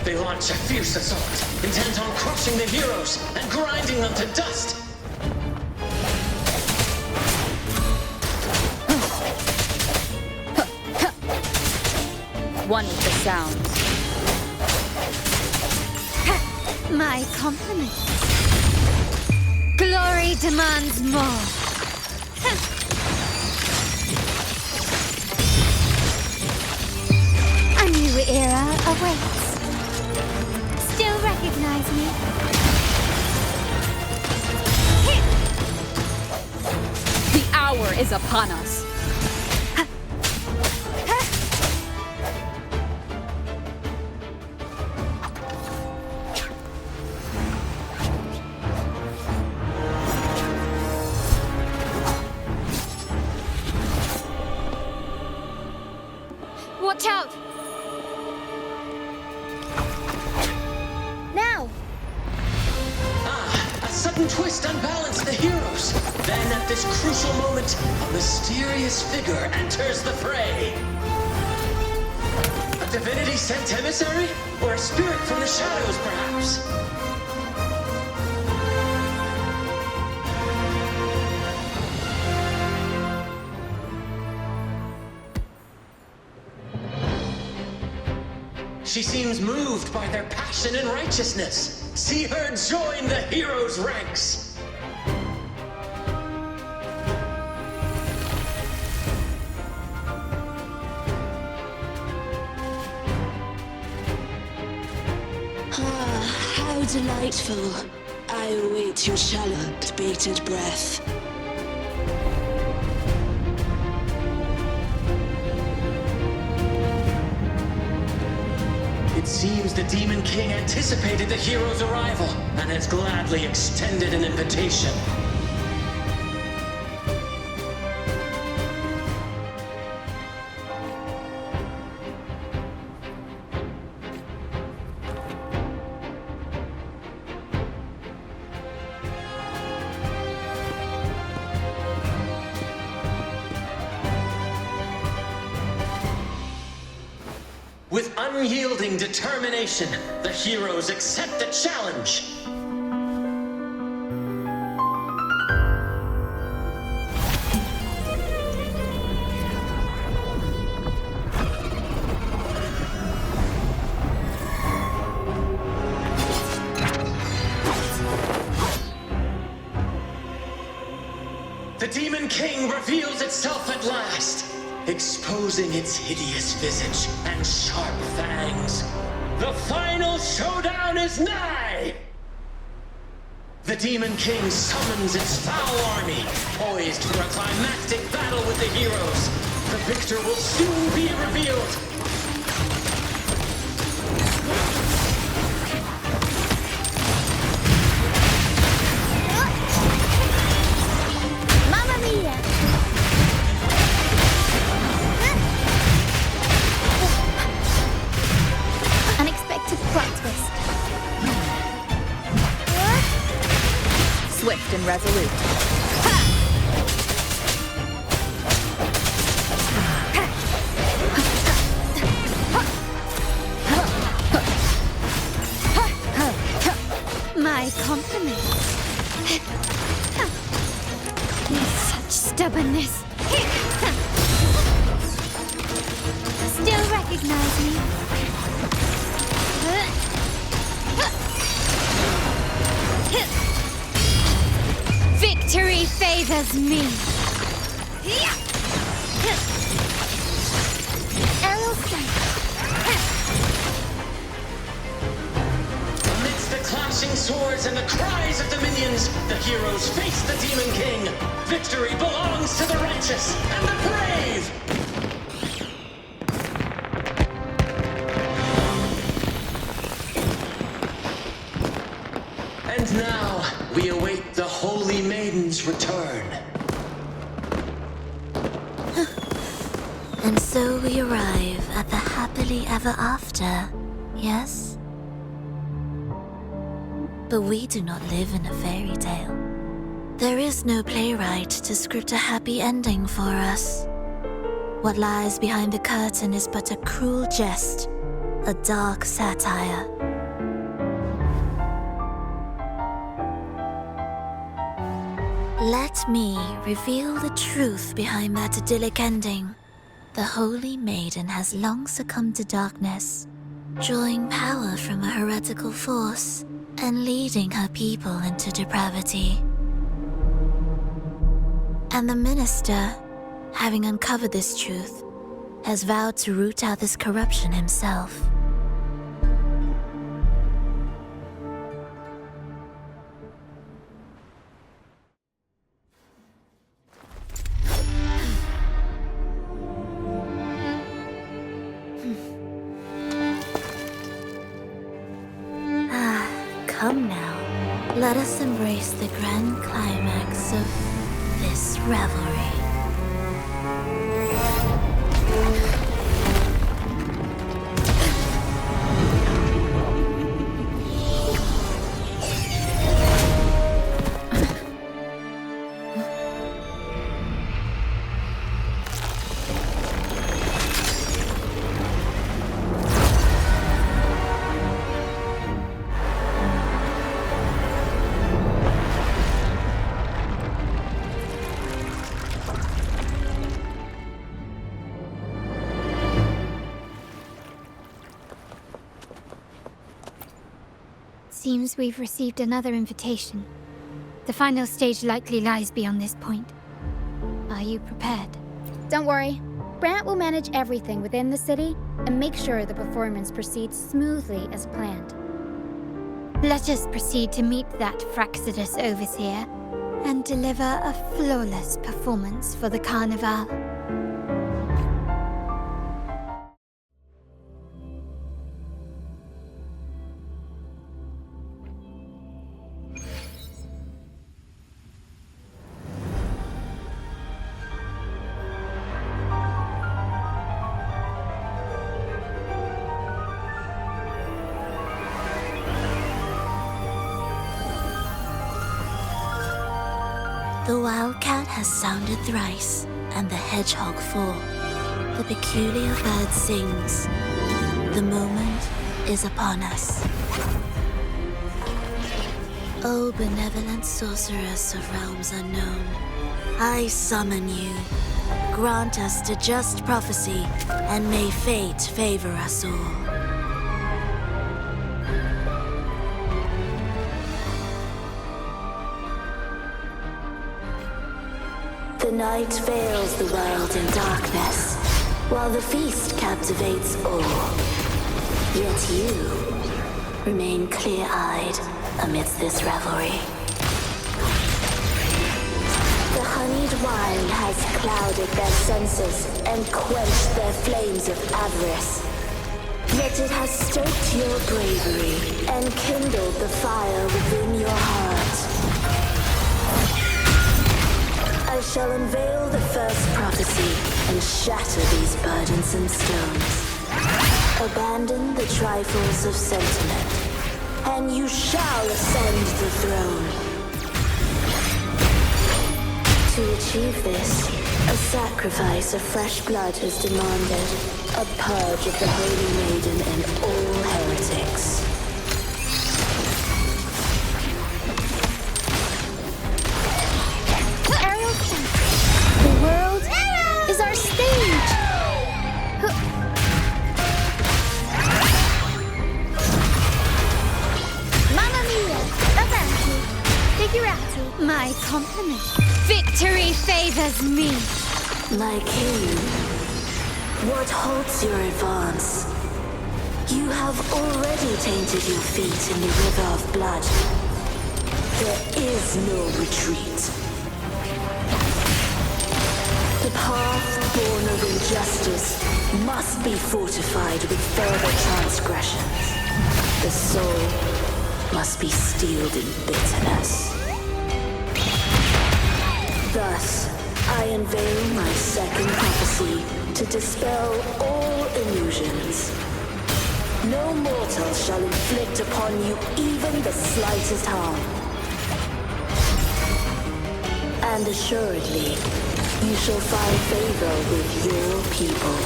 They launch a fierce assault, intent on crushing the heroes and grinding them to dust. One with the sounds. My compliments. Glory demands more. A new era awaits. Still recognize me? The hour is upon us. Watch out! Now! A sudden twist unbalanced the heroes. Then at this crucial moment, a mysterious figure enters the fray. A divinity sent emissary? Or a spirit from the shadows, perhaps? She seems moved by their passion and righteousness. See her join the heroes' ranks. Ah, how delightful. I await your challenge, bated breath. It seems the Demon King anticipated the hero's arrival and has gladly extended an invitation. With unyielding determination, the heroes accept the challenge. The Demon King reveals itself at last, exposing its hideous visage and sharp fangs. The final showdown is nigh! The Demon King summons its foul army, poised for a climactic battle with the heroes. The victor will soon be revealed. Mamma mia! Unexpected plot twist. Swift and resolute. My compliments. Such stubbornness. Still recognize me? Victory favors me. Aerial strike. Amidst the clashing swords and the cries of the minions, the heroes face the Demon King. Victory belongs to the righteous and the brave! And now, we await the Holy Maiden's return. And so we arrive at the happily ever after, yes? But we do not live in a fairy tale. There is no playwright to script a happy ending for us. What lies behind the curtain is but a cruel jest, a dark satire. Let me reveal the truth behind that idyllic ending. The Holy Maiden has long succumbed to darkness, drawing power from a heretical force and leading her people into depravity. And the minister, having uncovered this truth, has vowed to root out this corruption himself. Come now, let us embrace the grand climax of this revelry. Seems we've received another invitation. The final stage likely lies beyond this point. Are you prepared? Don't worry. Brant will manage everything within the city and make sure the performance proceeds smoothly as planned. Let us proceed to meet that Rinascitas overseer and deliver a flawless performance for the Carnival. The wildcat has sounded thrice, and the hedgehog four. The peculiar bird sings. The moment is upon us. O benevolent sorceress of realms unknown, I summon you. Grant us to just prophecy, and may fate favor us all. The night veils the world in darkness, while the feast captivates all. Yet you remain clear-eyed amidst this revelry. The honeyed wine has clouded their senses and quenched their flames of avarice. Yet it has stoked your bravery and kindled the fire within your heart. I shall unveil the first prophecy and shatter these burdensome stones. Abandon the trifles of sentiment, and you shall ascend the throne. To achieve this, a sacrifice of fresh blood is demanded, a purge of the Holy Maiden and all heretics. The world is our stage! Mamma mia! Avanti! Figurati! My compliment. Victory favors me! My king, what halts your advance? You have already tainted your feet in the river of blood. There is no retreat. The path born of injustice must be fortified with further transgressions. The soul must be steeled in bitterness. Thus, I unveil my second prophecy to dispel all illusions. No mortal shall inflict upon you even the slightest harm. And assuredly, you shall find favor with your people.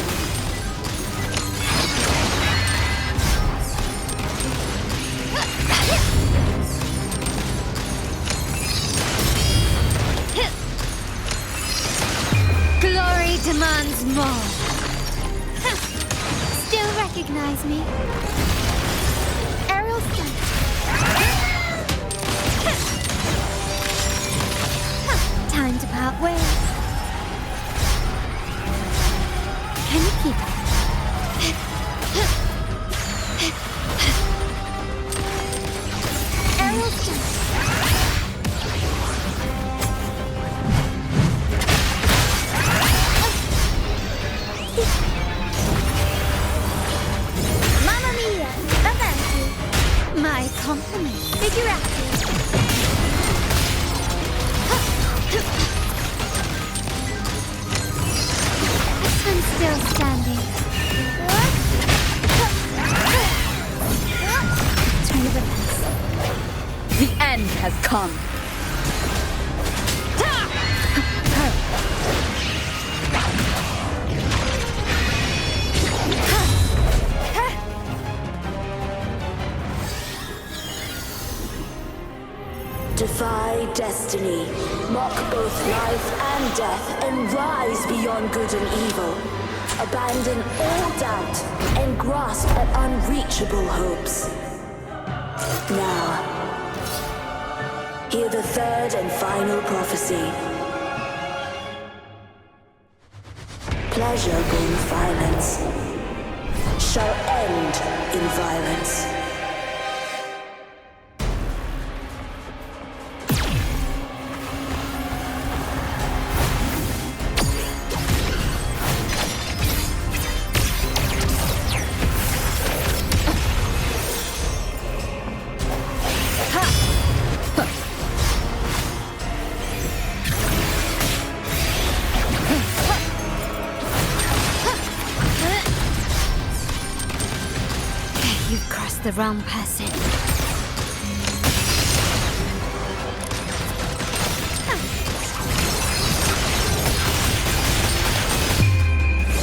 Glory demands more. Still recognize me? Aerial stunt. Time to part ways. Can you keep up? Aerial stunt. Mamma mia! Avanti! My compliment. Figurati. I'm still standing. Turn of events. The end has come. Defy destiny, mock both life and death, and rise beyond good and evil. Abandon all doubt and grasp at unreachable hopes. Now, hear the third and final prophecy. Pleasure born violence shall end in violence. You've crossed the wrong person.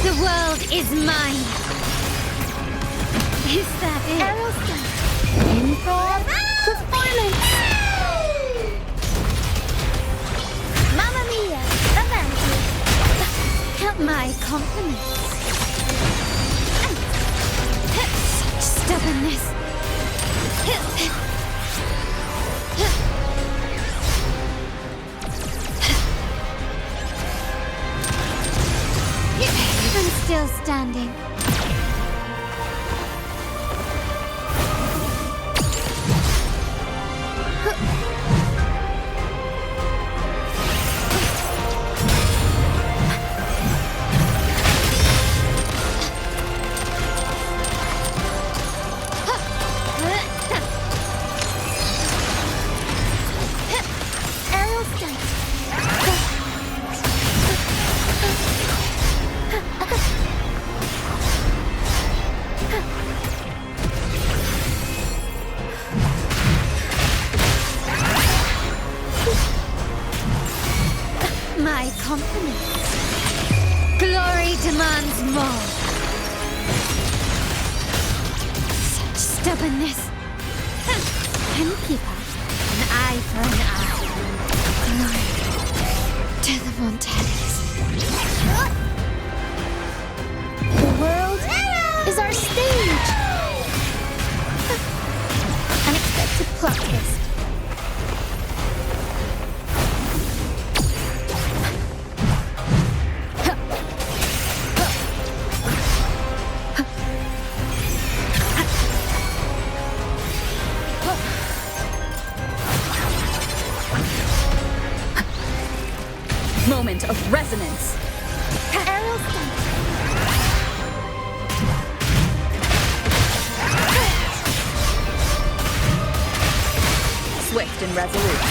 The world is mine. Is that it? Aerostat. Improv performance. Mamma mia! Avanti! Count my compliments. Such stubbornness. I'm still standing. My compliments. Glory demands more. Such stubbornness. Can keep up. An eye for an eye. Glory to the Montanas. The world is our stage! Unexpected plot twist. Moment of resonance. Swift and resolute.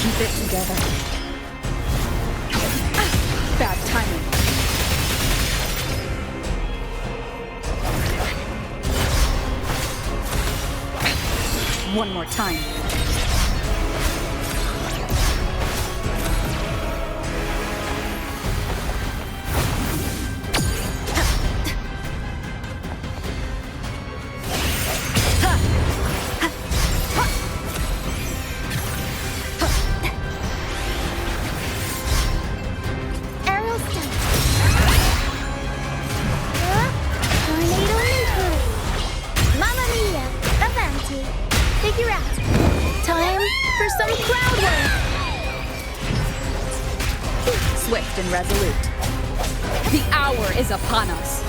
Keep it together. Bad timing. One more time. Mamma mia! Avanti! Figure out. Time for some crowd work. Swift and resolute. The hour is upon us.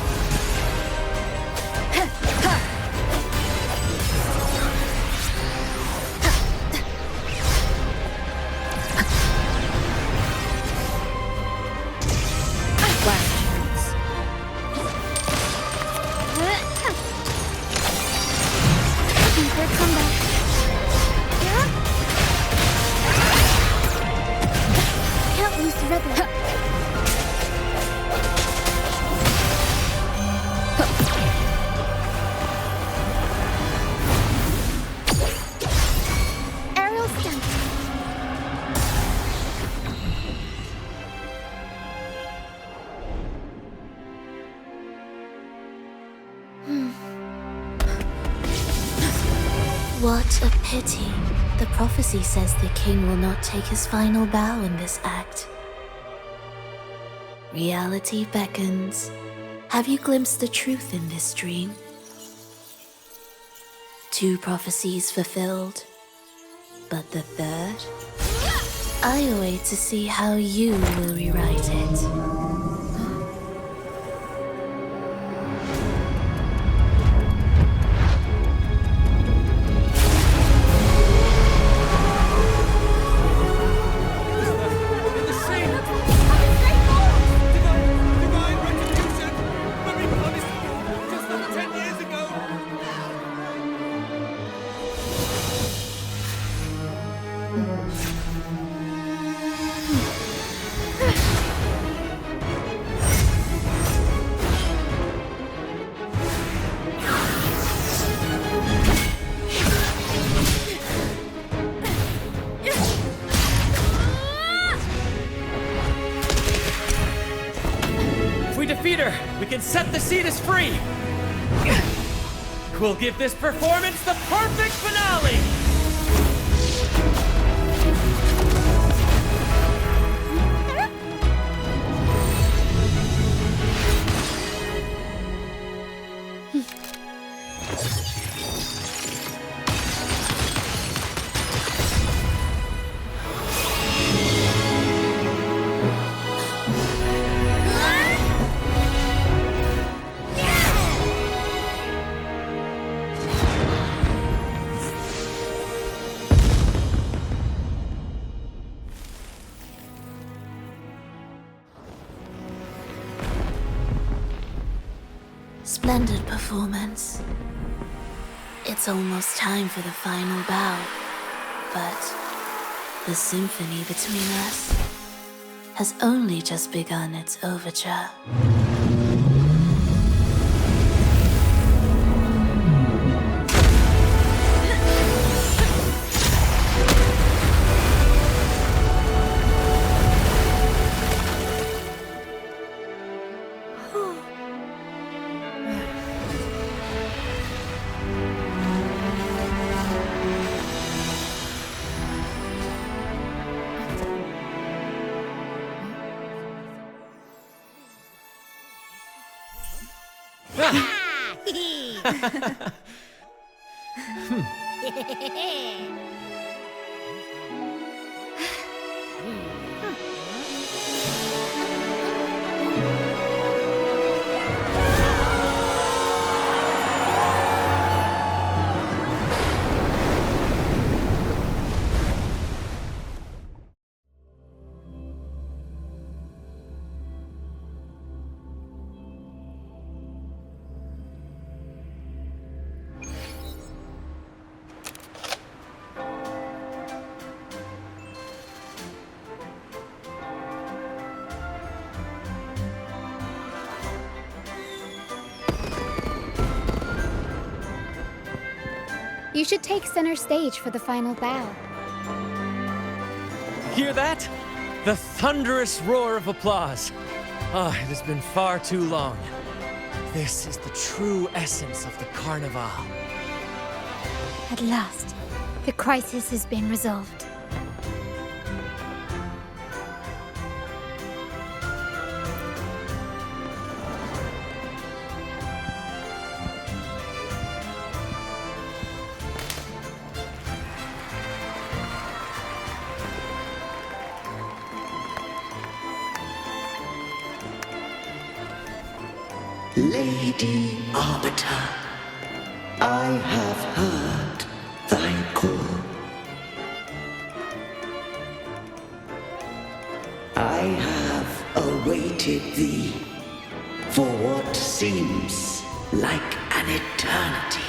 Can't lose the rhythm. Aerial stunt. What a pity. The prophecy says the king will not take his final bow in this act. Reality beckons. Have you glimpsed the truth in this dream? 2 prophecies fulfilled, but the third? I await to see how you will rewrite it. seat is free! We'll give this performance the perfect finale! Splendid performance. It's almost time for the final bow, but the symphony between us has only just begun its overture. You should take center stage for the final bow. Hear that? The thunderous roar of applause. Ah, it has been far too long. This is the true essence of the Carnival. At last, the crisis has been resolved. Lady Arbiter, I have heard thy call. I have awaited thee for what seems like an eternity.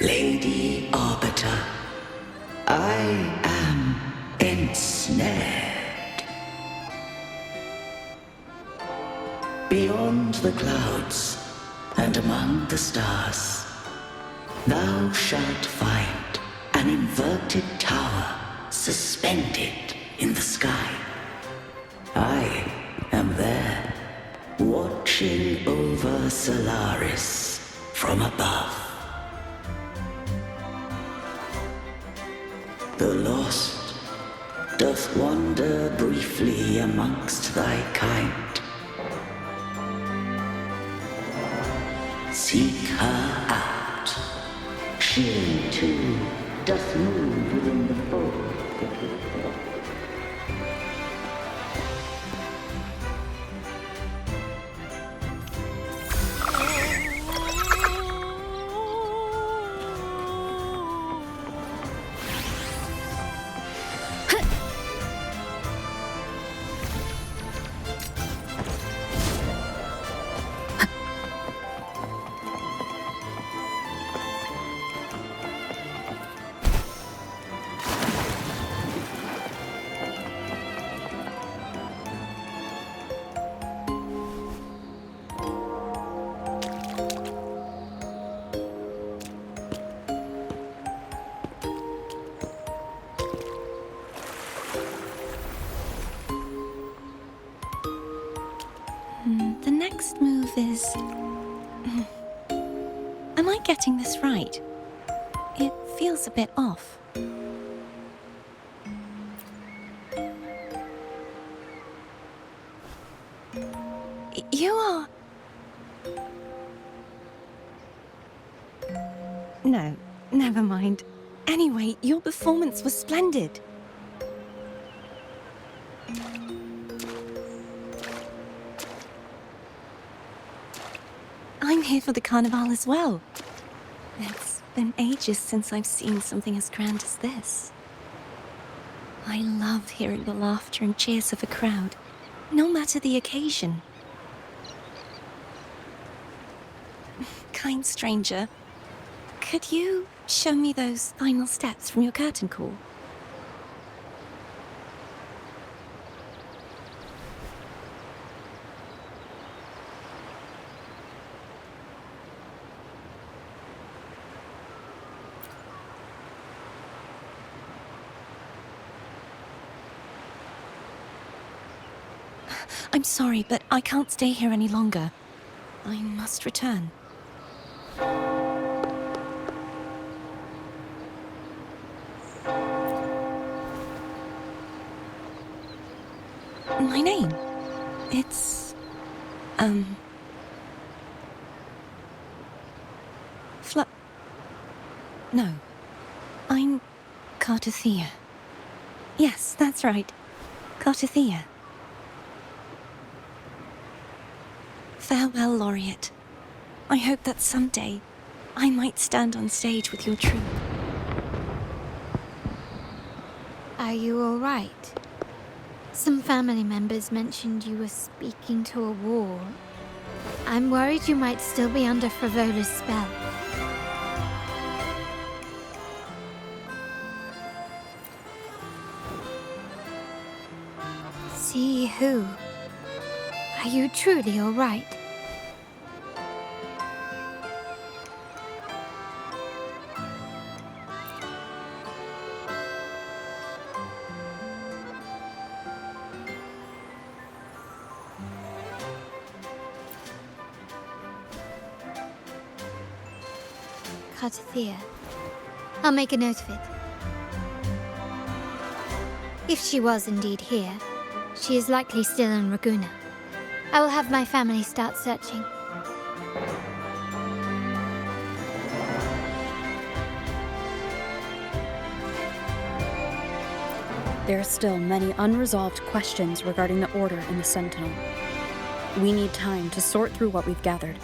Lady Arbiter, I am ensnared. Beyond the clouds and among the stars, thou shalt find an inverted tower suspended in the sky. I am there, watching over Solaris from above. The lost doth wander briefly amongst thy kind. Seek her out. She too doth move within the fold. valve is... Am I getting this right? It feels a bit off. You are... No, never mind. Anyway, your performance was splendid. I'm here for the carnival as well. It's been ages since I've seen something as grand as this. I love hearing the laughter and cheers of a crowd, no matter the occasion. Kind stranger, could you show me those final steps from your curtain call? I'm sorry, but I can't stay here any longer. I must return. My name? It's... No. I'm Cartothea. Yes, that's right. Cartothea. Farewell, Laureate. I hope that someday I might stand on stage with your troupe. Are you all right? Some family members mentioned you were speaking to a wall. I'm worried you might still be under Frivola's spell. See who? Are you truly all right? Cartothea. I'll make a note of it. If she was indeed here, she is likely still in Raguna. I will have my family start searching. There are still many unresolved questions regarding the Order and the Sentinel. We need time to sort through what we've gathered.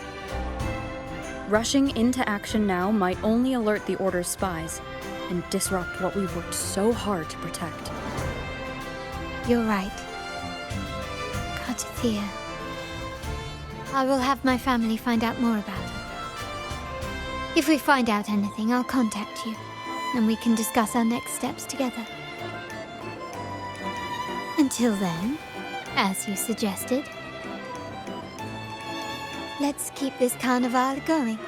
Rushing into action now might only alert the Order's spies and disrupt what we've worked so hard to protect. You're right. Cartothea. I will have my family find out more about her. If we find out anything, I'll contact you, and we can discuss our next steps together. Until then, as you suggested, let's keep this carnival going.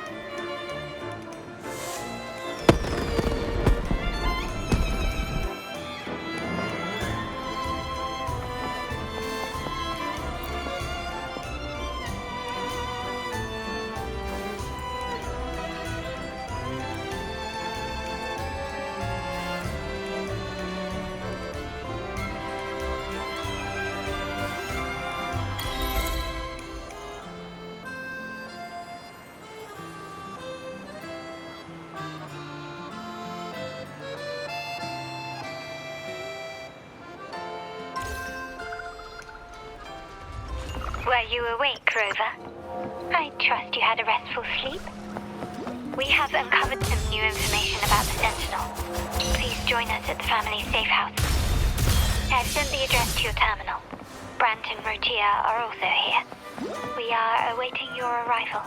Were you awake, Rover? I trust you had a restful sleep. We have uncovered some new information about the Sentinel. Please join us at the family safe house. I've sent the address to your terminal. Brant and Rotia are also here. We are awaiting your arrival.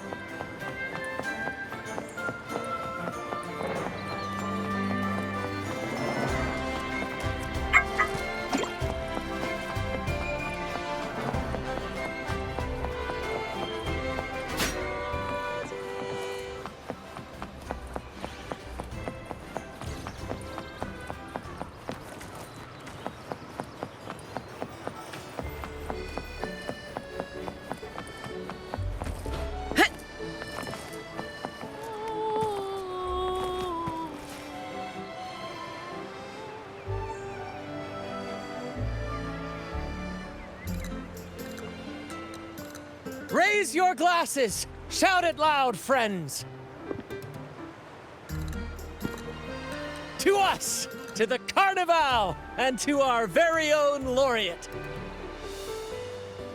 Raise your glasses! Shout it loud, friends! To us! To the Carnival! And to our very own laureate!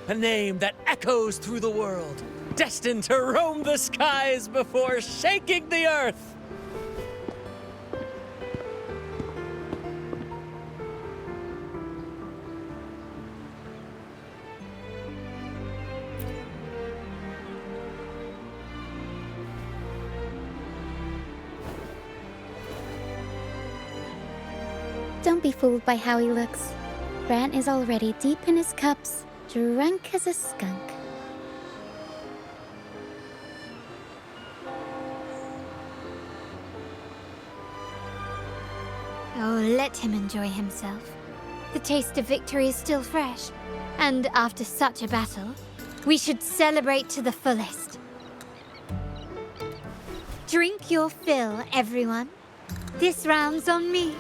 A name that echoes through the world, destined to roam the skies before shaking the earth! Don't be fooled by how he looks. Bran is already deep in his cups, drunk as a skunk. Oh, let him enjoy himself. The taste of victory is still fresh. And after such a battle, we should celebrate to the fullest. Drink your fill, everyone. This round's on me.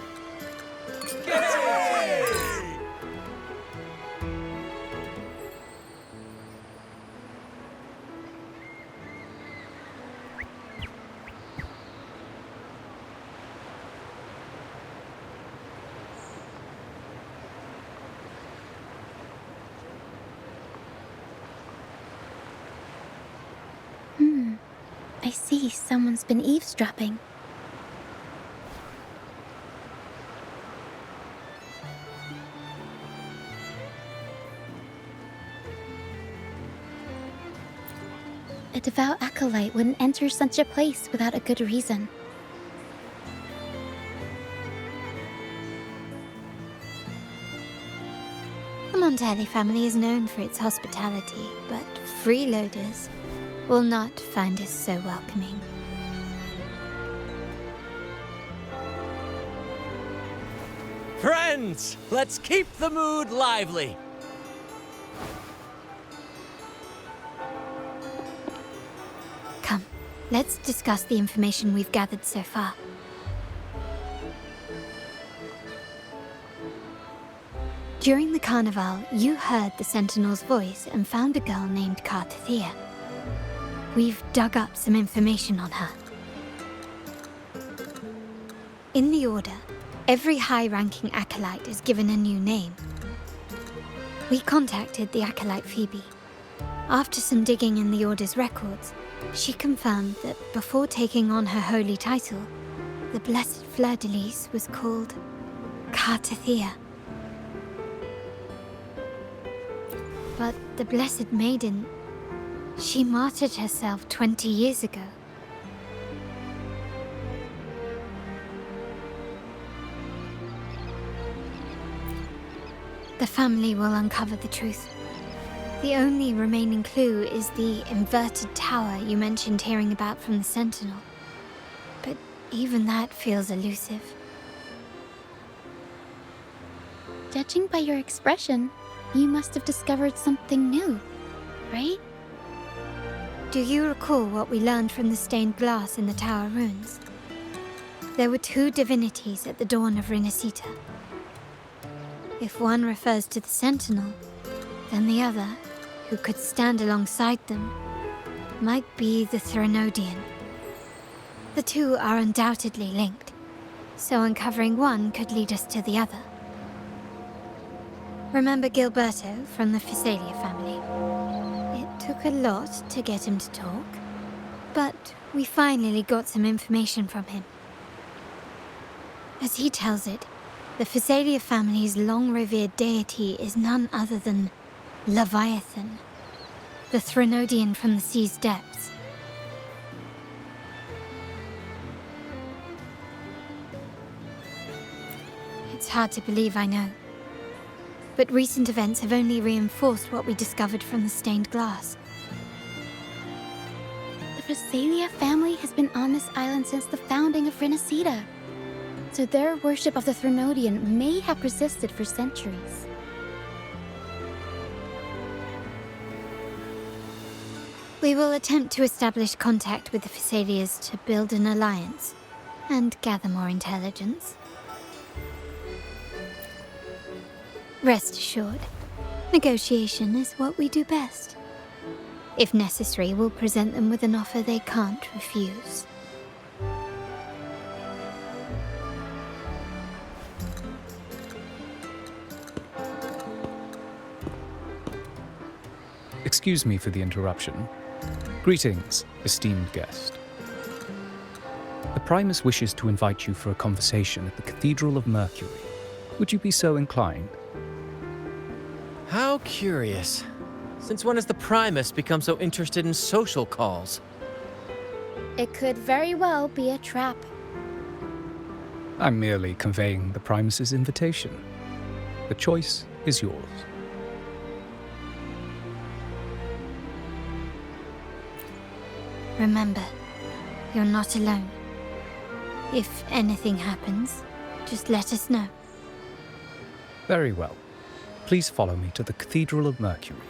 I see someone's been eavesdropping. A devout acolyte wouldn't enter such a place without a good reason. The Montelli family is known for its hospitality, but freeloaders will not find us so welcoming. Friends, let's keep the mood lively. Come, let's discuss the information we've gathered so far. During the carnival, you heard the Sentinel's voice and found a girl named Carthethia. We've dug up some information on her. In the Order, every high-ranking acolyte is given a new name. We contacted the acolyte Phoebe. After some digging in the Order's records, she confirmed that before taking on her holy title, the Blessed Fleur-de-Lis was called Carthethia. But the Blessed Maiden, she martyred herself 20 years ago. The family will uncover the truth. The only remaining clue is the inverted tower you mentioned hearing about from the Sentinel. But even that feels elusive. Judging by your expression, you must have discovered something new, right? Do you recall what we learned from the stained glass in the tower runes? There were two divinities at the dawn of Rinascita. If one refers to the Sentinel, then the other, who could stand alongside them, might be the Threnodian. The two are undoubtedly linked, so uncovering one could lead us to the other. Remember Gilberto from the Physalia family? It took a lot to get him to talk, but we finally got some information from him. As he tells it, the Physalia family's long-revered deity is none other than Leviathan, the Threnodian from the sea's depths. It's hard to believe, I know. But recent events have only reinforced what we discovered from the stained glass. The Physalia family has been on this island since the founding of Rinascita, so their worship of the Threnodian may have persisted for centuries. We will attempt to establish contact with the Physalias to build an alliance and gather more intelligence. Rest assured, negotiation is what we do best. If necessary, we'll present them with an offer they can't refuse. Excuse me for the interruption. Greetings, esteemed guest. The Primus wishes to invite you for a conversation at the Cathedral of Mercury. Would you be so inclined? How curious. Since when has the Primus become so interested in social calls? It could very well be a trap. I'm merely conveying the Primus's invitation. The choice is yours. Remember, you're not alone. If anything happens, just let us know. Very well. Please follow me to the Cathedral of Mercury.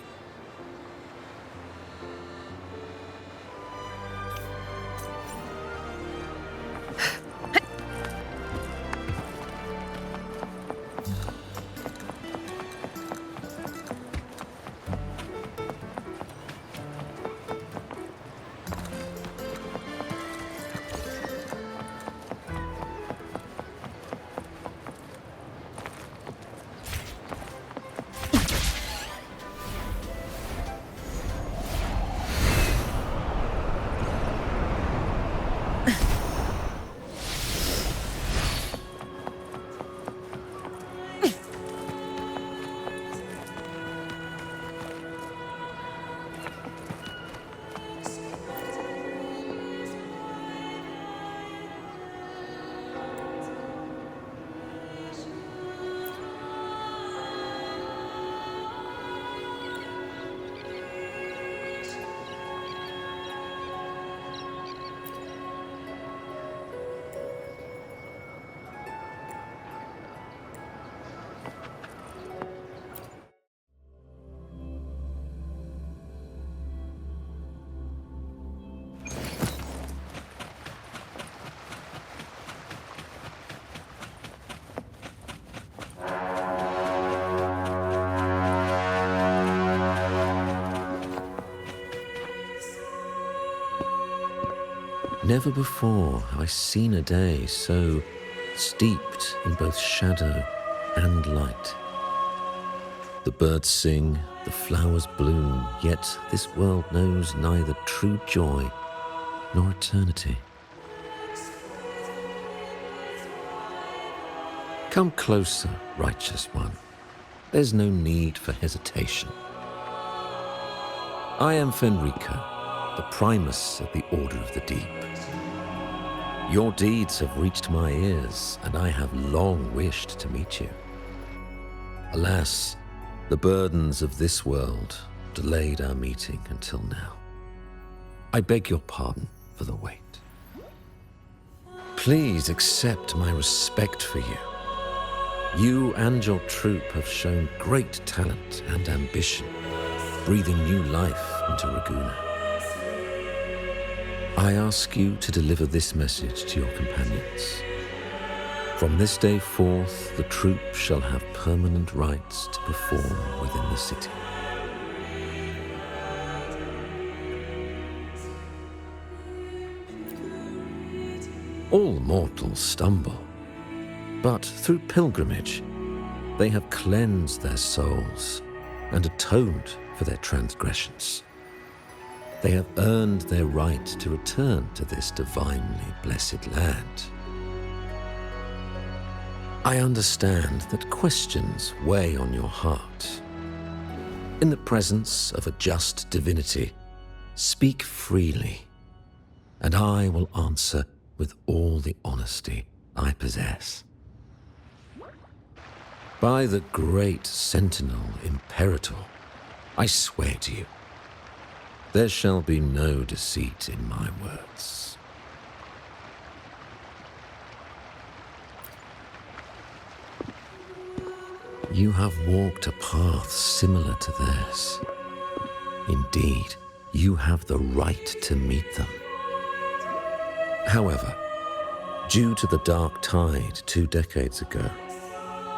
Never before have I seen a day so steeped in both shadow and light. The birds sing, the flowers bloom, yet this world knows neither true joy nor eternity. Come closer, righteous one. There's no need for hesitation. I am Fenrico, the Primus of the Order of the Deep. Your deeds have reached my ears, and I have long wished to meet you. Alas, the burdens of this world delayed our meeting until now. I beg your pardon for the wait. Please accept my respect for you. You and your troop have shown great talent and ambition, breathing new life into Raguna. I ask you to deliver this message to your companions. From this day forth, the troop shall have permanent rights to perform within the city. All mortals stumble, but through pilgrimage, they have cleansed their souls and atoned for their transgressions. They have earned their right to return to this divinely blessed land. I understand that questions weigh on your heart. In the presence of a just divinity, speak freely, and I will answer with all the honesty I possess. By the great Sentinel Imperator, I swear to you, there shall be no deceit in my words. You have walked a path similar to theirs. Indeed, you have the right to meet them. However, due to the dark tide 2 decades ago,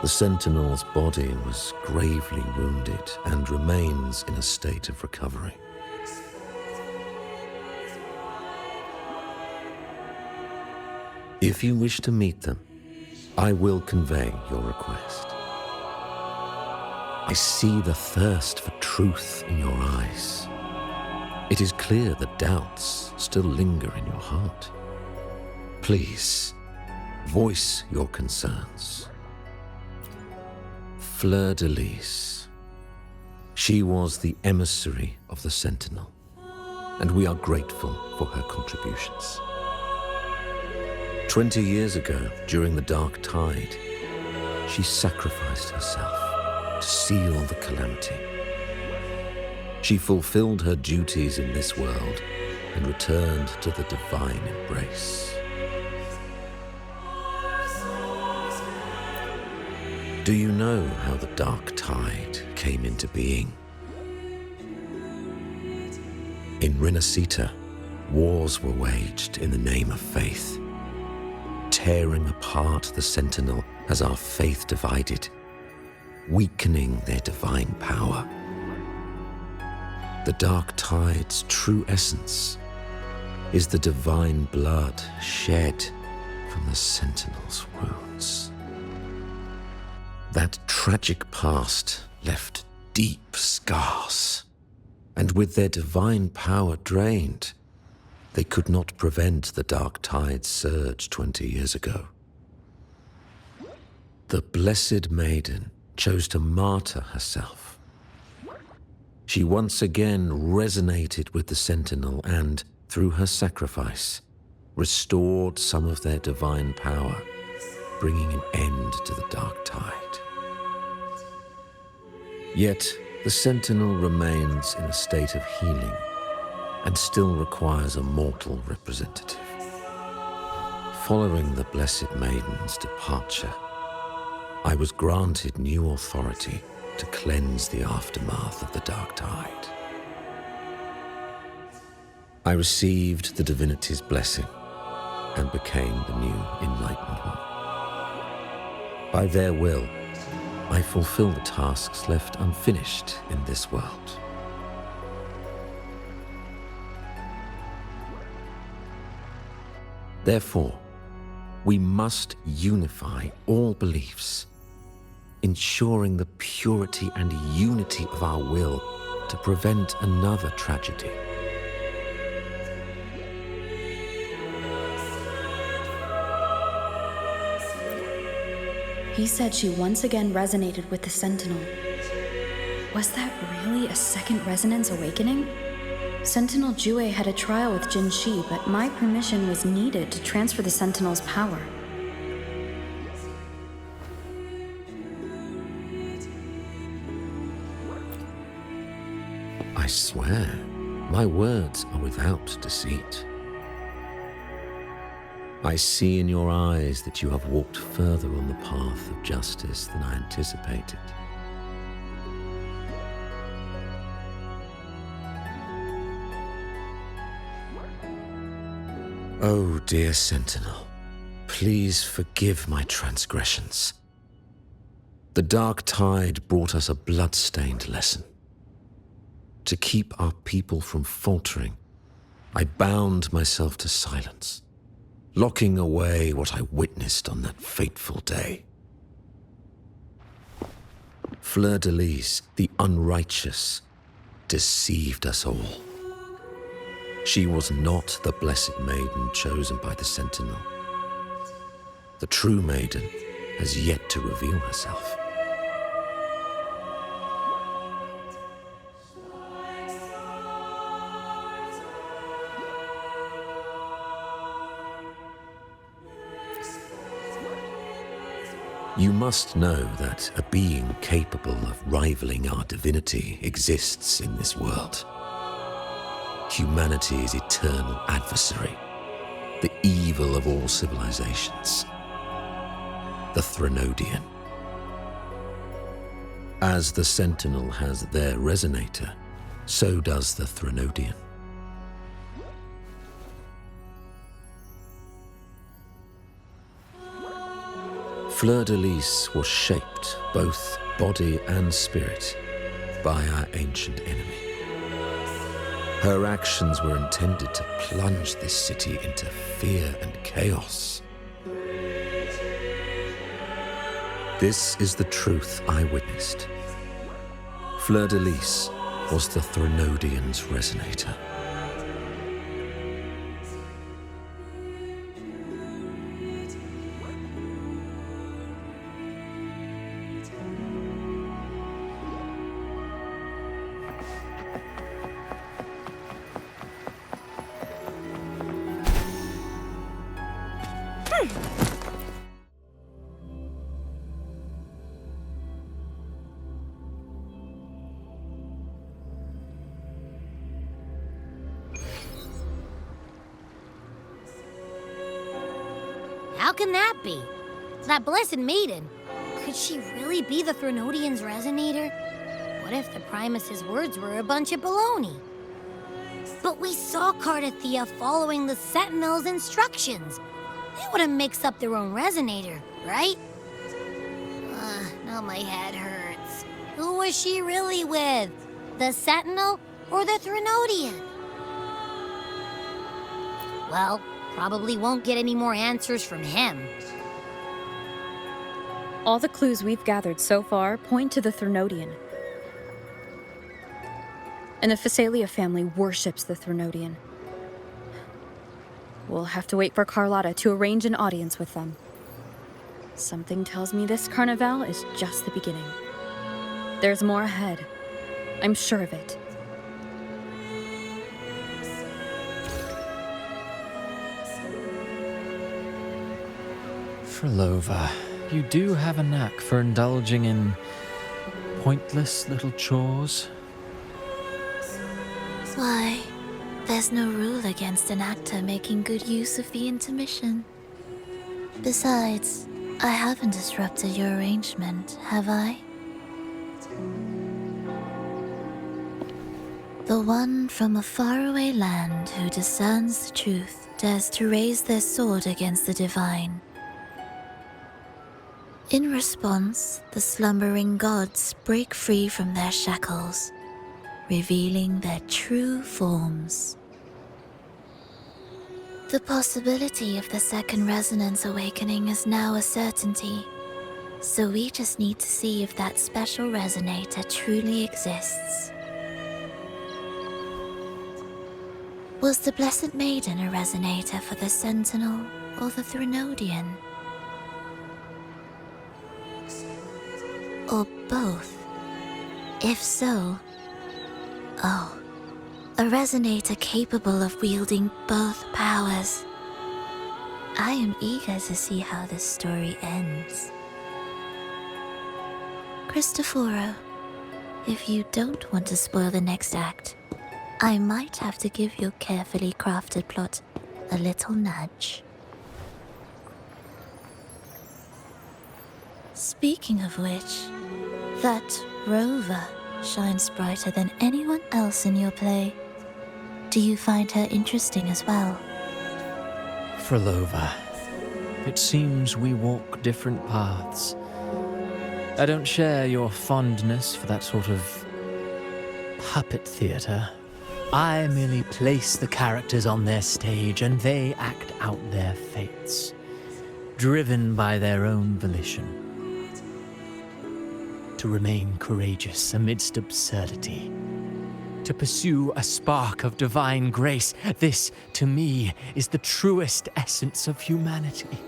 the Sentinel's body was gravely wounded and remains in a state of recovery. If you wish to meet them, I will convey your request. I see the thirst for truth in your eyes. It is clear that doubts still linger in your heart. Please, voice your concerns. Fleur de Lis. She was the emissary of the Sentinel, and we are grateful for her contributions. 20 years ago, during the Dark Tide, she sacrificed herself to seal the calamity. She fulfilled her duties in this world and returned to the divine embrace. Do you know how the Dark Tide came into being? In Rinascitas, wars were waged in the name of faith, tearing apart the Sentinel as our faith divided, weakening their divine power. The Dark Tide's true essence is the divine blood shed from the Sentinel's wounds. That tragic past left deep scars, and with their divine power drained, they could not prevent the Dark Tide's surge 20 years ago. The Blessed Maiden chose to martyr herself. She once again resonated with the Sentinel and, through her sacrifice, restored some of their divine power, bringing an end to the Dark Tide. Yet, the Sentinel remains in a state of healing and still requires a mortal representative. Following the Blessed Maiden's departure, I was granted new authority to cleanse the aftermath of the Dark Tide. I received the divinity's blessing and became the new Enlightened One. By their will, I fulfill the tasks left unfinished in this world. Therefore, we must unify all beliefs, ensuring the purity and unity of our will to prevent another tragedy. He said she once again resonated with the Sentinel. Was that really a second resonance awakening? Sentinel Jue had a trial with Jin Shi, but my permission was needed to transfer the Sentinel's power. I swear, my words are without deceit. I see in your eyes that you have walked further on the path of justice than I anticipated. Oh, dear Sentinel, please forgive my transgressions. The Dark Tide brought us a blood-stained lesson. To keep our people from faltering, I bound myself to silence, locking away what I witnessed on that fateful day. Fleur de Lis, the unrighteous, deceived us all. She was not the Blessed Maiden chosen by the Sentinel. The true Maiden has yet to reveal herself. You must know that a being capable of rivaling our divinity exists in this world. Humanity's eternal adversary, the evil of all civilizations, the Threnodian. As the Sentinel has their resonator, so does the Threnodian. Fleur de Lis was shaped, both body and spirit, by our ancient enemy. Her actions were intended to plunge this city into fear and chaos, This is the truth I witnessed. Fleur-de-Lis was the Threnodian's resonator. How can that be? That blessed maiden. Could she really be the Threnodian's resonator? What if the Primus's words were a bunch of baloney? But we saw Cardathea following the Sentinel's instructions. They wouldn't mix up their own resonator, right? Now my head hurts. Who was she really with? The Sentinel or the Threnodian? Well, probably won't get any more answers from him. All the clues we've gathered so far point to the Threnodian. And the Phasalia family worships the Threnodian. We'll have to wait for Carlotta to arrange an audience with them. Something tells me this carnival is just the beginning. There's more ahead. I'm sure of it. Frolova, you do have a knack for indulging in pointless little chores. Why, there's no rule against an actor making good use of the intermission. Besides, I haven't disrupted your arrangement, have I? The one from a faraway land who discerns the truth dares to raise their sword against the divine. In response, the slumbering gods break free from their shackles, revealing their true forms. The possibility of the second resonance awakening is now a certainty, so we just need to see if that special resonator truly exists. Was the Blessed Maiden a resonator for the Sentinel or the Threnodian? Or both? If so, oh, a resonator capable of wielding both powers. I am eager to see how this story ends. Cristoforo, if you don't want to spoil the next act, I might have to give your carefully crafted plot a little nudge. Speaking of which, that rover shines brighter than anyone else in your play. Do you find her interesting as well? Frolova, it seems we walk different paths. I don't share your fondness for that sort of puppet theatre. I merely place the characters on their stage and they act out their fates, driven by their own volition. To remain courageous amidst absurdity. To pursue a spark of divine grace. This, to me, is the truest essence of humanity.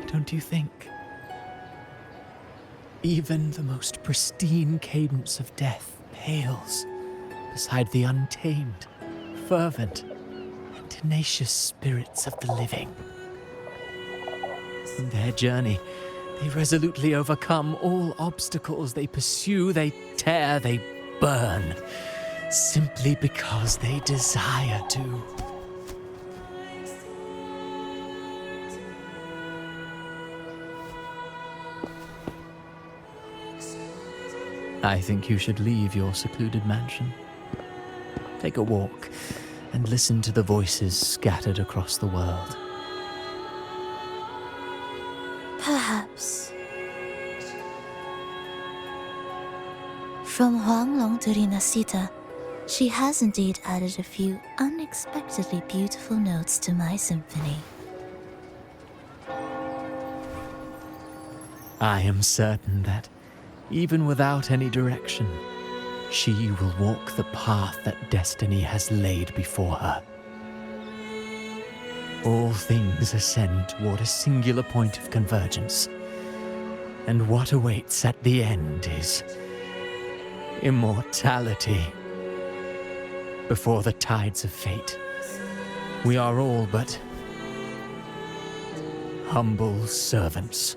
Don't you think? Even the most pristine cadence of death pales beside the untamed, fervent, and tenacious spirits of the living. In their journey, they resolutely overcome all obstacles. They pursue, they tear, they burn, simply because they desire to. I think you should leave your secluded mansion. Take a walk and listen to the voices scattered across the world. Perhaps. From Huanglong to Rinascita, she has indeed added a few unexpectedly beautiful notes to my symphony. I am certain that, even without any direction, she will walk the path that destiny has laid before her. All things ascend toward a singular point of convergence, and what awaits at the end is immortality. Before the tides of fate, we are all but humble servants.